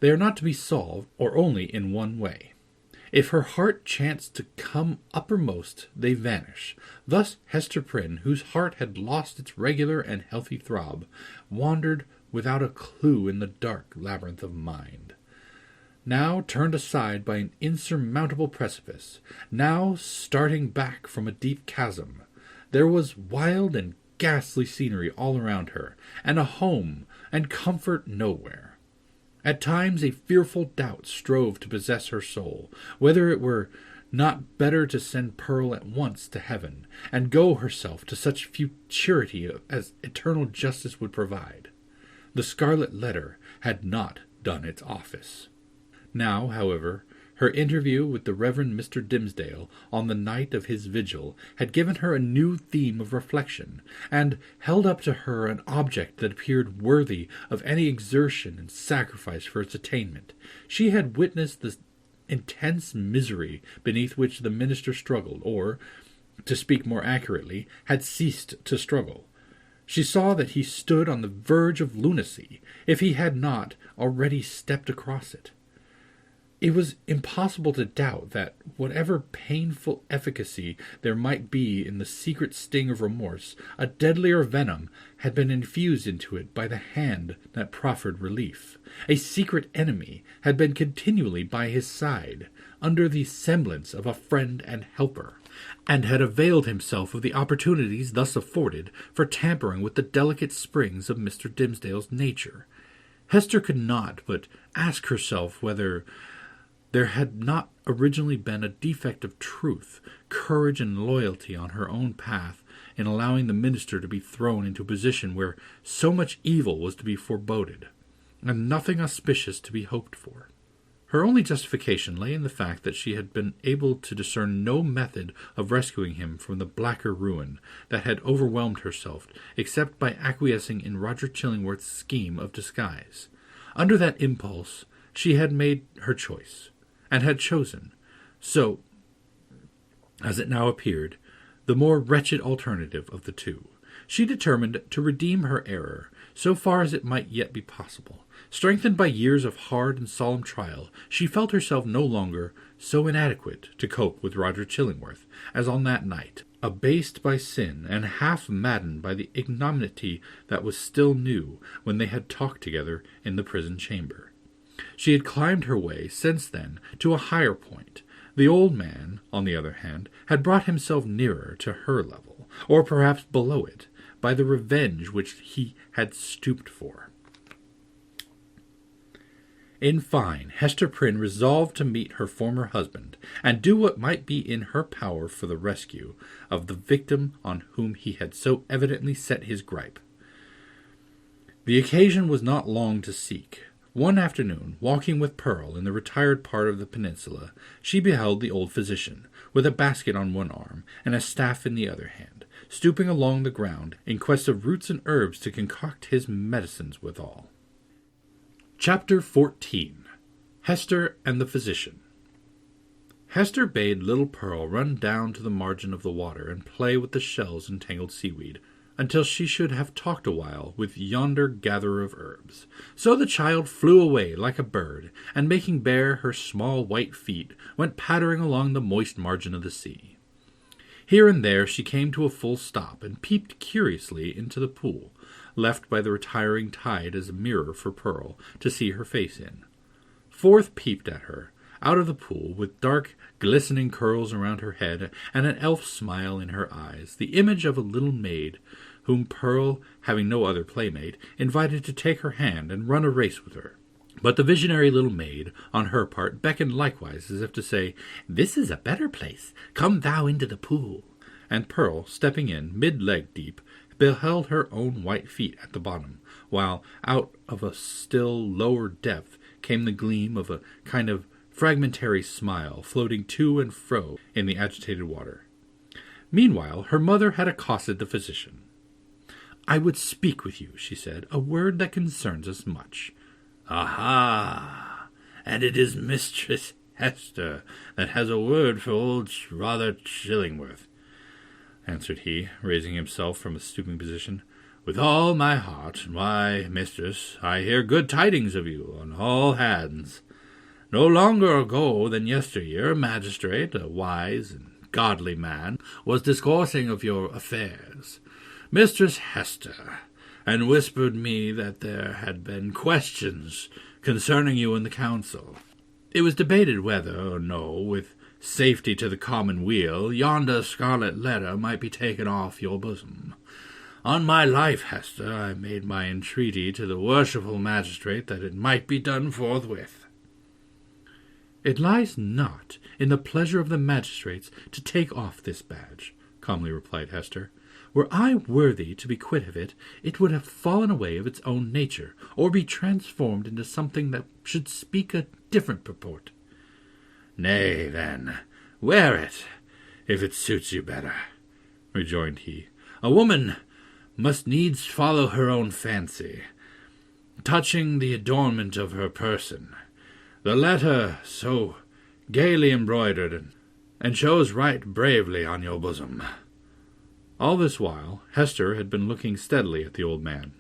They are not to be solved, or only in one way. If her heart chanced to come uppermost, they vanish. Thus Hester Prynne, whose heart had lost its regular and healthy throb, wandered without a clue in the dark labyrinth of mind. Now turned aside by an insurmountable precipice, now starting back from a deep chasm. There was wild and ghastly scenery all around her, and a home and comfort nowhere. At times a fearful doubt strove to possess her soul, whether it were not better to send Pearl at once to heaven, and go herself to such futurity as eternal justice would provide. The Scarlet Letter had not done its office. Now, however, her interview with the Reverend Mr. Dimmesdale on the night of his vigil had given her a new theme of reflection, and held up to her an object that appeared worthy of any exertion and sacrifice for its attainment. She had witnessed the intense misery beneath which the minister struggled, or, to speak more accurately, had ceased to struggle. She saw that he stood on the verge of lunacy, if he had not already stepped across it. It was impossible to doubt that, whatever painful efficacy there might be in the secret sting of remorse, a deadlier venom had been infused into it by the hand that proffered relief. A secret enemy had been continually by his side, under the semblance of a friend and helper, and had availed himself of the opportunities thus afforded for tampering with the delicate springs of Mr. Dimmesdale's nature. Hester could not but ask herself whether there had not originally been a defect of truth, courage, and loyalty on her own path in allowing the minister to be thrown into a position where so much evil was to be foreboded, and nothing auspicious to be hoped for. Her only justification lay in the fact that she had been able to discern no method of rescuing him from the blacker ruin that had overwhelmed herself, except by acquiescing in Roger Chillingworth's scheme of disguise. Under that impulse she had made her choice, and had chosen, so, as it now appeared, the more wretched alternative of the two. She determined to redeem her error, so far as it might yet be possible. Strengthened by years of hard and solemn trial, she felt herself no longer so inadequate to cope with Roger Chillingworth as on that night. Abased by sin, and half maddened by the ignominy that was still new when they had talked together in the prison chamber. She had climbed her way since then to a higher point. The old man, on the other hand, had brought himself nearer to her level, or perhaps below it, by the revenge which he had stooped for. In fine, Hester Prynne resolved to meet her former husband, and do what might be in her power for the rescue of the victim on whom he had so evidently set his gripe. The occasion was not long to seek. One afternoon, walking with Pearl in the retired part of the peninsula, she beheld the old physician, with a basket on one arm and a staff in the other hand, stooping along the ground in quest of roots and herbs to concoct his medicines withal. Chapter 14. Hester and the Physician. Hester bade little Pearl run down to the margin of the water and play with the shells and tangled seaweed, until she should have talked a while with yonder gatherer of herbs. So the child flew away like a bird, and making bare her small white feet, went pattering along the moist margin of the sea. Here and there she came to a full stop, and peeped curiously into the pool, left by the retiring tide as a mirror for Pearl to see her face in. Forth peeped at her, out of the pool, with dark, glistening curls around her head, and an elf smile in her eyes, the image of a little maid, whom Pearl, having no other playmate, invited to take her hand and run a race with her. But the visionary little maid, on her part, beckoned likewise, as if to say, "This is a better place. Come thou into the pool." And Pearl, stepping in, mid-leg deep, beheld her own white feet at the bottom, while out of a still lower depth came the gleam of a kind of fragmentary smile floating to and fro in the agitated water. Meanwhile, her mother had accosted the physician. "I would speak with you," she said, "a word that concerns us much." "Aha! And it is Mistress Hester that has a word for old Roger Chillingworth," answered he, raising himself from a stooping position. "With all my heart. Why, mistress, I hear good tidings of you on all hands. No longer ago than yesteryear, a magistrate, a wise and godly man, was discoursing of your affairs, Mistress Hester, and whispered me that there had been questions concerning you in the council. It was debated whether or no, with safety to the common weal, yonder Scarlet Letter might be taken off your bosom. On my life, Hester, I made my entreaty to the worshipful magistrate that it might be done forthwith. It lies not in the pleasure of the magistrates to take off this badge, calmly replied Hester. Were I worthy to be quit of it, it would have fallen away of its own nature, or be transformed into something that should speak a different purport. Nay, then, wear it, if it suits you better, rejoined he. A woman must needs follow her own fancy, touching the adornment of her person. The letter so gaily embroidered, and shows right bravely on your bosom. All this while Hester had been looking steadily at the old man,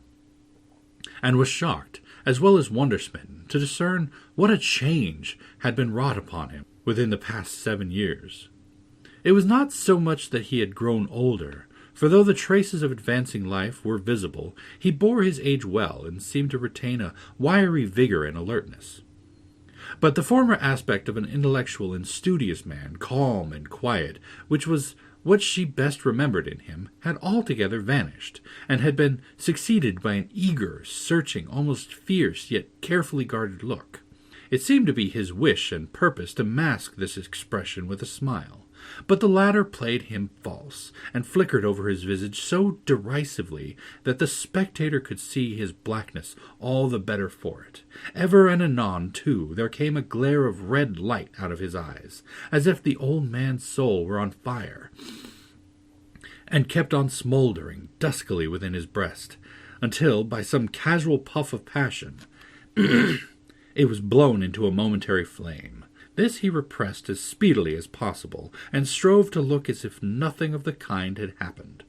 and was shocked, as well as wonder-smitten, to discern what a change had been wrought upon him within the past 7 years. It was not so much that he had grown older, for though the traces of advancing life were visible, he bore his age well, and seemed to retain a wiry vigor and alertness. But the former aspect of an intellectual and studious man, calm and quiet, which was what she best remembered in him, had altogether vanished, and had been succeeded by an eager, searching, almost fierce, yet carefully guarded look. It seemed to be his wish and purpose to mask this expression with a smile, but the latter played him false, and flickered over his visage so derisively that the spectator could see his blackness all the better for it. Ever and anon, too, there came a glare of red light out of his eyes, as if the old man's soul were on fire, and kept on smouldering duskily within his breast, until, by some casual puff of passion, it was blown into a momentary flame. This he repressed as speedily as possible, and strove to look as if nothing of the kind had happened.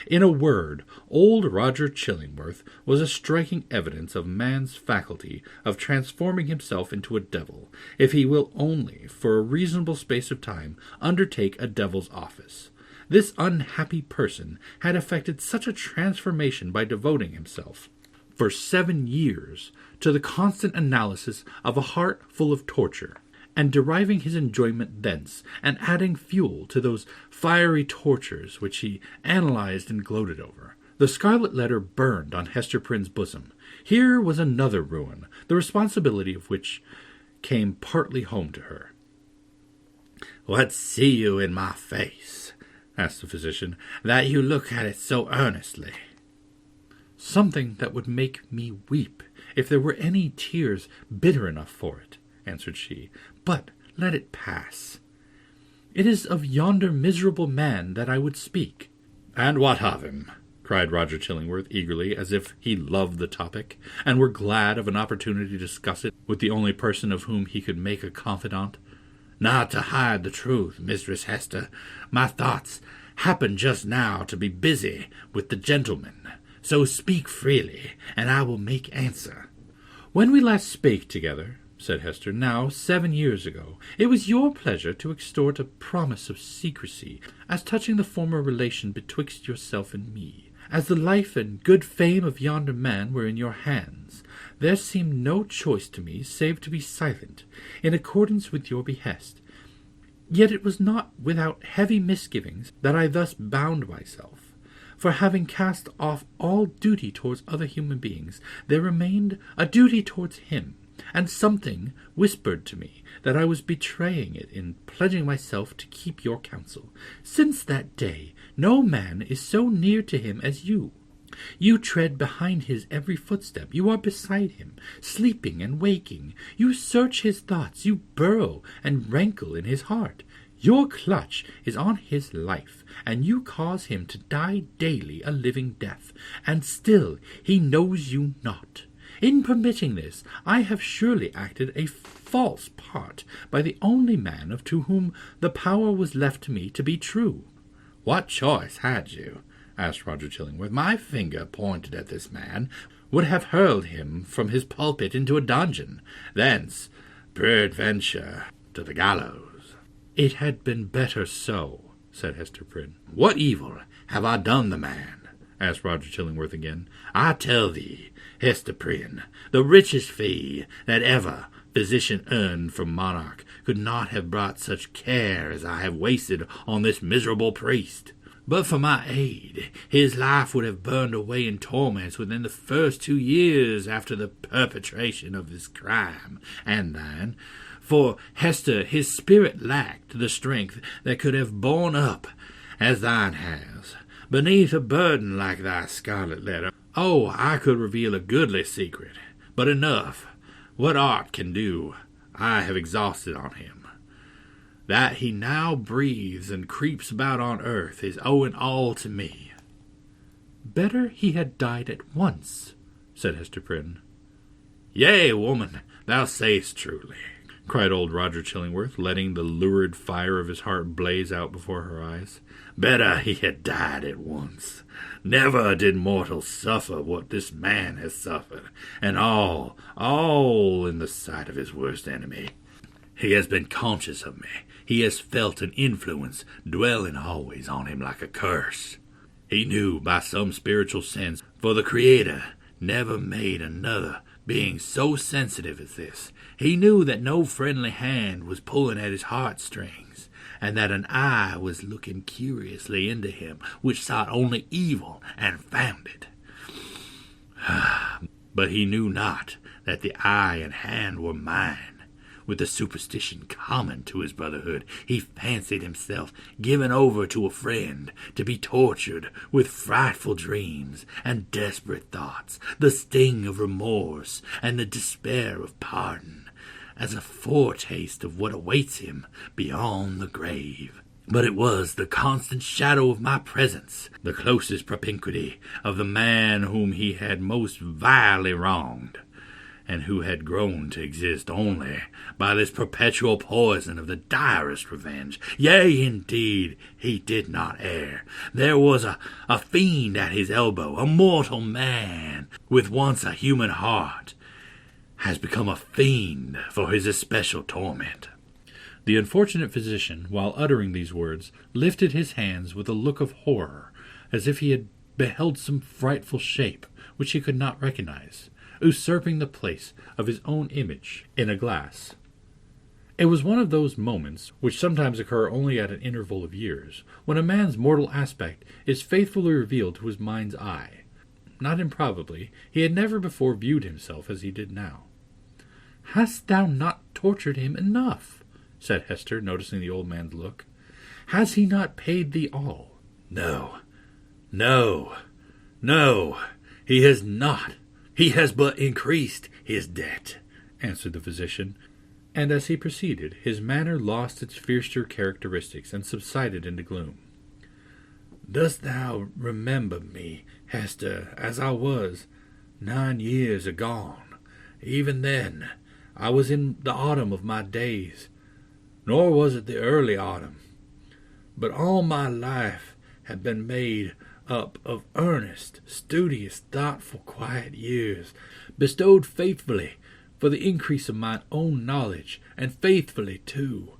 In a word, old Roger Chillingworth was a striking evidence of man's faculty of transforming himself into a devil, if he will only, for a reasonable space of time, undertake a devil's office. This unhappy person had effected such a transformation by devoting himself, for 7 years, to the constant analysis of a heart full of torture, and deriving his enjoyment thence, and adding fuel to those fiery tortures which he analyzed and gloated over. The Scarlet Letter burned on Hester Prynne's bosom. Here was another ruin, the responsibility of which came partly home to her. "What see you in my face?" asked the physician, "that you look at it so earnestly?" "Something that would make me weep, if there were any tears bitter enough for it," answered she. "But let it pass. It is of yonder miserable man that I would speak." "And what of him?" cried Roger Chillingworth eagerly, as if he loved the topic, and were glad of an opportunity to discuss it with the only person of whom he could make a confidant. "Not to hide the truth, Mistress Hester, my thoughts happen just now to be busy with the gentleman. So speak freely, and I will make answer." "When we last spake together," said Hester, "now 7 years ago, it was your pleasure to extort a promise of secrecy as touching the former relation betwixt yourself and me. As the life and good fame of yonder man were in your hands, there seemed no choice to me save to be silent, in accordance with your behest. Yet it was not without heavy misgivings that I thus bound myself, for having cast off all duty towards other human beings, there remained a duty towards him, and something whispered to me that I was betraying it in pledging myself to keep your counsel. Since that day, no man is so near to him as you. You tread behind his every footstep. You are beside him, sleeping and waking. You search his thoughts. You burrow and rankle in his heart. Your clutch is on his life, and you cause him to die daily a living death, and still he knows you not. In permitting this, I have surely acted a false part by the only man to whom the power was left to me to be true." "What choice had you?" asked Roger Chillingworth. "My finger pointed at this man would have hurled him from his pulpit into a dungeon, thence, peradventure, to the gallows." "It had been better so," said Hester Prynne. "What evil have I done the man?" asked Roger Chillingworth again. "I tell thee, Hester Prynne, the richest fee that ever physician earned from monarch could not have brought such care as I have wasted on this miserable priest. But for my aid, his life would have burned away in torments within the first 2 years after the perpetration of this crime, and thine. For, Hester, his spirit lacked the strength that could have borne up, as thine has, beneath a burden like thy Scarlet Letter. Oh, I could reveal a goodly secret, but enough. What art can do, I have exhausted on him. That he now breathes and creeps about on earth is owing all to me. Better he had died at once, said Hester Prynne. Yea, woman, thou sayest truly, cried old Roger Chillingworth, letting the lurid fire of his heart blaze out before her eyes. Better he had died at once. Never did mortal suffer what this man has suffered, and all in the sight of his worst enemy. He has been conscious of me. He has felt an influence dwelling always on him like a curse. He knew by some spiritual sense, for the Creator never made another being so sensitive as this. He knew that no friendly hand was pulling at his heartstrings, and that an eye was looking curiously into him, which sought only evil and found it. But he knew not that the eye and hand were mine. With the superstition common to his brotherhood, he fancied himself given over to a friend to be tortured with frightful dreams and desperate thoughts, the sting of remorse and the despair of pardon, as a foretaste of what awaits him beyond the grave. But it was the constant shadow of my presence, the closest propinquity of the man whom he had most vilely wronged, and who had grown to exist only by this perpetual poison of the direst revenge. Yea, indeed, he did not err. There was a fiend at his elbow, a mortal man, with once a human heart, has become a fiend for his especial torment. The unfortunate physician, while uttering these words, lifted his hands with a look of horror, as if he had beheld some frightful shape which he could not recognize, usurping the place of his own image in a glass. It was one of those moments which sometimes occur only at an interval of years, when a man's mortal aspect is faithfully revealed to his mind's eye. Not improbably, he had never before viewed himself as he did now. "Hast thou not tortured him enough?" said Hester, noticing the old man's look. "Has he not paid thee all?" No, he has not. He has but increased his debt," answered the physician, and as he proceeded, his manner lost its fiercer characteristics and subsided into gloom. "Dost thou remember me, Hester, as I was 9 years agone? Even then, I was in the autumn of my days, nor was it the early autumn. But all my life had been made up of earnest, studious, thoughtful, quiet years, bestowed faithfully for the increase of mine own knowledge, and faithfully, too,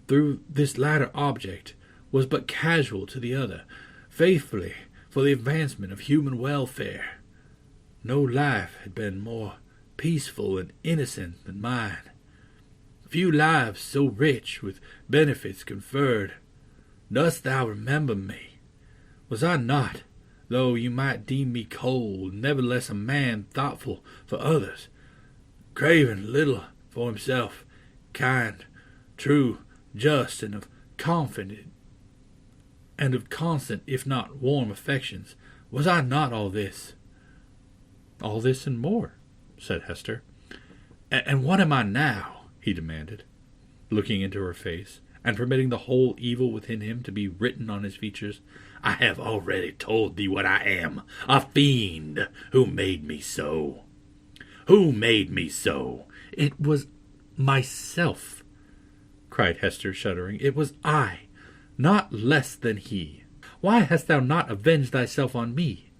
through this latter object, was but casual to the other, faithfully for the advancement of human welfare. No life had been more peaceful and innocent than mine. Few lives so rich with benefits conferred. Dost thou remember me? Was I not, though you might deem me cold, nevertheless a man thoughtful for others, craving little for himself, kind, true, just, and of confident, and of constant, if not warm affections? Was I not all this? "All this and more," said Hester. And what am I now?" he demanded, looking into her face, and permitting the whole evil within him to be written on his features. "I have already told thee what I am, a fiend. Who made me so? Who made me so?" "It was myself," cried Hester, shuddering. "It was I, not less than he. Why hast thou not avenged thyself on me?"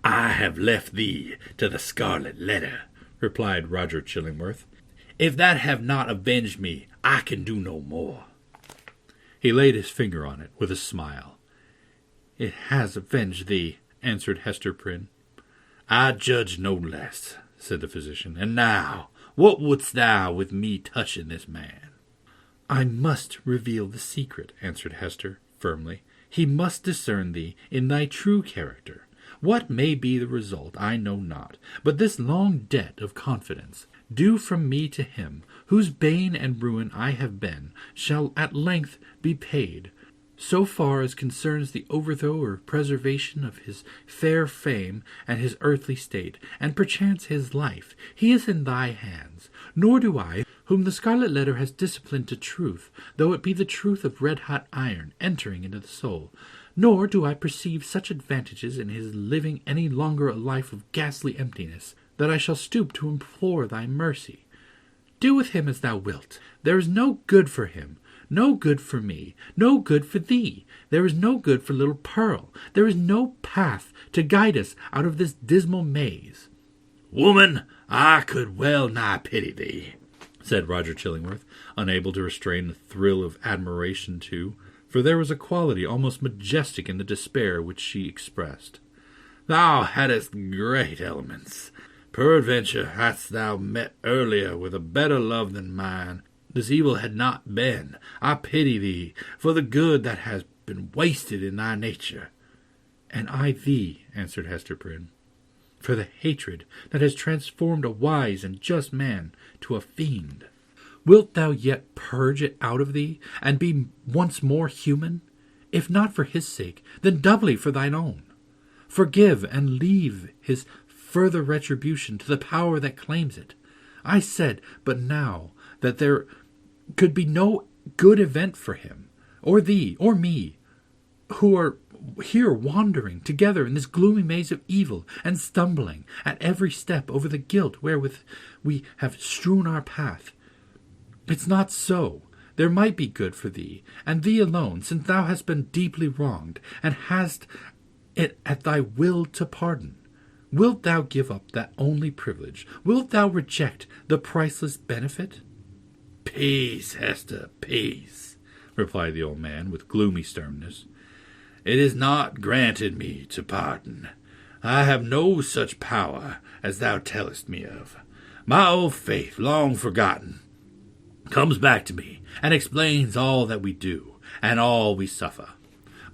"I have left thee to the Scarlet Letter," replied Roger Chillingworth. "If that have not avenged me, I can do no more." He laid his finger on it with a smile. "It has avenged thee," answered Hester Prynne. "I judge no less," said the physician. "And now, what wouldst thou with me touching this man?" "I must reveal the secret," answered Hester, firmly. he must discern thee in thy true character. What may be the result, I know not, but this long debt of confidence, due from me to him, whose bane and ruin I have been, shall at length be paid, so far as concerns the overthrow or preservation of his fair fame and his earthly state, and perchance his life. He is in thy hands, nor do I, whom the Scarlet Letter has disciplined to truth, though it be the truth of red-hot iron entering into the soul, nor do I perceive such advantages in his living any longer a life of ghastly emptiness, that I shall stoop to implore thy mercy. Do with him as thou wilt. There is no good for him, no good for me, no good for thee. There is no good for little Pearl. There is no path to guide us out of this dismal maze. Woman, I could well nigh pity thee, said Roger Chillingworth, unable to restrain a thrill of admiration too, for there was a quality almost majestic in the despair which she expressed. Thou hadst great elements. Peradventure hadst thou met earlier with a better love than mine, this evil had not been. I pity thee for the good that has been wasted in thy nature. And I thee, answered Hester Prynne, for the hatred that has transformed a wise and just man to a fiend. Wilt thou yet purge it out of thee, and be once more human? If not for his sake, then doubly for thine own. Forgive, and leave his further retribution to the power that claims it. I said but now that there could be no good event for him, or thee, or me, who are here wandering together in this gloomy maze of evil, and stumbling at every step over the guilt wherewith we have strewn our path. It's not so. There might be good for thee, and thee alone, since thou hast been deeply wronged, and hast it at thy will to pardon. Wilt thou give up that only privilege? Wilt thou reject the priceless benefit? Peace, Hester, peace, replied the old man with gloomy sternness. It is not granted me to pardon. I have no such power as thou tellest me of. My old faith, long forgotten, comes back to me, and explains all that we do, and all we suffer.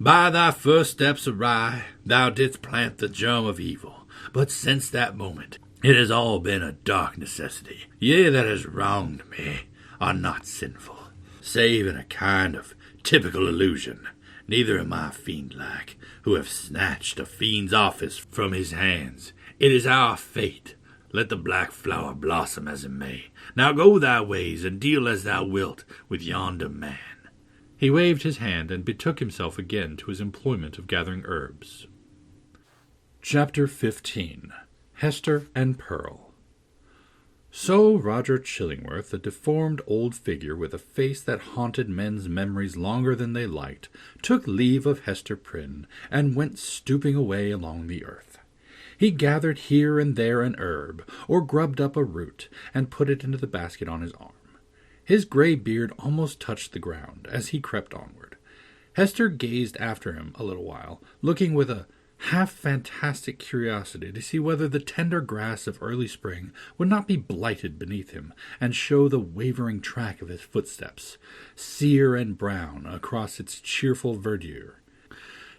By thy first steps awry, thou didst plant the germ of evil, but since that moment it has all been a dark necessity. Ye that has wronged me are not sinful, save in a kind of typical illusion. Neither am I fiend-like, who have snatched a fiend's office from his hands. It is our fate. Let the black flower blossom as it may. Now go thy ways, and deal as thou wilt with yonder man. He waved his hand, and betook himself again to his employment of gathering herbs. Chapter 15. Hester and Pearl. So Roger Chillingworth, a deformed old figure with a face that haunted men's memories longer than they liked, took leave of Hester Prynne, and went stooping away along the earth. He gathered here and there an herb, or grubbed up a root, and put it into the basket on his arm. His grey beard almost touched the ground as he crept onward. Hester gazed after him a little while, looking with a half-fantastic curiosity to see whether the tender grass of early spring would not be blighted beneath him, and show the wavering track of his footsteps, sere and brown, across its cheerful verdure.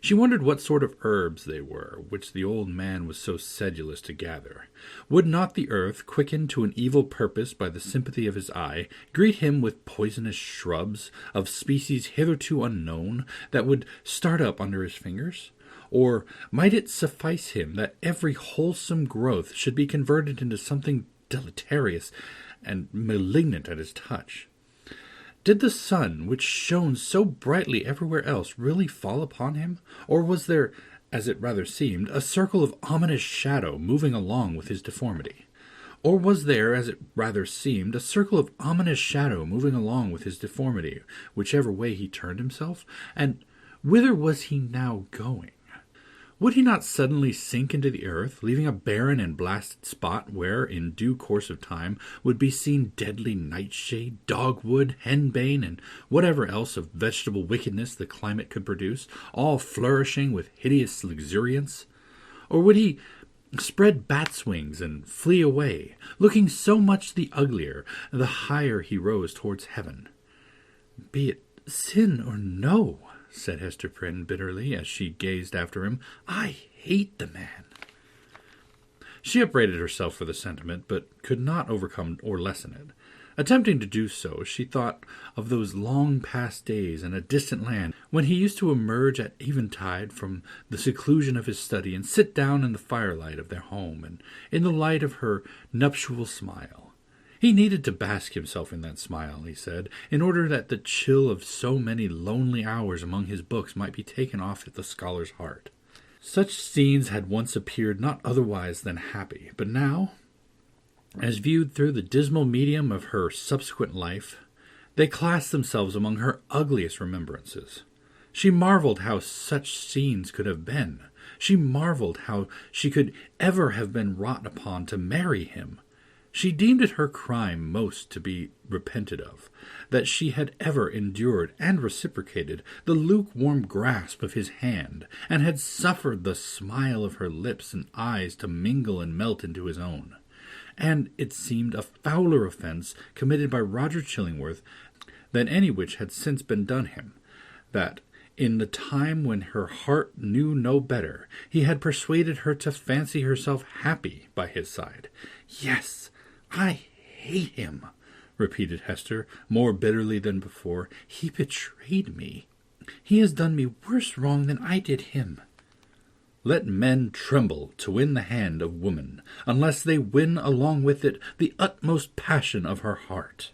She wondered what sort of herbs they were, which the old man was so sedulous to gather. Would not the earth, quickened to an evil purpose by the sympathy of his eye, greet him with poisonous shrubs of species hitherto unknown that would start up under his fingers? Or might it suffice him that every wholesome growth should be converted into something deleterious and malignant at his touch? Did the sun, which shone so brightly everywhere else, really fall upon him? Or was there, as it rather seemed, a circle of ominous shadow moving along with his deformity? Or was there, as it rather seemed, a circle of ominous shadow moving along with his deformity, whichever way he turned himself? And whither was he now going? Would he not suddenly sink into the earth, leaving a barren and blasted spot where, in due course of time, would be seen deadly nightshade, dogwood, henbane, and whatever else of vegetable wickedness the climate could produce, all flourishing with hideous luxuriance? Or would he spread bat's wings and flee away, looking so much the uglier the higher he rose towards heaven? Be it sin or no, said Hester Prynne bitterly as she gazed after him. "I hate the man." She upbraided herself for the sentiment, but could not overcome or lessen it. Attempting to do so, she thought of those long-past days in a distant land when he used to emerge at eventide from the seclusion of his study and sit down in the firelight of their home and in the light of her nuptial smile. He needed to bask himself in that smile, he said, in order that the chill of so many lonely hours among his books might be taken off the scholar's heart. Such scenes had once appeared not otherwise than happy, but now, as viewed through the dismal medium of her subsequent life, they classed themselves among her ugliest remembrances. She marveled how such scenes could have been. She marveled how she could ever have been wrought upon to marry him. She deemed it her crime most to be repented of, that she had ever endured and reciprocated the lukewarm grasp of his hand, and had suffered the smile of her lips and eyes to mingle and melt into his own. And it seemed a fouler offence committed by Roger Chillingworth than any which had since been done him, that, in the time when her heart knew no better, he had persuaded her to fancy herself happy by his side. "Yes, I hate him," repeated Hester, more bitterly than before. "He betrayed me. He has done me worse wrong than I did him." Let men tremble to win the hand of woman, unless they win along with it the utmost passion of her heart.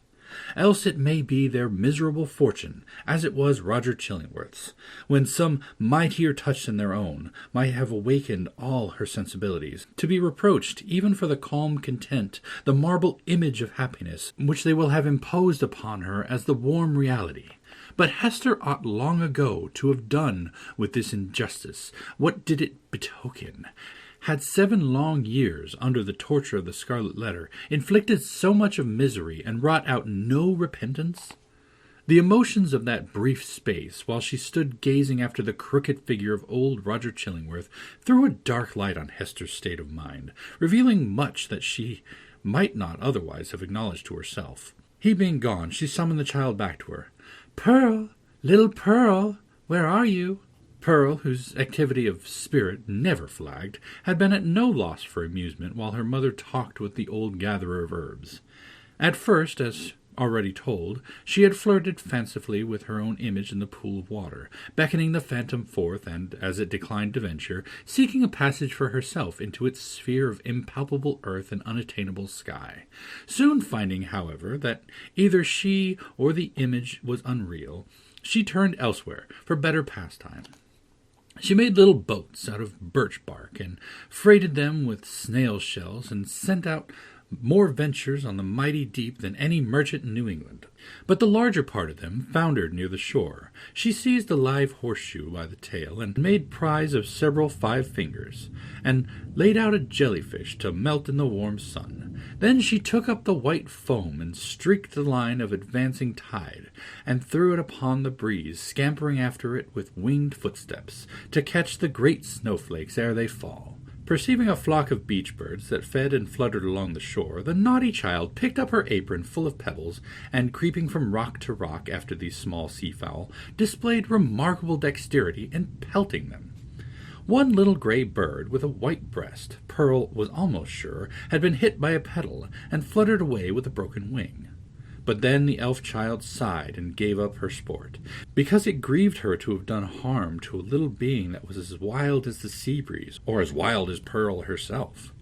Else it may be their miserable fortune, as it was Roger Chillingworth's, when some mightier touch than their own might have awakened all her sensibilities, to be reproached even for the calm content, the marble image of happiness, which they will have imposed upon her as the warm reality. But Hester ought long ago to have done with this injustice. What did it betoken? Had 7 long years, under the torture of the Scarlet Letter, inflicted so much of misery and wrought out no repentance? The emotions of that brief space, while she stood gazing after the crooked figure of old Roger Chillingworth, threw a dark light on Hester's state of mind, revealing much that she might not otherwise have acknowledged to herself. He being gone, she summoned the child back to her. "Pearl, little Pearl, where are you?" Pearl, whose activity of spirit never flagged, had been at no loss for amusement while her mother talked with the old gatherer of herbs. At first, as already told, she had flirted fancifully with her own image in the pool of water, beckoning the phantom forth, and, as it declined to venture, seeking a passage for herself into its sphere of impalpable earth and unattainable sky. Soon finding, however, that either she or the image was unreal, she turned elsewhere for better pastime. She made little boats out of birch bark, and freighted them with snail shells, and sent out more ventures on the mighty deep than any merchant in New England. But the larger part of them foundered near the shore. She seized a live horseshoe by the tail, and made prize of several 5 fingers, and laid out a jellyfish to melt in the warm sun. Then she took up the white foam, and streaked the line of advancing tide, and threw it upon the breeze, scampering after it with winged footsteps, to catch the great snowflakes ere they fall. Perceiving a flock of beach birds that fed and fluttered along the shore, the naughty child picked up her apron full of pebbles, and, creeping from rock to rock after these small seafowl, displayed remarkable dexterity in pelting them. One little gray bird with a white breast, Pearl was almost sure, had been hit by a petal, and fluttered away with a broken wing. But then the elf child sighed and gave up her sport, because it grieved her to have done harm to a little being that was as wild as the sea breeze, or as wild as Pearl herself.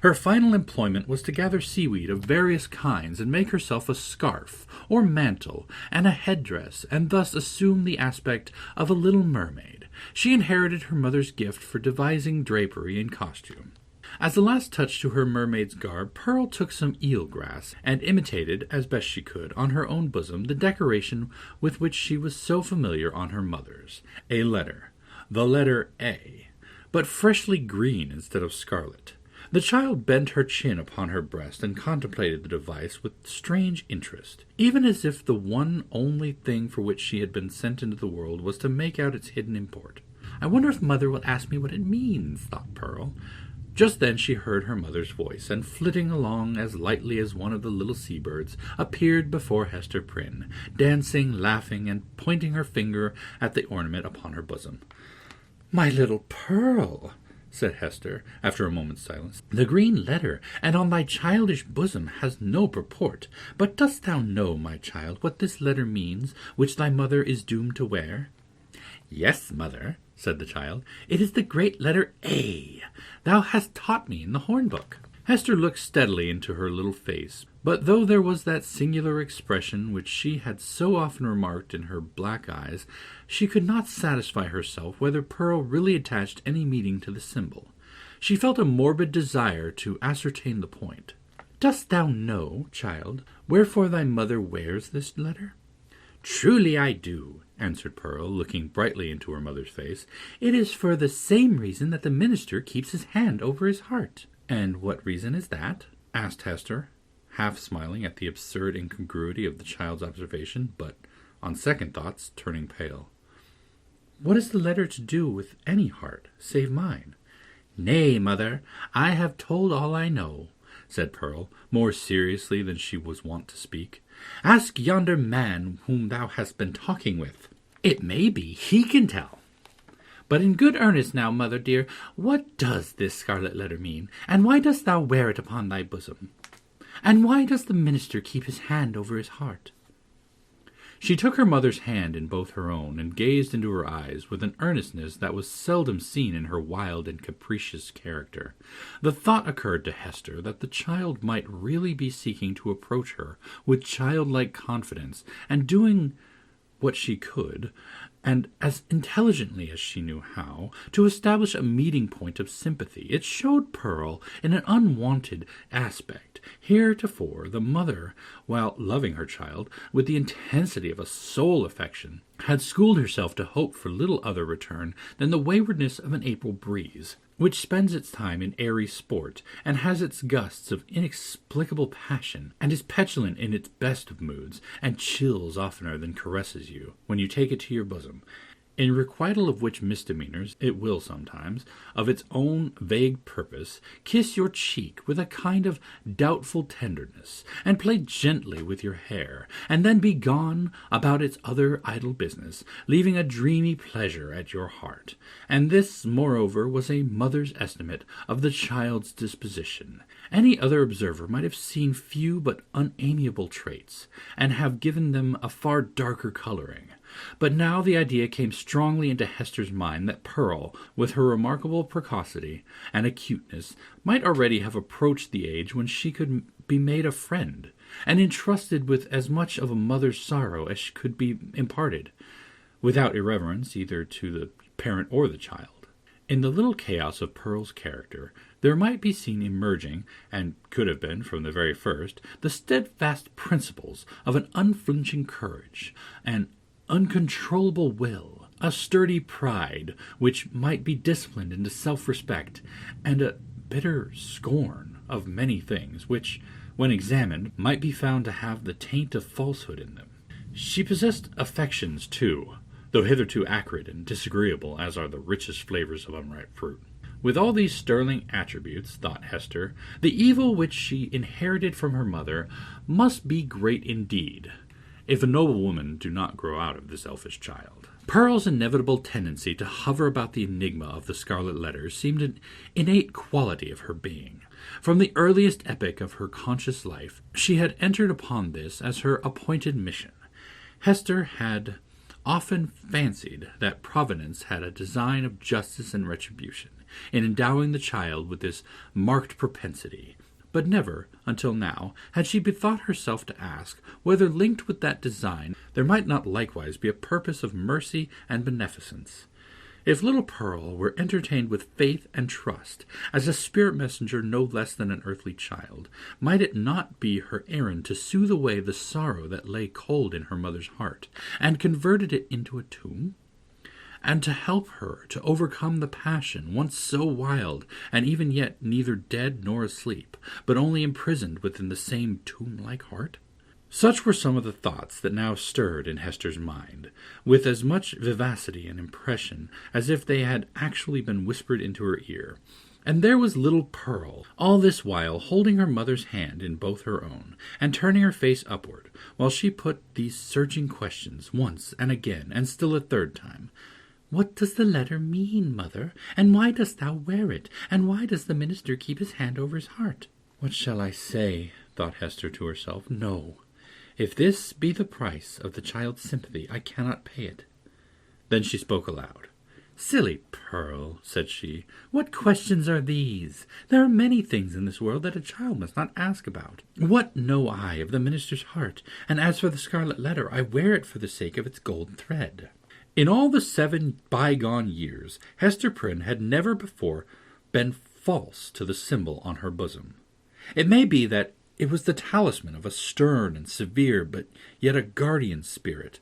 Her final employment was to gather seaweed of various kinds and make herself a scarf, or mantle, and a headdress, and thus assume the aspect of a little mermaid. She inherited her mother's gift for devising drapery and costume. As a last touch to her mermaid's garb, Pearl took some eel-grass, and imitated, as best she could, on her own bosom the decoration with which she was so familiar on her mother's, a letter, the letter A, but freshly green instead of scarlet. The child bent her chin upon her breast and contemplated the device with strange interest, even as if the one only thing for which she had been sent into the world was to make out its hidden import. "I wonder if Mother will ask me what it means," thought Pearl. Just then she heard her mother's voice, and flitting along as lightly as one of the little sea-birds, appeared before Hester Prynne, dancing, laughing, and pointing her finger at the ornament upon her bosom. "My little Pearl," said Hester, after a moment's silence, "the green letter, and on thy childish bosom, has no purport. But dost thou know, my child, what this letter means, which thy mother is doomed to wear?" "Yes, mother," said the child, "it is the great letter A. Thou hast taught me in the horn-book." Hester looked steadily into her little face, but though there was that singular expression which she had so often remarked in her black eyes, she could not satisfy herself whether Pearl really attached any meaning to the symbol. She felt a morbid desire to ascertain the point. "Dost thou know, child, wherefore thy mother wears this letter?" "Truly I do," answered Pearl, looking brightly into her mother's face. "It is for the same reason that the minister keeps his hand over his heart." "And what reason is that?" asked Hester, half smiling at the absurd incongruity of the child's observation, but, on second thoughts, turning pale. "What has the letter to do with any heart, save mine?" "Nay, mother, I have told all I know," said Pearl, more seriously than she was wont to speak. "Ask yonder man whom thou hast been talking with. It may be he can tell. But in good earnest now, mother dear, what does this scarlet letter mean, and why dost thou wear it upon thy bosom? And why does the minister keep his hand over his heart?" She took her mother's hand in both her own, and gazed into her eyes with an earnestness that was seldom seen in her wild and capricious character. The thought occurred to Hester that the child might really be seeking to approach her with childlike confidence, and doing what she could, and as intelligently as she knew how, to establish a meeting point of sympathy. It showed Pearl in an unwonted aspect. Heretofore the mother, while loving her child with the intensity of a soul affection, had schooled herself to hope for little other return than the waywardness of an April breeze, which spends its time in airy sport, and has its gusts of inexplicable passion, and is petulant in its best of moods, and chills oftener than caresses you, when you take it to your bosom. In requital of which misdemeanors, it will sometimes, of its own vague purpose, kiss your cheek with a kind of doubtful tenderness, and play gently with your hair, and then be gone about its other idle business, leaving a dreamy pleasure at your heart. And this, moreover, was a mother's estimate of the child's disposition. Any other observer might have seen few but unamiable traits, and have given them a far darker coloring. But now the idea came strongly into Hester's mind that Pearl, with her remarkable precocity and acuteness, might already have approached the age when she could be made a friend, and entrusted with as much of a mother's sorrow as could be imparted, without irreverence either to the parent or the child. In the little chaos of Pearl's character, there might be seen emerging, and could have been from the very first, the steadfast principles of an unflinching courage, an uncontrollable will, a sturdy pride which might be disciplined into self-respect, and a bitter scorn of many things which, when examined, might be found to have the taint of falsehood in them. She possessed affections, too, though hitherto acrid and disagreeable as are the richest flavors of unripe fruit. With all these sterling attributes, thought Hester, the evil which she inherited from her mother must be great indeed, if a noble woman do not grow out of this elfish child. Pearl's inevitable tendency to hover about the enigma of the Scarlet Letter seemed an innate quality of her being. From the earliest epoch of her conscious life, she had entered upon this as her appointed mission. Hester had often fancied that Providence had a design of justice and retribution in endowing the child with this marked propensity, but never, until now, had she bethought herself to ask whether linked with that design there might not likewise be a purpose of mercy and beneficence. If little Pearl were entertained with faith and trust, as a spirit messenger no less than an earthly child, might it not be her errand to soothe away the sorrow that lay cold in her mother's heart, and converted it into a tomb? And to help her to overcome the passion once so wild, and even yet neither dead nor asleep, but only imprisoned within the same tomb-like heart? Such were some of the thoughts that now stirred in Hester's mind, with as much vivacity and impression as if they had actually been whispered into her ear. And there was little Pearl, all this while holding her mother's hand in both her own, and turning her face upward, while she put these searching questions once and again, and still a third time. "What does the letter mean, mother? And why dost thou wear it? And why does the minister keep his hand over his heart?" "What shall I say?" thought Hester to herself. "No. If this be the price of the child's sympathy, I cannot pay it." Then she spoke aloud. "Silly Pearl," said she, "what questions are these? There are many things in this world that a child must not ask about. What know I of the minister's heart? And as for the scarlet letter, I wear it for the sake of its golden thread." In all the 7 bygone years, Hester Prynne had never before been false to the symbol on her bosom. It may be that it was the talisman of a stern and severe, but yet a guardian spirit,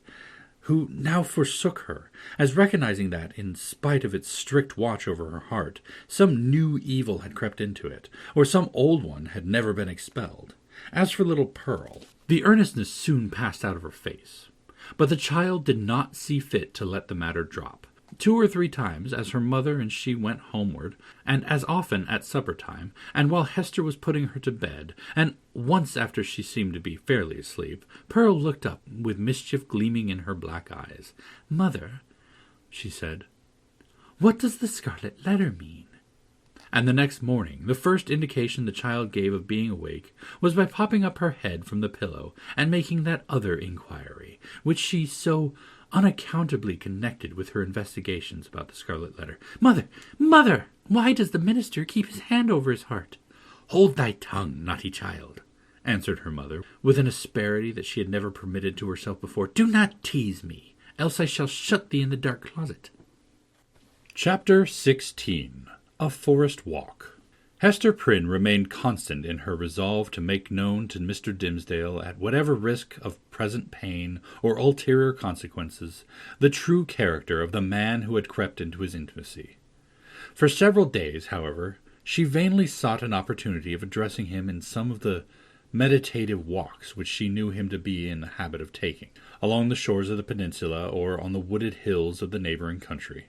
who now forsook her, as recognizing that, in spite of its strict watch over her heart, some new evil had crept into it, or some old one had never been expelled. As for little Pearl, the earnestness soon passed out of her face, but the child did not see fit to let the matter drop. 2 or 3 times, as her mother and she went homeward, and as often at supper-time, and while Hester was putting her to bed, and once after she seemed to be fairly asleep, Pearl looked up with mischief gleaming in her black eyes. "Mother," she said, "what does the scarlet letter mean?" And the next morning, the first indication the child gave of being awake was by popping up her head from the pillow and making that other inquiry, which she so unaccountably connected with her investigations about the scarlet letter. "Mother, mother, why does the minister keep his hand over his heart?" "Hold thy tongue, naughty child," answered her mother, with an asperity that she had never permitted to herself before. "Do not tease me, else I shall shut thee in the dark closet." Chapter 16. A Forest Walk. Hester Prynne remained constant in her resolve to make known to Mr. Dimmesdale, at whatever risk of present pain or ulterior consequences, the true character of the man who had crept into his intimacy. For several days, however, she vainly sought an opportunity of addressing him in some of the meditative walks which she knew him to be in the habit of taking, along the shores of the peninsula or on the wooded hills of the neighbouring country.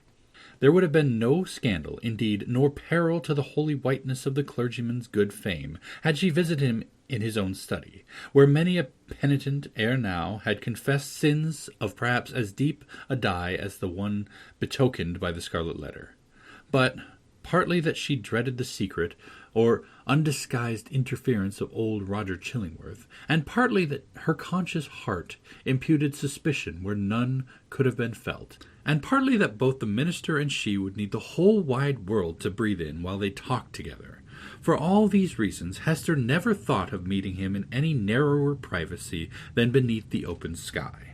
There would have been no scandal, indeed, nor peril to the holy whiteness of the clergyman's good fame, had she visited him in his own study, where many a penitent ere now had confessed sins of perhaps as deep a dye as the one betokened by the scarlet letter. But, partly that she dreaded the secret or undisguised interference of old Roger Chillingworth, and partly that her conscious heart imputed suspicion where none could have been felt, and partly that both the minister and she would need the whole wide world to breathe in while they talked together. For all these reasons, Hester never thought of meeting him in any narrower privacy than beneath the open sky.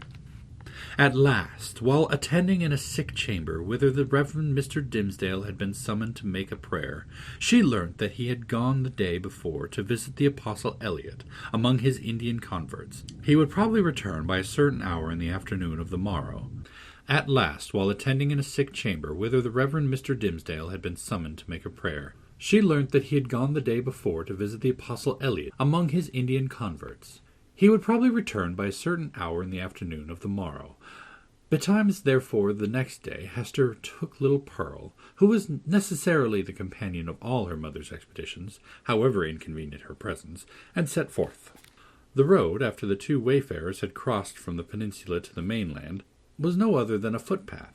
At last, while attending in a sick chamber whither the Reverend Mr. Dimmesdale had been summoned to make a prayer, she learnt that he had gone the day before to visit the Apostle Eliot among his Indian converts. He would probably return by a certain hour in the afternoon of the morrow. At last, while attending in a sick chamber whither the Reverend Mr. Dimmesdale had been summoned to make a prayer, she learnt that he had gone the day before to visit the Apostle Eliot among his Indian converts. He would probably return by a certain hour in the afternoon of the morrow. Betimes, therefore, the next day, Hester took little Pearl, who was necessarily the companion of all her mother's expeditions, however inconvenient her presence, and set forth. The road, after the 2 wayfarers had crossed from the peninsula to the mainland, was no other than a footpath.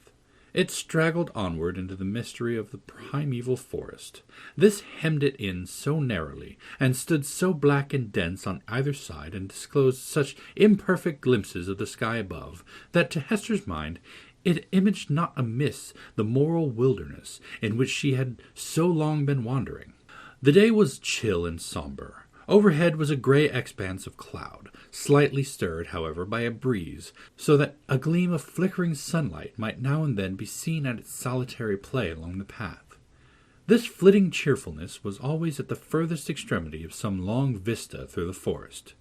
It straggled onward into the mystery of the primeval forest. This hemmed it in so narrowly, and stood so black and dense on either side, and disclosed such imperfect glimpses of the sky above, that to Hester's mind it imaged not amiss the moral wilderness in which she had so long been wandering. The day was chill and sombre. Overhead was a grey expanse of cloud, slightly stirred, however, by a breeze, so that a gleam of flickering sunlight might now and then be seen at its solitary play along the path. This flitting cheerfulness was always at the furthest extremity of some long vista through the forest.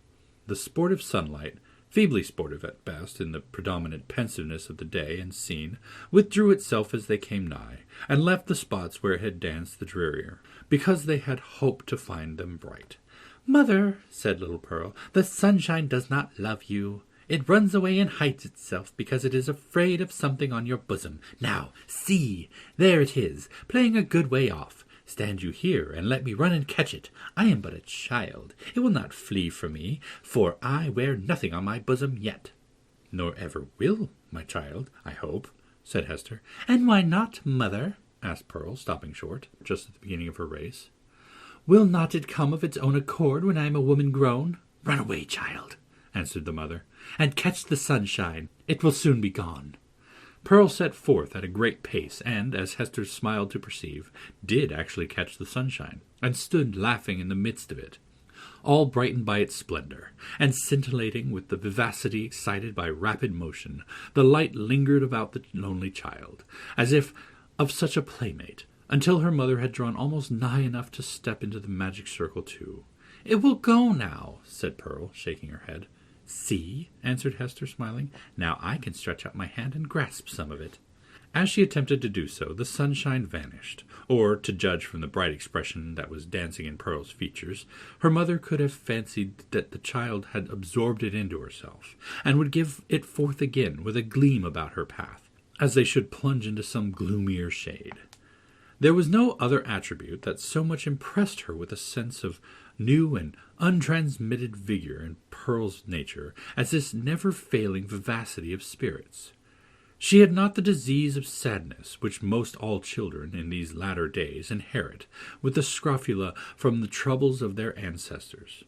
The sportive sunlight, feebly sportive at best in the predominant pensiveness of the day and scene, withdrew itself as they came nigh, and left the spots where it had danced the drearier, because they had hoped to find them bright. "Mother," said little Pearl, "the sunshine does not love you. It runs away and hides itself because it is afraid of something on your bosom. Now, see, there it is, playing a good way off. Stand you here, and let me run and catch it. I am but a child. It will not flee from me, for I wear nothing on my bosom yet." "Nor ever will, my child, I hope," said Hester. "And why not, mother?" asked Pearl, stopping short, just at the beginning of her race. "Will not it come of its own accord when I am a woman grown?" "Run away, child," answered the mother, "and catch the sunshine. It will soon be gone." Pearl set forth at a great pace, and, as Hester smiled to perceive, did actually catch the sunshine, and stood laughing in the midst of it, all brightened by its splendor, and scintillating with the vivacity excited by rapid motion. The light lingered about the lonely child, as if of such a playmate, until her mother had drawn almost nigh enough to step into the magic circle too. "It will go now," said Pearl, shaking her head. "See," answered Hester, smiling. "Now I can stretch out my hand and grasp some of it." As she attempted to do so, the sunshine vanished, or, to judge from the bright expression that was dancing in Pearl's features, her mother could have fancied that the child had absorbed it into herself, and would give it forth again with a gleam about her path, as they should plunge into some gloomier shade. There was no other attribute that so much impressed her with a sense of new and untransmitted vigor in Pearl's nature as this never-failing vivacity of spirits. She had not the disease of sadness which most all children in these latter days inherit with the scrofula from the troubles of their ancestors.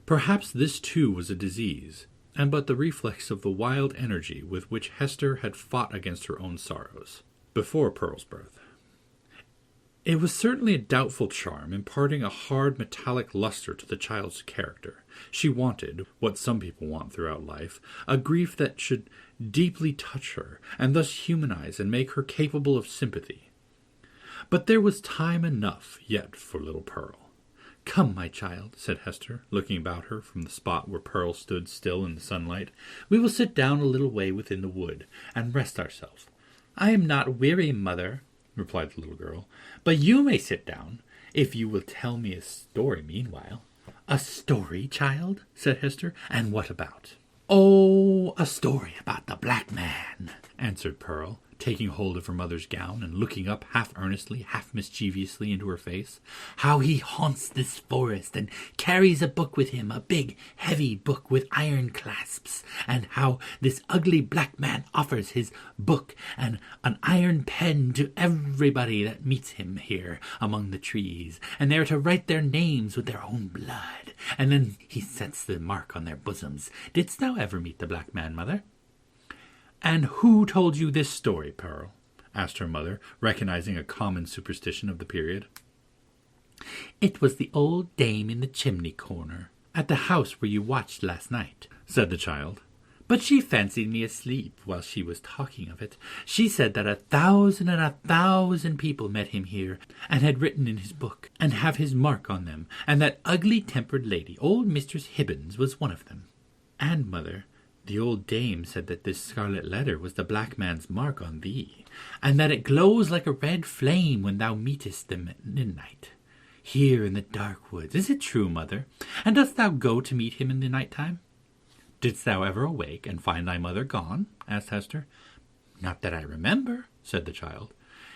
Perhaps this too was a disease, and but the reflex of the wild energy with which Hester had fought against her own sorrows before Pearl's birth. It was certainly a doubtful charm, imparting a hard metallic luster to the child's character. She wanted, what some people want throughout life, a grief that should deeply touch her, and thus humanize and make her capable of sympathy. But there was time enough yet for little Pearl. "Come, my child," said Hester, looking about her from the spot where Pearl stood still in the sunlight. "We will sit down a little way within the wood, and rest ourselves." "I am not weary, mother," replied the little girl, "but you may sit down, if you will tell me a story meanwhile." "A story, child?" said Hester. "And what about?" "Oh, a story about the black man," answered Pearl, taking hold of her mother's gown and looking up half earnestly, half mischievously into her face. "How he haunts this forest and carries a book with him, a big, heavy book with iron clasps, and how this ugly black man offers his book and an iron pen to everybody that meets him here among the trees, and they are to write their names with their own blood, and then he sets the mark on their bosoms. Didst thou ever meet the black man, mother?" "And who told you this story, Pearl?" asked her mother, recognizing a common superstition of the period. "It was the old dame in the chimney corner, at the house where you watched last night," said the child. "But she fancied me asleep while she was talking of it. She said that 1,000 people met him here, and had written in his book, and have his mark on them, and that ugly-tempered lady, old Mistress Hibbins, was one of them. And, mother, the old dame said that this scarlet letter was the black man's mark on thee, and that it glows like a red flame when thou meetest them at midnight, here in the dark woods. Is it true, mother? And dost thou go to meet him in the night time?" "Didst thou ever awake and find thy mother gone?" asked Hester. "Not that I remember," said the child.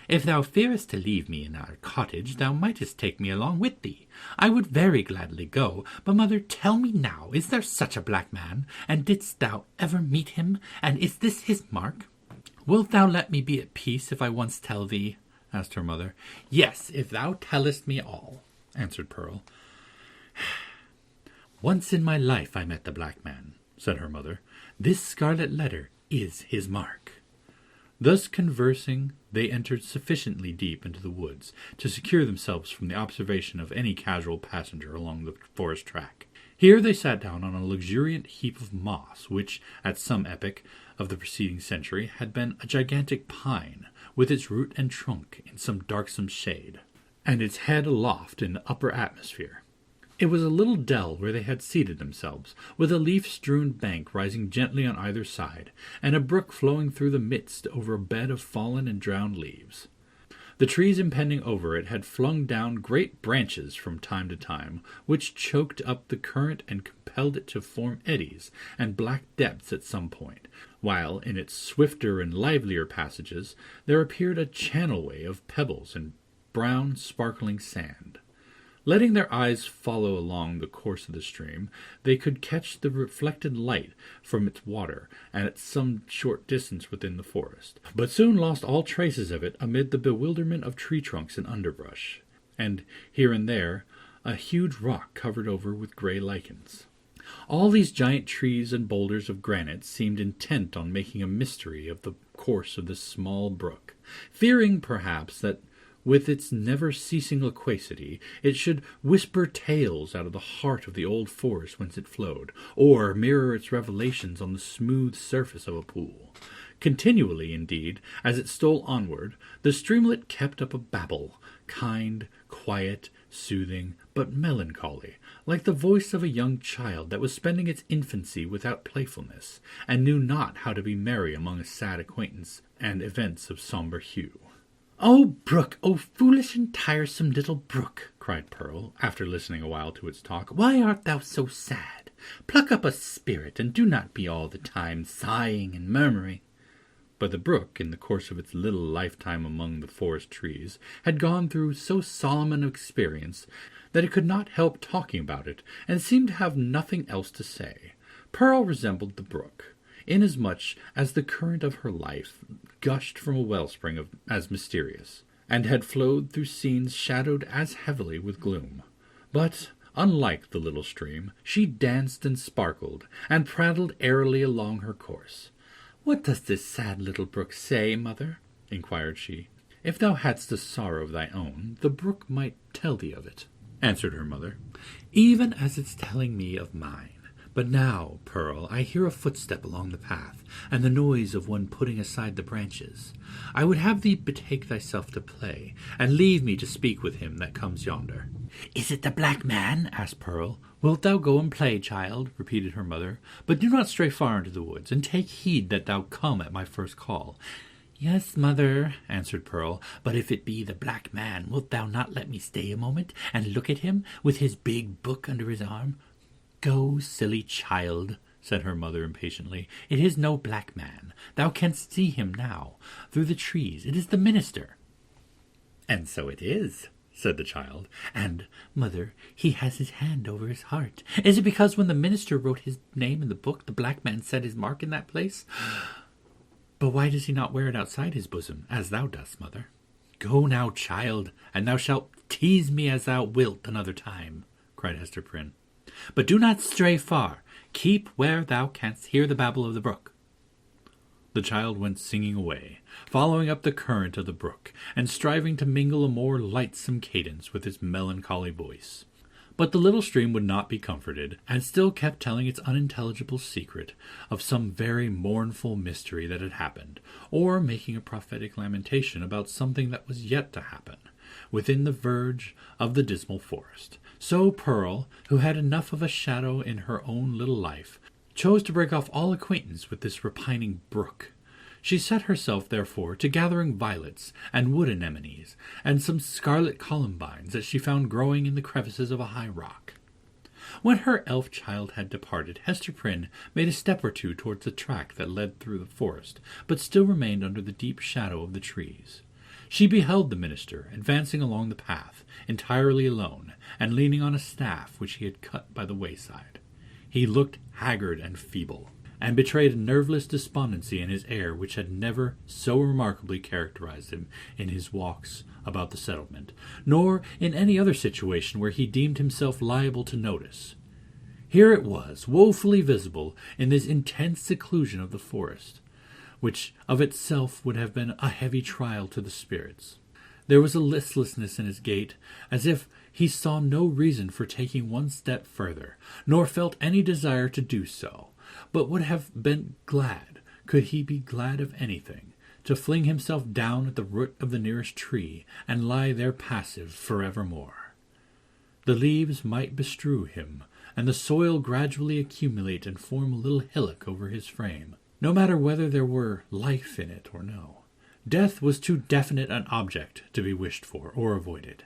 "If thou fearest to leave me in our cottage, thou mightest take me along with thee. I would very gladly go. But, mother, tell me now, is there such a black man? And didst thou ever meet him? And is this his mark?" "Wilt thou let me be at peace if I once tell thee?" asked her mother. "Yes, if thou tellest me all," answered Pearl. "Once in my life I met the black man," said her mother. "This scarlet letter is his mark." Thus conversing, they entered sufficiently deep into the woods to secure themselves from the observation of any casual passenger along the forest track. Here they sat down on a luxuriant heap of moss, which, at some epoch of the preceding century, had been a gigantic pine, with its root and trunk in some darksome shade, and its head aloft in the upper atmosphere. It was a little dell where they had seated themselves, with a leaf-strewn bank rising gently on either side, and a brook flowing through the midst over a bed of fallen and drowned leaves. The trees impending over it had flung down great branches from time to time, which choked up the current and compelled it to form eddies and black depths at some point, while in its swifter and livelier passages there appeared a channelway of pebbles and brown, sparkling sand. Letting their eyes follow along the course of the stream, they could catch the reflected light from its water at some short distance within the forest, but soon lost all traces of it amid the bewilderment of tree trunks and underbrush, and here and there a huge rock covered over with gray lichens. All these giant trees and boulders of granite seemed intent on making a mystery of the course of this small brook, fearing perhaps that with its never-ceasing loquacity, it should whisper tales out of the heart of the old forest whence it flowed, or mirror its revelations on the smooth surface of a pool. Continually, indeed, as it stole onward, the streamlet kept up a babble, kind, quiet, soothing, but melancholy, like the voice of a young child that was spending its infancy without playfulness, and knew not how to be merry among a sad acquaintance and events of sombre hue. "O brook, O foolish and tiresome little brook," cried Pearl, after listening a while to its talk, "why art thou so sad? Pluck up a spirit, and do not be all the time sighing and murmuring." But the brook, in the course of its little lifetime among the forest trees, had gone through so solemn an experience that it could not help talking about it, and seemed to have nothing else to say. Pearl resembled the brook, inasmuch as the current of her life gushed from a wellspring as mysterious, and had flowed through scenes shadowed as heavily with gloom. But, unlike the little stream, she danced and sparkled, and prattled airily along her course. "What does this sad little brook say, mother?" inquired she. "If thou hadst a sorrow of thy own, the brook might tell thee of it," answered her mother, "even as it's telling me of mine. But now, Pearl, I hear a footstep along the path, and the noise of one putting aside the branches. I would have thee betake thyself to play, and leave me to speak with him that comes yonder." "Is it the black man?" asked Pearl. "Wilt thou go and play, child?" repeated her mother. "But do not stray far into the woods, and take heed that thou come at my first call." "Yes, mother," answered Pearl, "but if it be the black man, wilt thou not let me stay a moment, and look at him, with his big book under his arm?" "Go, silly child," said her mother impatiently. "It is no black man. Thou canst see him now, through the trees. It is the minister." "And so it is," said the child. "And, mother, he has his hand over his heart. Is it because when the minister wrote his name in the book, the black man set his mark in that place? But why does he not wear it outside his bosom, as thou dost, mother? Go now, child, and thou shalt tease me as thou wilt another time," cried Hester Prynne. "But do not stray far. Keep where thou canst hear the babble of the brook." The child went singing away, following up the current of the brook, and striving to mingle a more lightsome cadence with its melancholy voice. But the little stream would not be comforted, and still kept telling its unintelligible secret of some very mournful mystery that had happened, or making a prophetic lamentation about something that was yet to happen, within the verge of the dismal forest. So Pearl, who had enough of a shadow in her own little life, chose to break off all acquaintance with this repining brook. She set herself, therefore, to gathering violets and wood anemones, and some scarlet columbines that she found growing in the crevices of a high rock. When her elf child had departed, Hester Prynne made a step or two towards the track that led through the forest, but still remained under the deep shadow of the trees. She beheld the minister advancing along the path, entirely alone, and leaning on a staff which he had cut by the wayside. He looked haggard and feeble, and betrayed a nerveless despondency in his air which had never so remarkably characterized him in his walks about the settlement, nor in any other situation where he deemed himself liable to notice. Here it was, woefully visible in this intense seclusion of the forest, which of itself would have been a heavy trial to the spirits. There was a listlessness in his gait, as if he saw no reason for taking one step further, nor felt any desire to do so, but would have been glad, could he be glad of anything, to fling himself down at the root of the nearest tree, and lie there passive forevermore. The leaves might bestrew him, and the soil gradually accumulate and form a little hillock over his frame, no matter whether there were life in it or no. Death was too definite an object to be wished for or avoided.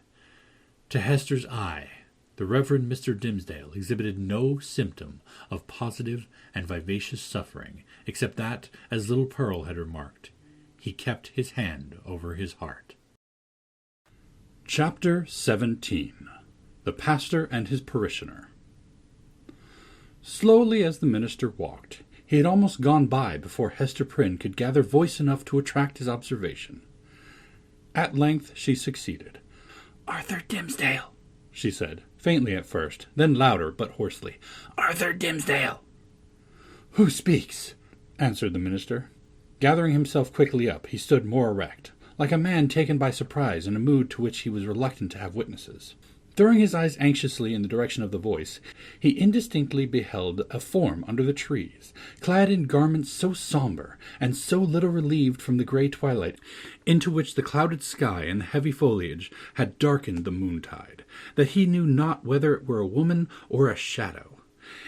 To Hester's eye, the Reverend Mr. Dimmesdale exhibited no symptom of positive and vivacious suffering, except that, as little Pearl had remarked, he kept his hand over his heart. Chapter 17. The Pastor and His Parishioner. Slowly as the minister walked, he had almost gone by before Hester Prynne could gather voice enough to attract his observation. At length she succeeded. "Arthur Dimmesdale," she said, faintly at first, then louder but hoarsely. "Arthur Dimmesdale." "Who speaks?" answered the minister. Gathering himself quickly up, he stood more erect, like a man taken by surprise in a mood to which he was reluctant to have witnesses. Throwing his eyes anxiously in the direction of the voice, he indistinctly beheld a form under the trees, clad in garments so sombre and so little relieved from the grey twilight into which the clouded sky and the heavy foliage had darkened the moontide, that he knew not whether it were a woman or a shadow.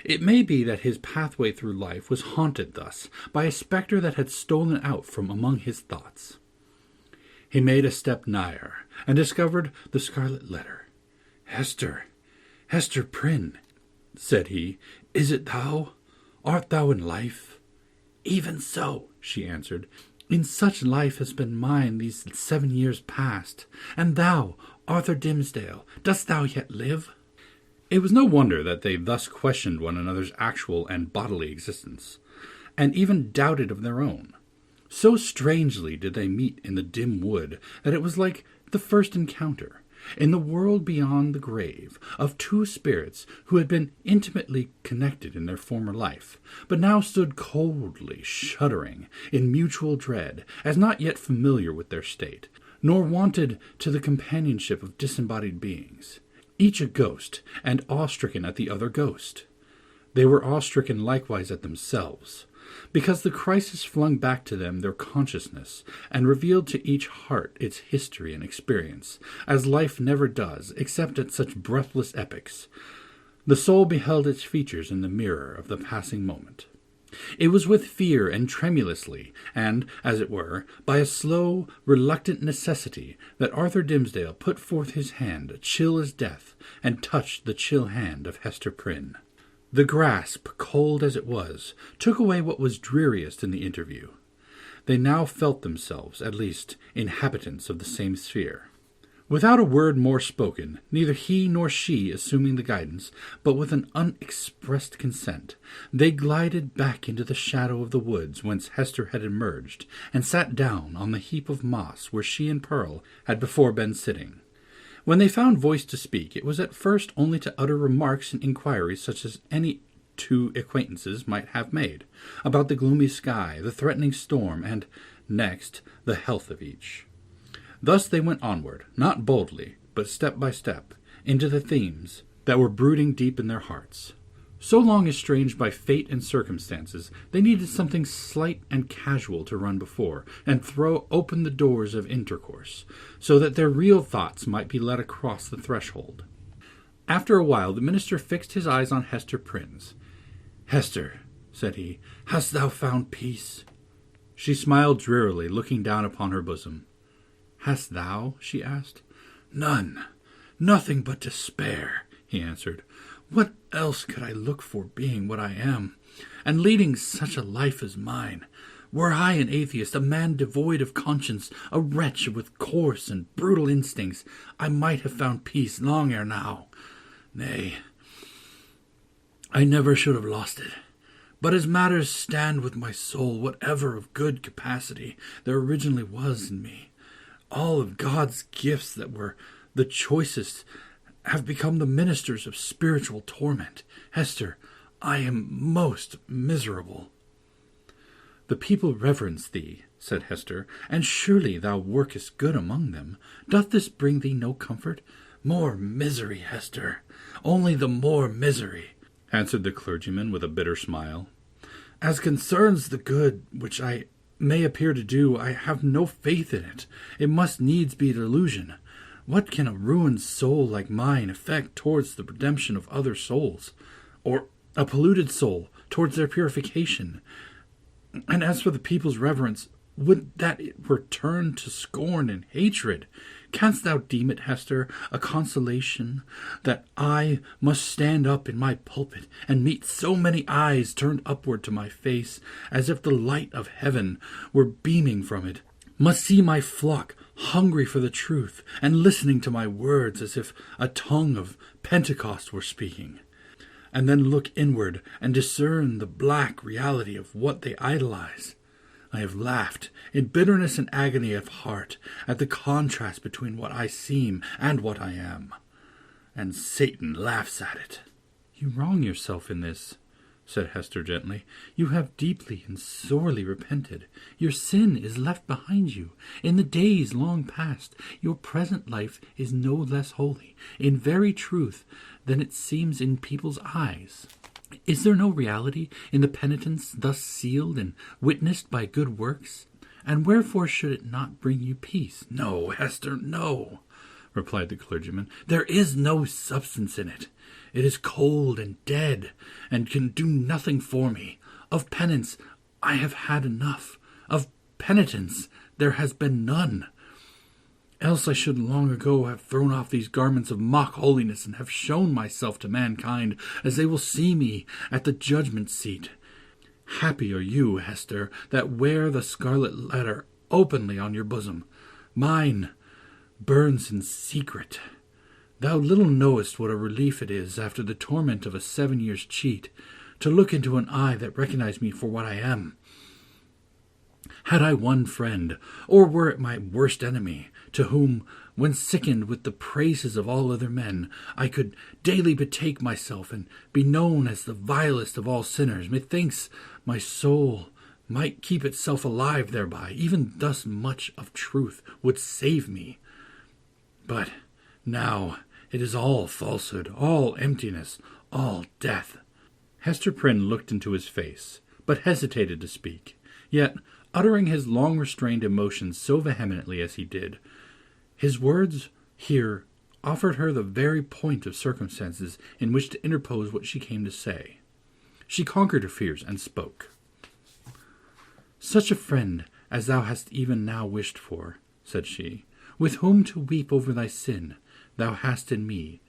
It may be that his pathway through life was haunted thus by a spectre that had stolen out from among his thoughts. He made a step nigher, and discovered the Scarlet Letter. Hester Prynne, said he, is it thou? Art thou in life? Even so, she answered, in such life has been mine these 7 years past. And thou, Arthur Dimmesdale, dost thou yet live? It was no wonder that they thus questioned one another's actual and bodily existence, and even doubted of their own. So strangely did they meet in the dim wood that it was like the first encounter, in the world beyond the grave, of two spirits who had been intimately connected in their former life, but now stood coldly shuddering in mutual dread, as not yet familiar with their state, nor wanted to the companionship of disembodied beings, each a ghost, and awe-stricken at the other ghost. They were awe-stricken likewise at themselves, because the crisis flung back to them their consciousness, and revealed to each heart its history and experience, as life never does, except at such breathless epochs. The soul beheld its features in the mirror of the passing moment. It was with fear and tremulously, and, as it were, by a slow, reluctant necessity, that Arthur Dimmesdale put forth his hand, chill as death, and touched the chill hand of Hester Prynne. The grasp, cold as it was, took away what was dreariest in the interview. They now felt themselves, at least, inhabitants of the same sphere. Without a word more spoken, neither he nor she assuming the guidance, but with an unexpressed consent, they glided back into the shadow of the woods whence Hester had emerged, and sat down on the heap of moss where she and Pearl had before been sitting. When they found voice to speak, it was at first only to utter remarks and inquiries such as any two acquaintances might have made, about the gloomy sky, the threatening storm, and, next, the health of each. Thus they went onward, not boldly, but step by step, into the themes that were brooding deep in their hearts. So long estranged by fate and circumstances, they needed something slight and casual to run before, and throw open the doors of intercourse, so that their real thoughts might be let across the threshold. After a while the minister fixed his eyes on Hester Prynne's. "Hester," said he, "hast thou found peace?" She smiled drearily, looking down upon her bosom. "Hast thou?" she asked. "None. Nothing but despair," he answered. "What else could I look for, being what I am, and leading such a life as mine? Were I an atheist, a man devoid of conscience, a wretch with coarse and brutal instincts, I might have found peace long ere now. Nay, I never should have lost it. But as matters stand with my soul, whatever of good capacity there originally was in me, all of God's gifts that were the choicest have become the ministers of spiritual torment. Hester, I am most miserable." "The people reverence thee," said Hester, "and surely thou workest good among them. Doth this bring thee no comfort?" "More misery, Hester, only the more misery," answered the clergyman with a bitter smile. "As concerns the good which I may appear to do, I have no faith in it. It must needs be delusion. What can a ruined soul like mine effect towards the redemption of other souls, or a polluted soul towards their purification? And as for the people's reverence, would that it were turned to scorn and hatred. Canst thou deem it, Hester, a consolation that I must stand up in my pulpit and meet so many eyes turned upward to my face, as if the light of heaven were beaming from it, must see my flock hungry for the truth, and listening to my words as if a tongue of Pentecost were speaking, and then look inward and discern the black reality of what they idolize. I have laughed in bitterness and agony of heart at the contrast between what I seem and what I am, and Satan laughs at it. You wrong yourself in this, said Hester gently. You have deeply and sorely repented. Your sin is left behind you. In the days long past, your present life is no less holy, in very truth, than it seems in people's eyes. Is there no reality in the penitence thus sealed and witnessed by good works? And wherefore should it not bring you peace? No, Hester, no, replied the clergyman. There is no substance in it. It is cold and dead, and can do nothing for me. Of penance I have had enough. Of penitence there has been none. Else I should long ago have thrown off these garments of mock holiness and have shown myself to mankind as they will see me at the judgment seat. Happy are you, Hester, that wear the Scarlet Letter openly on your bosom. Mine burns in secret. Thou little knowest what a relief it is, after the torment of a 7 years' cheat, to look into an eye that recognized me for what I am. Had I one friend, or were it my worst enemy, to whom, when sickened with the praises of all other men, I could daily betake myself and be known as the vilest of all sinners, methinks my soul might keep itself alive thereby. Even thus much of truth would save me. But now it is all falsehood, all emptiness, all death. Hester Prynne looked into his face, but hesitated to speak. Yet, uttering his long-restrained emotions so vehemently as he did, his words here offered her the very point of circumstances in which to interpose what she came to say. She conquered her fears and spoke. Such a friend as thou hast even now wished for, said she, with whom to weep over thy sin, thou hast in me,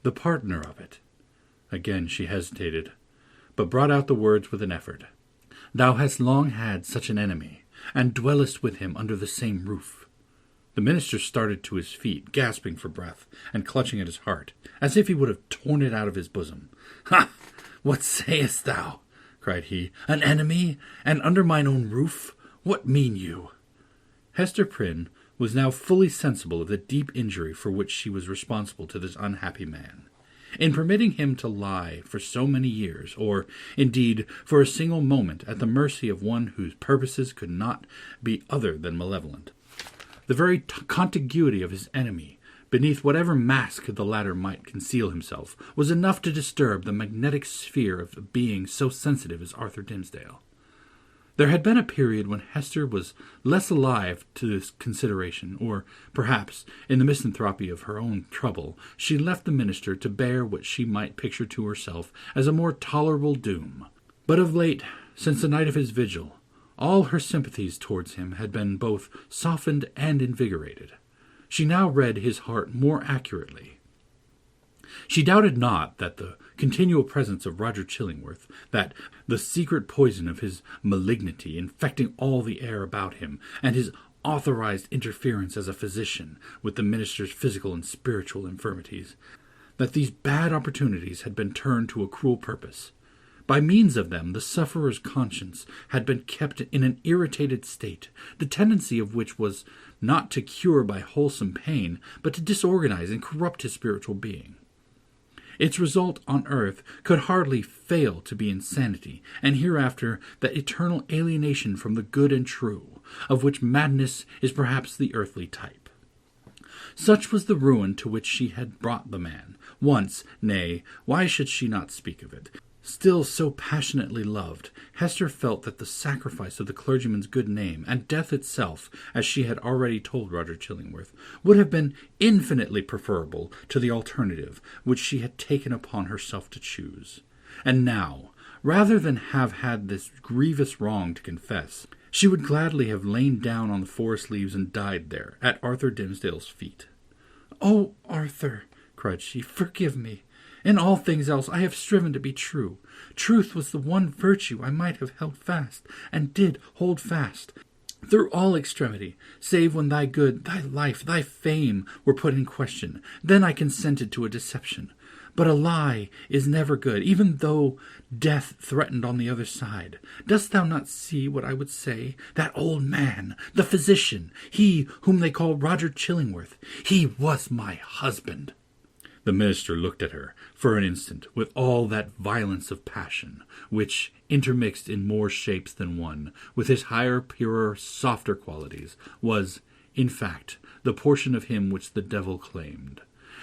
the partner of it. Again she hesitated, but brought out the words with an effort. Thou hast long had such an enemy, and dwellest with him under the same roof. The minister started to his feet, gasping for breath, and clutching at his heart, as if he would have torn it out of his bosom. Ha! What sayest thou? Cried he. An enemy, and under mine own roof? What mean you? Hester Prynne was now fully sensible of the deep injury for which she was responsible to this unhappy man. In permitting him to lie for so many years, or, indeed, for a single moment, at the mercy of one whose purposes could not be other than malevolent. The very contiguity of his enemy, beneath whatever mask the latter might conceal himself, was enough to disturb the magnetic sphere of a being so sensitive as Arthur Dimmesdale. There had been a period when Hester was less alive to this consideration, or, perhaps, in the misanthropy of her own trouble, she left the minister to bear what she might picture to herself as a more tolerable doom. But of late, since the night of his vigil, all her sympathies towards him had been both softened and invigorated. She now read his heart more accurately. She doubted not that the continual presence of Roger Chillingworth, that the secret poison of his malignity infecting all the air about him, and his authorized interference as a physician with the minister's physical and spiritual infirmities, that these bad opportunities had been turned to a cruel purpose. By means of them, the sufferer's conscience had been kept in an irritated state, the tendency of which was not to cure by wholesome pain, but to disorganize and corrupt his spiritual being. Its result on earth could hardly fail to be insanity, and hereafter that eternal alienation from the good and true, of which madness is perhaps the earthly type. Such was the ruin to which she had brought the man, once, nay, why should she not speak of it? Still so passionately loved, Hester felt that the sacrifice of the clergyman's good name, and death itself, as she had already told Roger Chillingworth, would have been infinitely preferable to the alternative which she had taken upon herself to choose. And now, rather than have had this grievous wrong to confess, she would gladly have lain down on the forest leaves and died there, at Arthur Dimmesdale's feet. "Oh, Arthur," cried she, "forgive me. In all things else I have striven to be true. Truth was the one virtue I might have held fast, and did hold fast. through all extremity, save when thy good, thy life, thy fame were put in question. Then I consented to a deception. But a lie is never good, even though death threatened on the other side. Dost thou not see what I would say? That old man, the physician, he whom they call Roger Chillingworth, he was my husband. The minister looked at her for an instant with all that violence of passion, which, intermixed in more shapes than one, with his higher, purer, softer qualities, was, in fact, the portion of him which the devil claimed,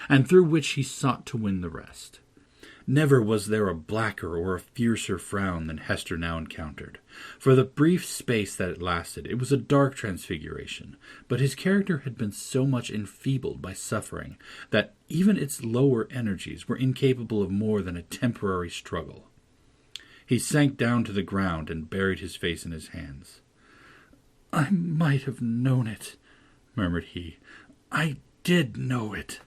and through which he sought to win the rest. Never was there a blacker or a fiercer frown than Hester now encountered. For the brief space that it lasted, it was a dark transfiguration, but his character had been so much enfeebled by suffering that even its lower energies were incapable of more than a temporary struggle. He sank down to the ground and buried his face in his hands. "I might have known it," murmured he. "I did know it.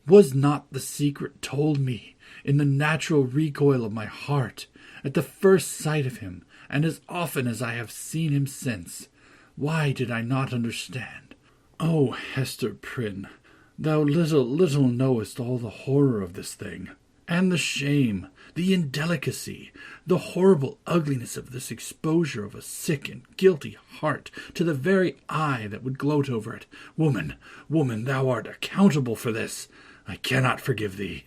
Was not the secret told me in the natural recoil of my heart, at the first sight of him, and as often as I have seen him since? Why did I not understand? Oh, Hester Prynne, thou little knowest all the horror of this thing, and the shame, the indelicacy, the horrible ugliness of this exposure of a sick and guilty heart to the very eye that would gloat over it. Woman, thou art accountable for this. I cannot forgive thee."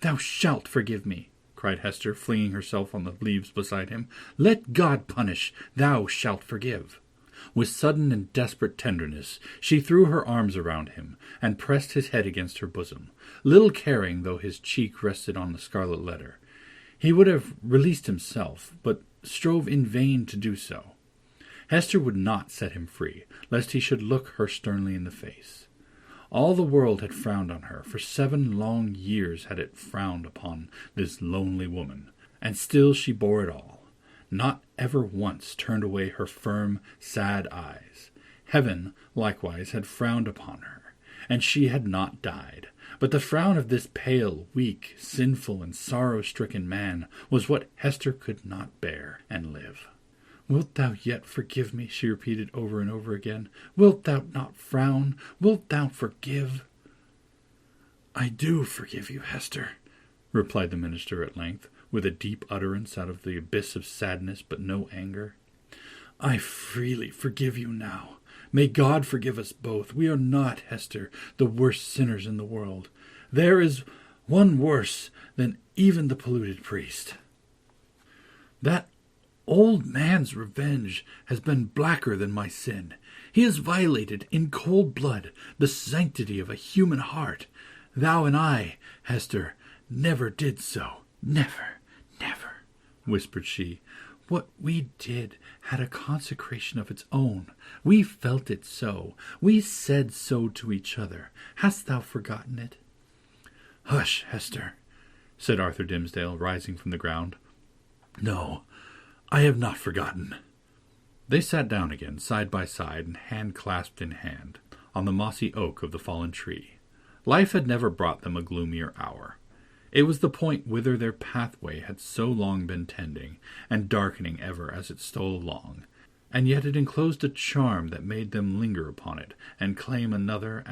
"Thou shalt forgive me," cried Hester, flinging herself on the leaves beside him. "Let God punish, thou shalt forgive." With sudden and desperate tenderness she threw her arms around him, and pressed his head against her bosom, little caring though his cheek rested on the Scarlet Letter. He would have released himself, but strove in vain to do so. Hester would not set him free, lest he should look her sternly in the face. All the world had frowned on her. For 7 long years had it frowned upon this lonely woman, and still she bore it all. Not ever once turned away her firm, sad eyes. Heaven, likewise, had frowned upon her, and she had not died. But the frown of this pale, weak, sinful, and sorrow-stricken man was what Hester could not bear and live. "Wilt thou yet forgive me?" she repeated over and over again. "Wilt thou not frown? Wilt thou forgive?" "I do forgive you, Hester," replied the minister at length, with a deep utterance out of the abyss of sadness, but no anger. "I freely forgive you now. May God forgive us both. We are not, Hester, the worst sinners in the world. There is one worse than even the polluted priest. That old man's revenge has been blacker than my sin. He has violated in cold blood the sanctity of a human heart. Thou and I, Hester, never did so. Never, whispered she. What we did had a consecration of its own. We felt it so. We said so to each other. Hast thou forgotten it? Hush, Hester, said Arthur Dimmesdale, rising from the ground. No, I have not forgotten. They sat down again, side by side, and hand clasped in hand, on the mossy oak of the fallen tree. Life had never brought them a gloomier hour. It was the point whither their pathway had so long been tending, and darkening ever as it stole along, and yet it enclosed a charm that made them linger upon it, and claim another,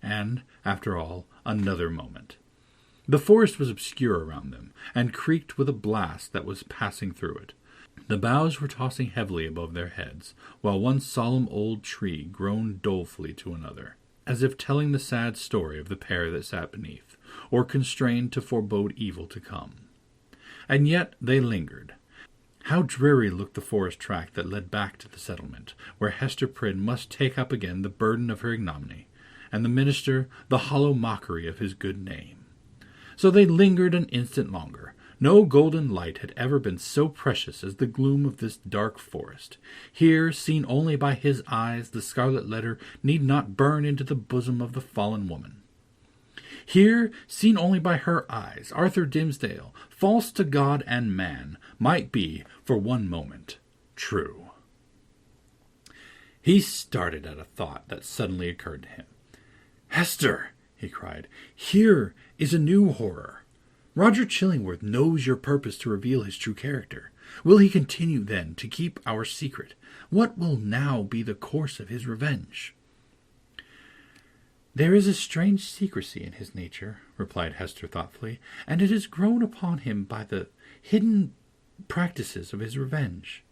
and, after all, another moment. The forest was obscure around them, and creaked with a blast that was passing through it. The boughs were tossing heavily above their heads, while one solemn old tree groaned dolefully to another, as if telling the sad story of the pair that sat beneath, or constrained to forebode evil to come. And yet they lingered. How dreary looked the forest track that led back to the settlement, where Hester Prynne must take up again the burden of her ignominy, and the minister the hollow mockery of his good name. So they lingered an instant longer. No golden light had ever been so precious as the gloom of this dark forest. Here, seen only by his eyes, the Scarlet Letter need not burn into the bosom of the fallen woman. Here, seen only by her eyes, Arthur Dimmesdale, false to God and man, might be, for one moment, true. He started at a thought that suddenly occurred to him. Hester, he cried, here is a new horror. Roger Chillingworth knows your purpose to reveal his true character. Will he continue, then, to keep our secret? What will now be the course of his revenge?" "There is a strange secrecy in his nature," replied Hester thoughtfully, "and it has grown upon him by the hidden practices of his revenge.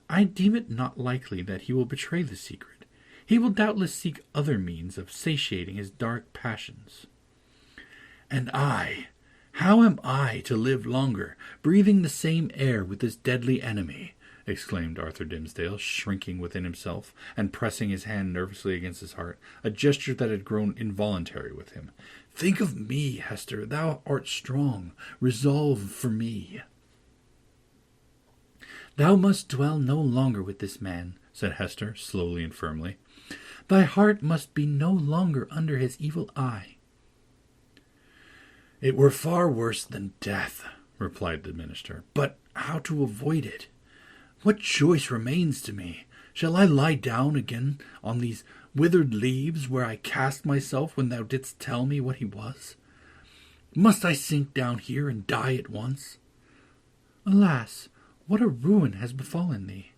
I deem it not likely that he will betray the secret. He will doubtless seek other means of satiating his dark passions." "And how am I to live longer, breathing the same air with this deadly enemy?" exclaimed Arthur Dimmesdale, shrinking within himself, and pressing his hand nervously against his heart, a gesture that had grown involuntary with him. "Think of me, Hester. Thou art strong. Resolve for me." "Thou must dwell no longer with this man," said Hester, slowly and firmly. "Thy heart must be no longer under his evil eye." "It were far worse than death," replied the minister. "But how to avoid it? What choice remains to me? Shall I lie down again on these withered leaves where I cast myself when thou didst tell me what he was? Must I sink down here and die at once?" "Alas, what a ruin has befallen thee,"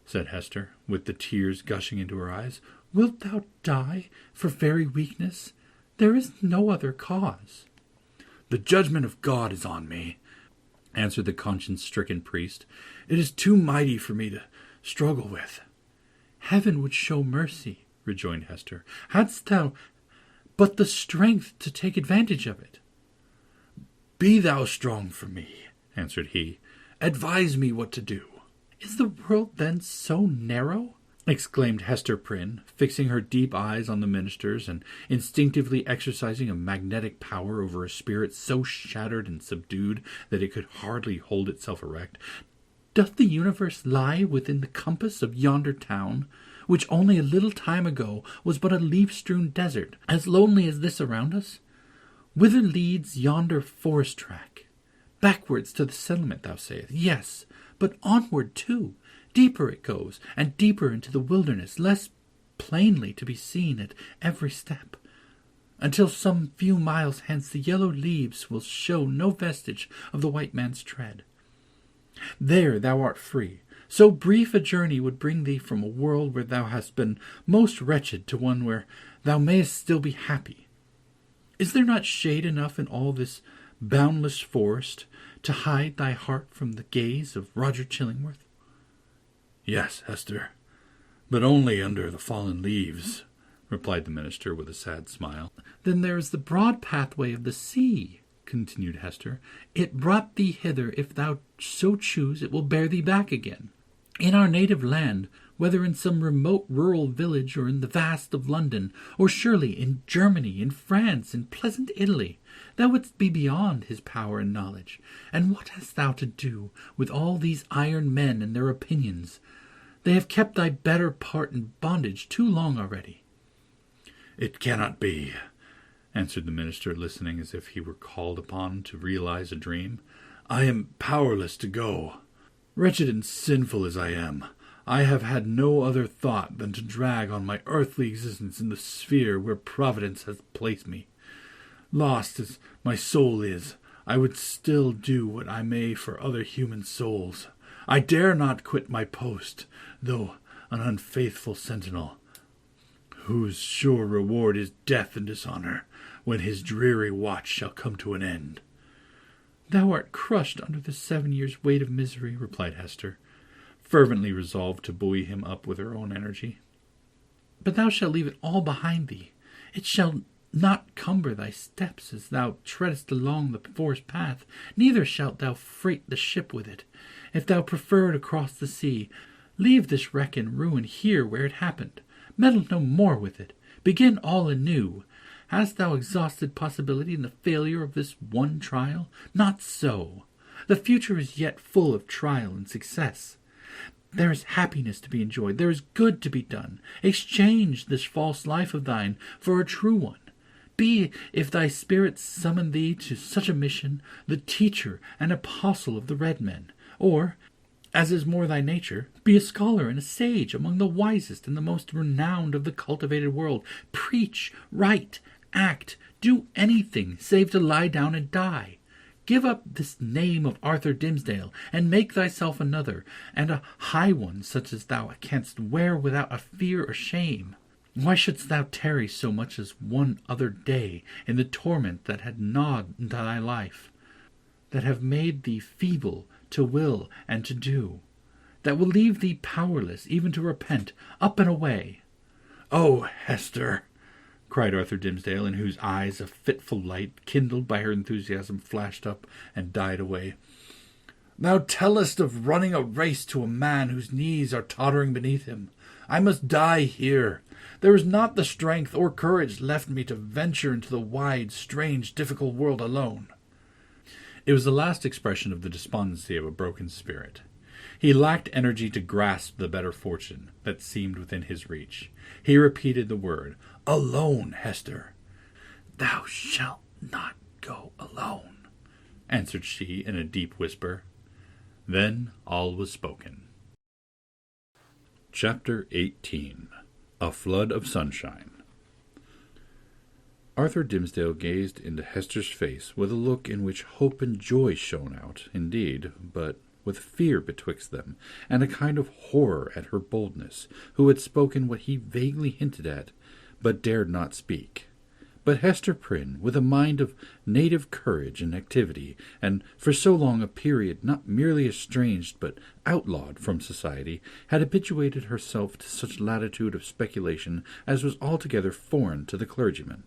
said Hester, with the tears gushing into her eyes. "Wilt thou die for very weakness? There is no other cause." "The judgment of God is on me," answered the conscience-stricken priest. "It is too mighty for me to struggle with." "Heaven would show mercy," rejoined Hester, "hadst thou but the strength to take advantage of it." "Be thou strong for me," answered he. "Advise me what to do." "Is the world then so narrow?" exclaimed Hester Prynne, fixing her deep eyes on the minister's, and instinctively exercising a magnetic power over a spirit so shattered and subdued that it could hardly hold itself erect. "Doth the universe lie within the compass of yonder town, which only a little time ago was but a leaf-strewn desert, as lonely as this around us? Whither leads yonder forest track? Backwards to the settlement, thou sayest. Yes, but onward too. Deeper it goes, and deeper into the wilderness, less plainly to be seen at every step, until some few miles hence the yellow leaves will show no vestige of the white man's tread. There thou art free. So brief a journey would bring thee from a world where thou hast been most wretched to one where thou mayest still be happy. Is there not shade enough in all this boundless forest to hide thy heart from the gaze of Roger Chillingworth?" "Yes, Hester, but only under the fallen leaves," replied the minister with a sad smile. "Then there is the broad pathway of the sea," continued Hester. "It brought thee hither. If thou so choose, it will bear thee back again. In our native land, whether in some remote rural village or in the vast of London, or surely in Germany, in France, in pleasant Italy, thou wouldst be beyond his power and knowledge. And what hast thou to do with all these iron men and their opinions? They have kept thy better part in bondage too long already." "It cannot be," answered the minister, listening as if he were called upon to realize a dream. "I am powerless to go. Wretched and sinful as I am, I have had no other thought than to drag on my earthly existence in the sphere where Providence has placed me. Lost as my soul is, I would still do what I may for other human souls. I dare not quit my post, though an unfaithful sentinel, whose sure reward is death and dishonor, when his dreary watch shall come to an end." "Thou art crushed under the 7 years' weight of misery," replied Hester, fervently resolved to buoy him up with her own energy. "But thou shalt leave it all behind thee. It shall not cumber thy steps as thou treadest along the forest path, neither shalt thou freight the ship with it. If thou prefer to cross the sea, leave this wreck and ruin here where it happened. Meddle no more with it. Begin all anew. Hast thou exhausted possibility in the failure of this one trial? Not so. The future is yet full of trial and success. There is happiness to be enjoyed. There is good to be done. Exchange this false life of thine for a true one. Be, if thy spirit summon thee to such a mission, the teacher and apostle of the red men. Or, as is more thy nature, be a scholar and a sage among the wisest and the most renowned of the cultivated world. Preach, write, act, do anything save to lie down and die. Give up this name of Arthur Dimmesdale, and make thyself another, and a high one, such as thou canst wear without a fear or shame. Why shouldst thou tarry so much as one other day in the torment that had gnawed thy life, that have made thee feeble to will and to do, that will leave thee powerless even to repent? Up and away!" "Oh, Hester!" cried Arthur Dimmesdale, in whose eyes a fitful light, kindled by her enthusiasm, flashed up and died away. "Thou tellest of running a race to a man whose knees are tottering beneath him. I must die here. There is not the strength or courage left me to venture into the wide, strange, difficult world alone." It was the last expression of the despondency of a broken spirit. He lacked energy to grasp the better fortune that seemed within his reach. He repeated the word, "Alone, Hester." "Thou shalt not go alone," answered she in a deep whisper. Then all was spoken. Chapter 18. A Flood of Sunshine. Arthur Dimmesdale gazed into Hester's face with a look in which hope and joy shone out, indeed, but with fear betwixt them, and a kind of horror at her boldness, who had spoken what he vaguely hinted at, but dared not speak. But Hester Prynne, with a mind of native courage and activity, and for so long a period not merely estranged but outlawed from society, had habituated herself to such latitude of speculation as was altogether foreign to the clergyman.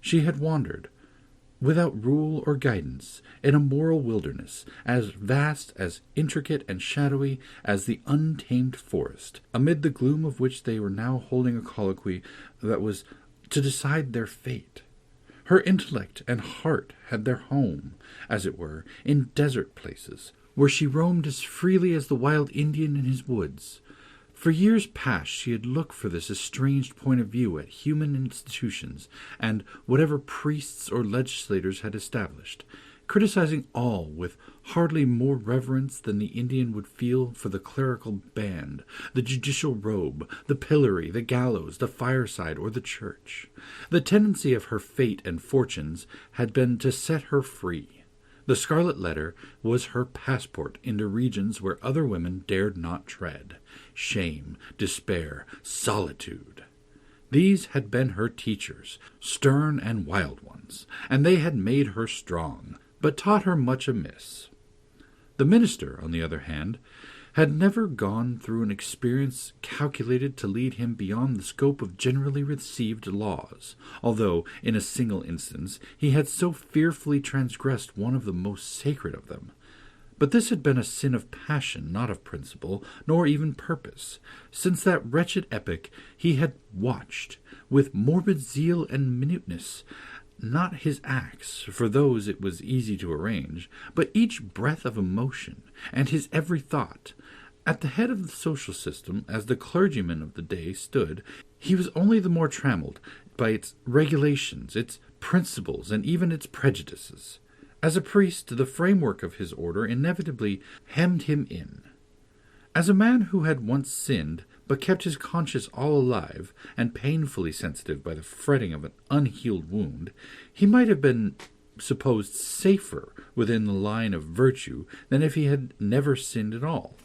She had wandered, without rule or guidance, in a moral wilderness, as vast, as intricate and shadowy as the untamed forest, amid the gloom of which they were now holding a colloquy that was to decide their fate. Her intellect and heart had their home, as it were, in desert places, where she roamed as freely as the wild Indian in his woods. For years past she had looked for this estranged point of view at human institutions and whatever priests or legislators had established, criticizing all with hardly more reverence than the Indian would feel for the clerical band, the judicial robe, the pillory, the gallows, the fireside, or the church. The tendency of her fate and fortunes had been to set her free. The Scarlet Letter was her passport into regions where other women dared not tread. Shame, despair, solitude. These had been her teachers, stern and wild ones, and they had made her strong, but taught her much amiss. The minister, on the other hand, had never gone through an experience calculated to lead him beyond the scope of generally received laws, although, in a single instance, he had so fearfully transgressed one of the most sacred of them. But this had been a sin of passion, not of principle, nor even purpose. Since that wretched epoch he had watched, with morbid zeal and minuteness, not his acts, for those it was easy to arrange, but each breath of emotion, and his every thought. At the head of the social system, as the clergyman of the day stood, he was only the more trammelled by its regulations, its principles, and even its prejudices. As a priest, the framework of his order inevitably hemmed him in. As a man who had once sinned, but kept his conscience all alive and painfully sensitive by the fretting of an unhealed wound, he might have been supposed safer within the line of virtue than if he had never sinned at all.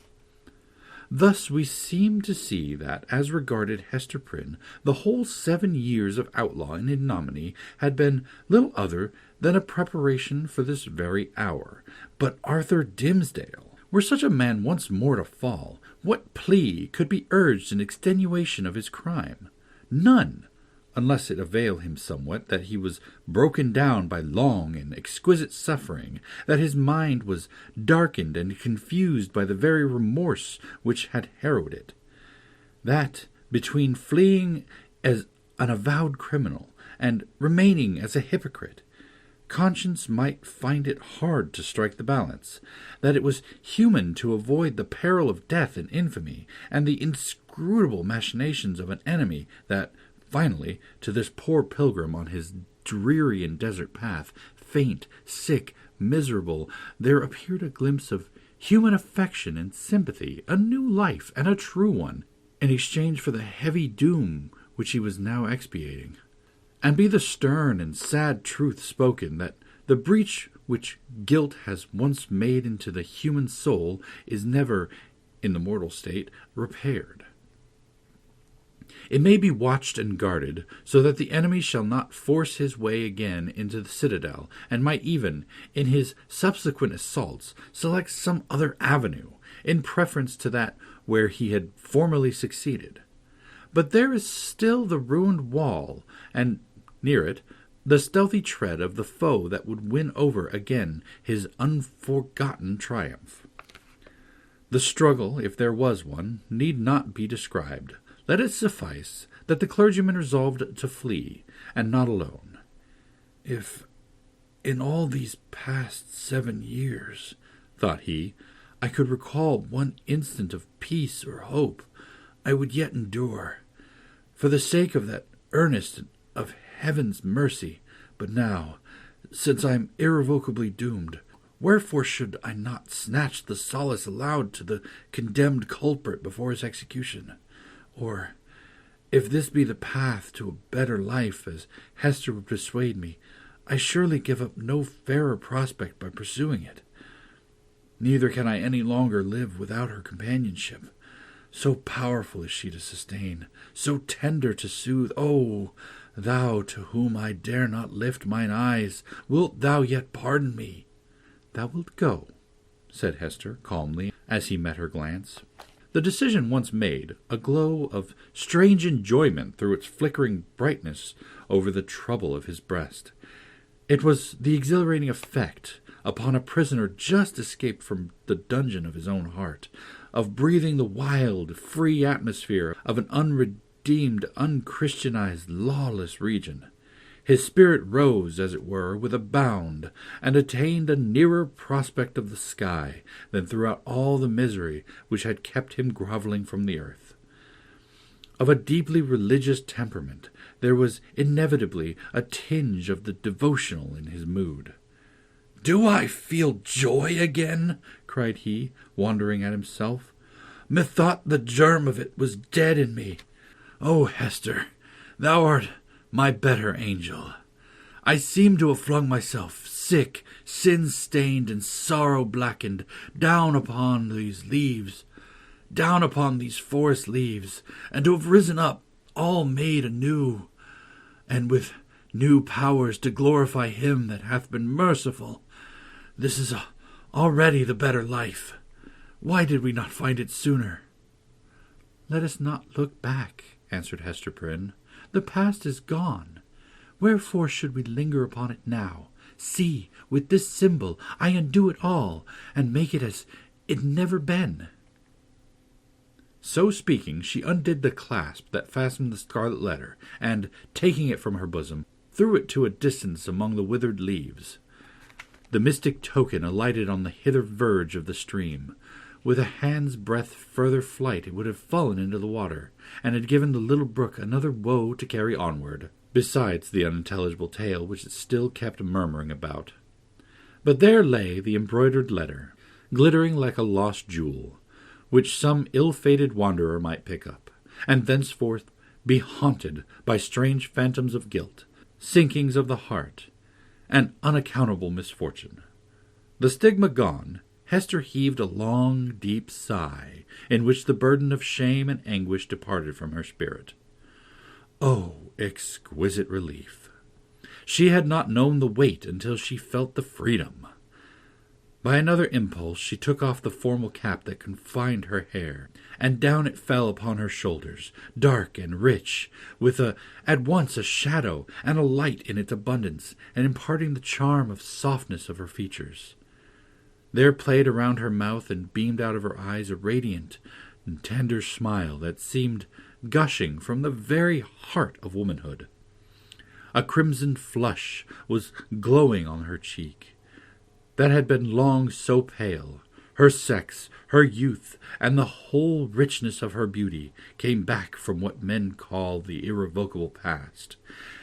Thus we seem to see that, as regarded Hester Prynne, the whole 7 years of outlaw and ignominy had been little other than a preparation for this very hour. But Arthur Dimmesdale, were such a man once more to fall, what plea could be urged in extenuation of his crime? None, unless it avail him somewhat that he was broken down by long and exquisite suffering, that his mind was darkened and confused by the very remorse which had harrowed it, that, between fleeing as an avowed criminal and remaining as a hypocrite, conscience might find it hard to strike the balance, that it was human to avoid the peril of death and infamy, and the inscrutable machinations of an enemy, that, finally, to this poor pilgrim on his dreary and desert path, faint, sick, miserable, there appeared a glimpse of human affection and sympathy, a new life, and a true one, in exchange for the heavy doom which he was now expiating. And be the stern and sad truth spoken, that the breach which guilt has once made into the human soul is never, in the mortal state, repaired. It may be watched and guarded, so that the enemy shall not force his way again into the citadel, and might even, in his subsequent assaults, select some other avenue, in preference to that where he had formerly succeeded. But there is still the ruined wall, and near it the stealthy tread of the foe that would win over again his unforgotten triumph. The struggle, if there was one, need not be described. Let it suffice that the clergyman resolved to flee, and not alone. "If in all these past 7 years," thought he, "I could recall one instant of peace or hope, I would yet endure, for the sake of that earnest of heaven's mercy. But now, since I am irrevocably doomed, wherefore should I not snatch the solace allowed to the condemned culprit before his execution? Or, if this be the path to a better life, as Hester would persuade me, I surely give up no fairer prospect by pursuing it. Neither can I any longer live without her companionship. So powerful is she to sustain, so tender to soothe. Oh, thou to whom I dare not lift mine eyes, wilt thou yet pardon me?" "Thou wilt go," said Hester calmly, as he met her glance. The decision once made, a glow of strange enjoyment threw its flickering brightness over the trouble of his breast. It was the exhilarating effect, upon a prisoner just escaped from the dungeon of his own heart, of breathing the wild, free atmosphere of an unredeemed, unchristianized, lawless region. His spirit rose, as it were, with a bound, and attained a nearer prospect of the sky than throughout all the misery which had kept him grovelling from the earth. Of a deeply religious temperament, there was inevitably a tinge of the devotional in his mood. "Do I feel joy again?" cried he, wondering at himself. "Methought the germ of it was dead in me. O Hester, thou art my better angel. I seem to have flung myself, sick, sin-stained, and sorrow-blackened, down upon these leaves, down upon these forest leaves, and to have risen up, all made anew, and with new powers to glorify him that hath been merciful. This is already the better life. Why did we not find it sooner?" "Let us not look back," answered Hester Prynne. "The past is gone. Wherefore should we linger upon it now? See, with this symbol I undo it all, and make it as it never been." So speaking, she undid the clasp that fastened the Scarlet Letter, and, taking it from her bosom, threw it to a distance among the withered leaves. The mystic token alighted on the hither verge of the stream. With a hand's breadth further flight it would have fallen into the water, and had given the little brook another woe to carry onward, besides the unintelligible tale which it still kept murmuring about. But there lay the embroidered letter, glittering like a lost jewel, which some ill-fated wanderer might pick up, and thenceforth be haunted by strange phantoms of guilt, sinkings of the heart, and unaccountable misfortune. The stigma gone, Hester heaved a long, deep sigh, in which the burden of shame and anguish departed from her spirit. Oh, exquisite relief! She had not known the weight until she felt the freedom. By another impulse she took off the formal cap that confined her hair, and down it fell upon her shoulders, dark and rich, with at once a shadow and a light in its abundance, and imparting the charm of softness of her features. There played around her mouth and beamed out of her eyes a radiant and tender smile that seemed gushing from the very heart of womanhood. A crimson flush was glowing on her cheek, that had been long so pale. Her sex, her youth, and the whole richness of her beauty came back from what men call the irrevocable past,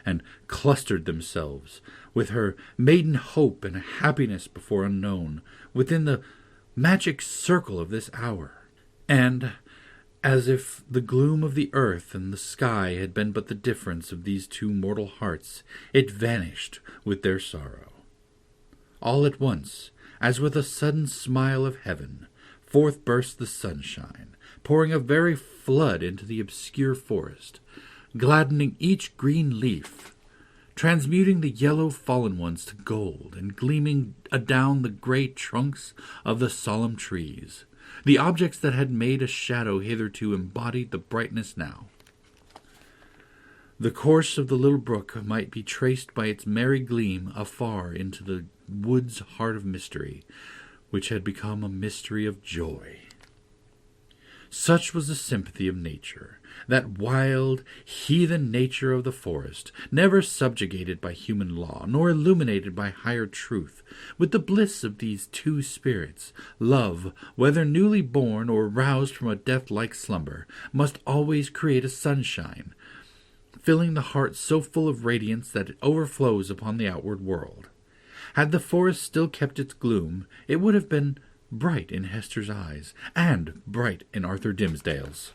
and clustered themselves, with her maiden hope and happiness before unknown, within the magic circle of this hour. And, as if the gloom of the earth and the sky had been but the difference of these two mortal hearts, it vanished with their sorrow. All at once, as with a sudden smile of heaven, forth burst the sunshine, pouring a very flood into the obscure forest, gladdening each green leaf, transmuting the yellow fallen ones to gold, and gleaming adown the grey trunks of the solemn trees. The objects that had made a shadow hitherto embodied the brightness now. The course of the little brook might be traced by its merry gleam afar into the wood's heart of mystery, which had become a mystery of joy. Such was the sympathy of nature, that wild, heathen nature of the forest, never subjugated by human law, nor illuminated by higher truth, with the bliss of these two spirits. Love, whether newly born or roused from a death-like slumber, must always create a sunshine, filling the heart so full of radiance that it overflows upon the outward world. Had the forest still kept its gloom, it would have been bright in Hester's eyes, and bright in Arthur Dimmesdale's.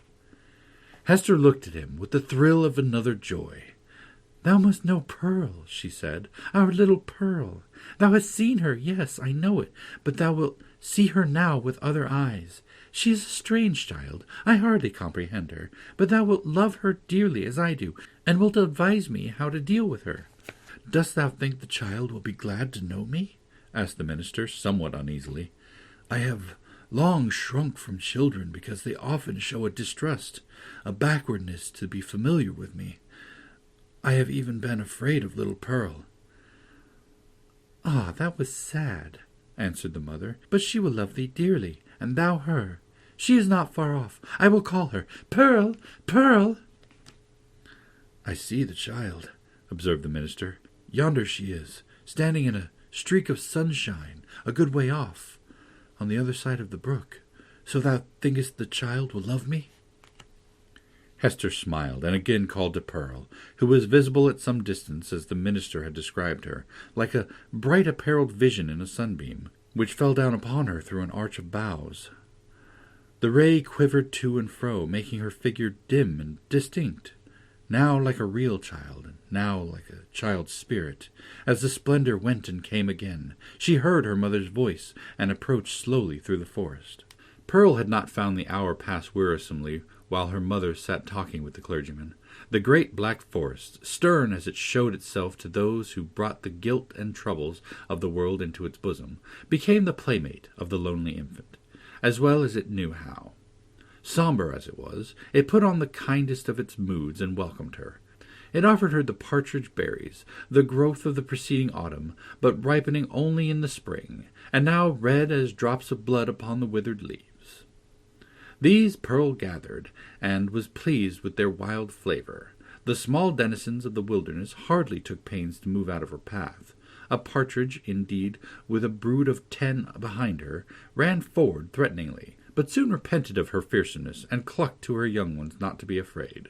Hester looked at him with the thrill of another joy. "Thou must know Pearl," she said, "our little Pearl. Thou hast seen her, yes, I know it, but thou wilt see her now with other eyes. She is a strange child, I hardly comprehend her, but thou wilt love her dearly as I do, and wilt advise me how to deal with her." "Dost thou think the child will be glad to know me?" asked the minister, somewhat uneasily. "I have long shrunk from children because they often show a distrust, a backwardness to be familiar with me. I have even been afraid of little Pearl." "Ah, that was sad," answered the mother, "but she will love thee dearly, and thou her. She is not far off. I will call her. Pearl! Pearl!" "I see the child," observed the minister. "Yonder she is, standing in a streak of sunshine, a good way off, on the other side of the brook. So thou thinkest the child will love me?" Hester smiled, and again called to Pearl, who was visible at some distance as the minister had described her, like a bright apparelled vision in a sunbeam, which fell down upon her through an arch of boughs. The ray quivered to and fro, making her figure dim and distinct, now like a real child, and now like a child's spirit. As the splendor went and came again, she heard her mother's voice, and approached slowly through the forest. Pearl had not found the hour pass wearisomely while her mother sat talking with the clergyman. The great black forest, stern as it showed itself to those who brought the guilt and troubles of the world into its bosom, became the playmate of the lonely infant, as well as it knew how. Sombre as it was, it put on the kindest of its moods and welcomed her. It offered her the partridge berries, the growth of the preceding autumn, but ripening only in the spring, and now red as drops of blood upon the withered leaves. These Pearl gathered, and was pleased with their wild flavor. The small denizens of the wilderness hardly took pains to move out of her path. A partridge, indeed, with a brood of 10 behind her, ran forward threateningly, but soon repented of her fierceness, and clucked to her young ones not to be afraid.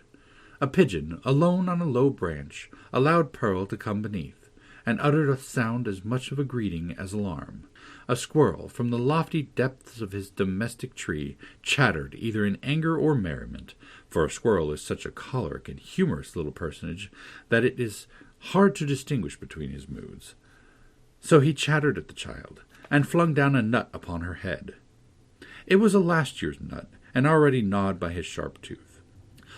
A pigeon, alone on a low branch, allowed Pearl to come beneath, and uttered a sound as much of a greeting as alarm. A squirrel, from the lofty depths of his domestic tree, chattered either in anger or merriment, for a squirrel is such a choleric and humorous little personage that it is hard to distinguish between his moods. So he chattered at the child, and flung down a nut upon her head. It was a last year's nut, and already gnawed by his sharp tooth.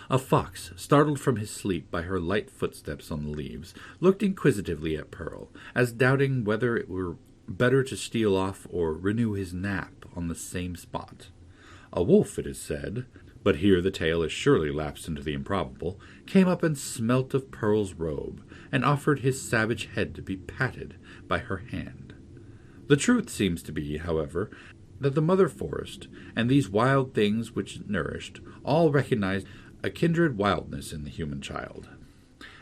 A fox, startled from his sleep by her light footsteps on the leaves, looked inquisitively at Pearl, as doubting whether it were better to steal off or renew his nap on the same spot. A wolf, it is said, but here the tale has surely lapsed into the improbable, came up and smelt of Pearl's robe, and offered his savage head to be patted by her hand. The truth seems to be, however, that the mother forest, and these wild things which it nourished, all recognized a kindred wildness in the human child.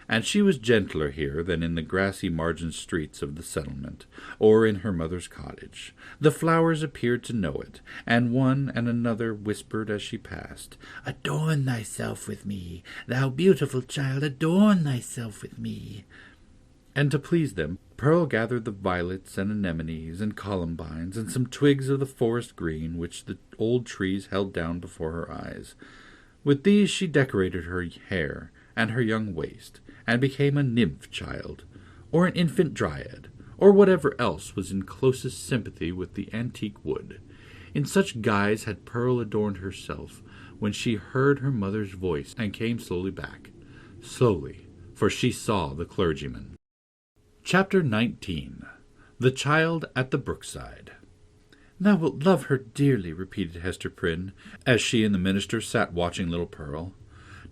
And she was gentler here than in the grassy margin streets of the settlement, or in her mother's cottage. The flowers appeared to know it, and one and another whispered as she passed, "Adorn thyself with me, thou beautiful child, adorn thyself with me." And to please them, Pearl gathered the violets and anemones and columbines and some twigs of the forest green which the old trees held down before her eyes. With these she decorated her hair and her young waist, and became a nymph child, or an infant dryad, or whatever else was in closest sympathy with the antique wood. In such guise had Pearl adorned herself when she heard her mother's voice and came slowly back. Slowly, for she saw the clergyman. Chapter 19. The Child at the Brookside. "Thou wilt love her dearly," repeated Hester Prynne, as she and the minister sat watching little Pearl.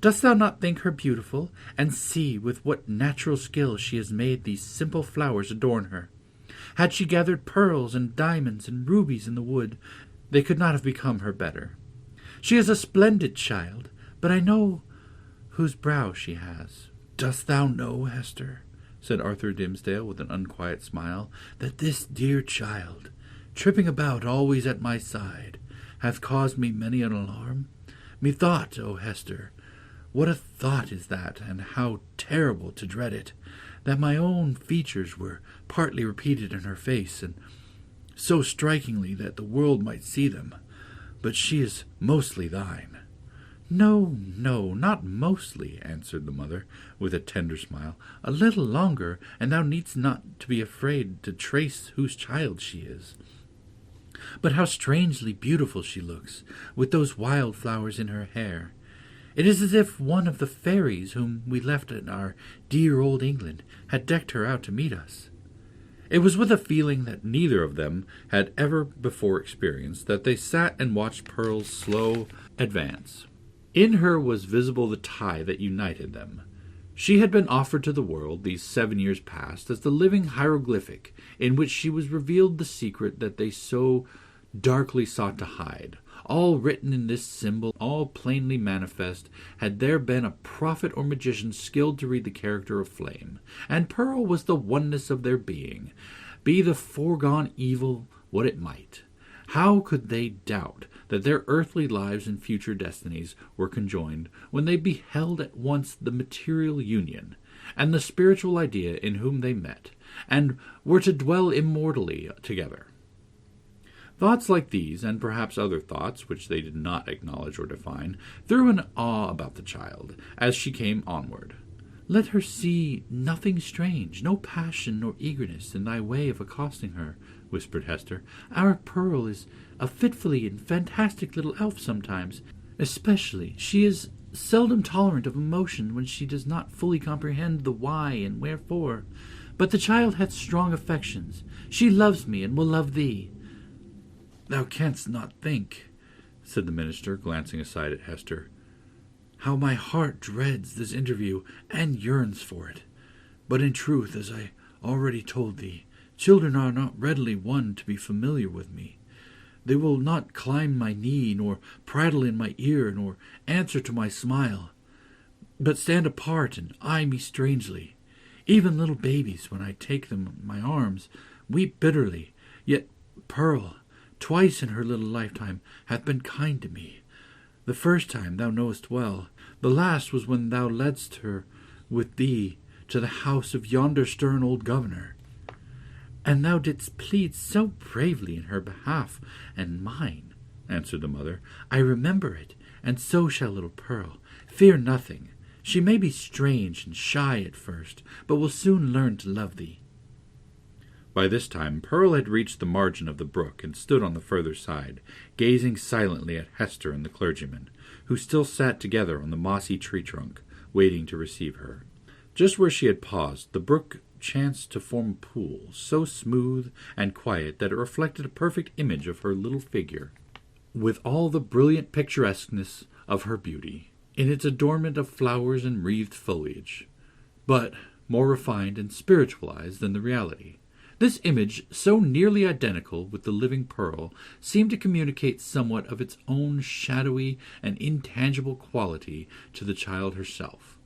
"Dost thou not think her beautiful? And see with what natural skill she has made these simple flowers adorn her. Had she gathered pearls and diamonds and rubies in the wood, they could not have become her better. She is a splendid child, but I know whose brow she has. Dost thou know, Hester," said Arthur Dimmesdale with an unquiet smile, "that this dear child, tripping about always at my side, hath caused me many an alarm? Methought, O Hester, what a thought is that, and how terrible to dread it, that my own features were partly repeated in her face, and so strikingly that the world might see them, but she is mostly thine." "No, no, not mostly," answered the mother, with a tender smile. "A little longer, and thou needst not to be afraid to trace whose child she is. But how strangely beautiful she looks, with those wild flowers in her hair. It is as if one of the fairies whom we left in our dear old England had decked her out to meet us." It was with a feeling that neither of them had ever before experienced that they sat and watched Pearl's slow advance. In her was visible the tie that united them. She had been offered to the world these 7 years past as the living hieroglyphic in which she was revealed the secret that they so darkly sought to hide. All written in this symbol, all plainly manifest, had there been a prophet or magician skilled to read the character of flame, and Pearl was the oneness of their being, be the foregone evil what it might. How could they doubt that their earthly lives and future destinies were conjoined when they beheld at once the material union and the spiritual idea in whom they met, and were to dwell immortally together? Thoughts like these, and perhaps other thoughts which they did not acknowledge or define, threw an awe about the child as she came onward. "Let her see nothing strange, no passion nor eagerness in thy way of accosting her," whispered Hester. "Our Pearl is a fitfully and fantastic little elf sometimes. Especially, she is seldom tolerant of emotion when she does not fully comprehend the why and wherefore. But the child hath strong affections. She loves me and will love thee." "Thou canst not think," said the minister, glancing aside at Hester, "how my heart dreads this interview and yearns for it. But in truth, as I already told thee, children are not readily won to be familiar with me. They will not climb my knee, nor prattle in my ear, nor answer to my smile, but stand apart and eye me strangely. Even little babies, when I take them in my arms, weep bitterly. Yet Pearl, twice in her little lifetime, hath been kind to me. The first time thou knowest well. The last was when thou ledst her with thee to the house of yonder stern old governor. And thou didst plead so bravely in her behalf and mine," answered the mother. "I remember it, and so shall little Pearl. Fear nothing. She may be strange and shy at first, but will soon learn to love thee." By this time Pearl had reached the margin of the brook and stood on the further side, gazing silently at Hester and the clergyman, who still sat together on the mossy tree-trunk, waiting to receive her. Just where she had paused, the brook chanced to form a pool, so smooth and quiet that it reflected a perfect image of her little figure, with all the brilliant picturesqueness of her beauty, in its adornment of flowers and wreathed foliage, but more refined and spiritualized than the reality. This image, so nearly identical with the living Pearl, seemed to communicate somewhat of its own shadowy and intangible quality to the child herself.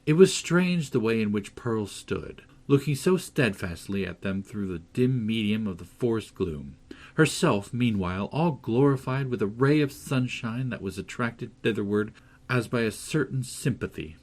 It was strange the way in which Pearl stood, looking so steadfastly at them through the dim medium of the forest gloom, herself, meanwhile, all glorified with a ray of sunshine that was attracted thitherward as by a certain sympathy.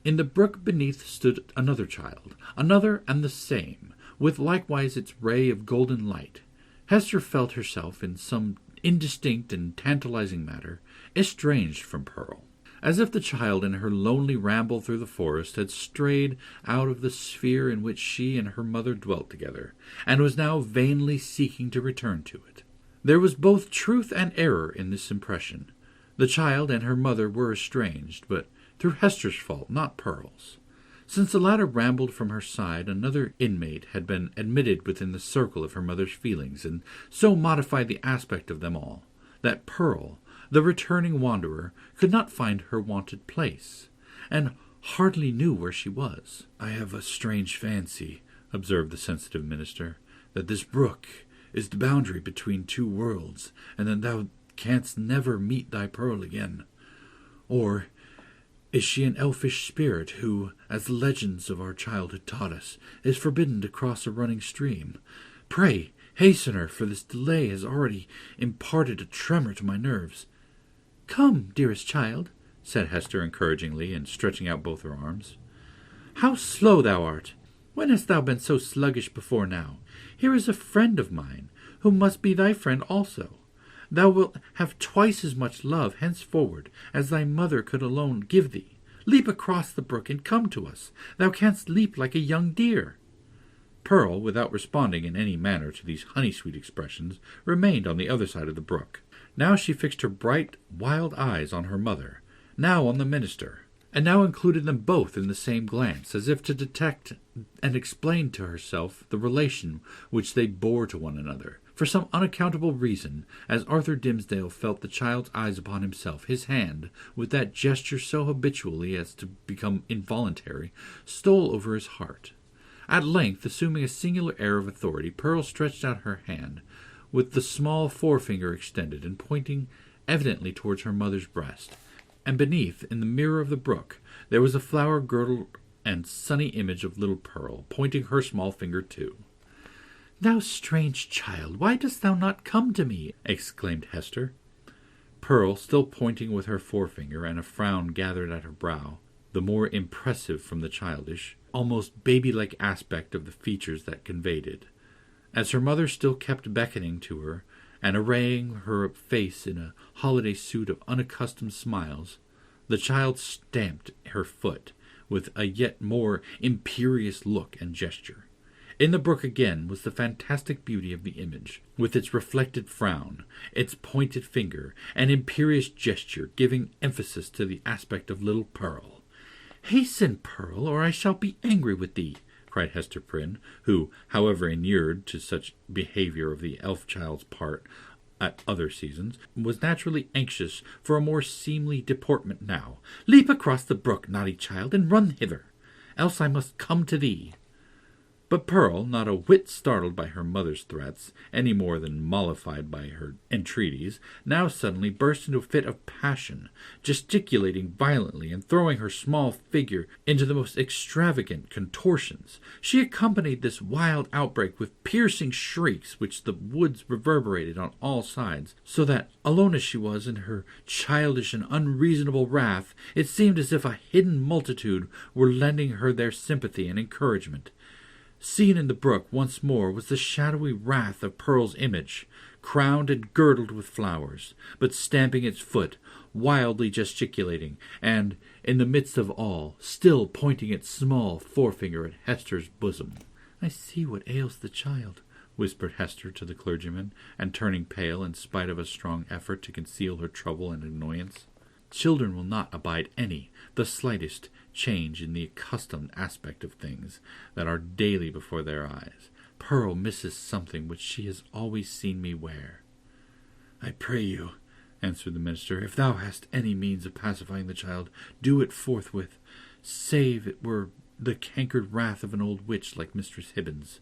In the brook beneath stood another child, another and the same, with likewise its ray of golden light. Hester felt herself, in some indistinct and tantalizing manner, estranged from Pearl. as if the child in her lonely ramble through the forest had strayed out of the sphere in which she and her mother dwelt together, and was now vainly seeking to return to it. There was both truth and error in this impression. The child and her mother were estranged, but through Hester's fault, not Pearl's. Since the latter rambled from her side, another inmate had been admitted within the circle of her mother's feelings, and so modified the aspect of them all, that Pearl, the returning wanderer, could not find her wonted place, and hardly knew where she was. "I have a strange fancy," observed the sensitive minister, "that this brook is the boundary between two worlds, and that thou canst never meet thy Pearl again. Or is she an elfish spirit who, as the legends of our childhood taught us, is forbidden to cross a running stream? Pray, hasten her, for this delay has already imparted a tremor to my nerves." "Come, dearest child," said Hester encouragingly, and stretching out both her arms. "How slow thou art! When hast thou been so sluggish before now? Here is a friend of mine, who must be thy friend also. Thou wilt have twice as much love henceforward as thy mother could alone give thee. Leap across the brook and come to us. Thou canst leap like a young deer." Pearl, without responding in any manner to these honey-sweet expressions, remained on the other side of the brook. Now she fixed her bright, wild eyes on her mother, now on the minister, and now included them both in the same glance, as if to detect and explain to herself the relation which they bore to one another. For some unaccountable reason, as Arthur Dimmesdale felt the child's eyes upon himself, his hand, with that gesture so habitually as to become involuntary, stole over his heart. At length, assuming a singular air of authority, Pearl stretched out her hand, with the small forefinger extended, and pointing evidently towards her mother's breast. And beneath, in the mirror of the brook, there was a flower-girdled and sunny image of little Pearl, pointing her small finger too. "Thou strange child, why dost thou not come to me?" exclaimed Hester. Pearl, still pointing with her forefinger, and a frown gathered at her brow, the more impressive from the childish, almost baby-like aspect of the features that conveyed it. As her mother still kept beckoning to her, and arraying her face in a holiday suit of unaccustomed smiles, the child stamped her foot with a yet more imperious look and gesture. In the brook again was the fantastic beauty of the image, with its reflected frown, its pointed finger, and imperious gesture, giving emphasis to the aspect of little Pearl. "Hasten, Pearl, or I shall be angry with thee," cried Hester Prynne, who, however inured to such behaviour of the elf-child's part at other seasons, was naturally anxious for a more seemly deportment now. "Leap across the brook, naughty child, and run hither, else I must come to thee." But Pearl, not a whit startled by her mother's threats, any more than mollified by her entreaties, now suddenly burst into a fit of passion, gesticulating violently and throwing her small figure into the most extravagant contortions. She accompanied this wild outbreak with piercing shrieks which the woods reverberated on all sides, so that, alone as she was in her childish and unreasonable wrath, it seemed as if a hidden multitude were lending her their sympathy and encouragement. Seen in the brook once more was the shadowy wrath of Pearl's image, crowned and girdled with flowers, but stamping its foot, wildly gesticulating, and, in the midst of all, still pointing its small forefinger at Hester's bosom. "I see what ails the child," whispered Hester to the clergyman, and turning pale in spite of a strong effort to conceal her trouble and annoyance. "Children will not abide the slightest, change in the accustomed aspect of things that are daily before their eyes. Pearl misses something which she has always seen me wear." "I pray you," answered the minister, "if thou hast any means of pacifying the child, do it forthwith, save it were the cankered wrath of an old witch like Mistress Hibbins,"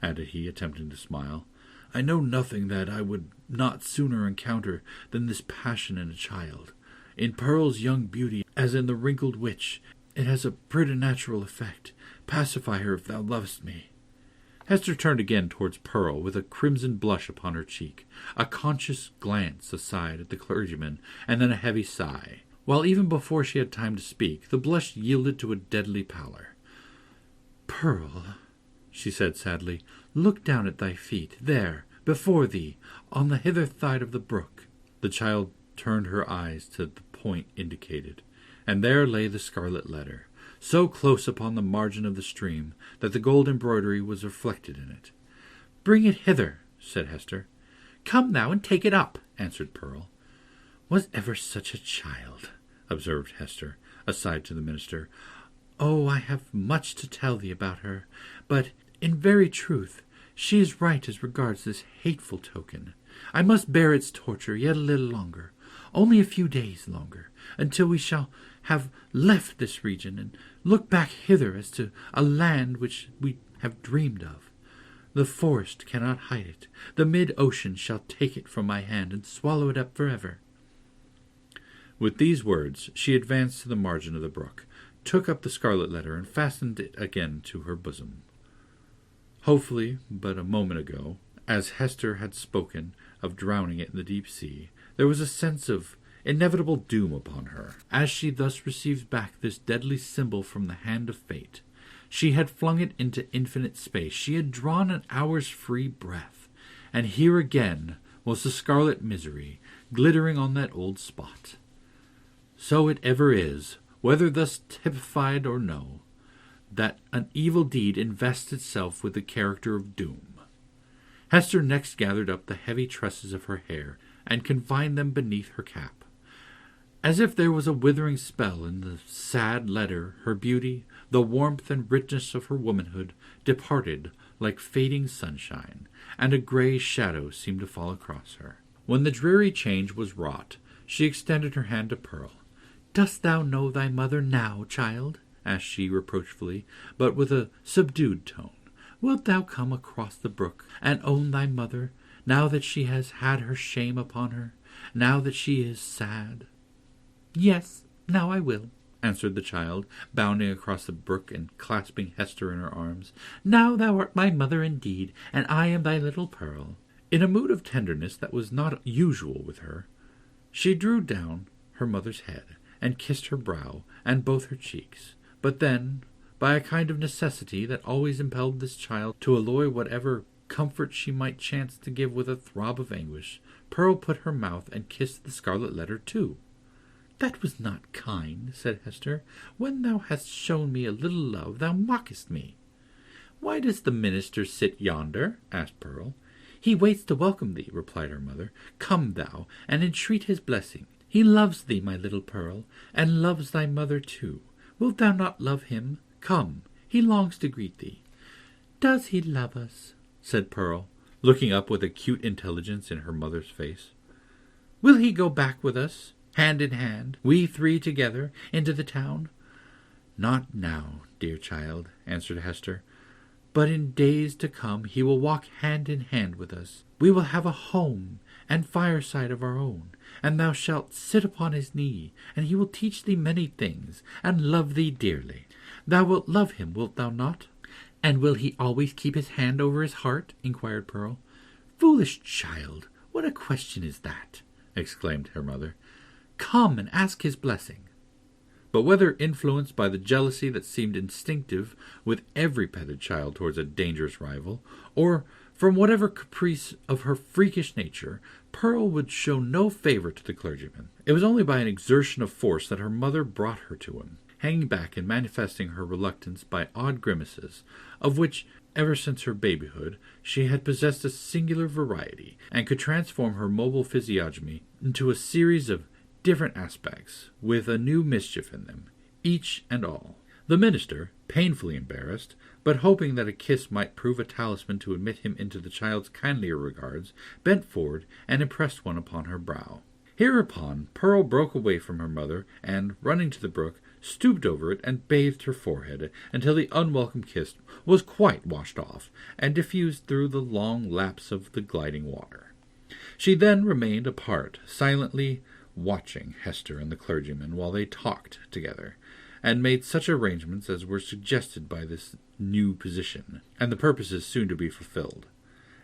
added he, attempting to smile. "I know nothing that I would not sooner encounter than this passion in a child. In Pearl's young beauty, as in the wrinkled witch, it has a preternatural effect. Pacify her if thou lovest me." Hester turned again towards Pearl, with a crimson blush upon her cheek, a conscious glance aside at the clergyman, and then a heavy sigh, while even before she had time to speak, the blush yielded to a deadly pallor. "Pearl," she said sadly, "look down at thy feet, there, before thee, on the hither side of the brook." The child turned her eyes to the point indicated. and there lay the Scarlet Letter, so close upon the margin of the stream that the gold embroidery was reflected in it. "Bring it hither," said Hester. "Come now and take it up," answered Pearl. "Was ever such a child?" observed Hester, aside to the minister. "Oh, I have much to tell thee about her, but, in very truth, she is right as regards this hateful token. I must bear its torture yet a little longer, only a few days longer, until we shall have left this region and look back hither as to a land which we have dreamed of. The forest cannot hide it. The mid-ocean shall take it from my hand and swallow it up forever." With these words she advanced to the margin of the brook, took up the Scarlet Letter, and fastened it again to her bosom. Hopefully, but a moment ago, as Hester had spoken of drowning it in the deep sea, there was a sense of inevitable doom upon her. As she thus received back this deadly symbol from the hand of fate, she had flung it into infinite space. She had drawn an hour's free breath, and here again was the scarlet misery glittering on that old spot. So it ever is, whether thus typified or no, that an evil deed invests itself with the character of doom. Hester next gathered up the heavy tresses of her hair and confined them beneath her cap. As if there was a withering spell in the sad letter, her beauty, the warmth and richness of her womanhood, departed like fading sunshine, and a grey shadow seemed to fall across her. When the dreary change was wrought, she extended her hand to Pearl. "Dost thou know thy mother now, child?" asked she reproachfully, but with a subdued tone. "Wilt thou come across the brook and own thy mother, now that she has had her shame upon her, now that she is sad?" "Yes, now I will," answered the child, bounding across the brook and clasping Hester in her arms. "Now thou art my mother indeed, and I am thy little Pearl." In a mood of tenderness that was not usual with her, she drew down her mother's head and kissed her brow and both her cheeks. But then, by a kind of necessity that always impelled this child to alloy whatever comfort she might chance to give with a throb of anguish, Pearl put her mouth and kissed the Scarlet Letter too. "That was not kind," said Hester. "When thou hast shown me a little love, thou mockest me." "Why does the minister sit yonder?" asked Pearl. "He waits to welcome thee," replied her mother. "Come thou, and entreat his blessing. He loves thee, my little Pearl, and loves thy mother too. Wilt thou not love him? Come, he longs to greet thee." "Does he love us?" said Pearl, looking up with acute intelligence in her mother's face. "Will he go back with us, hand in hand, we three together, into the town?" "Not now, dear child," answered Hester, "but in days to come he will walk hand in hand with us. We will have a home and fireside of our own, and thou shalt sit upon his knee, and he will teach thee many things, and love thee dearly. Thou wilt love him, wilt thou not?" "And will he always keep his hand over his heart?" inquired Pearl. "Foolish child, what a question is that!" exclaimed her mother. "Come and ask his blessing." But whether influenced by the jealousy that seemed instinctive with every petted child towards a dangerous rival, or from whatever caprice of her freakish nature, Pearl would show no favour to the clergyman. It was only by an exertion of force that her mother brought her to him, hanging back and manifesting her reluctance by odd grimaces, of which, ever since her babyhood, she had possessed a singular variety, and could transform her mobile physiognomy into a series of different aspects, with a new mischief in them, each and all. The minister, painfully embarrassed, but hoping that a kiss might prove a talisman to admit him into the child's kindlier regards, bent forward and impressed one upon her brow. Hereupon Pearl broke away from her mother, and, running to the brook, stooped over it and bathed her forehead until the unwelcome kiss was quite washed off and diffused through the long lapse of the gliding water. She then remained apart, silently watching Hester and the clergyman while they talked together, and made such arrangements as were suggested by this new position, and the purposes soon to be fulfilled.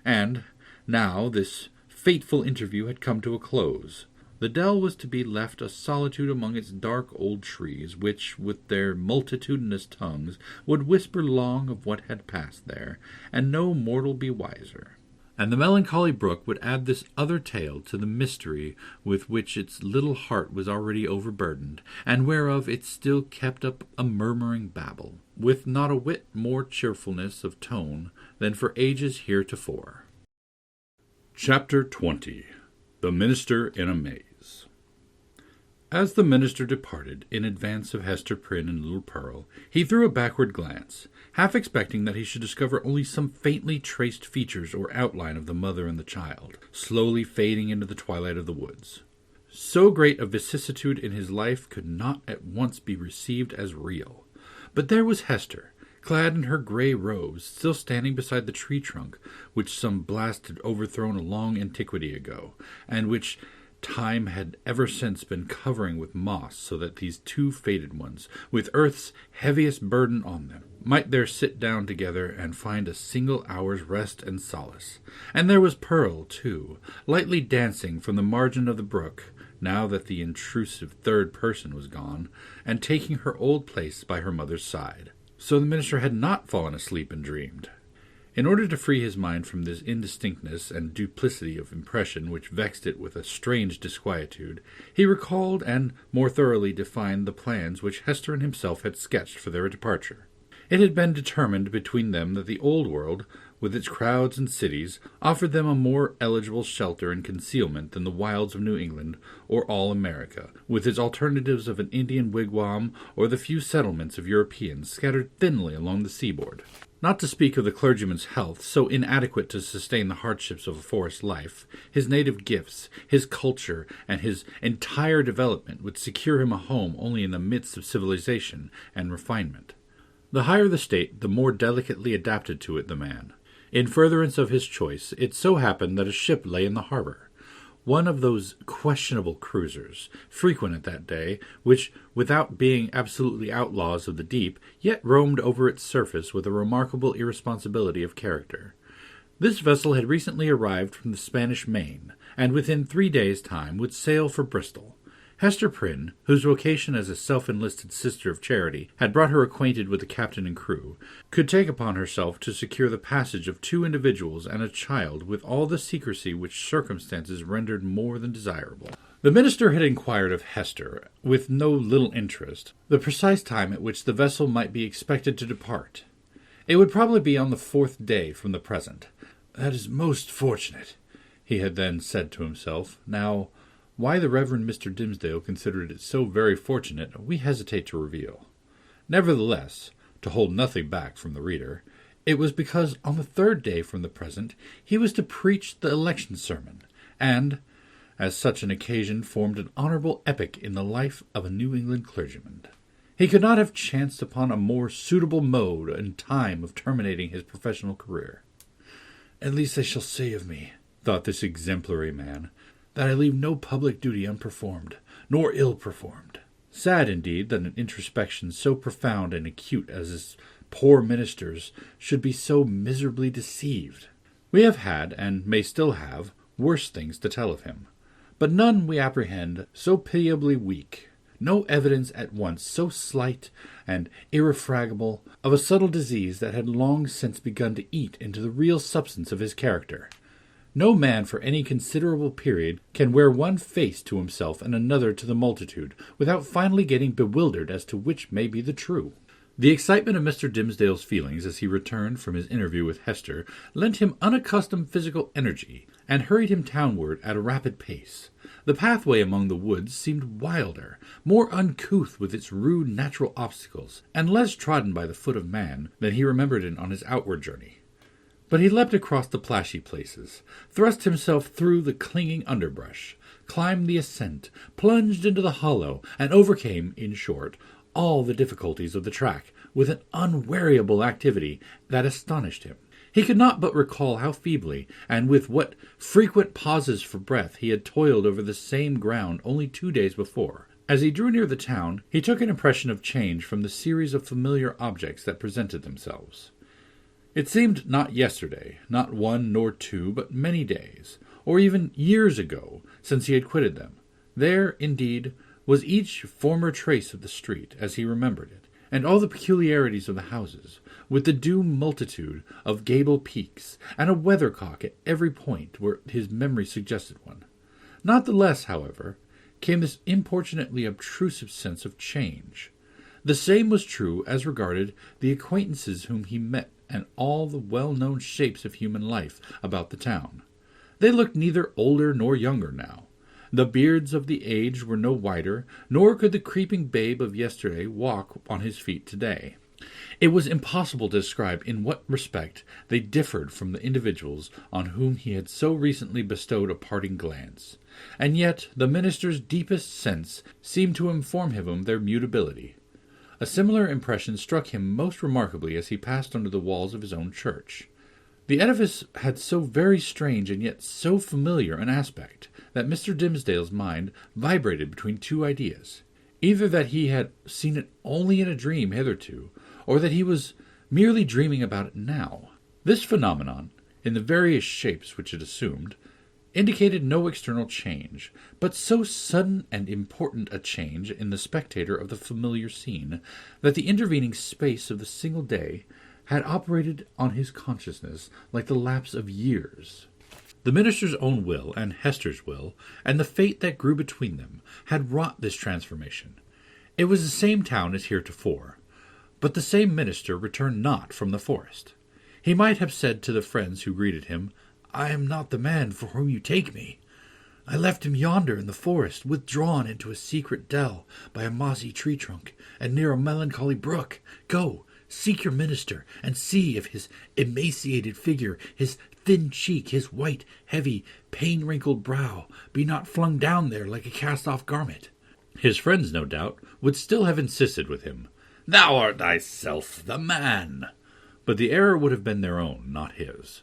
And now this fateful interview had come to a close. The dell was to be left a solitude among its dark old trees, which, with their multitudinous tongues, would whisper long of what had passed there, and no mortal be wiser. And the melancholy brook would add this other tale to the mystery with which its little heart was already overburdened, and whereof it still kept up a murmuring babble, with not a whit more cheerfulness of tone than for ages heretofore. Chapter 20. The Minister in a Maze. As the minister departed, in advance of Hester Prynne and little Pearl, he threw a backward glance, half expecting that he should discover only some faintly traced features or outline of the mother and the child, slowly fading into the twilight of the woods. So great a vicissitude in his life could not at once be received as real. But there was Hester, clad in her grey robes, still standing beside the tree trunk which some blast had overthrown a long antiquity ago, and which time had ever since been covering with moss, so that these two faded ones, with earth's heaviest burden on them, might there sit down together and find a single hour's rest and solace. And there was Pearl, too, lightly dancing from the margin of the brook, now that the intrusive third person was gone, and taking her old place by her mother's side. So the minister had not fallen asleep and dreamed. In order to free his mind from this indistinctness and duplicity of impression which vexed it with a strange disquietude, he recalled and more thoroughly defined the plans which Hester and himself had sketched for their departure. It had been determined between them that the Old World, with its crowds and cities, offered them a more eligible shelter and concealment than the wilds of New England or all America, with its alternatives of an Indian wigwam or the few settlements of Europeans scattered thinly along the seaboard. Not to speak of the clergyman's health, so inadequate to sustain the hardships of a forest life, his native gifts, his culture, and his entire development would secure him a home only in the midst of civilization and refinement. The higher the state, the more delicately adapted to it the man. In furtherance of his choice, it so happened that a ship lay in the harbor, one of those questionable cruisers, frequent at that day, which, without being absolutely outlaws of the deep, yet roamed over its surface with a remarkable irresponsibility of character. This vessel had recently arrived from the Spanish Main, and within 3 days' time would sail for Bristol. Hester Prynne, whose vocation as a self-enlisted sister of charity had brought her acquainted with the captain and crew, could take upon herself to secure the passage of 2 individuals and a child with all the secrecy which circumstances rendered more than desirable. The minister had inquired of Hester, with no little interest, the precise time at which the vessel might be expected to depart. It would probably be on the 4th day from the present. "That is most fortunate," he had then said to himself. Now, why the Reverend Mr. Dimmesdale considered it so very fortunate, we hesitate to reveal. Nevertheless, to hold nothing back from the reader, it was because on the 3rd day from the present he was to preach the election sermon, and, as such an occasion formed an honorable epoch in the life of a New England clergyman. He could not have chanced upon a more suitable mode and time of terminating his professional career. "At least they shall say of me," thought this exemplary man, "that I leave no public duty unperformed, nor ill performed." Sad, indeed, that an introspection so profound and acute as this poor minister's should be so miserably deceived. We have had, and may still have, worse things to tell of him, but none, we apprehend, so pitiably weak, no evidence at once so slight and irrefragable of a subtle disease that had long since begun to eat into the real substance of his character. No man for any considerable period can wear one face to himself and another to the multitude, without finally getting bewildered as to which may be the true. The excitement of Mr. Dimmesdale's feelings as he returned from his interview with Hester lent him unaccustomed physical energy, and hurried him townward at a rapid pace. The pathway among the woods seemed wilder, more uncouth with its rude natural obstacles, and less trodden by the foot of man than he remembered it on his outward journey. But he leapt across the plashy places, thrust himself through the clinging underbrush, climbed the ascent, plunged into the hollow, and overcame, in short, all the difficulties of the track with an unweariable activity that astonished him. He could not but recall how feebly, and with what frequent pauses for breath, he had toiled over the same ground only 2 days before. As he drew near the town, he took an impression of change from the series of familiar objects that presented themselves. It seemed not yesterday, not 1 nor 2, but many days, or even years ago, since he had quitted them. There, indeed, was each former trace of the street, as he remembered it, and all the peculiarities of the houses, with the due multitude of gable peaks, and a weathercock at every point where his memory suggested one. Not the less, however, came this importunately obtrusive sense of change. The same was true as regarded the acquaintances whom he met and all the well-known shapes of human life about the town. They looked neither older nor younger now. The beards of the aged were no whiter, nor could the creeping babe of yesterday walk on his feet today. It was impossible to describe in what respect they differed from the individuals on whom he had so recently bestowed a parting glance, and yet the minister's deepest sense seemed to inform him of their mutability. A similar impression struck him most remarkably as he passed under the walls of his own church. The edifice had so very strange and yet so familiar an aspect that Mr. Dimmesdale's mind vibrated between two ideas, either that he had seen it only in a dream hitherto, or that he was merely dreaming about it now. This phenomenon, in the various shapes which it assumed, indicated no external change, but so sudden and important a change in the spectator of the familiar scene, that the intervening space of the single day had operated on his consciousness like the lapse of years. The minister's own will and Hester's will, and the fate that grew between them, had wrought this transformation. It was the same town as heretofore, but the same minister returned not from the forest. He might have said to the friends who greeted him, "I am not the man for whom you take me. I left him yonder in the forest, withdrawn into a secret dell by a mossy tree trunk, and near a melancholy brook. Go, seek your minister, and see if his emaciated figure, his thin cheek, his white, heavy, pain-wrinkled brow, be not flung down there like a cast-off garment." His friends, no doubt, would still have insisted with him, "Thou art thyself the man." But the error would have been their own, not his.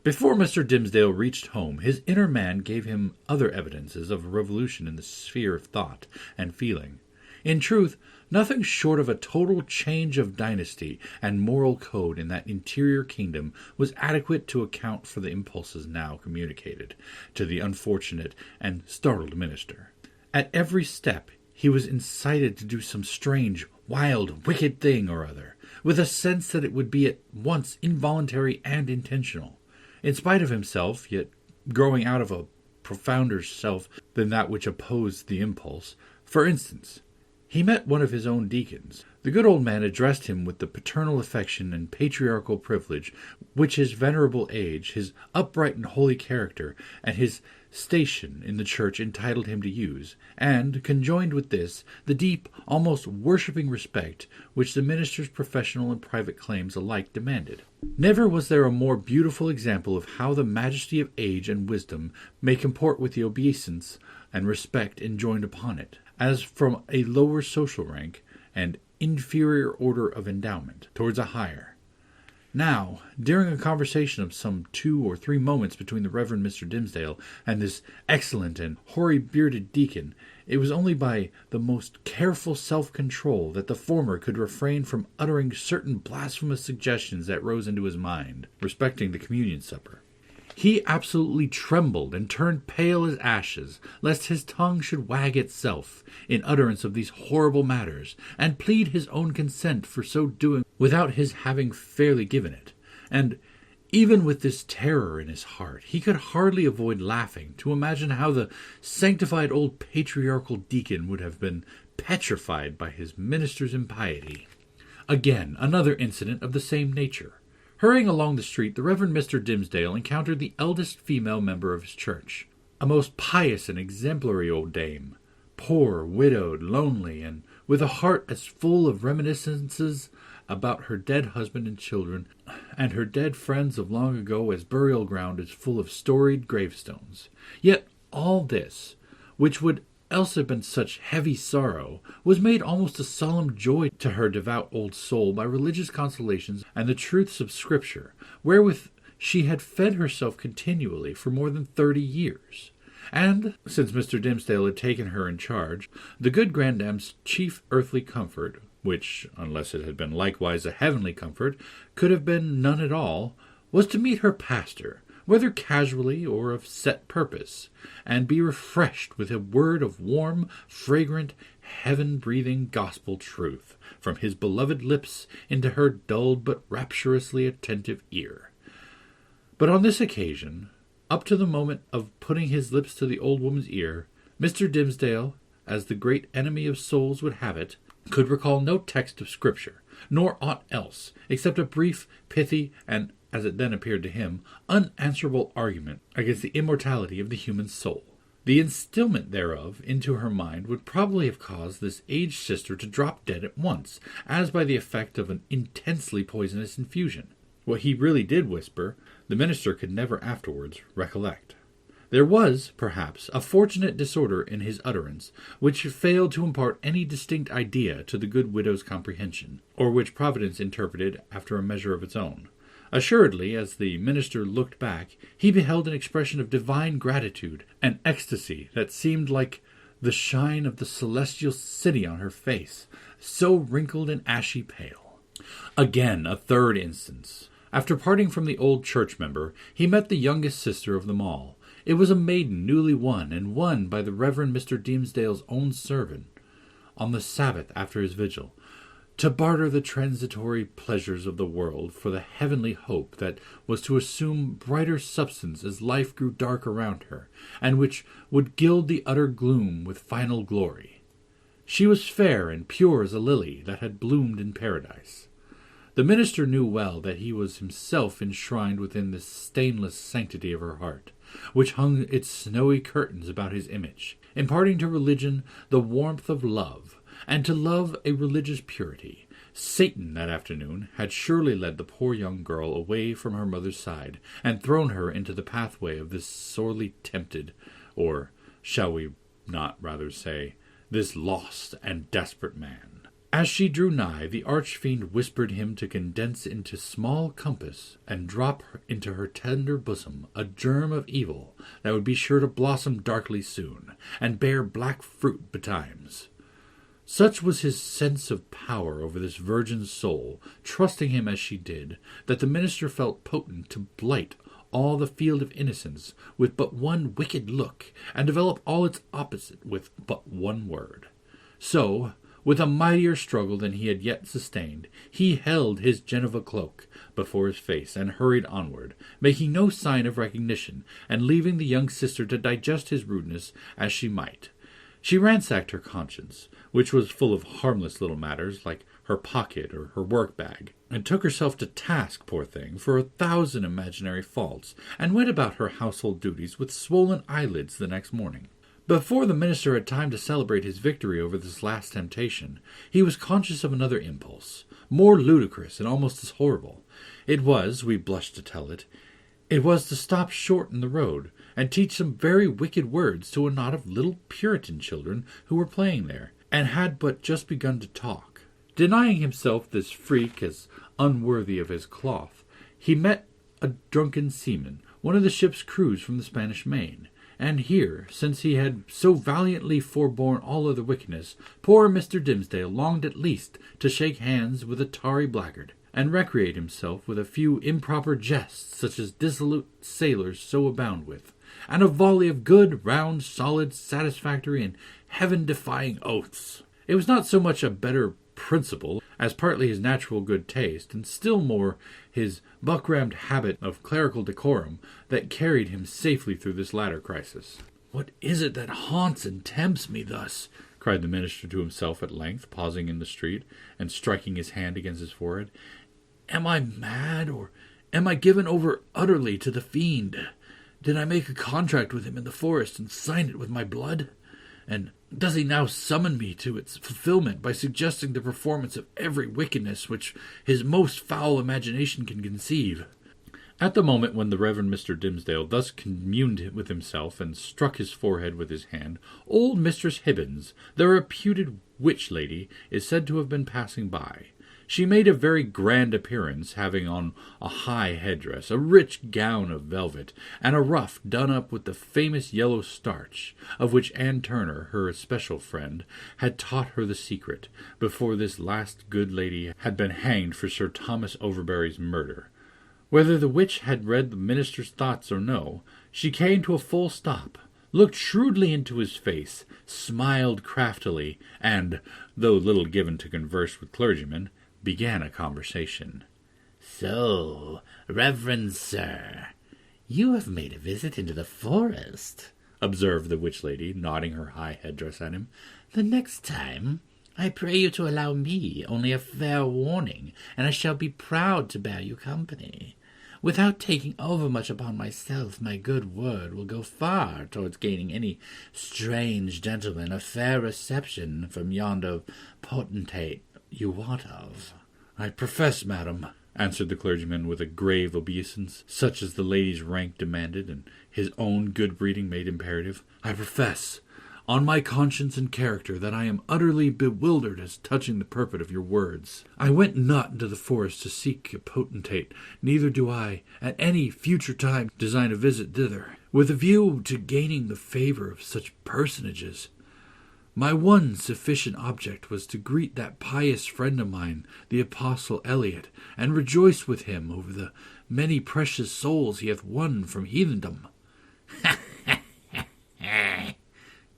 Before Mr. Dimmesdale reached home, his inner man gave him other evidences of a revolution in the sphere of thought and feeling. In truth, nothing short of a total change of dynasty and moral code in that interior kingdom was adequate to account for the impulses now communicated to the unfortunate and startled minister. At every step he was incited to do some strange, wild, wicked thing or other, with a sense that it would be at once involuntary and intentional. In spite of himself, yet growing out of a profounder self than that which opposed the impulse. For instance, he met one of his own deacons. The good old man addressed him with the paternal affection and patriarchal privilege which his venerable age, his upright and holy character, and his station in the church entitled him to use, and, conjoined with this, the deep, almost worshipping respect which the minister's professional and private claims alike demanded. Never was there a more beautiful example of how the majesty of age and wisdom may comport with the obeisance and respect enjoined upon it, as from a lower social rank and inferior order of endowment towards a higher. Now, during a conversation of some 2 or 3 moments between the Reverend Mr. Dimmesdale and this excellent and hoary-bearded deacon, it was only by the most careful self-control that the former could refrain from uttering certain blasphemous suggestions that rose into his mind respecting the communion supper. He absolutely trembled and turned pale as ashes, lest his tongue should wag itself in utterance of these horrible matters, and plead his own consent for so doing without his having fairly given it. And even with this terror in his heart, he could hardly avoid laughing to imagine how the sanctified old patriarchal deacon would have been petrified by his minister's impiety. Again, another incident of the same nature. Hurrying along the street, the Reverend Mr. Dimmesdale encountered the eldest female member of his church, a most pious and exemplary old dame, poor, widowed, lonely, and with a heart as full of reminiscences about her dead husband and children, and her dead friends of long ago as burial ground is full of storied gravestones. Yet all this, which would else have been such heavy sorrow, was made almost a solemn joy to her devout old soul by religious consolations and the truths of Scripture, wherewith she had fed herself continually for more than 30 years. And, since Mr. Dimmesdale had taken her in charge, the good granddame's chief earthly comfort, which, unless it had been likewise a heavenly comfort, could have been none at all, was to meet her pastor, whether casually or of set purpose, and be refreshed with a word of warm, fragrant, heaven-breathing gospel truth from his beloved lips into her dulled but rapturously attentive ear. But on this occasion, up to the moment of putting his lips to the old woman's ear, Mr. Dimmesdale, as the great enemy of souls would have it, could recall no text of Scripture, nor aught else, except a brief, pithy, and, as it then appeared to him, unanswerable argument against the immortality of the human soul. The instilment thereof into her mind would probably have caused this aged sister to drop dead at once, as by the effect of an intensely poisonous infusion. What he really did whisper, the minister could never afterwards recollect. There was, perhaps, a fortunate disorder in his utterance, which failed to impart any distinct idea to the good widow's comprehension, or which Providence interpreted after a measure of its own. Assuredly, as the minister looked back, he beheld an expression of divine gratitude and ecstasy that seemed like the shine of the celestial city on her face, so wrinkled and ashy pale. Again, a third instance. After parting from the old church member, he met the youngest sister of them all. It was a maiden newly won, and won by the Reverend Mr. Dimmesdale's own servant, on the Sabbath after his vigil, to barter the transitory pleasures of the world for the heavenly hope that was to assume brighter substance as life grew dark around her, and which would gild the utter gloom with final glory. She was fair and pure as a lily that had bloomed in paradise. The minister knew well that he was himself enshrined within the stainless sanctity of her heart, which hung its snowy curtains about his image, imparting to religion the warmth of love, and to love a religious purity. Satan, that afternoon, had surely led the poor young girl away from her mother's side, and thrown her into the pathway of this sorely tempted, or shall we not rather say, this lost and desperate man. As she drew nigh, the archfiend whispered him to condense into small compass, and drop into her tender bosom a germ of evil that would be sure to blossom darkly soon, and bear black fruit betimes. Such was his sense of power over this virgin's soul, trusting him as she did, that the minister felt potent to blight all the field of innocence with but one wicked look, and develop all its opposite with but one word. So, with a mightier struggle than he had yet sustained, he held his Geneva cloak before his face and hurried onward, making no sign of recognition, and leaving the young sister to digest his rudeness as she might. She ransacked her conscience, which was full of harmless little matters like her pocket or her work-bag, and took herself to task, poor thing, for 1,000 imaginary faults, and went about her household duties with swollen eyelids the next morning. Before the minister had time to celebrate his victory over this last temptation, he was conscious of another impulse, more ludicrous and almost as horrible. It was, we blush to tell it, was to stop short in the road, and teach some very wicked words to a knot of little puritan children who were playing there, and had but just begun to talk. Denying himself this freak as unworthy of his cloth, he met a drunken seaman, one of the ship's crews from the Spanish Main. And here, since he had so valiantly forborne all other wickedness, poor Mr. Dimmesdale longed at least to shake hands with a tarry blackguard, and recreate himself with a few improper jests such as dissolute sailors so abound with, and a volley of good, round, solid, satisfactory, and heaven-defying oaths. It was not so much a better principle as partly his natural good taste, and still more his buckrammed habit of clerical decorum, that carried him safely through this latter crisis. "What is it that haunts and tempts me thus?" cried the minister to himself at length, pausing in the street, and striking his hand against his forehead. "Am I mad, or am I given over utterly to the fiend? Did I make a contract with him in the forest, and sign it with my blood? And does he now summon me to its fulfillment by suggesting the performance of every wickedness which his most foul imagination can conceive?" At the moment when the Reverend Mr. Dimmesdale thus communed with himself and struck his forehead with his hand, old Mistress Hibbins, the reputed witch lady, is said to have been passing by. She made a very grand appearance, having on a high headdress, a rich gown of velvet, and a ruff done up with the famous yellow starch, of which Anne Turner, her especial friend, had taught her the secret, before this last good lady had been hanged for Sir Thomas Overbury's murder. Whether the witch had read the minister's thoughts or no, she came to a full stop, looked shrewdly into his face, smiled craftily, and, though little given to converse with clergymen, began a conversation. "So, Reverend Sir, you have made a visit into the forest," observed the witch lady, nodding her high headdress at him. "The next time, I pray you to allow me only a fair warning, and I shall be proud to bear you company. Without taking overmuch upon myself, my good word will go far towards gaining any strange gentleman a fair reception from yonder potentate you wot of." "I profess, madam," answered the clergyman with a grave obeisance, such as the lady's rank demanded, and his own good breeding made imperative, "I profess, on my conscience and character, that I am utterly bewildered as touching the purport of your words. I went not into the forest to seek a potentate, neither do I, at any future time, design a visit thither, with a view to gaining the favour of such personages. My one sufficient object was to greet that pious friend of mine, the Apostle Eliot, and rejoice with him over the many precious souls he hath won from heathendom."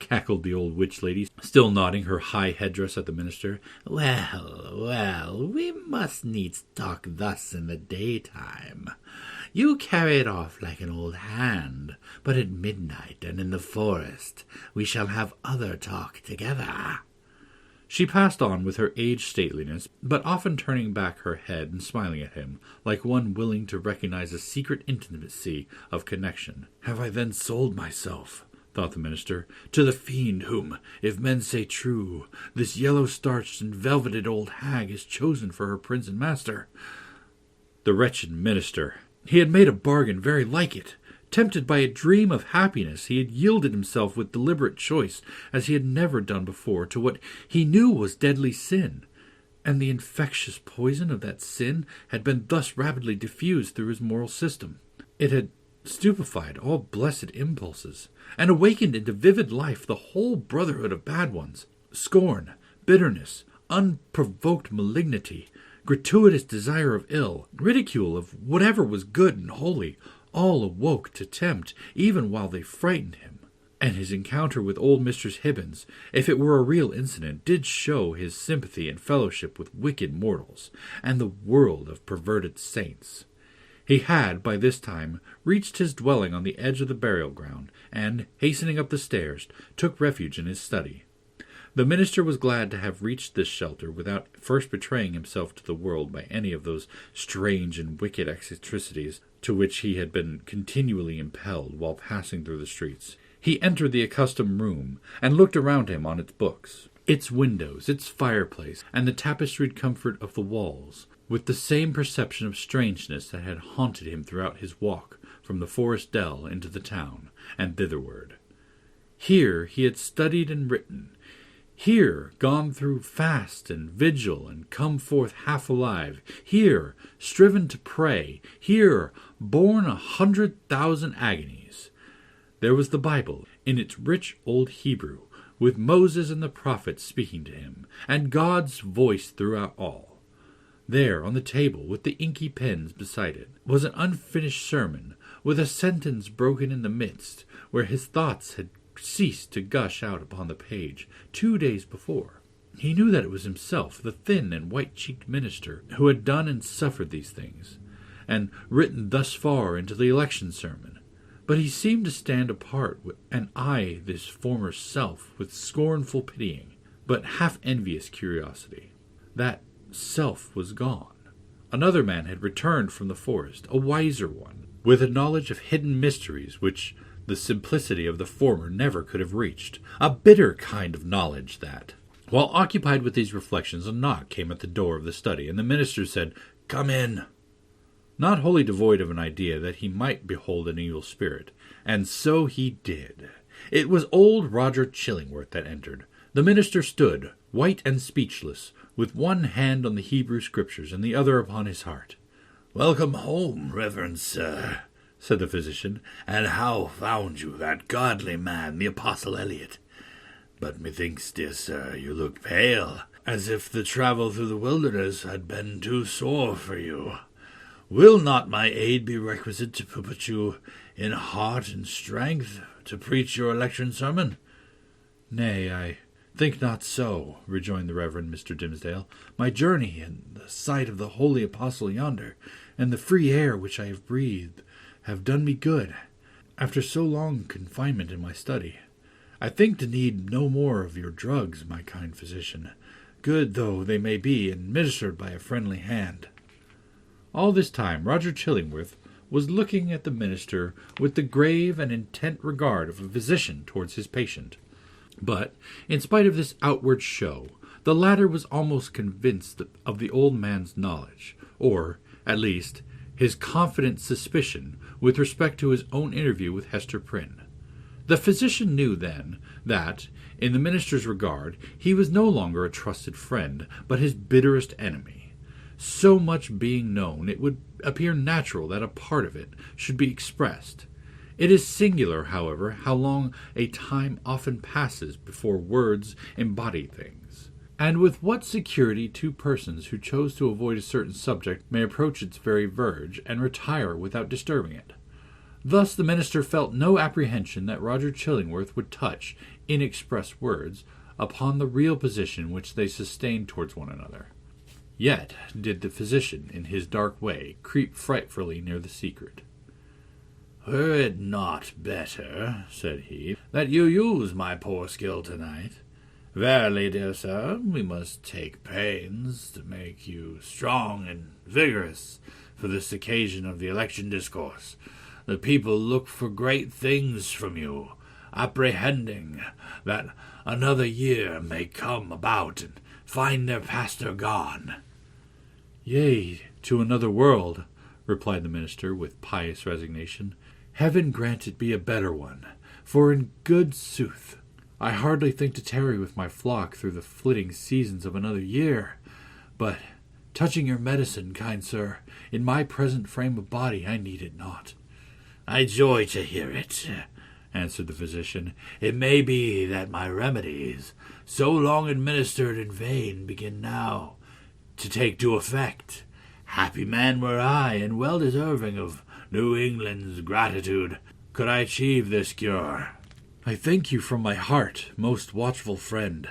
cackled the old witch lady, still nodding her high headdress at the minister. Well, we must needs talk thus in the daytime. You carry it off like an old hand, but at midnight and in the forest we shall have other talk together." She passed on with her aged stateliness, but often turning back her head and smiling at him, like one willing to recognize a secret intimacy of connection. "Have I then sold myself," thought the minister, "to the fiend whom, if men say true, this yellow-starched and velveted old hag has chosen for her prince and master? The wretched minister! He had made a bargain very like it. Tempted by a dream of happiness, he had yielded himself with deliberate choice, as he had never done before, to what he knew was deadly sin, and the infectious poison of that sin had been thus rapidly diffused through his moral system. It had stupefied all blessed impulses, and awakened into vivid life the whole brotherhood of bad ones. Scorn, bitterness, unprovoked malignity, gratuitous desire of ill, ridicule of whatever was good and holy, all awoke to tempt, even while they frightened him. And his encounter with old Mistress Hibbins, if it were a real incident, did show his sympathy and fellowship with wicked mortals, and the world of perverted saints. He had, by this time, reached his dwelling on the edge of the burial ground, and, hastening up the stairs, took refuge in his study. The minister was glad to have reached this shelter without first betraying himself to the world by any of those strange and wicked eccentricities to which he had been continually impelled while passing through the streets. He entered the accustomed room, and looked around him on its books, its windows, its fireplace, and the tapestried comfort of the walls, with the same perception of strangeness that had haunted him throughout his walk from the forest dell into the town, and thitherward. Here he had studied and written, here gone through fast and vigil and come forth half alive, here striven to pray, here borne 100,000 agonies. There was the Bible, in its rich old Hebrew, with Moses and the prophets speaking to him, and God's voice throughout all. There, on the table, with the inky pens beside it, was an unfinished sermon, with a sentence broken in the midst, where his thoughts had ceased to gush out upon the page 2 days before. He knew that it was himself, the thin and white-cheeked minister, who had done and suffered these things, and written thus far into the election sermon. But he seemed to stand apart and eye this former self with scornful pitying, but half-envious curiosity. That self was gone. Another man had returned from the forest, a wiser one, with a knowledge of hidden mysteries which the simplicity of the former never could have reached, a bitter kind of knowledge that. While occupied with these reflections, a knock came at the door of the study, and the minister said, "Come in," not wholly devoid of an idea that he might behold an evil spirit, and so he did. It was old Roger Chillingworth that entered. The minister stood, white and speechless, with one hand on the Hebrew Scriptures and the other upon his heart. "Welcome home, Reverend Sir," said the physician. "And how found you that godly man, the Apostle Eliot? But methinks, dear sir, you look pale, as if the travel through the wilderness had been too sore for you. Will not my aid be requisite to put you in heart and strength to preach your election sermon?" "Nay, I think not so," rejoined the Reverend Mr. Dimmesdale. "My journey, and the sight of the holy apostle yonder, and the free air which I have breathed, have done me good, after so long confinement in my study. I think to need no more of your drugs, my kind physician, good though they may be, and administered by a friendly hand." All this time Roger Chillingworth was looking at the minister with the grave and intent regard of a physician towards his patient. But, in spite of this outward show, the latter was almost convinced of the old man's knowledge, or, at least, his confident suspicion with respect to his own interview with Hester Prynne. The physician knew then that, in the minister's regard, he was no longer a trusted friend, but his bitterest enemy. So much being known, it would appear natural that a part of it should be expressed. It is singular, however, how long a time often passes before words embody things, and with what security two persons who chose to avoid a certain subject may approach its very verge, and retire without disturbing it. Thus the minister felt no apprehension that Roger Chillingworth would touch, in express words, upon the real position which they sustained towards one another. Yet did the physician, in his dark way, creep frightfully near the secret. "Were it not better," said he, "that you use my poor skill tonight? Verily, dear sir, we must take pains to make you strong and vigorous for this occasion of the election discourse. The people look for great things from you, apprehending that another year may come about and find their pastor gone." "Yea, to another world," replied the minister with pious resignation. "Heaven grant it be a better one, for in good sooth I hardly think to tarry with my flock through the flitting seasons of another year. But, touching your medicine, kind sir, in my present frame of body I need it not." "I joy to hear it," answered the physician. "It may be that my remedies, so long administered in vain, begin now to take due effect. Happy man were I, and well deserving of New England's gratitude, could I achieve this cure." "I thank you from my heart, most watchful friend,"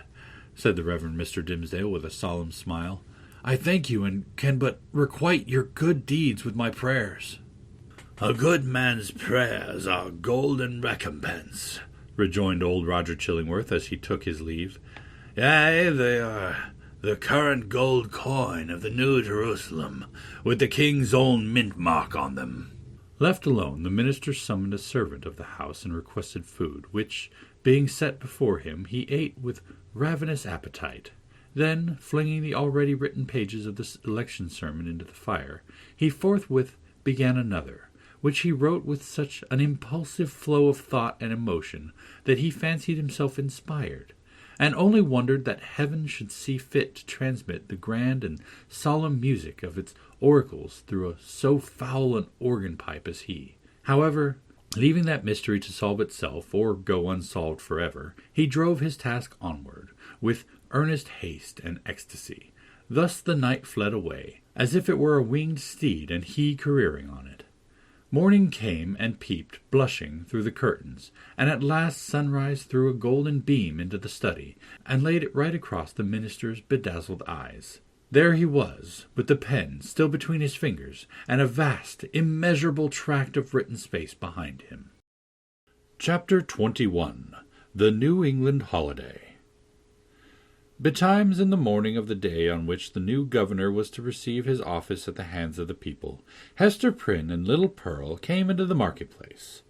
said the Reverend Mr. Dimmesdale with a solemn smile. "I thank you, and can but requite your good deeds with my prayers." "A good man's prayers are golden recompense," rejoined old Roger Chillingworth as he took his leave. "Yea, they are the current gold coin of the New Jerusalem, with the king's own mint mark on them." Left alone, the minister summoned a servant of the house and requested food, which, being set before him, he ate with ravenous appetite. Then, flinging the already written pages of the election sermon into the fire, he forthwith began another, which he wrote with such an impulsive flow of thought and emotion that he fancied himself inspired, and only wondered that heaven should see fit to transmit the grand and solemn music of its oracles through so foul an organ-pipe as he. However, leaving that mystery to solve itself, or go unsolved forever, he drove his task onward, with earnest haste and ecstasy. Thus the night fled away, as if it were a winged steed, and he careering on it. Morning came and peeped, blushing, through the curtains, and at last sunrise threw a golden beam into the study, and laid it right across the minister's bedazzled eyes. There he was, with the pen still between his fingers, and a vast, immeasurable tract of written space behind him. Chapter 21. The New England Holiday. Betimes in the morning of the day on which the new governor was to receive his office at the hands of the people, Hester Prynne and little Pearl came into the marketplace.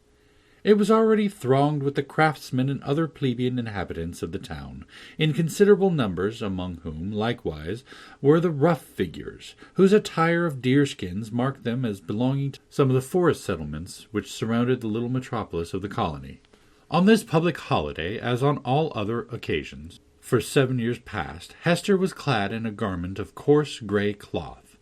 It was already thronged with the craftsmen and other plebeian inhabitants of the town, in considerable numbers, among whom, likewise, were the rough figures, whose attire of deerskins marked them as belonging to some of the forest settlements which surrounded the little metropolis of the colony. On this public holiday, as on all other occasions, for 7 years past, Hester was clad in a garment of coarse grey cloth.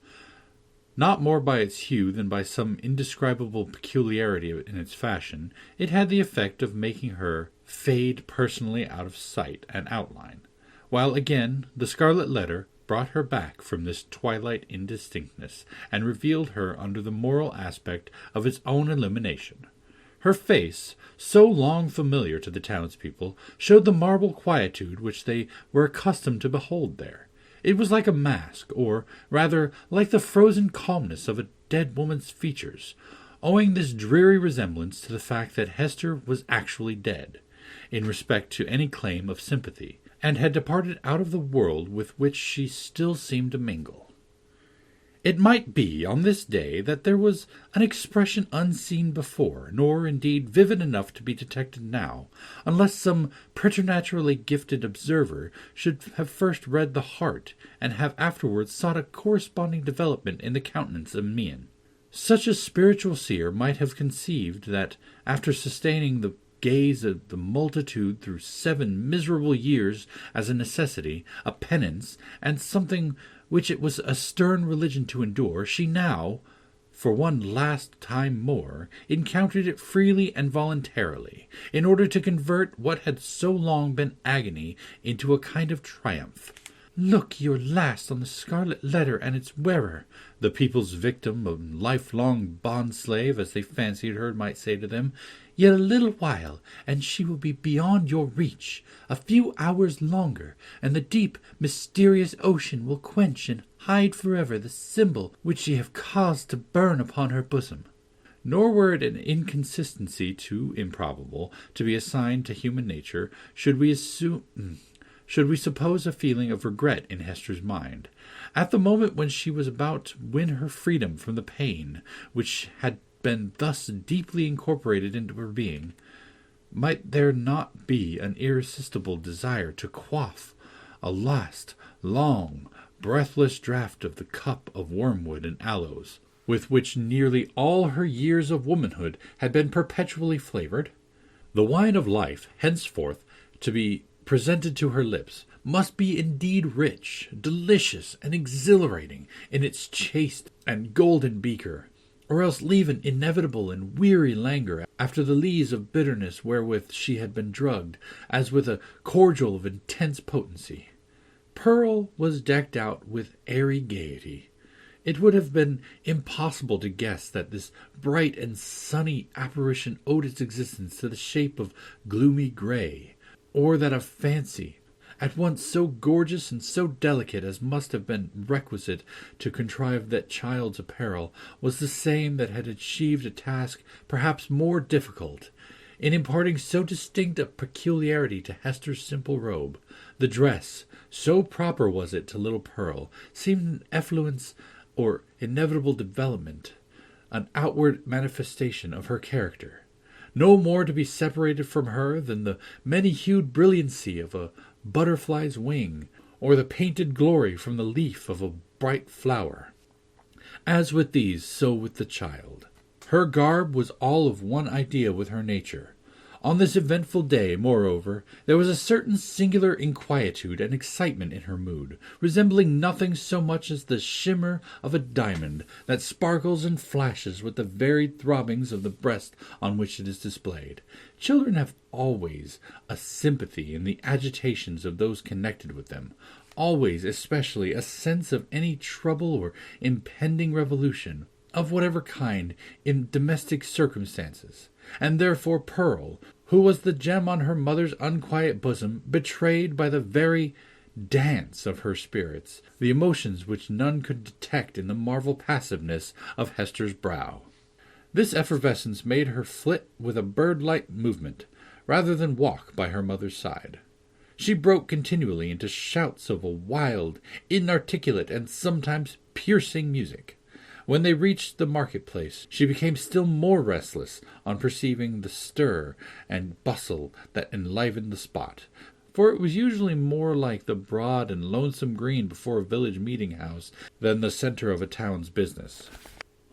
Not more by its hue than by some indescribable peculiarity in its fashion, it had the effect of making her fade personally out of sight and outline, while again the Scarlet Letter brought her back from this twilight indistinctness, and revealed her under the moral aspect of its own illumination. Her face, so long familiar to the townspeople, showed the marble quietude which they were accustomed to behold there. It was like a mask, or rather like the frozen calmness of a dead woman's features, owing this dreary resemblance to the fact that Hester was actually dead, in respect to any claim of sympathy, and had departed out of the world with which she still seemed to mingle. It might be on this day that there was an expression unseen before, nor indeed vivid enough to be detected now, unless some preternaturally gifted observer should have first read the heart, and have afterwards sought a corresponding development in the countenance and mien. Such a spiritual seer might have conceived that, after sustaining the gaze of the multitude through 7 miserable years as a necessity, a penance, and something which it was a stern religion to endure, she now, for one last time more, encountered it freely and voluntarily, in order to convert what had so long been agony into a kind of triumph. "Look your last on the Scarlet Letter and its wearer," the people's victim, a lifelong bond-slave, as they fancied her, might say to them. "Yet a little while, and she will be beyond your reach. A few hours longer, and the deep, mysterious ocean will quench and hide forever the symbol which ye have caused to burn upon her bosom." Nor were it an inconsistency too improbable to be assigned to human nature, should we suppose a feeling of regret in Hester's mind, at the moment when she was about to win her freedom from the pain which had been thus deeply incorporated into her being. Might there not be an irresistible desire to quaff a last, long, breathless draught of the cup of wormwood and aloes, with which nearly all her years of womanhood had been perpetually flavored? The wine of life, henceforth to be presented to her lips, must be indeed rich, delicious, and exhilarating in its chaste and golden beaker, or else leave an inevitable and weary languor after the lees of bitterness wherewith she had been drugged, as with a cordial of intense potency. Pearl was decked out with airy gaiety. It would have been impossible to guess that this bright and sunny apparition owed its existence to the shape of gloomy grey, or that a fancy, at once so gorgeous and so delicate as must have been requisite to contrive that child's apparel, was the same that had achieved a task perhaps more difficult, in imparting so distinct a peculiarity to Hester's simple robe. The dress, so proper was it to little Pearl, seemed an effluence or inevitable development, an outward manifestation of her character, no more to be separated from her than the many-hued brilliancy of a butterfly's wing, or the painted glory from the leaf of a bright flower. As with these, so with the child. Her garb was all of one idea with her nature. On this eventful day, moreover, there was a certain singular inquietude and excitement in her mood, resembling nothing so much as the shimmer of a diamond that sparkles and flashes with the varied throbbings of the breast on which it is displayed. Children have always a sympathy in the agitations of those connected with them, always especially a sense of any trouble or impending revolution, of whatever kind, in domestic circumstances, and therefore Pearl, who was the gem on her mother's unquiet bosom, betrayed by the very dance of her spirits the emotions which none could detect in the marvel passiveness of Hester's brow. This effervescence made her flit with a bird-like movement, rather than walk by her mother's side. She broke continually into shouts of a wild, inarticulate, and sometimes piercing music. When they reached the market-place, she became still more restless on perceiving the stir and bustle that enlivened the spot, for it was usually more like the broad and lonesome green before a village meeting-house than the centre of a town's business.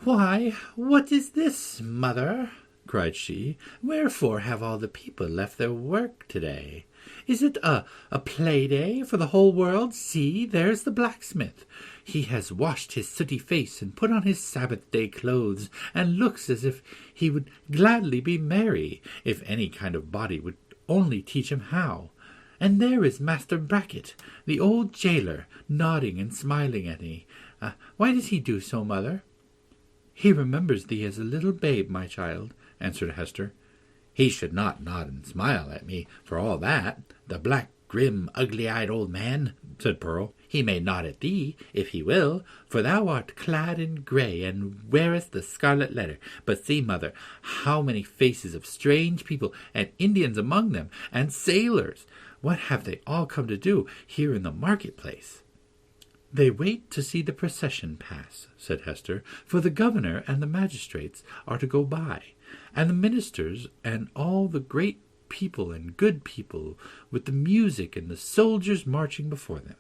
"Why, what is this, mother?" cried she. "Wherefore have all the people left their work today? Is it a play-day for the whole world? See, there's the blacksmith. He has washed his sooty face and put on his Sabbath-day clothes, and looks as if he would gladly be merry, if any kind of body would only teach him how. And there is Master Brackett, the old jailer, nodding and smiling at me. Why does he do so, mother?" "He remembers thee as a little babe, my child," answered Hester. He should not nod and smile at me for all that, the black, grim, ugly-eyed old man, said Pearl. He may nod at thee, if he will, for thou art clad in grey, and wearest the Scarlet Letter. But see, mother, how many faces of strange people, and Indians among them, and sailors. What have they all come to do here in the market-place? They wait to see the procession pass, said Hester, for the governor and the magistrates are to go by, and the ministers, and all the great people and good people, with the music and the soldiers marching before them.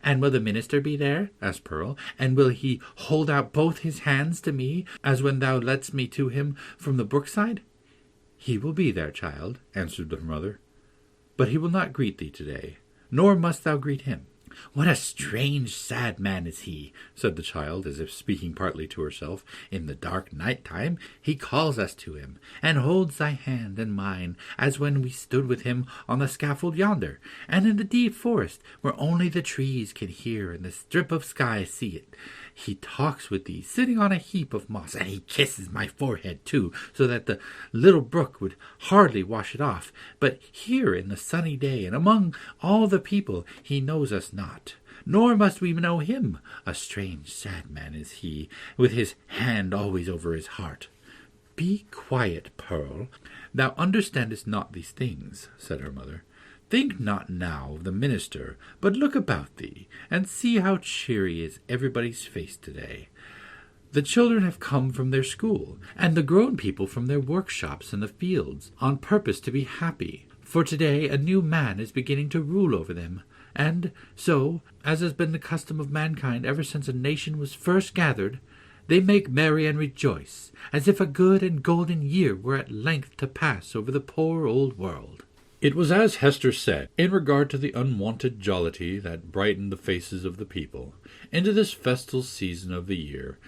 And will the minister be there? Asked Pearl. And will he hold out both his hands to me, as when thou leddest me to him from the brookside? He will be there, child, answered her mother. But he will not greet thee today, nor must thou greet him. What a strange, sad man is he, said the child, as if speaking partly to herself. In the dark night-time he calls us to him, and holds thy hand and mine, as when we stood with him on the scaffold yonder, and in the deep forest, where only the trees can hear and the strip of sky see it. He talks with thee, sitting on a heap of moss, and he kisses my forehead, too, so that the little brook would hardly wash it off. But here in the sunny day, and among all the people, he knows us not, nor must we know him. A strange, sad man is he, with his hand always over his heart. Be quiet, Pearl. Thou understandest not these things, said her mother. Think not now of the minister, but look about thee, and see how cheery is everybody's face today. The children have come from their school, and the grown people from their workshops in the fields, on purpose to be happy, for today a new man is beginning to rule over them, and so, as has been the custom of mankind ever since a nation was first gathered, they make merry and rejoice, as if a good and golden year were at length to pass over the poor old world. It was as Hester said, in regard to the unwonted jollity that brightened the faces of the people. Into this festal season of the year,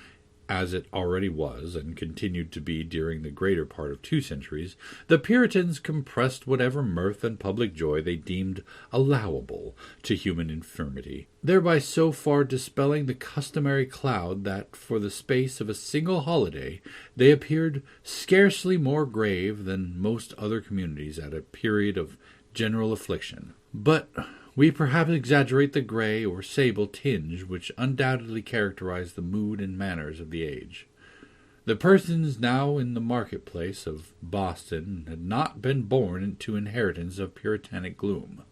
as it already was and continued to be during the greater part of 2 centuries, the Puritans compressed whatever mirth and public joy they deemed allowable to human infirmity, thereby so far dispelling the customary cloud that, for the space of a single holiday, they appeared scarcely more grave than most other communities at a period of general affliction. But we perhaps exaggerate the grey or sable tinge which undoubtedly characterized the mood and manners of the age. The persons now in the marketplace of Boston had not been born into inheritance of puritanic gloom.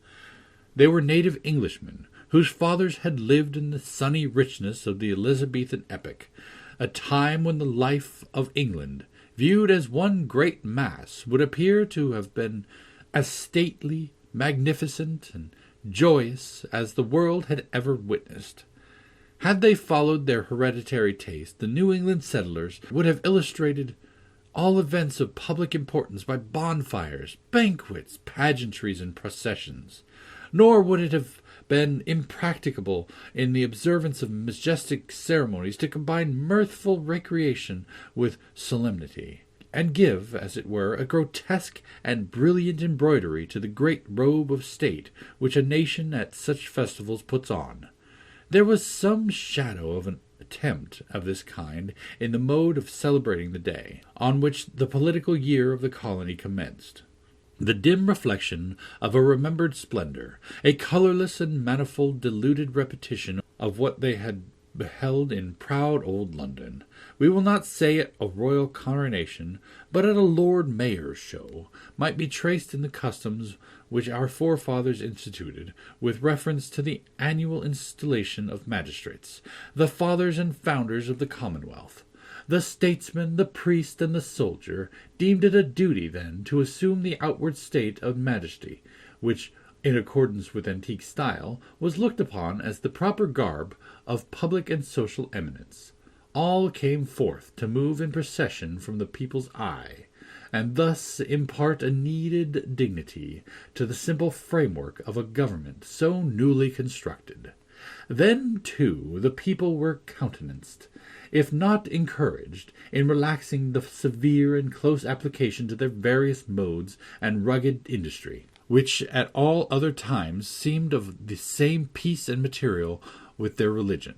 They were native Englishmen, whose fathers had lived in the sunny richness of the Elizabethan epoch, a time when the life of England, viewed as one great mass, would appear to have been as stately, magnificent, and joyous as the world had ever witnessed. Had they followed their hereditary taste, the New England settlers would have illustrated all events of public importance by bonfires, banquets, pageantries, and processions. Nor would it have been impracticable in the observance of majestic ceremonies to combine mirthful recreation with solemnity, and give, as it were, a grotesque and brilliant embroidery to the great robe of state which a nation at such festivals puts on. There was some shadow of an attempt of this kind in the mode of celebrating the day on which the political year of the colony commenced. The dim reflection of a remembered splendor, a colorless and manifold diluted repetition of what they had beheld in proud old London. We will not say at a royal coronation, but at a Lord Mayor's show, might be traced in the customs which our forefathers instituted with reference to the annual installation of magistrates, the fathers and founders of the Commonwealth. The statesman, the priest, and the soldier deemed it a duty then to assume the outward state of majesty, which, in accordance with antique style, was looked upon as the proper garb of public and social eminence. All came forth to move in procession from the people's eye, and thus impart a needed dignity to the simple framework of a government so newly constructed. Then, too, the people were countenanced, if not encouraged, in relaxing the severe and close application to their various modes and rugged industry, which at all other times seemed of the same piece and material with their religion.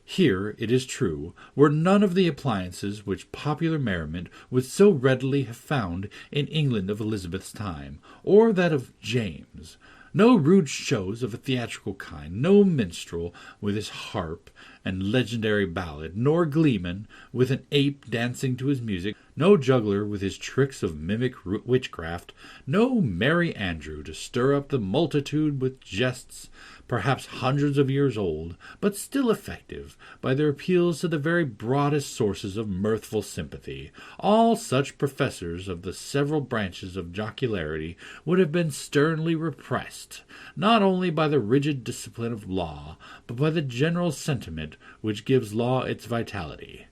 Here, it is true, were none of the appliances which popular merriment would so readily have found in England of Elizabeth's time, or that of James. No rude shows of a theatrical kind, no minstrel with his harp and legendary ballad, nor gleeman with an ape dancing to his music, no juggler with his tricks of mimic witchcraft, no merry Andrew to stir up the multitude with jests perhaps hundreds of years old, but still effective by their appeals to the very broadest sources of mirthful sympathy. All such professors of the several branches of jocularity would have been sternly repressed, not only by the rigid discipline of law, but by the general sentiment which gives law its vitality.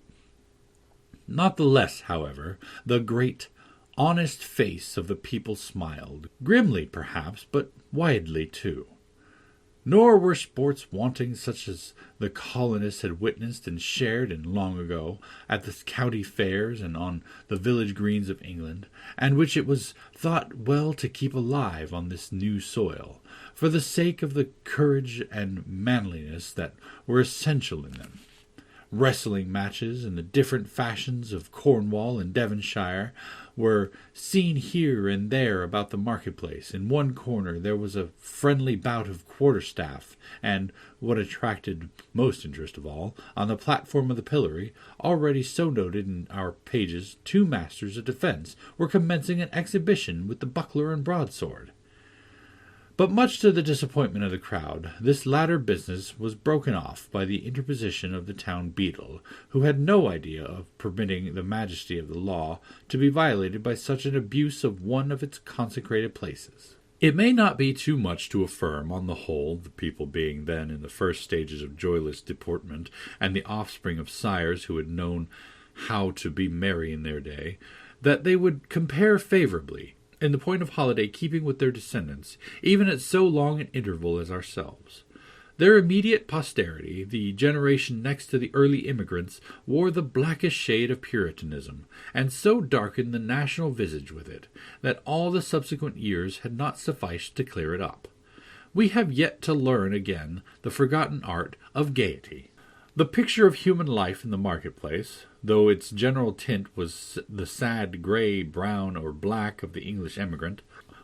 Not the less, however, the great, honest face of the people smiled, grimly perhaps, but widely too. Nor were sports wanting such as the colonists had witnessed and shared in long ago at the county fairs and on the village greens of England, and which it was thought well to keep alive on this new soil, for the sake of the courage and manliness that were essential in them. Wrestling matches in the different fashions of Cornwall and Devonshire were seen here and there about the marketplace. In one corner there was a friendly bout of quarterstaff, and, what attracted most interest of all, on the platform of the pillory, already so noted in our pages, 2 masters of defence were commencing an exhibition with the buckler and broadsword. But much to the disappointment of the crowd, this latter business was broken off by the interposition of the town beadle, who had no idea of permitting the majesty of the law to be violated by such an abuse of one of its consecrated places. It may not be too much to affirm, on the whole, the people being then in the first stages of joyless deportment, and the offspring of sires who had known how to be merry in their day, that they would compare favourably in the point of holiday keeping with their descendants, even at so long an interval as ourselves. Their immediate posterity, the generation next to the early immigrants, wore the blackest shade of Puritanism, and so darkened the national visage with it, that all the subsequent years had not sufficed to clear it up. We have yet to learn again the forgotten art of gaiety. The picture of human life in the marketplace, though its general tint was the sad grey, brown, or black of the English emigrant,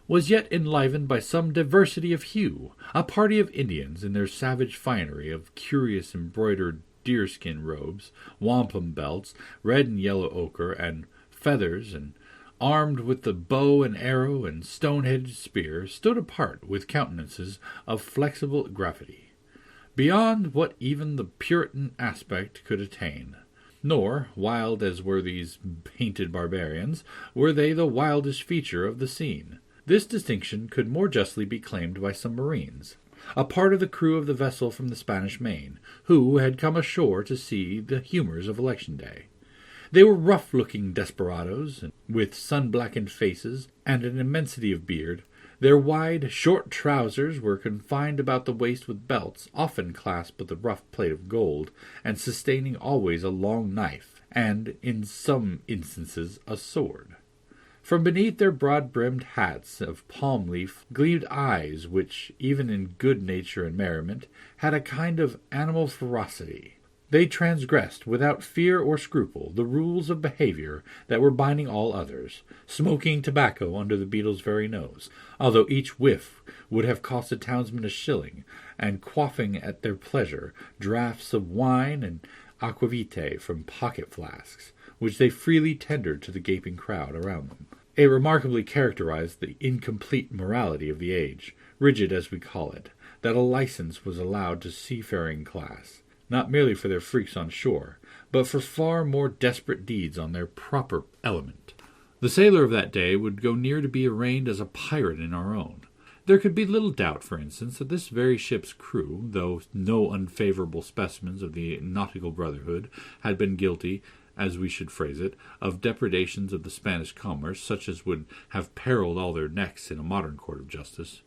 was yet enlivened by some diversity of hue. A party of Indians, in their savage finery of curious embroidered deerskin robes, wampum belts, red and yellow ochre, and feathers, and armed with the bow and arrow and stone-headed spear, stood apart with countenances of flexible gravity, beyond what even the Puritan aspect could attain. Nor, wild as were these painted barbarians, were they the wildest feature of the scene. This distinction could more justly be claimed by some marines, a part of the crew of the vessel from the Spanish Main, who had come ashore to see the humours of election day. They were rough-looking desperadoes, with sun-blackened faces and an immensity of beard. Their wide, short trousers were confined about the waist with belts, often clasped with a rough plate of gold, and sustaining always a long knife, and, in some instances, a sword. From beneath their broad-brimmed hats of palm leaf gleamed eyes which, even in good nature and merriment, had a kind of animal ferocity. They transgressed, without fear or scruple, the rules of behaviour that were binding all others, smoking tobacco under the beadle's very nose, although each whiff would have cost a townsman a shilling, and quaffing at their pleasure draughts of wine and aquavitae from pocket-flasks, which they freely tendered to the gaping crowd around them. It remarkably characterized the incomplete morality of the age, rigid as we call it, that a license was allowed to seafaring class, not merely for their freaks on shore, but for far more desperate deeds on their proper element. The sailor of that day would go near to be arraigned as a pirate in our own. There could be little doubt, for instance, that this very ship's crew, though no unfavourable specimens of the nautical brotherhood, had been guilty, as we should phrase it, of depredations of the Spanish commerce, such as would have perilled all their necks in a modern court of justice.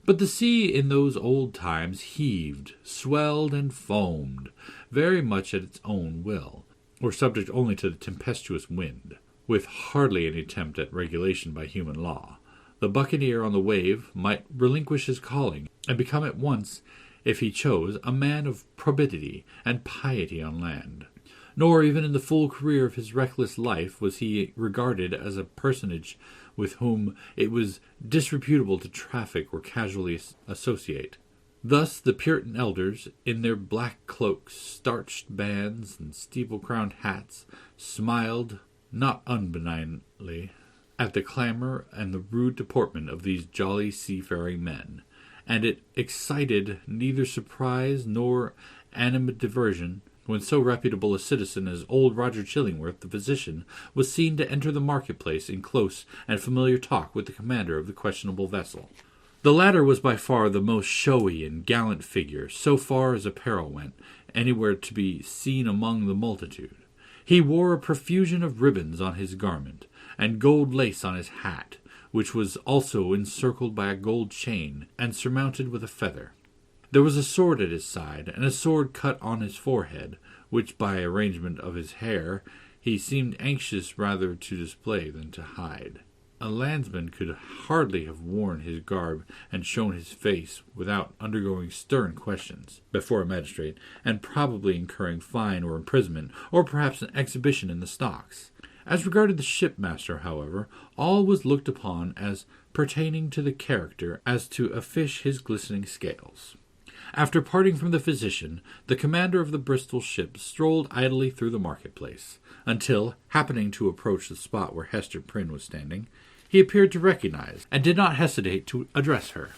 But the sea in those old times heaved, swelled, and foamed, very much at its own will, or subject only to the tempestuous wind, with hardly any attempt at regulation by human law. The buccaneer on the wave might relinquish his calling, and become at once if he chose, a man of probity and piety on land. Nor even in the full career of his reckless life was he regarded as a personage with whom it was disreputable to traffic or casually associate. Thus the Puritan elders, in their black cloaks, starched bands, and steeple-crowned hats, smiled, not unbenignly, at the clamour and the rude deportment of these jolly seafaring men, and it excited neither surprise nor animadversion when so reputable a citizen as old Roger Chillingworth, the physician, was seen to enter the market-place in close and familiar talk with the commander of the questionable vessel. The latter was by far the most showy and gallant figure, so far as apparel went, anywhere to be seen among the multitude. He wore a profusion of ribbons on his garment, and gold lace on his hat, which was also encircled by a gold chain, and surmounted with a feather. There was a sword at his side, and a sword cut on his forehead, which, by arrangement of his hair, he seemed anxious rather to display than to hide. A landsman could hardly have worn his garb and shown his face without undergoing stern questions before a magistrate, and probably incurring fine or imprisonment, or perhaps an exhibition in the stocks. As regarded the shipmaster, however, all was looked upon as pertaining to the character as to a fish his glistening scales. After parting from the physician, the commander of the Bristol ship strolled idly through the market-place, until, happening to approach the spot where Hester Prynne was standing, he appeared to recognize, and did not hesitate to address her.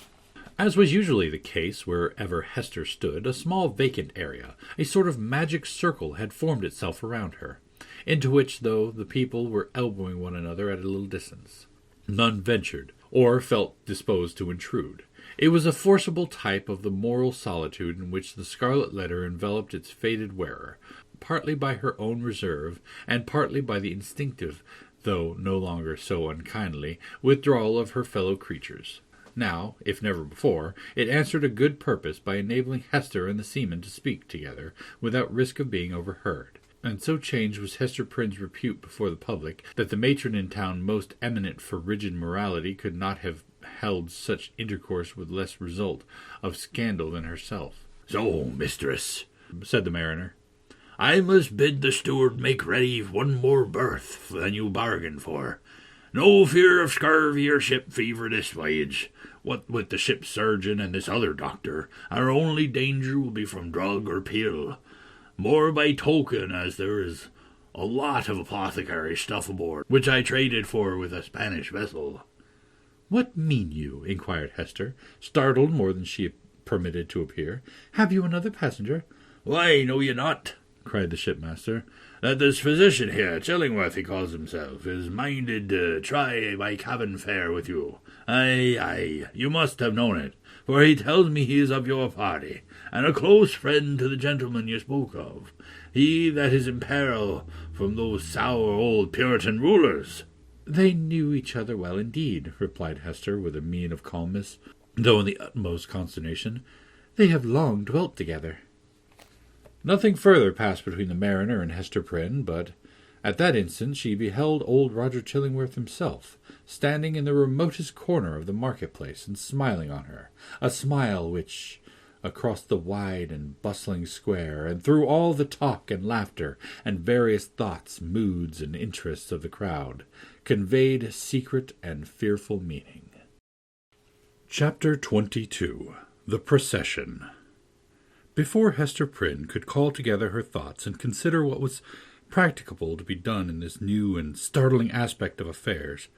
As was usually the case wherever Hester stood, a small vacant area, a sort of magic circle, had formed itself around her, into which, though the people were elbowing one another at a little distance, none ventured, or felt disposed to intrude. It was a forcible type of the moral solitude in which the Scarlet Letter enveloped its fated wearer, partly by her own reserve, and partly by the instinctive, though no longer so unkindly, withdrawal of her fellow creatures. Now, if never before, it answered a good purpose by enabling Hester and the seaman to speak together without risk of being overheard. And so changed was Hester Prynne's repute before the public, that the matron in town most eminent for rigid morality could not have held such intercourse with less result of scandal than herself. "So, mistress," said the mariner, "I must bid the steward make ready one more berth than you bargained for. No fear of scurvy or ship fever this voyage. What with the ship's surgeon and this other doctor, our only danger will be from drug or pill. More by token, as there is a lot of apothecary stuff aboard, which I traded for with a Spanish vessel." "What mean you?" inquired Hester, startled more than she permitted to appear. "Have you another passenger?" "Why, know you not," cried the shipmaster, "that this physician here, Chillingworth he calls himself, is minded to try my cabin fare with you? Aye, you must have known it, for he tells me he is of your party, and a close friend to the gentleman you spoke of, he that is in peril from those sour old Puritan rulers." "They knew each other well indeed," replied Hester with a mien of calmness, though in the utmost consternation. "They have long dwelt together." Nothing further passed between the mariner and Hester Prynne, but at that instant she beheld old Roger Chillingworth himself, standing in the remotest corner of the market-place and smiling on her, a smile which, across the wide and bustling square, and through all the talk and laughter and various thoughts, moods, and interests of the crowd, conveyed secret and fearful meaning. Chapter 22. The Procession. Before Hester Prynne could call together her thoughts and consider what was practicable to be done in this new and startling aspect of affairs,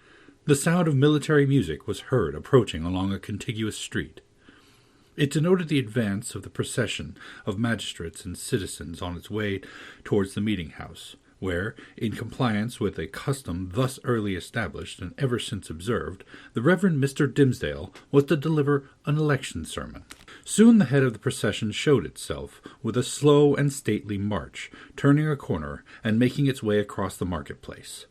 the sound of military music was heard approaching along a contiguous street. It denoted the advance of the procession of magistrates and citizens on its way towards the meeting-house, where, in compliance with a custom thus early established and ever since observed, the Reverend Mr. Dimmesdale was to deliver an election sermon. Soon the head of the procession showed itself, with a slow and stately march, turning a corner and making its way across the market-place.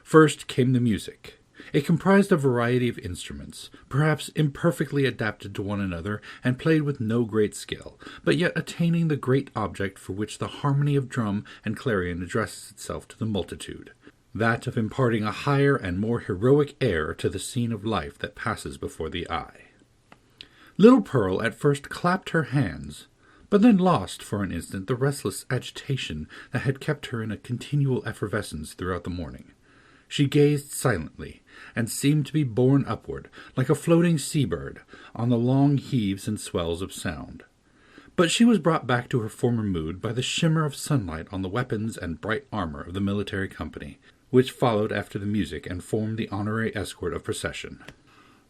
First came the music. It comprised a variety of instruments, perhaps imperfectly adapted to one another and played with no great skill, but yet attaining the great object for which the harmony of drum and clarion addresses itself to the multitude, that of imparting a higher and more heroic air to the scene of life that passes before the eye. Little Pearl at first clapped her hands, but then lost for an instant the restless agitation that had kept her in a continual effervescence throughout the morning. She gazed silently, and seemed to be borne upward, like a floating sea-bird, on the long heaves and swells of sound. But she was brought back to her former mood by the shimmer of sunlight on the weapons and bright armor of the military company, which followed after the music and formed the honorary escort of procession.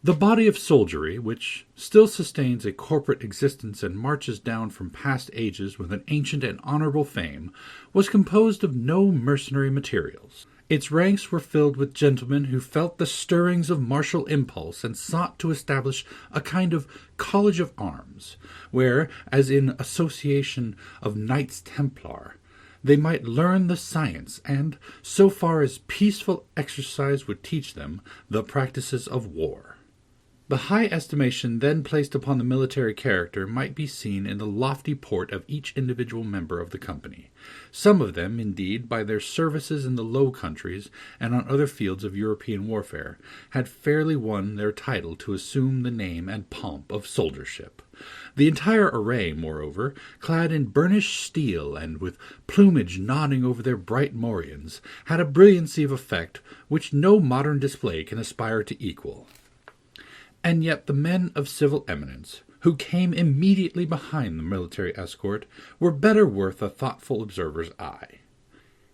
The body of soldiery, which still sustains a corporate existence and marches down from past ages with an ancient and honorable fame, was composed of no mercenary materials. Its ranks were filled with gentlemen who felt the stirrings of martial impulse and sought to establish a kind of college of arms, where, as in association of Knights Templar, they might learn the science and, so far as peaceful exercise would teach them, the practices of war. The high estimation then placed upon the military character might be seen in the lofty port of each individual member of the company. Some of them, indeed, by their services in the Low Countries and on other fields of European warfare, had fairly won their title to assume the name and pomp of soldiership. The entire array, moreover, clad in burnished steel and with plumage nodding over their bright morions, had a brilliancy of effect which no modern display can aspire to equal. And yet the men of civil eminence, who came immediately behind the military escort, were better worth a thoughtful observer's eye.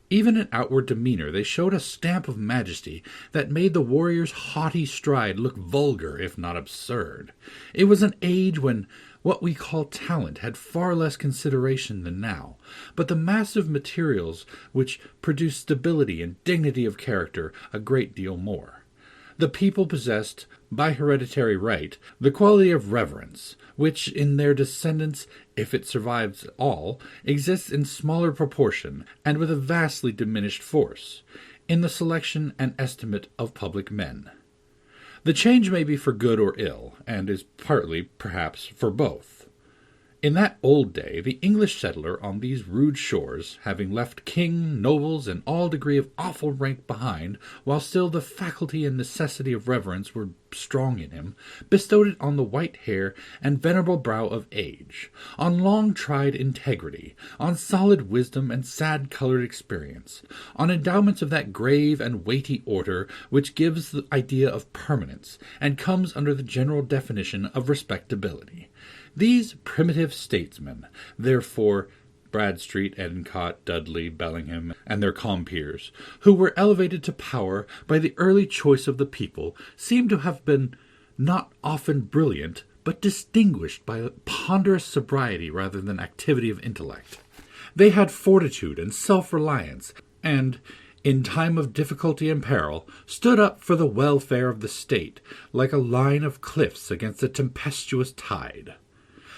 Even in outward demeanor they showed a stamp of majesty that made the warrior's haughty stride look vulgar, if not absurd. It was an age when what we call talent had far less consideration than now, but the massive materials which produce stability and dignity of character a great deal more. The people possessed, by hereditary right, the quality of reverence, which in their descendants, if it survives all, exists in smaller proportion, and with a vastly diminished force, in the selection and estimate of public men. The change may be for good or ill, and is partly, perhaps, for both. In that old day, the English settler on these rude shores, having left king, nobles, and all degree of awful rank behind, while still the faculty and necessity of reverence were strong in him, bestowed it on the white hair and venerable brow of age, on long-tried integrity, on solid wisdom and sad-colored experience, on endowments of that grave and weighty order which gives the idea of permanence, and comes under the general definition of respectability. These primitive statesmen, therefore, Bradstreet, Endicott, Dudley, Bellingham, and their compeers, who were elevated to power by the early choice of the people, seem to have been not often brilliant, but distinguished by ponderous sobriety rather than activity of intellect. They had fortitude and self-reliance, and, in time of difficulty and peril, stood up for the welfare of the state, like a line of cliffs against a tempestuous tide.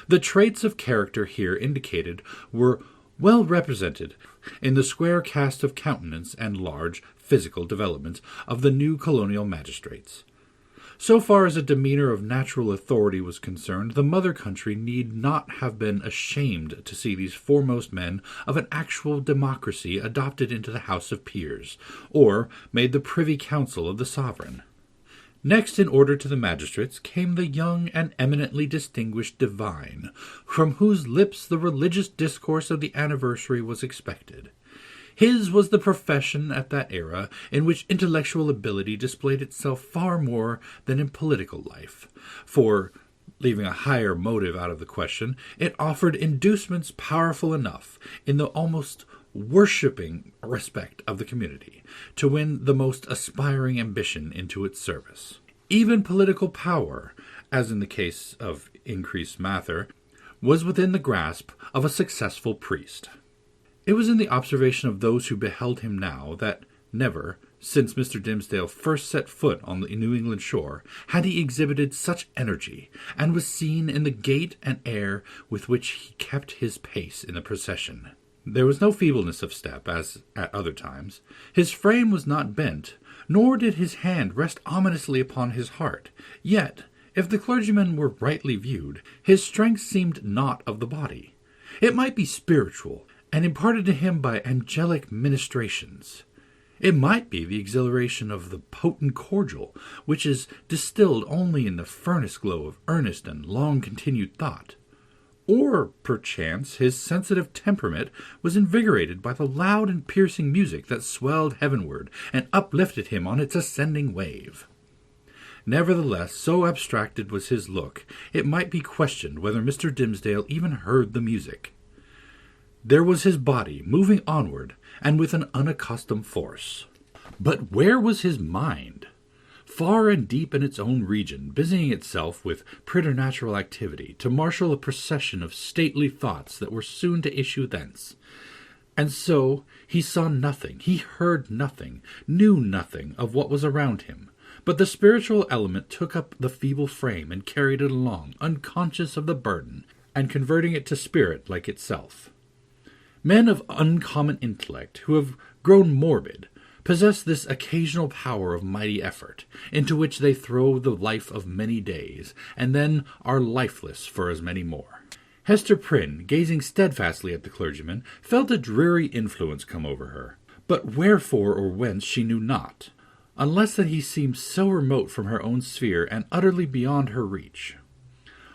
The traits of character here indicated were well represented in the square cast of countenance and large physical developments of the new colonial magistrates. So far as a demeanor of natural authority was concerned, the mother country need not have been ashamed to see these foremost men of an actual democracy adopted into the House of Peers, or made the privy council of the sovereign. Next in order to the magistrates came the young and eminently distinguished divine, from whose lips the religious discourse of the anniversary was expected. His was the profession at that era in which intellectual ability displayed itself far more than in political life, for, leaving a higher motive out of the question, it offered inducements powerful enough, in the almost worshipping respect of the community, to win the most aspiring ambition into its service. Even political power, as in the case of Increase Mather, was within the grasp of a successful priest. It was in the observation of those who beheld him now that never, since Mr. Dimmesdale first set foot on the New England shore, had he exhibited such energy, and was seen in the gait and air with which he kept his pace in the procession. There was no feebleness of step, as at other times. His frame was not bent, nor did his hand rest ominously upon his heart. Yet, if the clergyman were rightly viewed, his strength seemed not of the body. It might be spiritual, and imparted to him by angelic ministrations. It might be the exhilaration of the potent cordial, which is distilled only in the furnace glow of earnest and long-continued thought. Or, perchance, his sensitive temperament was invigorated by the loud and piercing music that swelled heavenward and uplifted him on its ascending wave. Nevertheless, so abstracted was his look, it might be questioned whether Mr. Dimmesdale even heard the music. There was his body moving onward, and with an unaccustomed force. But where was his mind? Far and deep in its own region, busying itself with preternatural activity, to marshal a procession of stately thoughts that were soon to issue thence. And so he saw nothing, he heard nothing, knew nothing of what was around him. But the spiritual element took up the feeble frame and carried it along, unconscious of the burden, and converting it to spirit like itself. Men of uncommon intellect, who have grown morbid, possess this occasional power of mighty effort, into which they throw the life of many days, and then are lifeless for as many more. Hester Prynne, gazing steadfastly at the clergyman, felt a dreary influence come over her, but wherefore or whence she knew not, unless that he seemed so remote from her own sphere and utterly beyond her reach.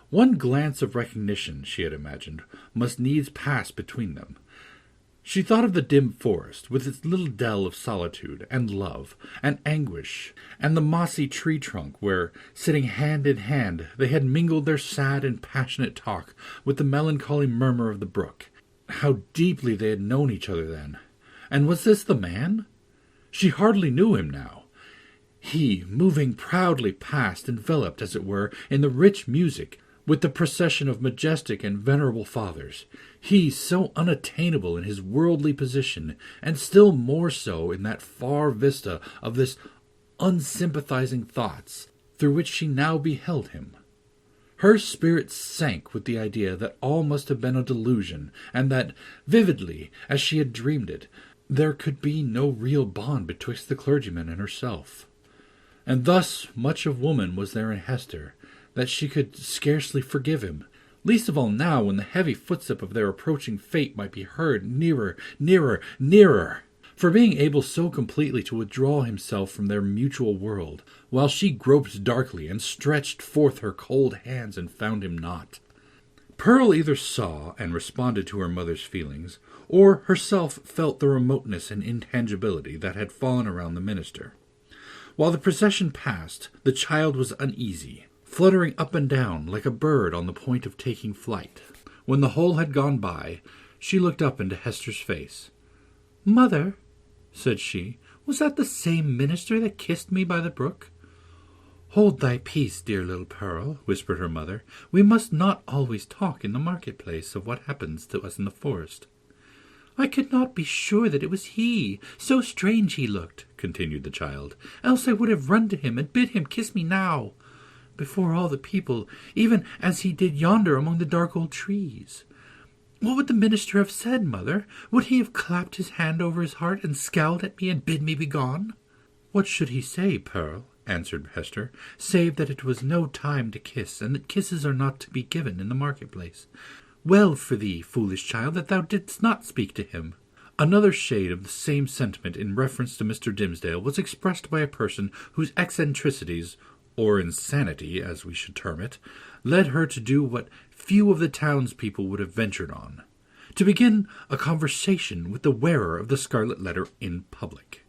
One glance of recognition, she had imagined, must needs pass between them. She thought of the dim forest, with its little dell of solitude, and love, and anguish, and the mossy tree-trunk where, sitting hand in hand, they had mingled their sad and passionate talk with the melancholy murmur of the brook. How deeply they had known each other then! And was this the man? She hardly knew him now. He, moving proudly past, enveloped, as it were, in the rich music, with the procession of majestic and venerable fathers, he so unattainable in his worldly position, and still more so in that far vista of his unsympathizing thoughts, through which she now beheld him. Her spirit sank with the idea that all must have been a delusion, and that, vividly as she had dreamed it, there could be no real bond betwixt the clergyman and herself. And thus much of woman was there in Hester, that she could scarcely forgive him, least of all now when the heavy footstep of their approaching fate might be heard nearer, nearer, nearer, for being able so completely to withdraw himself from their mutual world, while she groped darkly and stretched forth her cold hands and found him not. Pearl either saw and responded to her mother's feelings, or herself felt the remoteness and intangibility that had fallen around the minister. While the procession passed, the child was uneasy, fluttering up and down like a bird on the point of taking flight. When the whole had gone by, she looked up into Hester's face. "Mother," said she, "was that the same minister that kissed me by the brook?" "Hold thy peace, dear little Pearl," whispered her mother. "We must not always talk in the marketplace of what happens to us in the forest." "I could not be sure that it was he. So strange he looked," continued the child. "Else I would have run to him and bid him kiss me now, before all the people, even as he did yonder among the dark old trees. What would the minister have said, mother? Would he have clapped his hand over his heart and scowled at me and bid me begone?" "What should he say, Pearl?" answered Hester, "save that it was no time to kiss, and that kisses are not to be given in the marketplace. Well for thee, foolish child, that thou didst not speak to him." Another shade of the same sentiment in reference to Mr. Dimmesdale was expressed by a person whose eccentricities, or insanity, as we should term it, led her to do what few of the townspeople would have ventured on, to begin a conversation with the wearer of the Scarlet Letter in public.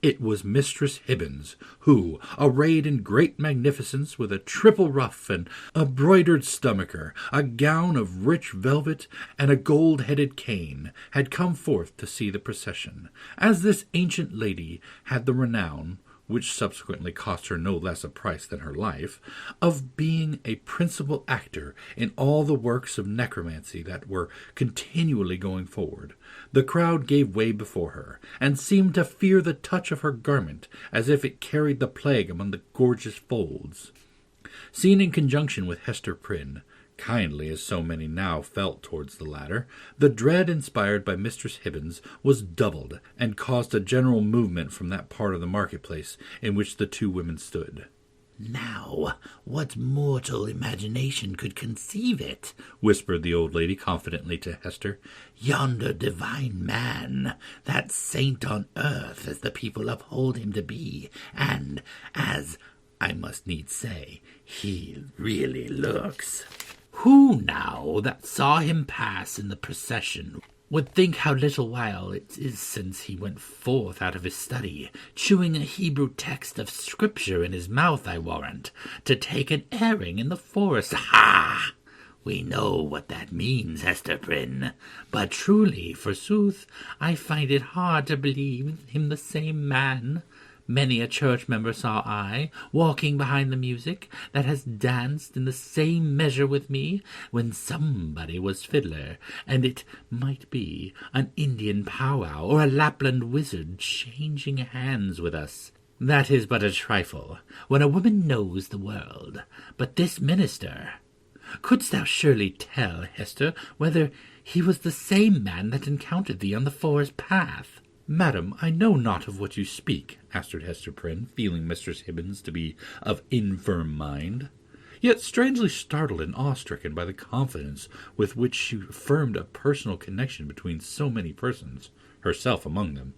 It was Mistress Hibbins, who, arrayed in great magnificence, with a triple ruff and a broidered stomacher, a gown of rich velvet, and a gold-headed cane, had come forth to see the procession. As this ancient lady had the renown, which subsequently cost her no less a price than her life, of being a principal actor in all the works of necromancy that were continually going forward, the crowd gave way before her, and seemed to fear the touch of her garment, as if it carried the plague among the gorgeous folds. Seen in conjunction with Hester Prynne, kindly as so many now felt towards the latter, the dread inspired by Mistress Hibbins was doubled, and caused a general movement from that part of the marketplace in which the two women stood. Now, what mortal imagination could conceive it? Whispered the old lady confidently to Hester. Yonder divine man, that saint on earth as the people uphold him to be, and as, I must needs say, he really looks. Who now that saw him pass in the procession would think how little while it is since he went forth out of his study, chewing a Hebrew text of Scripture in his mouth, I warrant, to take an airing in the forest. Ha! We know what that means, Hester Prynne, but truly, forsooth, I find it hard to believe him the same man. Many a church member saw I, walking behind the music, that has danced in the same measure with me, when somebody was fiddler, and it might be an Indian powwow or a Lapland wizard changing hands with us. That is but a trifle, when a woman knows the world. But this minister, couldst thou surely tell, Hester, whether he was the same man that encountered thee on the forest path? Madam, I know not of what you speak, answered Hester Prynne, feeling Mistress Hibbins to be of infirm mind, yet strangely startled and awe-stricken by the confidence with which she affirmed a personal connection between so many persons, herself among them,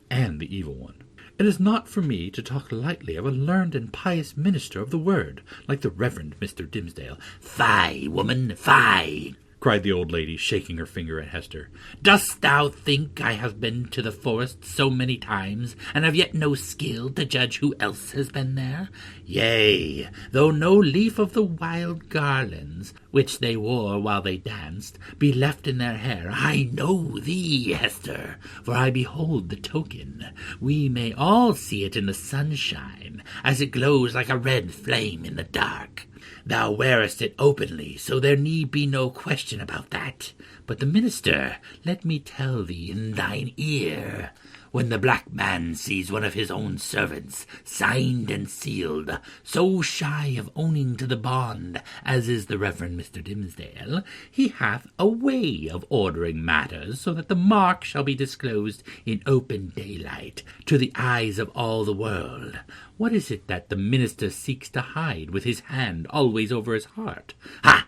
and the evil one. It is not for me to talk lightly of a learned and pious minister of the word, like the Reverend Mr. Dimmesdale. Fie, woman, fie! Cried the old lady, shaking her finger at Hester. Dost thou think I have been to the forest so many times, and have yet no skill to judge who else has been there? Yea, though no leaf of the wild garlands, which they wore while they danced, be left in their hair, I know thee, Hester, for I behold the token. We may all see it in the sunshine, as it glows like a red flame in the dark. Thou wearest it openly, so there need be no question about that. But the minister, let me tell thee in thine ear, when the black man sees one of his own servants, signed and sealed, so shy of owning to the bond, as is the Reverend Mr. Dimmesdale, he hath a way of ordering matters so that the mark shall be disclosed in open daylight to the eyes of all the world. What is it that the minister seeks to hide with his hand always over his heart? Ha!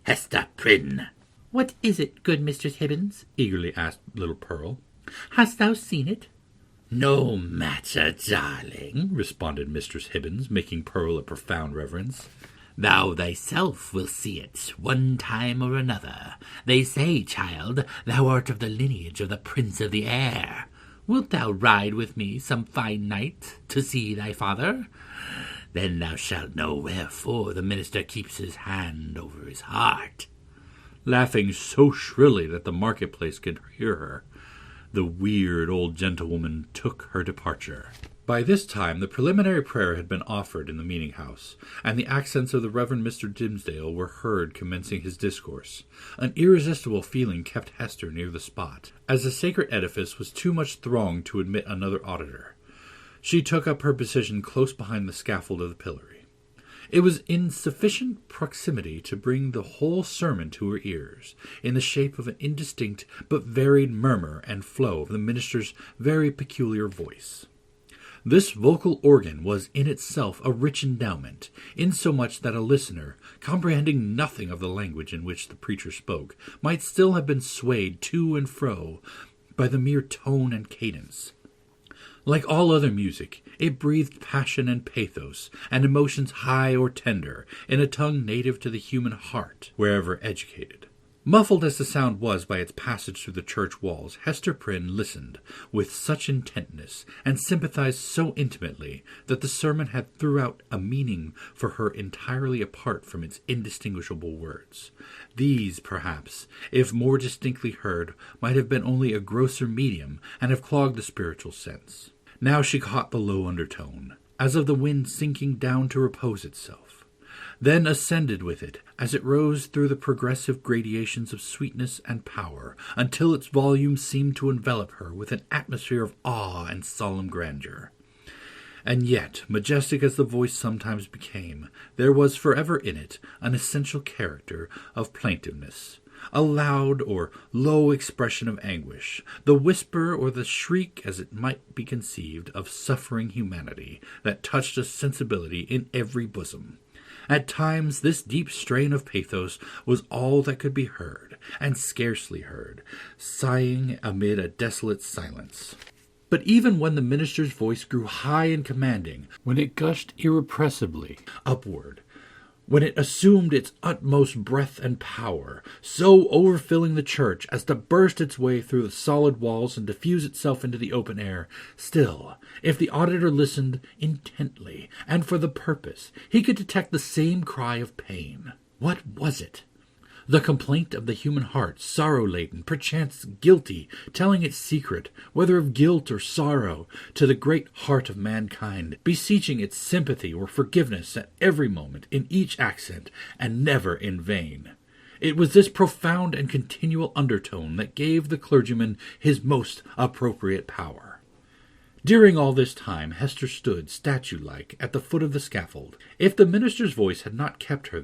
Hester Prynne! What is it, good Mistress Hibbins? Eagerly asked little Pearl. Hast thou seen it? No matter, darling, responded Mistress Hibbins, making Pearl a profound reverence. Thou thyself will see it, one time or another. They say, child, thou art of the lineage of the Prince of the Air. Wilt thou ride with me some fine night to see thy father? Then thou shalt know wherefore the minister keeps his hand over his heart. Laughing so shrilly that the marketplace could hear her, the weird old gentlewoman took her departure. By this time the preliminary prayer had been offered in the meeting-house, and the accents of the Reverend Mr. Dimmesdale were heard commencing his discourse. An irresistible feeling kept Hester near the spot, as the sacred edifice was too much thronged to admit another auditor. She took up her position close behind the scaffold of the pillory. It was in sufficient proximity to bring the whole sermon to her ears, in the shape of an indistinct but varied murmur and flow of the minister's very peculiar voice. This vocal organ was in itself a rich endowment, insomuch that a listener, comprehending nothing of the language in which the preacher spoke, might still have been swayed to and fro by the mere tone and cadence. Like all other music, it breathed passion and pathos, and emotions high or tender, in a tongue native to the human heart, wherever educated. Muffled as the sound was by its passage through the church walls, Hester Prynne listened with such intentness, and sympathized so intimately, that the sermon had throughout a meaning for her entirely apart from its indistinguishable words. These, perhaps, if more distinctly heard, might have been only a grosser medium, and have clogged the spiritual sense. Now she caught the low undertone, as of the wind sinking down to repose itself, then ascended with it, as it rose through the progressive gradations of sweetness and power, until its volume seemed to envelop her with an atmosphere of awe and solemn grandeur. And yet, majestic as the voice sometimes became, there was forever in it an essential character of plaintiveness, a loud or low expression of anguish, the whisper or the shriek, as it might be conceived, of suffering humanity that touched a sensibility in every bosom. At times this deep strain of pathos was all that could be heard, and scarcely heard, sighing amid a desolate silence. But even when the minister's voice grew high and commanding, when it gushed irrepressibly upward, when it assumed its utmost breadth and power, so overfilling the church as to burst its way through the solid walls and diffuse itself into the open air, still, if the auditor listened intently and for the purpose, he could detect the same cry of pain. What was it? The complaint of the human heart, sorrow-laden, perchance guilty, telling its secret, whether of guilt or sorrow, to the great heart of mankind, beseeching its sympathy or forgiveness at every moment, in each accent, and never in vain. It was this profound and continual undertone that gave the clergyman his most appropriate power. During all this time Hester stood, statue-like, at the foot of the scaffold. If the minister's voice had not kept her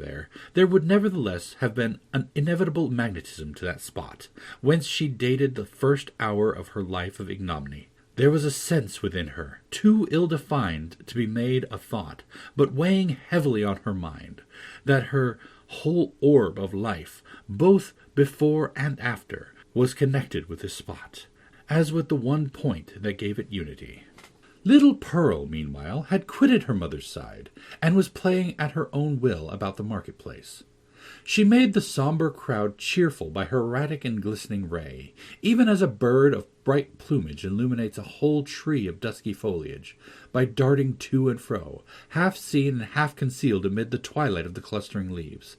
there would nevertheless have been an inevitable magnetism to that spot, whence she dated the first hour of her life of ignominy. There was a sense within her, too ill-defined to be made a thought, but weighing heavily on her mind, that her whole orb of life, both before and after, was connected with this spot, as with the one point that gave it unity. Little Pearl, meanwhile, had quitted her mother's side, and was playing at her own will about the marketplace. She made the sombre crowd cheerful by her erratic and glistening ray, even as a bird of bright plumage illuminates a whole tree of dusky foliage, by darting to and fro, half seen and half concealed amid the twilight of the clustering leaves.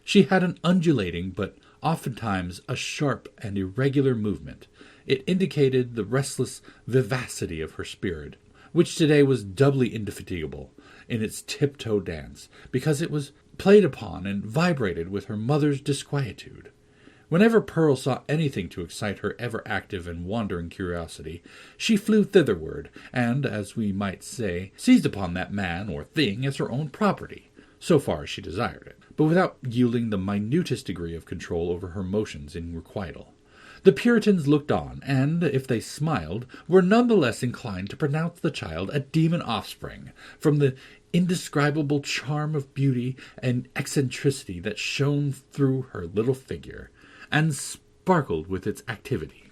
She had an undulating, but oftentimes a sharp and irregular movement. It indicated the restless vivacity of her spirit, which today was doubly indefatigable in its tiptoe dance, because it was played upon and vibrated with her mother's disquietude. Whenever Pearl saw anything to excite her ever-active and wandering curiosity, she flew thitherward, and, as we might say, seized upon that man or thing as her own property, so far as she desired it, but without yielding the minutest degree of control over her motions in requital. The Puritans looked on, and, if they smiled, were none the less inclined to pronounce the child a demon offspring, from the indescribable charm of beauty and eccentricity that shone through her little figure, and sparkled with its activity.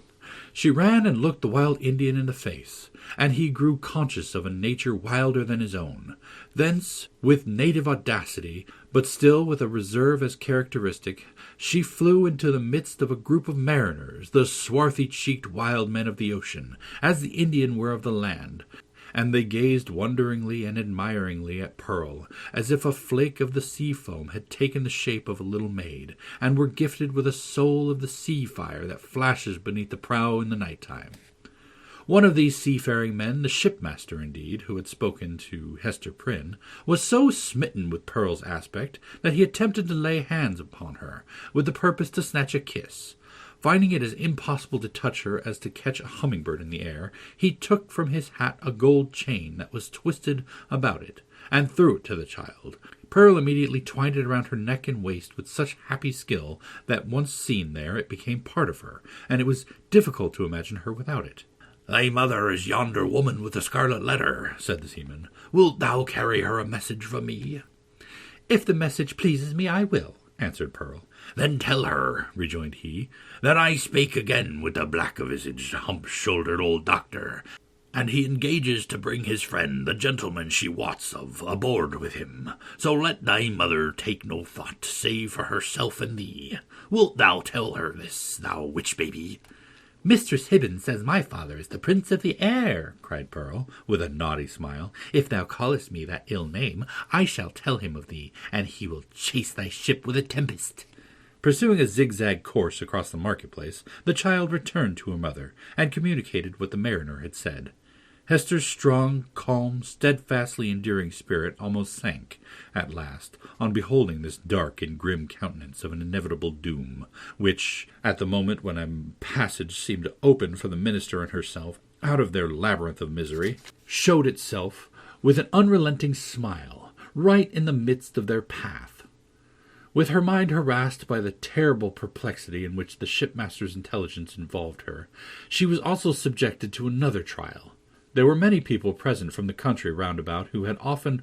She ran and looked the wild Indian in the face, and he grew conscious of a nature wilder than his own. Thence, with native audacity, but still with a reserve as characteristic, she flew into the midst of a group of mariners, the swarthy-cheeked wild men of the ocean, as the Indian were of the land, and they gazed wonderingly and admiringly at Pearl, as if a flake of the sea-foam had taken the shape of a little maid, and were gifted with a soul of the sea-fire that flashes beneath the prow in the night-time. One of these seafaring men, the shipmaster indeed, who had spoken to Hester Prynne, was so smitten with Pearl's aspect that he attempted to lay hands upon her, with the purpose to snatch a kiss. Finding it as impossible to touch her as to catch a humming-bird in the air, he took from his hat a gold chain that was twisted about it, and threw it to the child. Pearl immediately twined it around her neck and waist with such happy skill that, once seen there, it became part of her, and it was difficult to imagine her without it. "Thy mother is yonder woman with the Scarlet Letter," said the seaman. "Wilt thou carry her a message from me?" "If the message pleases me, I will," answered Pearl. "Then tell her," rejoined he, "that I spake again with the black-visaged, hump-shouldered old doctor, and he engages to bring his friend, the gentleman she wots of, aboard with him. So let thy mother take no thought, save for herself and thee. Wilt thou tell her this, thou witch-baby?" "Mistress Hibbins says my father is the Prince of the Air," cried Pearl, with a naughty smile. "If thou callest me that ill name, I shall tell him of thee, and he will chase thy ship with a tempest." Pursuing a zigzag course across the marketplace, the child returned to her mother, and communicated what the mariner had said. Hester's strong, calm, steadfastly enduring spirit almost sank, at last, on beholding this dark and grim countenance of an inevitable doom, which, at the moment when a passage seemed to open for the minister and herself out of their labyrinth of misery, showed itself with an unrelenting smile right in the midst of their path. With her mind harassed by the terrible perplexity in which the shipmaster's intelligence involved her, she was also subjected to another trial. There were many people present from the country round about who had often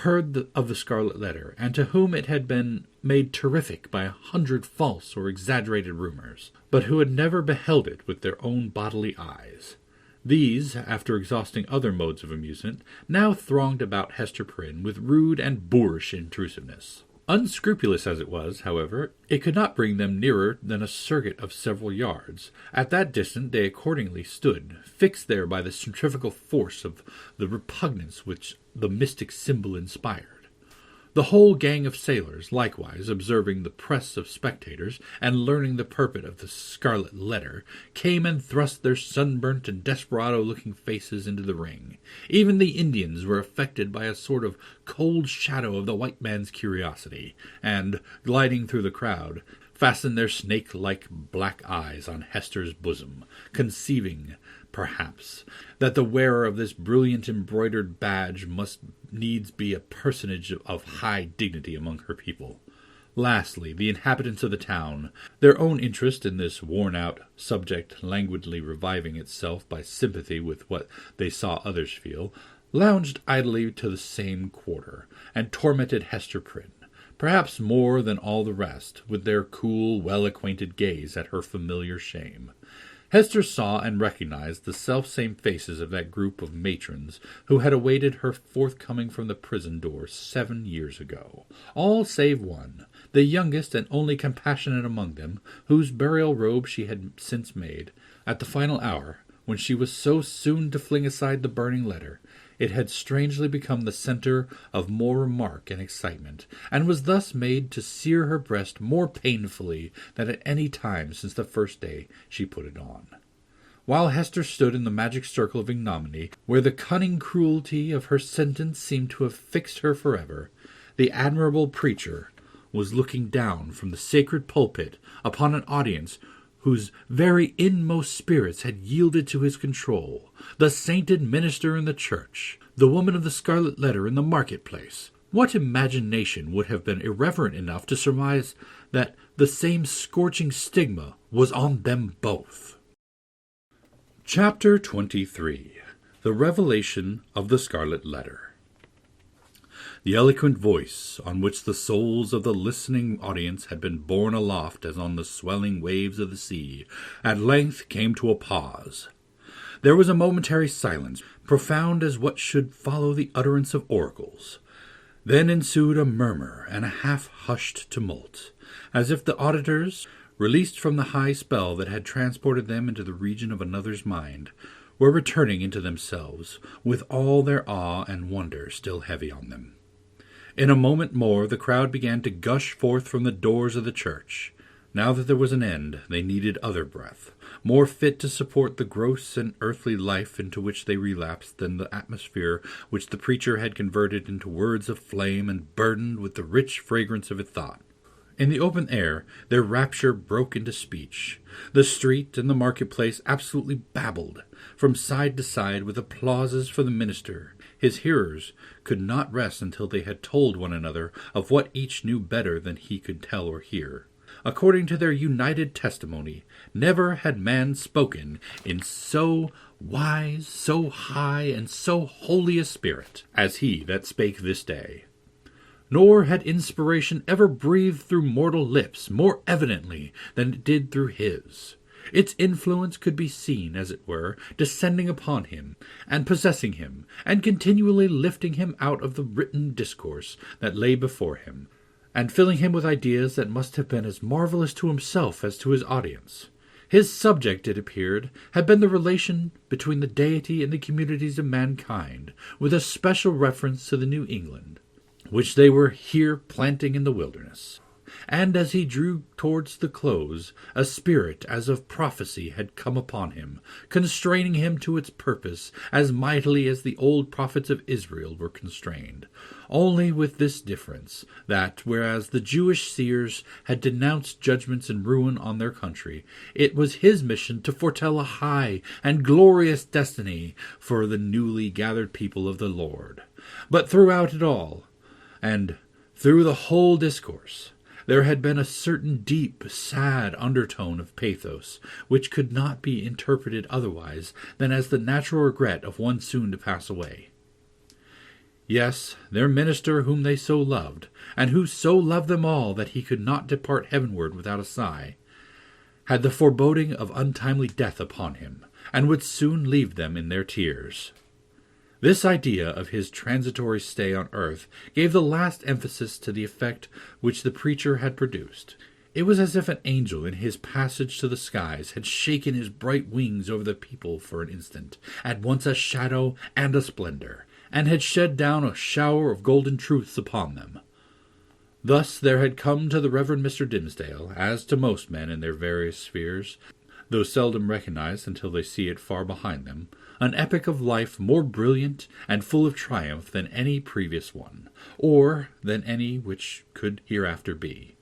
heard of the Scarlet Letter, and to whom it had been made terrific by 100 false or exaggerated rumors, but who had never beheld it with their own bodily eyes. These, after exhausting other modes of amusement, now thronged about Hester Prynne with rude and boorish intrusiveness. Unscrupulous as it was, however, it could not bring them nearer than a circuit of several yards. At that distance they accordingly stood, fixed there by the centrifugal force of the repugnance which the mystic symbol inspired. The whole gang of sailors, likewise, observing the press of spectators, and learning the purport of the Scarlet Letter, came and thrust their sunburnt and desperado-looking faces into the ring. Even the Indians were affected by a sort of cold shadow of the white man's curiosity, and, gliding through the crowd, fastened their snake-like black eyes on Hester's bosom, conceiving, perhaps, that the wearer of this brilliant embroidered badge must needs be a personage of high dignity among her people. Lastly, the inhabitants of the town, their own interest in this worn-out subject languidly reviving itself by sympathy with what they saw others feel, lounged idly to the same quarter, and tormented Hester Prynne, perhaps more than all the rest, with their cool, well-acquainted gaze at her familiar shame. Hester saw and recognized the self-same faces of that group of matrons who had awaited her forthcoming from the prison door 7 years ago, all save one, the youngest and only compassionate among them, whose burial robe she had since made. At the final hour, when she was so soon to fling aside the burning letter, it had strangely become the center of more remark and excitement, and was thus made to sear her breast more painfully than at any time since the first day she put it on. While Hester stood in the magic circle of ignominy, where the cunning cruelty of her sentence seemed to have fixed her forever, the admirable preacher was looking down from the sacred pulpit upon an audience whose very inmost spirits had yielded to his control, the sainted minister in the church, the woman of the Scarlet Letter in the marketplace. What imagination would have been irreverent enough to surmise that the same scorching stigma was on them both? Chapter 23. The Revelation of the Scarlet Letter. The eloquent voice, on which the souls of the listening audience had been borne aloft as on the swelling waves of the sea, at length came to a pause. There was a momentary silence, profound as what should follow the utterance of oracles. Then ensued a murmur and a half-hushed tumult, as if the auditors, released from the high spell that had transported them into the region of another's mind, were returning into themselves, with all their awe and wonder still heavy on them. In a moment more the crowd began to gush forth from the doors of the church. Now that there was an end, they needed other breath, more fit to support the gross and earthly life into which they relapsed than the atmosphere which the preacher had converted into words of flame and burdened with the rich fragrance of thought. In the open air, their rapture broke into speech. The street and the marketplace absolutely babbled, from side to side, with applauses for the minister. His hearers could not rest until they had told one another of what each knew better than he could tell or hear. According to their united testimony, never had man spoken in so wise, so high, and so holy a spirit as he that spake this day. Nor had inspiration ever breathed through mortal lips more evidently than it did through his. Its influence could be seen, as it were, descending upon him, and possessing him, and continually lifting him out of the written discourse that lay before him, and filling him with ideas that must have been as marvelous to himself as to his audience. His subject, it appeared, had been the relation between the deity and the communities of mankind, with a special reference to the New England, which they were here planting in the wilderness. And as he drew towards the close, a spirit as of prophecy had come upon him, constraining him to its purpose as mightily as the old prophets of Israel were constrained, only with this difference, that, whereas the Jewish seers had denounced judgments and ruin on their country, it was his mission to foretell a high and glorious destiny for the newly gathered people of the Lord. But throughout it all, and through the whole discourse, There had been a certain deep, sad undertone of pathos, which could not be interpreted otherwise than as the natural regret of one soon to pass away. Yes, their minister whom they so loved, and who so loved them all that he could not depart heavenward without a sigh, had the foreboding of untimely death upon him, and would soon leave them in their tears. This idea of his transitory stay on earth gave the last emphasis to the effect which the preacher had produced. It was as if an angel in his passage to the skies had shaken his bright wings over the people for an instant, at once a shadow and a splendor, and had shed down a shower of golden truths upon them. Thus there had come to the Reverend Mr. Dimmesdale, as to most men in their various spheres, though seldom recognized until they see it far behind them, an epoch of life more brilliant and full of triumph than any previous one, or than any which could hereafter be.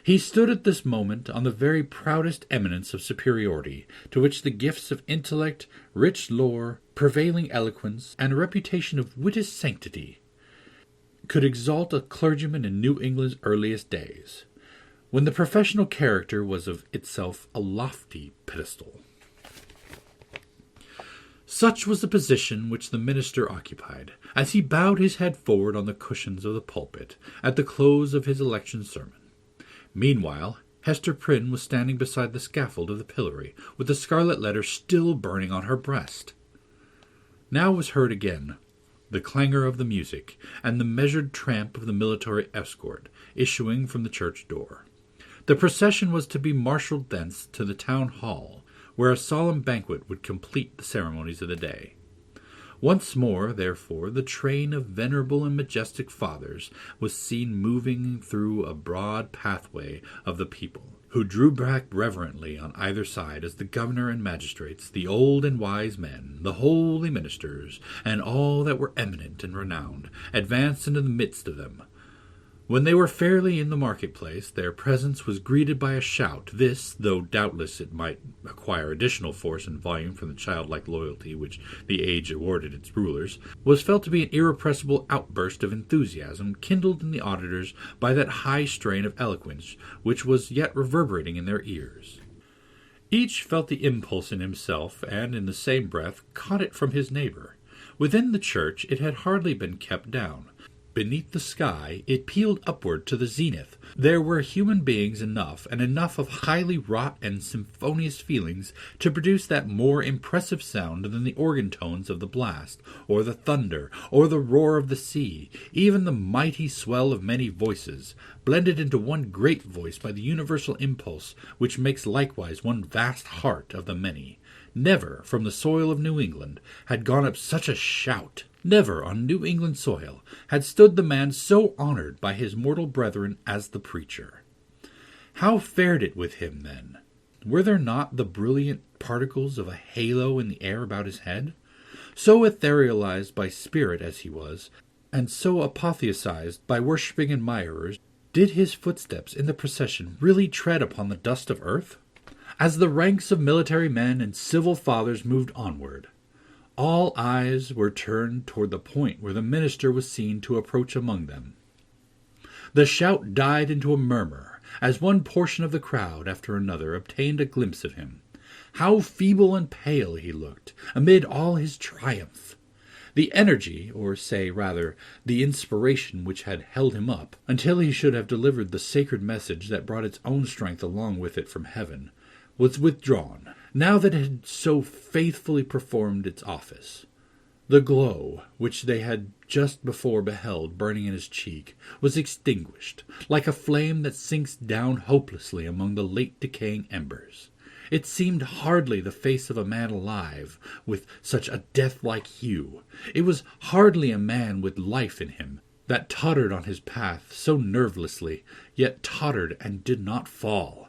He stood at this moment on the very proudest eminence of superiority, to which the gifts of intellect, rich lore, prevailing eloquence, and a reputation of wittiest sanctity could exalt a clergyman in New England's earliest days, when the professional character was of itself a lofty pedestal. Such was the position which the minister occupied, as he bowed his head forward on the cushions of the pulpit at the close of his election sermon. Meanwhile, Hester Prynne was standing beside the scaffold of the pillory, with the Scarlet Letter still burning on her breast. Now was heard again the clangor of the music, and the measured tramp of the military escort issuing from the church door. The procession was to be marshalled thence to the town hall, where a solemn banquet would complete the ceremonies of the day. Once more, therefore, the train of venerable and majestic fathers was seen moving through a broad pathway of the people, who drew back reverently on either side as the governor and magistrates, the old and wise men, the holy ministers, and all that were eminent and renowned, advanced into the midst of them. When they were fairly in the marketplace, their presence was greeted by a shout. This, though doubtless it might acquire additional force and volume from the childlike loyalty which the age awarded its rulers, was felt to be an irrepressible outburst of enthusiasm kindled in the auditors by that high strain of eloquence which was yet reverberating in their ears. Each felt the impulse in himself, and in the same breath caught it from his neighbor. Within the church it had hardly been kept down. Beneath the sky, it pealed upward to the zenith. There were human beings enough, and enough of highly wrought and symphonious feelings, to produce that more impressive sound than the organ tones of the blast, or the thunder, or the roar of the sea, even the mighty swell of many voices, blended into one great voice by the universal impulse which makes likewise one vast heart of the many. Never from the soil of New England had gone up such a shout. Never on New England soil had stood the man so honored by his mortal brethren as the preacher. How fared it with him, then? Were there not the brilliant particles of a halo in the air about his head? So etherealized by spirit as he was, and so apotheosized by worshipping admirers, did his footsteps in the procession really tread upon the dust of earth? As the ranks of military men and civil fathers moved onward, all eyes were turned toward the point where the minister was seen to approach among them. The shout died into a murmur, as one portion of the crowd after another obtained a glimpse of him. How feeble and pale he looked, amid all his triumph! The energy, or say rather, the inspiration which had held him up, until he should have delivered the sacred message that brought its own strength along with it from heaven, was withdrawn, now that it had so faithfully performed its office. The glow, which they had just before beheld burning in his cheek, was extinguished, like a flame that sinks down hopelessly among the late decaying embers. It seemed hardly the face of a man alive, with such a death-like hue. It was hardly a man with life in him, that tottered on his path so nervelessly, yet tottered and did not fall.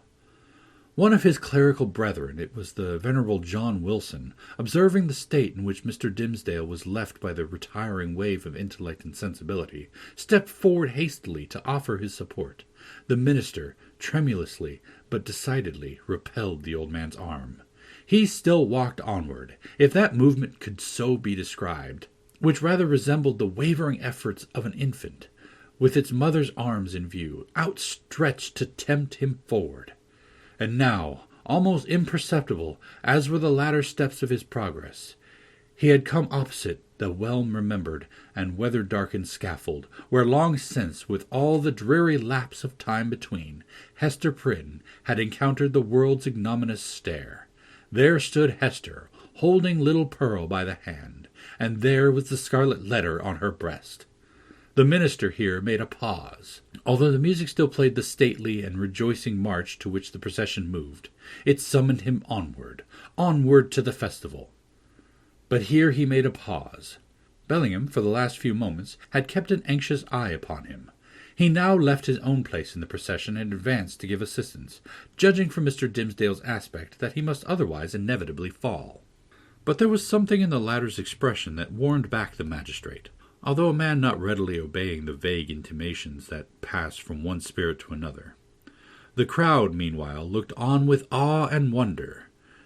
One of his clerical brethren, it was the venerable John Wilson, observing the state in which Mr. Dimmesdale was left by the retiring wave of intellect and sensibility, stepped forward hastily to offer his support. The minister, tremulously but decidedly, repelled the old man's arm. He still walked onward, if that movement could so be described, which rather resembled the wavering efforts of an infant, with its mother's arms in view, outstretched to tempt him forward. And now, almost imperceptible, as were the latter steps of his progress, he had come opposite the well-remembered and weather-darkened scaffold, where long since, with all the dreary lapse of time between, Hester Prynne had encountered the world's ignominious stare. There stood Hester, holding little Pearl by the hand, and there was the Scarlet Letter on her breast. The minister here made a pause. Although the music still played the stately and rejoicing march to which the procession moved, it summoned him onward to the festival. But here he made a pause. Bellingham, for the last few moments, had kept an anxious eye upon him. He now left his own place in the procession and advanced to give assistance, judging from Mr. Dimmesdale's aspect that he must otherwise inevitably fall. But there was something in the latter's expression that warned back the magistrate. Although a man not readily obeying the vague intimations that pass from one spirit to another. The crowd, meanwhile, looked on with awe and wonder.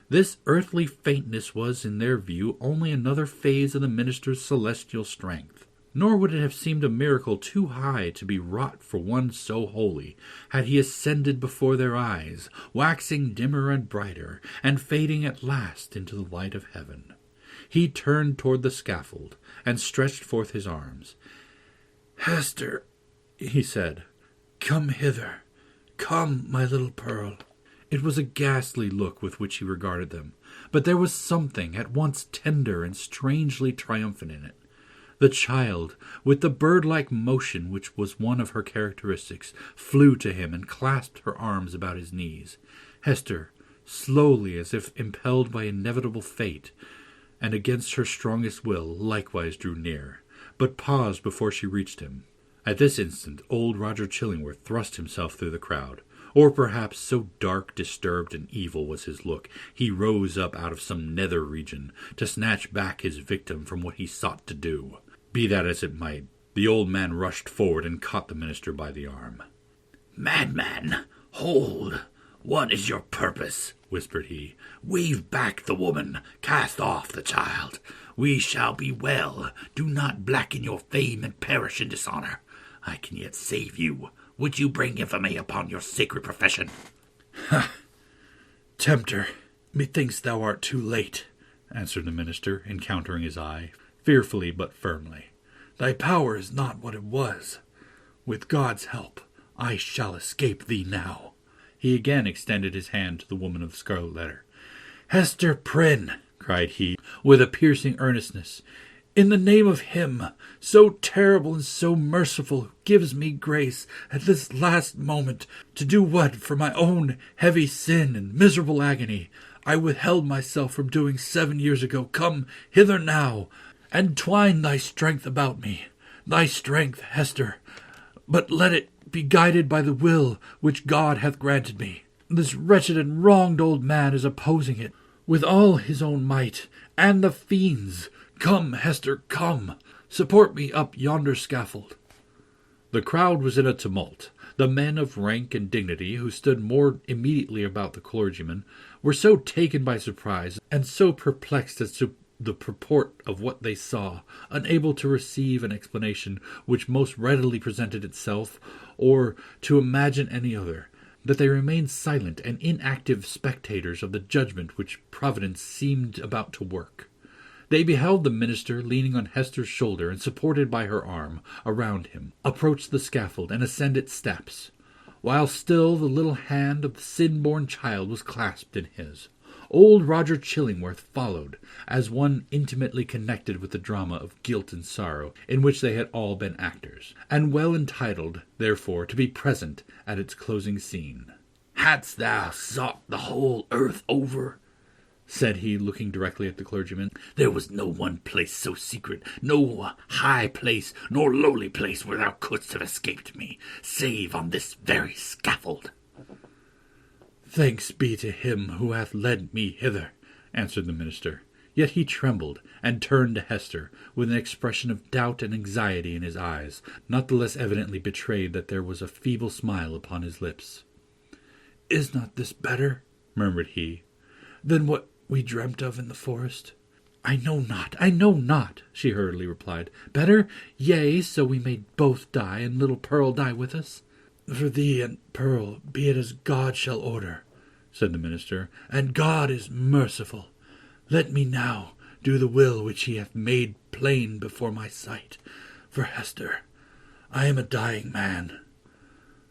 This earthly faintness was, in their view, only another phase of the minister's celestial strength. Nor would it have seemed a miracle too high to be wrought for one so holy, had he ascended before their eyes, waxing dimmer and brighter, and fading at last into the light of heaven. He turned toward the scaffold, and stretched forth his arms. "Hester," he said, "come hither. Come, my little Pearl." It was a ghastly look with which he regarded them, but there was something at once tender and strangely triumphant in it. The child, with the bird-like motion which was one of her characteristics, flew to him and clasped her arms about his knees. Hester, slowly, as if impelled by inevitable fate, and against her strongest will, likewise drew near, but paused before she reached him. At this instant old Roger Chillingworth thrust himself through the crowd. Or perhaps, so dark, disturbed, and evil was his look, he rose up out of some nether region to snatch back his victim from what he sought to do. Be that as it might, the old man rushed forward and caught the minister by the arm. "Madman, hold! What is your purpose?" whispered he. "Weave back the woman, cast off the child. We shall be well. Do not blacken your fame and perish in dishonour. I can yet save you. Would you bring infamy upon your sacred profession?" "Ha! Tempter, methinks thou art too late," answered the minister, encountering his eye, fearfully but firmly. "Thy power is not what it was. With God's help, I shall escape thee now." He again extended his hand to the woman of the Scarlet Letter. "Hester Prynne," cried he, with a piercing earnestness, "in the name of Him, so terrible and so merciful, who gives me grace at this last moment to do what, for my own heavy sin and miserable agony, I withheld myself from doing 7 years ago, come hither now, and twine thy strength about me. Thy strength, Hester, but let it be guided by the will which God hath granted me. This wretched and wronged old man is opposing it with all his own might, and the fiend's. Come, Hester, come. Support me up yonder scaffold." The crowd was in a tumult. The men of rank and dignity, who stood more immediately about the clergyman, were so taken by surprise, and so perplexed as to the purport of what they saw, unable to receive an explanation which most readily presented itself, or to imagine any other, that they remained silent and inactive spectators of the judgment which Providence seemed about to work. They beheld the minister, leaning on Hester's shoulder and supported by her arm around him, approach the scaffold and ascend its steps, while still the little hand of the sin-born child was clasped in his. Old Roger Chillingworth followed, as one intimately connected with the drama of guilt and sorrow in which they had all been actors, and well entitled, therefore, to be present at its closing scene. "Hadst thou sought the whole earth over," said he, looking directly at the clergyman, "there was no one place so secret, no high place nor lowly place where thou couldst have escaped me, save on this very scaffold." "Thanks be to Him who hath led me hither," answered the minister. Yet he trembled, and turned to Hester, with an expression of doubt and anxiety in his eyes, not the less evidently betrayed that there was a feeble smile upon his lips. "Is not this better," murmured he, "than what we dreamt of in the forest?" I know not, she hurriedly replied. Better, yea, so we may both die, and little Pearl die with us. For thee and Pearl, be it as God shall order, said the minister, and God is merciful. Let me now do the will which he hath made plain before my sight. For Hester, I am a dying man,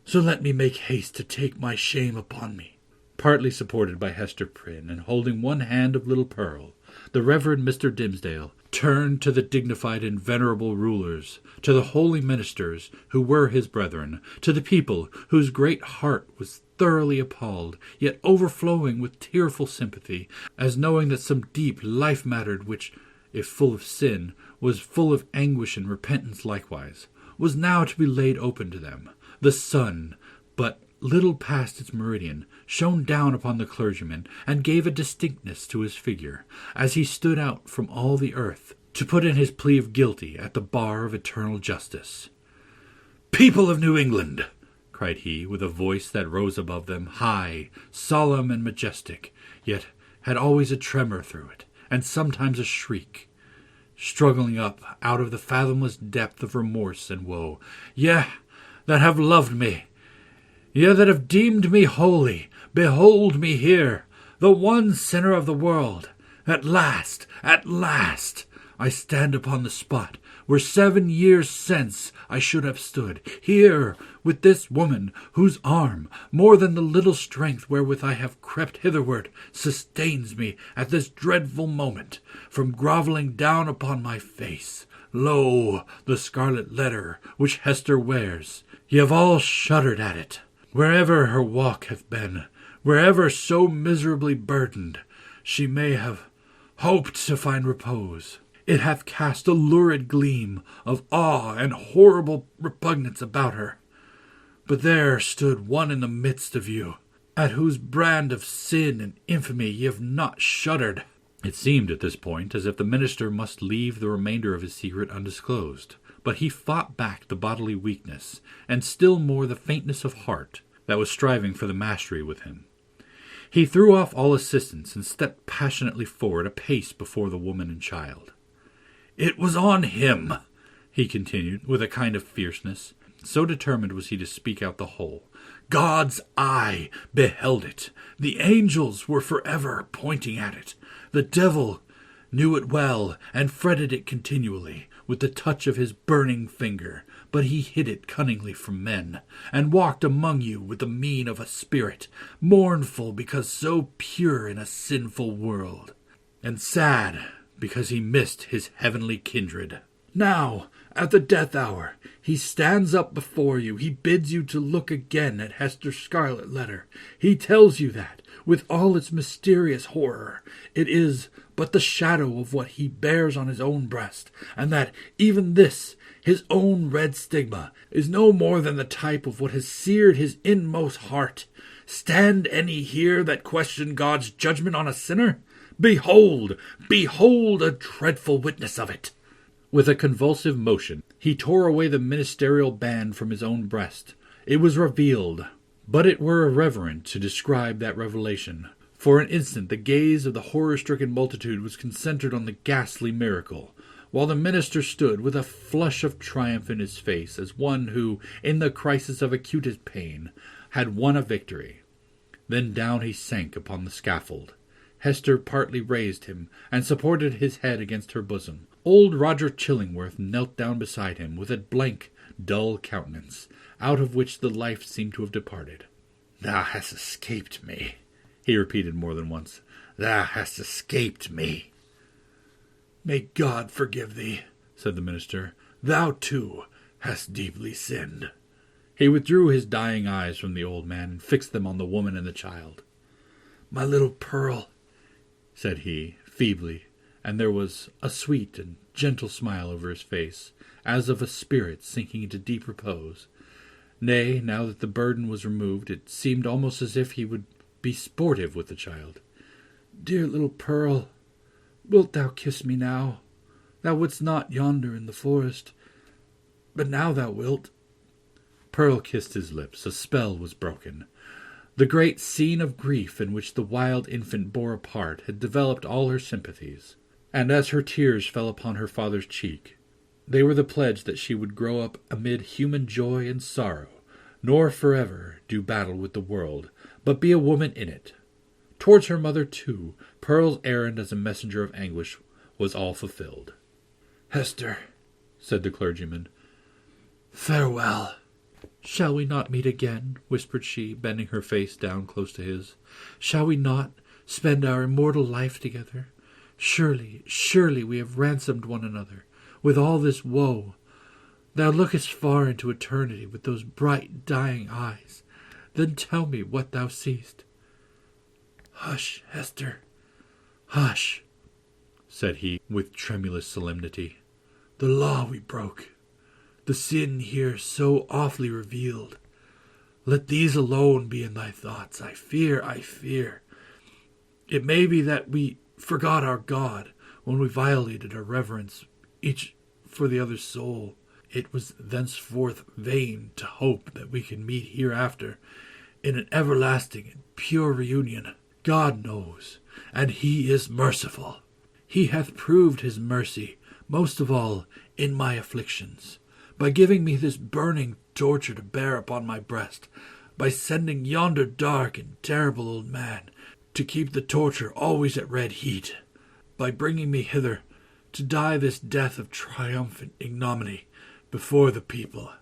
so let me make haste to take my shame upon me. Partly supported by Hester Prynne, and holding one hand of little Pearl, the Reverend Mr. Dimmesdale turned to the dignified and venerable rulers, to the holy ministers who were his brethren, to the people whose great heart was thoroughly appalled, yet overflowing with tearful sympathy, as knowing that some deep life mattered which, if full of sin, was full of anguish and repentance likewise, was now to be laid open to them. The sun, but little past its meridian, shone down upon the clergyman, and gave a distinctness to his figure, as he stood out from all the earth, to put in his plea of guilty at the bar of eternal justice. "People of New England," cried he, with a voice that rose above them, high, solemn, and majestic, yet had always a tremor through it, and sometimes a shriek, struggling up out of the fathomless depth of remorse and woe, "ye that have loved me, ye that have deemed me holy, behold me here, the one sinner of the world. At last, I stand upon the spot where 7 years since I should have stood, here with this woman, whose arm, more than the little strength wherewith I have crept hitherward, sustains me at this dreadful moment from grovelling down upon my face. Lo, the scarlet letter which Hester wears. Ye have all shuddered at it. Wherever her walk hath been, wherever so miserably burdened, she may have hoped to find repose. It hath cast a lurid gleam of awe and horrible repugnance about her. But there stood one in the midst of you, at whose brand of sin and infamy ye have not shuddered." It seemed at this point as if the minister must leave the remainder of his secret undisclosed, but he fought back the bodily weakness, and still more the faintness of heart, that was striving for the mastery with him. He threw off all assistance and stepped passionately forward a pace before the woman and child. "It was on him," he continued, with a kind of fierceness. So determined was he to speak out the whole. "God's eye beheld it. The angels were forever pointing at it. The devil knew it well, and fretted it continually with the touch of his burning finger, but he hid it cunningly from men, and walked among you with the mien of a spirit, mournful because so pure in a sinful world, and sad because he missed his heavenly kindred. Now, at the death hour, he stands up before you. He bids you to look again at Hester's scarlet letter. He tells you that, with all its mysterious horror, it is but the shadow of what he bears on his own breast, and that even this, his own red stigma, is no more than the type of what has seared his inmost heart. Stand any here that question God's judgment on a sinner? Behold a dreadful witness of it." With a convulsive motion, he tore away the ministerial band from his own breast. It was revealed, but it were irreverent to describe that revelation. For an instant the gaze of the horror-stricken multitude was concentrated on the ghastly miracle, while the minister stood with a flush of triumph in his face, as one who, in the crisis of acutest pain, had won a victory. Then down he sank upon the scaffold. Hester partly raised him, and supported his head against her bosom. Old Roger Chillingworth knelt down beside him, with a blank, dull countenance, out of which the life seemed to have departed. "Thou hast escaped me," he repeated more than once. "Thou hast escaped me." "May God forgive thee," said the minister. "Thou, too, hast deeply sinned." He withdrew his dying eyes from the old man, and fixed them on the woman and the child. "My little Pearl," said he, feebly, and there was a sweet and gentle smile over his face, as of a spirit sinking into deep repose. Nay, now that the burden was removed, it seemed almost as if he would be sportive with the child. "Dear little Pearl, wilt thou kiss me now? Thou wouldst not yonder in the forest, but now thou wilt." Pearl kissed his lips. A spell was broken. The great scene of grief in which the wild infant bore a part had developed all her sympathies. And as her tears fell upon her father's cheek, they were the pledge that she would grow up amid human joy and sorrow, nor forever do battle with the world, but be a woman in it. Towards her mother, too, Pearl's errand as a messenger of anguish was all fulfilled. "Hester," said the clergyman, "farewell." "Shall we not meet again?" whispered she, bending her face down close to his. "Shall we not spend our immortal life together? Surely, surely we have ransomed one another. With all this woe, thou lookest far into eternity with those bright, dying eyes. Then tell me what thou seest." "Hush, Hester, hush," said he with tremulous solemnity. "The law we broke, the sin here so awfully revealed, let these alone be in thy thoughts. I fear. It may be that we forgot our God when we violated our reverence, each for the other's soul. It was thenceforth vain to hope that we can meet hereafter in an everlasting and pure reunion. God knows, and he is merciful. He hath proved his mercy, most of all in my afflictions, by giving me this burning torture to bear upon my breast, by sending yonder dark and terrible old man to keep the torture always at red heat, by bringing me hither to die this death of triumphant ignominy before the people.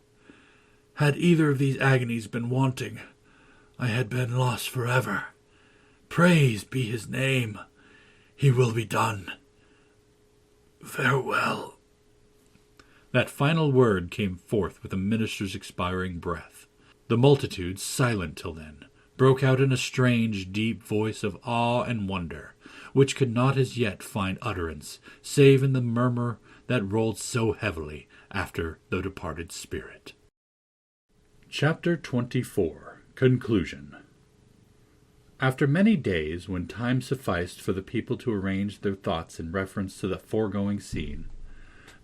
Had either of these agonies been wanting, I had been lost forever. Praise be his name. He will be done. Farewell." That final word came forth with the minister's expiring breath. The multitude, silent till then, broke out in a strange, deep voice of awe and wonder, which could not as yet find utterance, save in the murmur that rolled so heavily after the departed spirit. Chapter 24. Conclusion. After many days, when time sufficed for the people to arrange their thoughts in reference to the foregoing scene,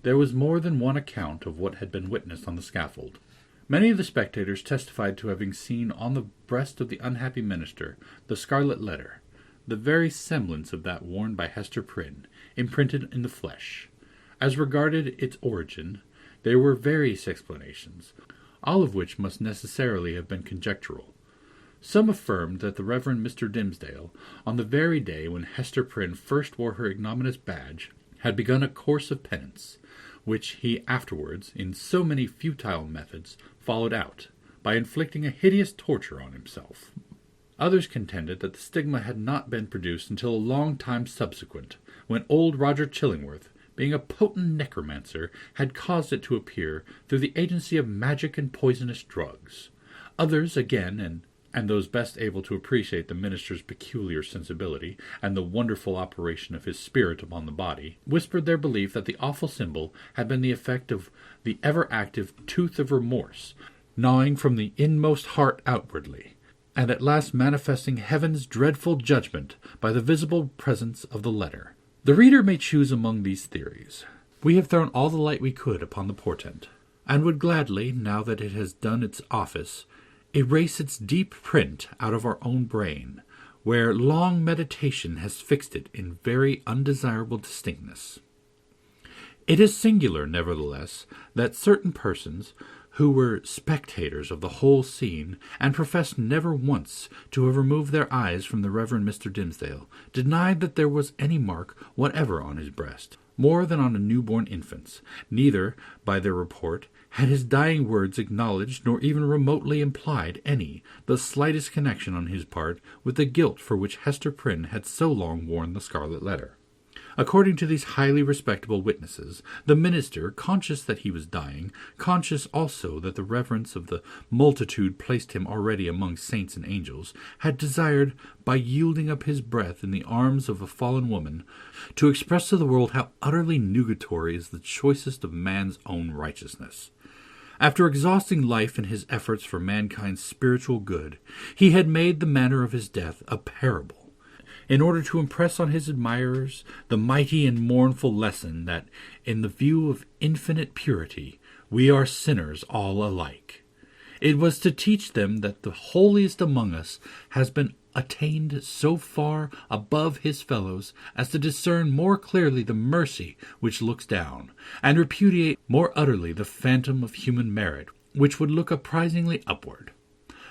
there was more than one account of what had been witnessed on the scaffold. Many of the spectators testified to having seen on the breast of the unhappy minister the Scarlet Letter, the very semblance of that worn by Hester Prynne, imprinted in the flesh. As regarded its origin, there were various explanations, all of which must necessarily have been conjectural. Some affirmed that the Reverend Mr. Dimmesdale, on the very day when Hester Prynne first wore her ignominious badge, had begun a course of penance, which he afterwards, in so many futile methods, followed out, by inflicting a hideous torture on himself. Others contended that the stigma had not been produced until a long time subsequent, when old Roger Chillingworth, being a potent necromancer, had caused it to appear through the agency of magic and poisonous drugs. Others, again, and those best able to appreciate the minister's peculiar sensibility and the wonderful operation of his spirit upon the body, whispered their belief that the awful symbol had been the effect of the ever-active tooth of remorse, gnawing from the inmost heart outwardly, and at last manifesting heaven's dreadful judgment by the visible presence of the letter. The reader may choose among these theories. We have thrown all the light we could upon the portent, and would gladly, now that it has done its office, erase its deep print out of our own brain, where long meditation has fixed it in very undesirable distinctness. It is singular, nevertheless, that certain persons, who were spectators of the whole scene, and professed never once to have removed their eyes from the Reverend Mr. Dimmesdale, denied that there was any mark whatever on his breast, more than on a newborn infant's. Neither, by their report, had his dying words acknowledged nor even remotely implied the slightest connection on his part with the guilt for which Hester Prynne had so long worn the Scarlet Letter. According to these highly respectable witnesses, the minister, conscious that he was dying, conscious also that the reverence of the multitude placed him already among saints and angels, had desired, by yielding up his breath in the arms of a fallen woman, to express to the world how utterly nugatory is the choicest of man's own righteousness. After exhausting life in his efforts for mankind's spiritual good, he had made the manner of his death a parable, in order to impress on his admirers the mighty and mournful lesson that, in the view of infinite purity, we are sinners all alike. It was to teach them that the holiest among us has been attained so far above his fellows as to discern more clearly the mercy which looks down, and repudiate more utterly the phantom of human merit which would look apprisingly upward.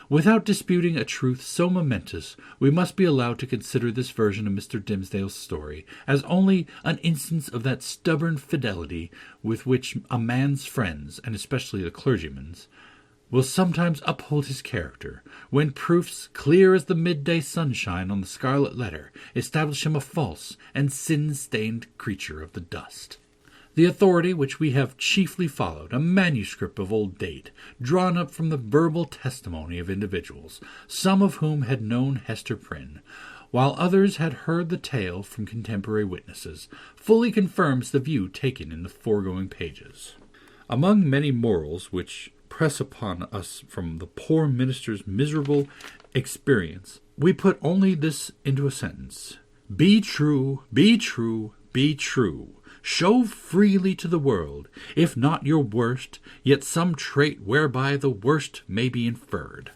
Without disputing a truth so momentous, we must be allowed to consider this version of Mr. Dimmesdale's story as only an instance of that stubborn fidelity with which a man's friends, and especially the clergyman's, will sometimes uphold his character, when proofs clear as the midday sunshine on the Scarlet Letter establish him a false and sin-stained creature of the dust. The authority which we have chiefly followed, a manuscript of old date, drawn up from the verbal testimony of individuals, some of whom had known Hester Prynne, while others had heard the tale from contemporary witnesses, fully confirms the view taken in the foregoing pages. Among many morals which press upon us from the poor minister's miserable experience, we put only this into a sentence: Be true, be true, be true. Show freely to the world, if not your worst, yet some trait whereby the worst may be inferred.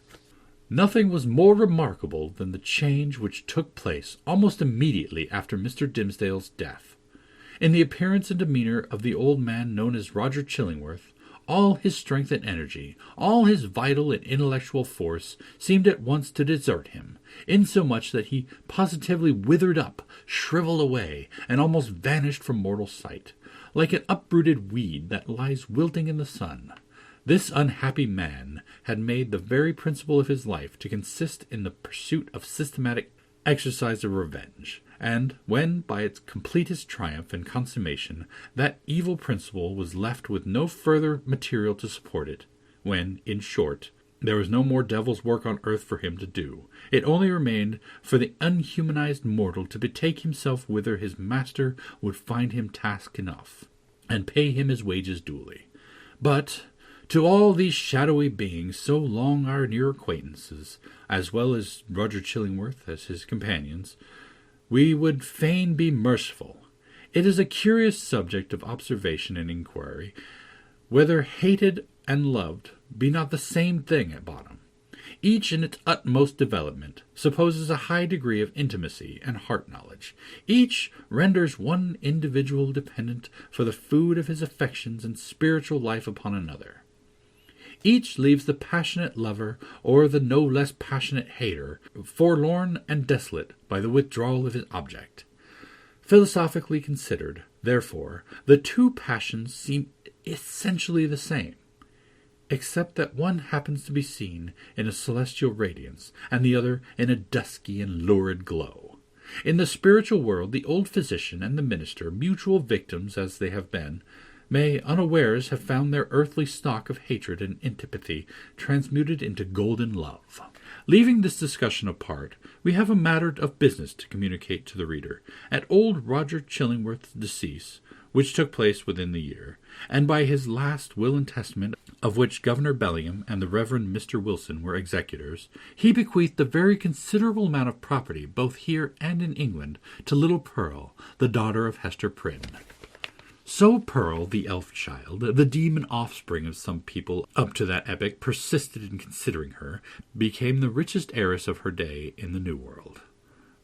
Nothing was more remarkable than the change which took place almost immediately after Mr. Dimmesdale's death. In the appearance and demeanour of the old man known as Roger Chillingworth, all his strength and energy, all his vital and intellectual force seemed at once to desert him, insomuch that he positively withered up, shriveled away, and almost vanished from mortal sight, like an uprooted weed that lies wilting in the sun. This unhappy man had made the very principle of his life to consist in the pursuit of systematic exercise of revenge, and when, by its completest triumph and consummation, that evil principle was left with no further material to support it, when, in short, there was no more devil's work on earth for him to do, it only remained for the unhumanized mortal to betake himself whither his master would find him task enough, and pay him his wages duly. But to all these shadowy beings, so long our near acquaintances, as well as Roger Chillingworth as his companions, we would fain be merciful. It is a curious subject of observation and inquiry, whether hated and loved be not the same thing at bottom. Each in its utmost development supposes a high degree of intimacy and heart-knowledge. Each renders one individual dependent for the food of his affections and spiritual life upon another. Each leaves the passionate lover, or the no less passionate hater, forlorn and desolate by the withdrawal of his object. Philosophically considered, therefore, the two passions seem essentially the same, except that one happens to be seen in a celestial radiance, and the other in a dusky and lurid glow. In the spiritual world, the old physician and the minister, mutual victims as they have been, may unawares have found their earthly stock of hatred and antipathy transmuted into golden love. Leaving this discussion apart, we have a matter of business to communicate to the reader. At old Roger Chillingworth's decease, which took place within the year, and by his last will and testament, of which Governor Bellingham and the Reverend Mr. Wilson were executors, he bequeathed a very considerable amount of property, both here and in England, to little Pearl, the daughter of Hester Prynne. So Pearl, the elf child, the demon offspring of some people up to that epoch persisted in considering her, became the richest heiress of her day in the New World.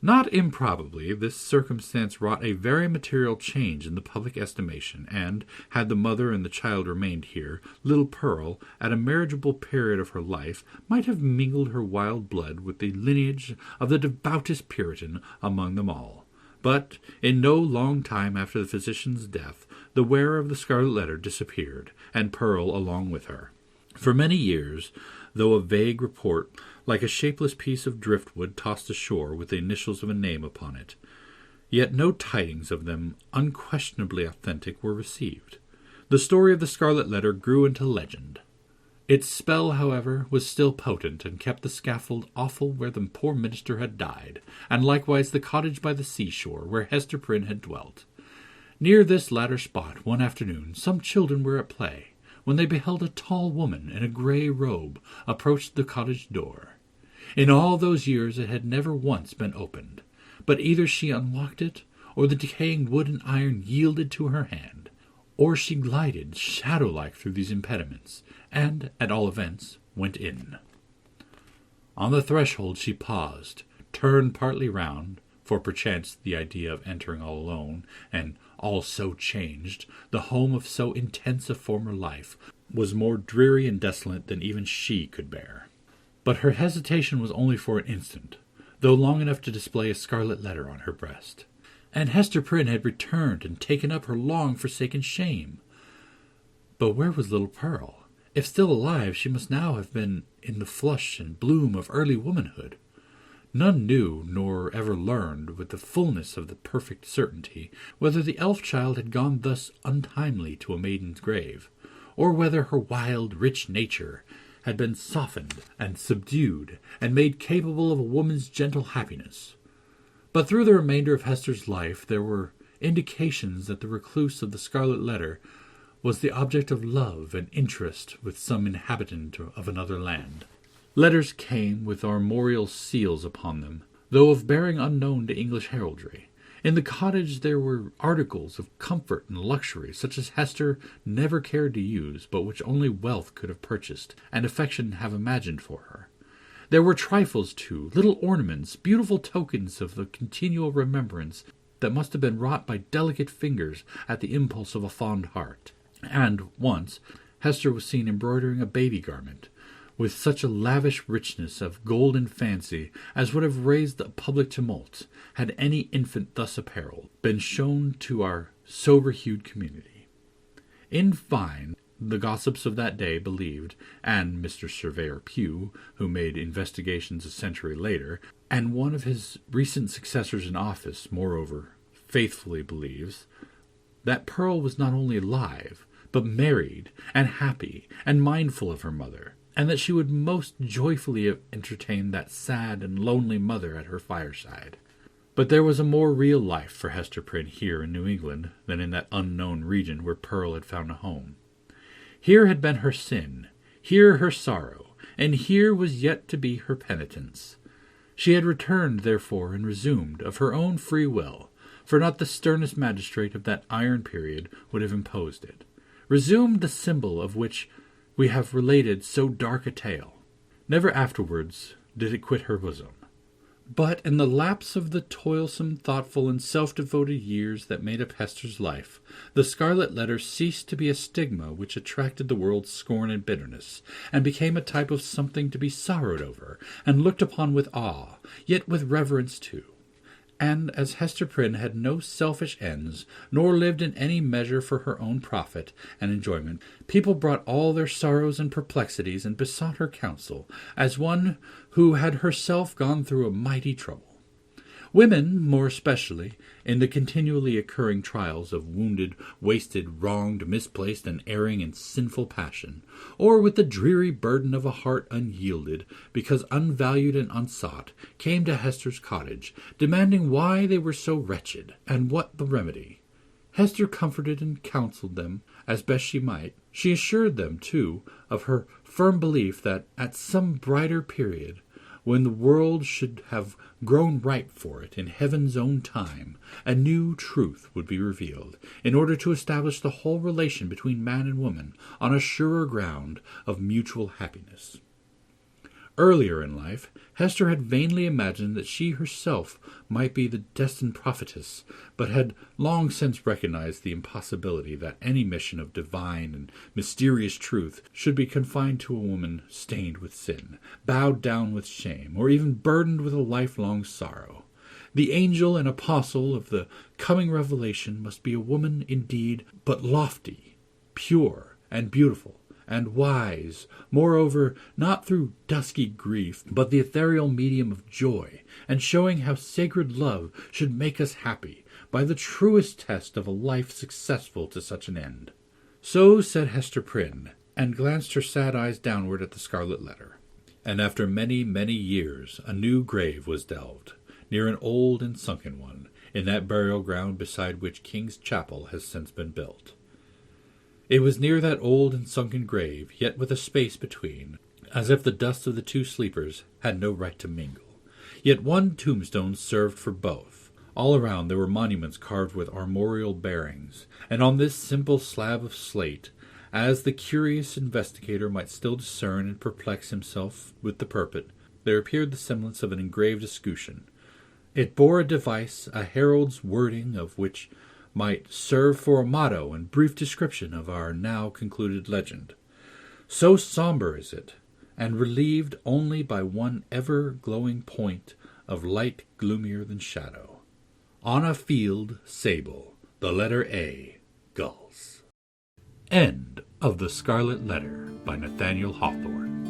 Not improbably, this circumstance wrought a very material change in the public estimation, and, had the mother and the child remained here, little Pearl, at a marriageable period of her life, might have mingled her wild blood with the lineage of the devoutest Puritan among them all. But in no long time after the physician's death, the wearer of the Scarlet Letter disappeared, and Pearl along with her. For many years, though a vague report, like a shapeless piece of driftwood tossed ashore with the initials of a name upon it, yet no tidings of them unquestionably authentic were received. The story of the Scarlet Letter grew into legend. Its spell, however, was still potent, and kept the scaffold awful where the poor minister had died, and likewise the cottage by the seashore where Hester Prynne had dwelt. Near this latter spot, one afternoon, some children were at play, when they beheld a tall woman in a grey robe approach the cottage door. In all those years it had never once been opened, but either she unlocked it, or the decaying wood and iron yielded to her hand, or she glided shadow-like through these impediments, and, at all events, went in. On the threshold she paused, turn partly round, for perchance the idea of entering all alone, and all so changed, the home of so intense a former life, was more dreary and desolate than even she could bear. But her hesitation was only for an instant, though long enough to display a scarlet letter on her breast. And Hester Prynne had returned and taken up her long-forsaken shame. But where was little Pearl? If still alive, she must now have been in the flush and bloom of early womanhood. None knew, nor ever learned with the fullness of the perfect certainty, whether the elf-child had gone thus untimely to a maiden's grave, or whether her wild, rich nature had been softened and subdued, and made capable of a woman's gentle happiness. But through the remainder of Hester's life there were indications that the recluse of the Scarlet Letter was the object of love and interest with some inhabitant of another land. Letters came with armorial seals upon them, though of bearing unknown to English heraldry. In the cottage there were articles of comfort and luxury, such as Hester never cared to use, but which only wealth could have purchased, and affection have imagined for her. There were trifles, too, little ornaments, beautiful tokens of the continual remembrance that must have been wrought by delicate fingers at the impulse of a fond heart. And once Hester was seen embroidering a baby garment, with such a lavish richness of golden fancy as would have raised a public tumult, had any infant thus apparelled been shown to our sober-hued community. In fine, the gossips of that day believed, and Mr. Surveyor Pugh, who made investigations a century later, and one of his recent successors in office, moreover, faithfully believes, that Pearl was not only alive, but married, and happy, and mindful of her mother, and that she would most joyfully have entertained that sad and lonely mother at her fireside. But there was a more real life for Hester Prynne here in New England than in that unknown region where Pearl had found a home. Here had been her sin, here her sorrow, and here was yet to be her penitence. She had returned, therefore, and resumed, of her own free will, for not the sternest magistrate of that iron period would have imposed it, resumed the symbol of which we have related so dark a tale. Never afterwards did it quit her bosom. But in the lapse of the toilsome, thoughtful, and self-devoted years that made up Hester's life, the Scarlet Letter ceased to be a stigma which attracted the world's scorn and bitterness, and became a type of something to be sorrowed over, and looked upon with awe, yet with reverence too. And as Hester Prynne had no selfish ends, nor lived in any measure for her own profit and enjoyment, people brought all their sorrows and perplexities and besought her counsel, as one who had herself gone through a mighty trouble. Women, more especially, in the continually occurring trials of wounded, wasted, wronged, misplaced, and erring in sinful passion, or with the dreary burden of a heart unyielded, because unvalued and unsought, came to Hester's cottage, demanding why they were so wretched, and what the remedy. Hester comforted and counselled them as best she might. She assured them, too, of her firm belief that at some brighter period, when the world should have grown ripe for it in heaven's own time, a new truth would be revealed, in order to establish the whole relation between man and woman on a surer ground of mutual happiness. Earlier in life, Hester had vainly imagined that she herself might be the destined prophetess, but had long since recognized the impossibility that any mission of divine and mysterious truth should be confined to a woman stained with sin, bowed down with shame, or even burdened with a lifelong sorrow. The angel and apostle of the coming revelation must be a woman indeed, but lofty, pure, and beautiful, and wise, moreover, not through dusky grief, but the ethereal medium of joy, and showing how sacred love should make us happy, by the truest test of a life successful to such an end. So said Hester Prynne, and glanced her sad eyes downward at the Scarlet Letter. And after many, many years, a new grave was delved, near an old and sunken one, in that burial ground beside which King's Chapel has since been built. It was near that old and sunken grave, yet with a space between, as if the dust of the two sleepers had no right to mingle. Yet one tombstone served for both. All around there were monuments carved with armorial bearings, and on this simple slab of slate, as the curious investigator might still discern and perplex himself with the purport, there appeared the semblance of an engraved escutcheon. It bore a device, a herald's wording of which might serve for a motto and brief description of our now concluded legend. So sombre is it, and relieved only by one ever-glowing point of light gloomier than shadow. On a field sable, the letter A, gulls. End of The Scarlet Letter by Nathaniel Hawthorne.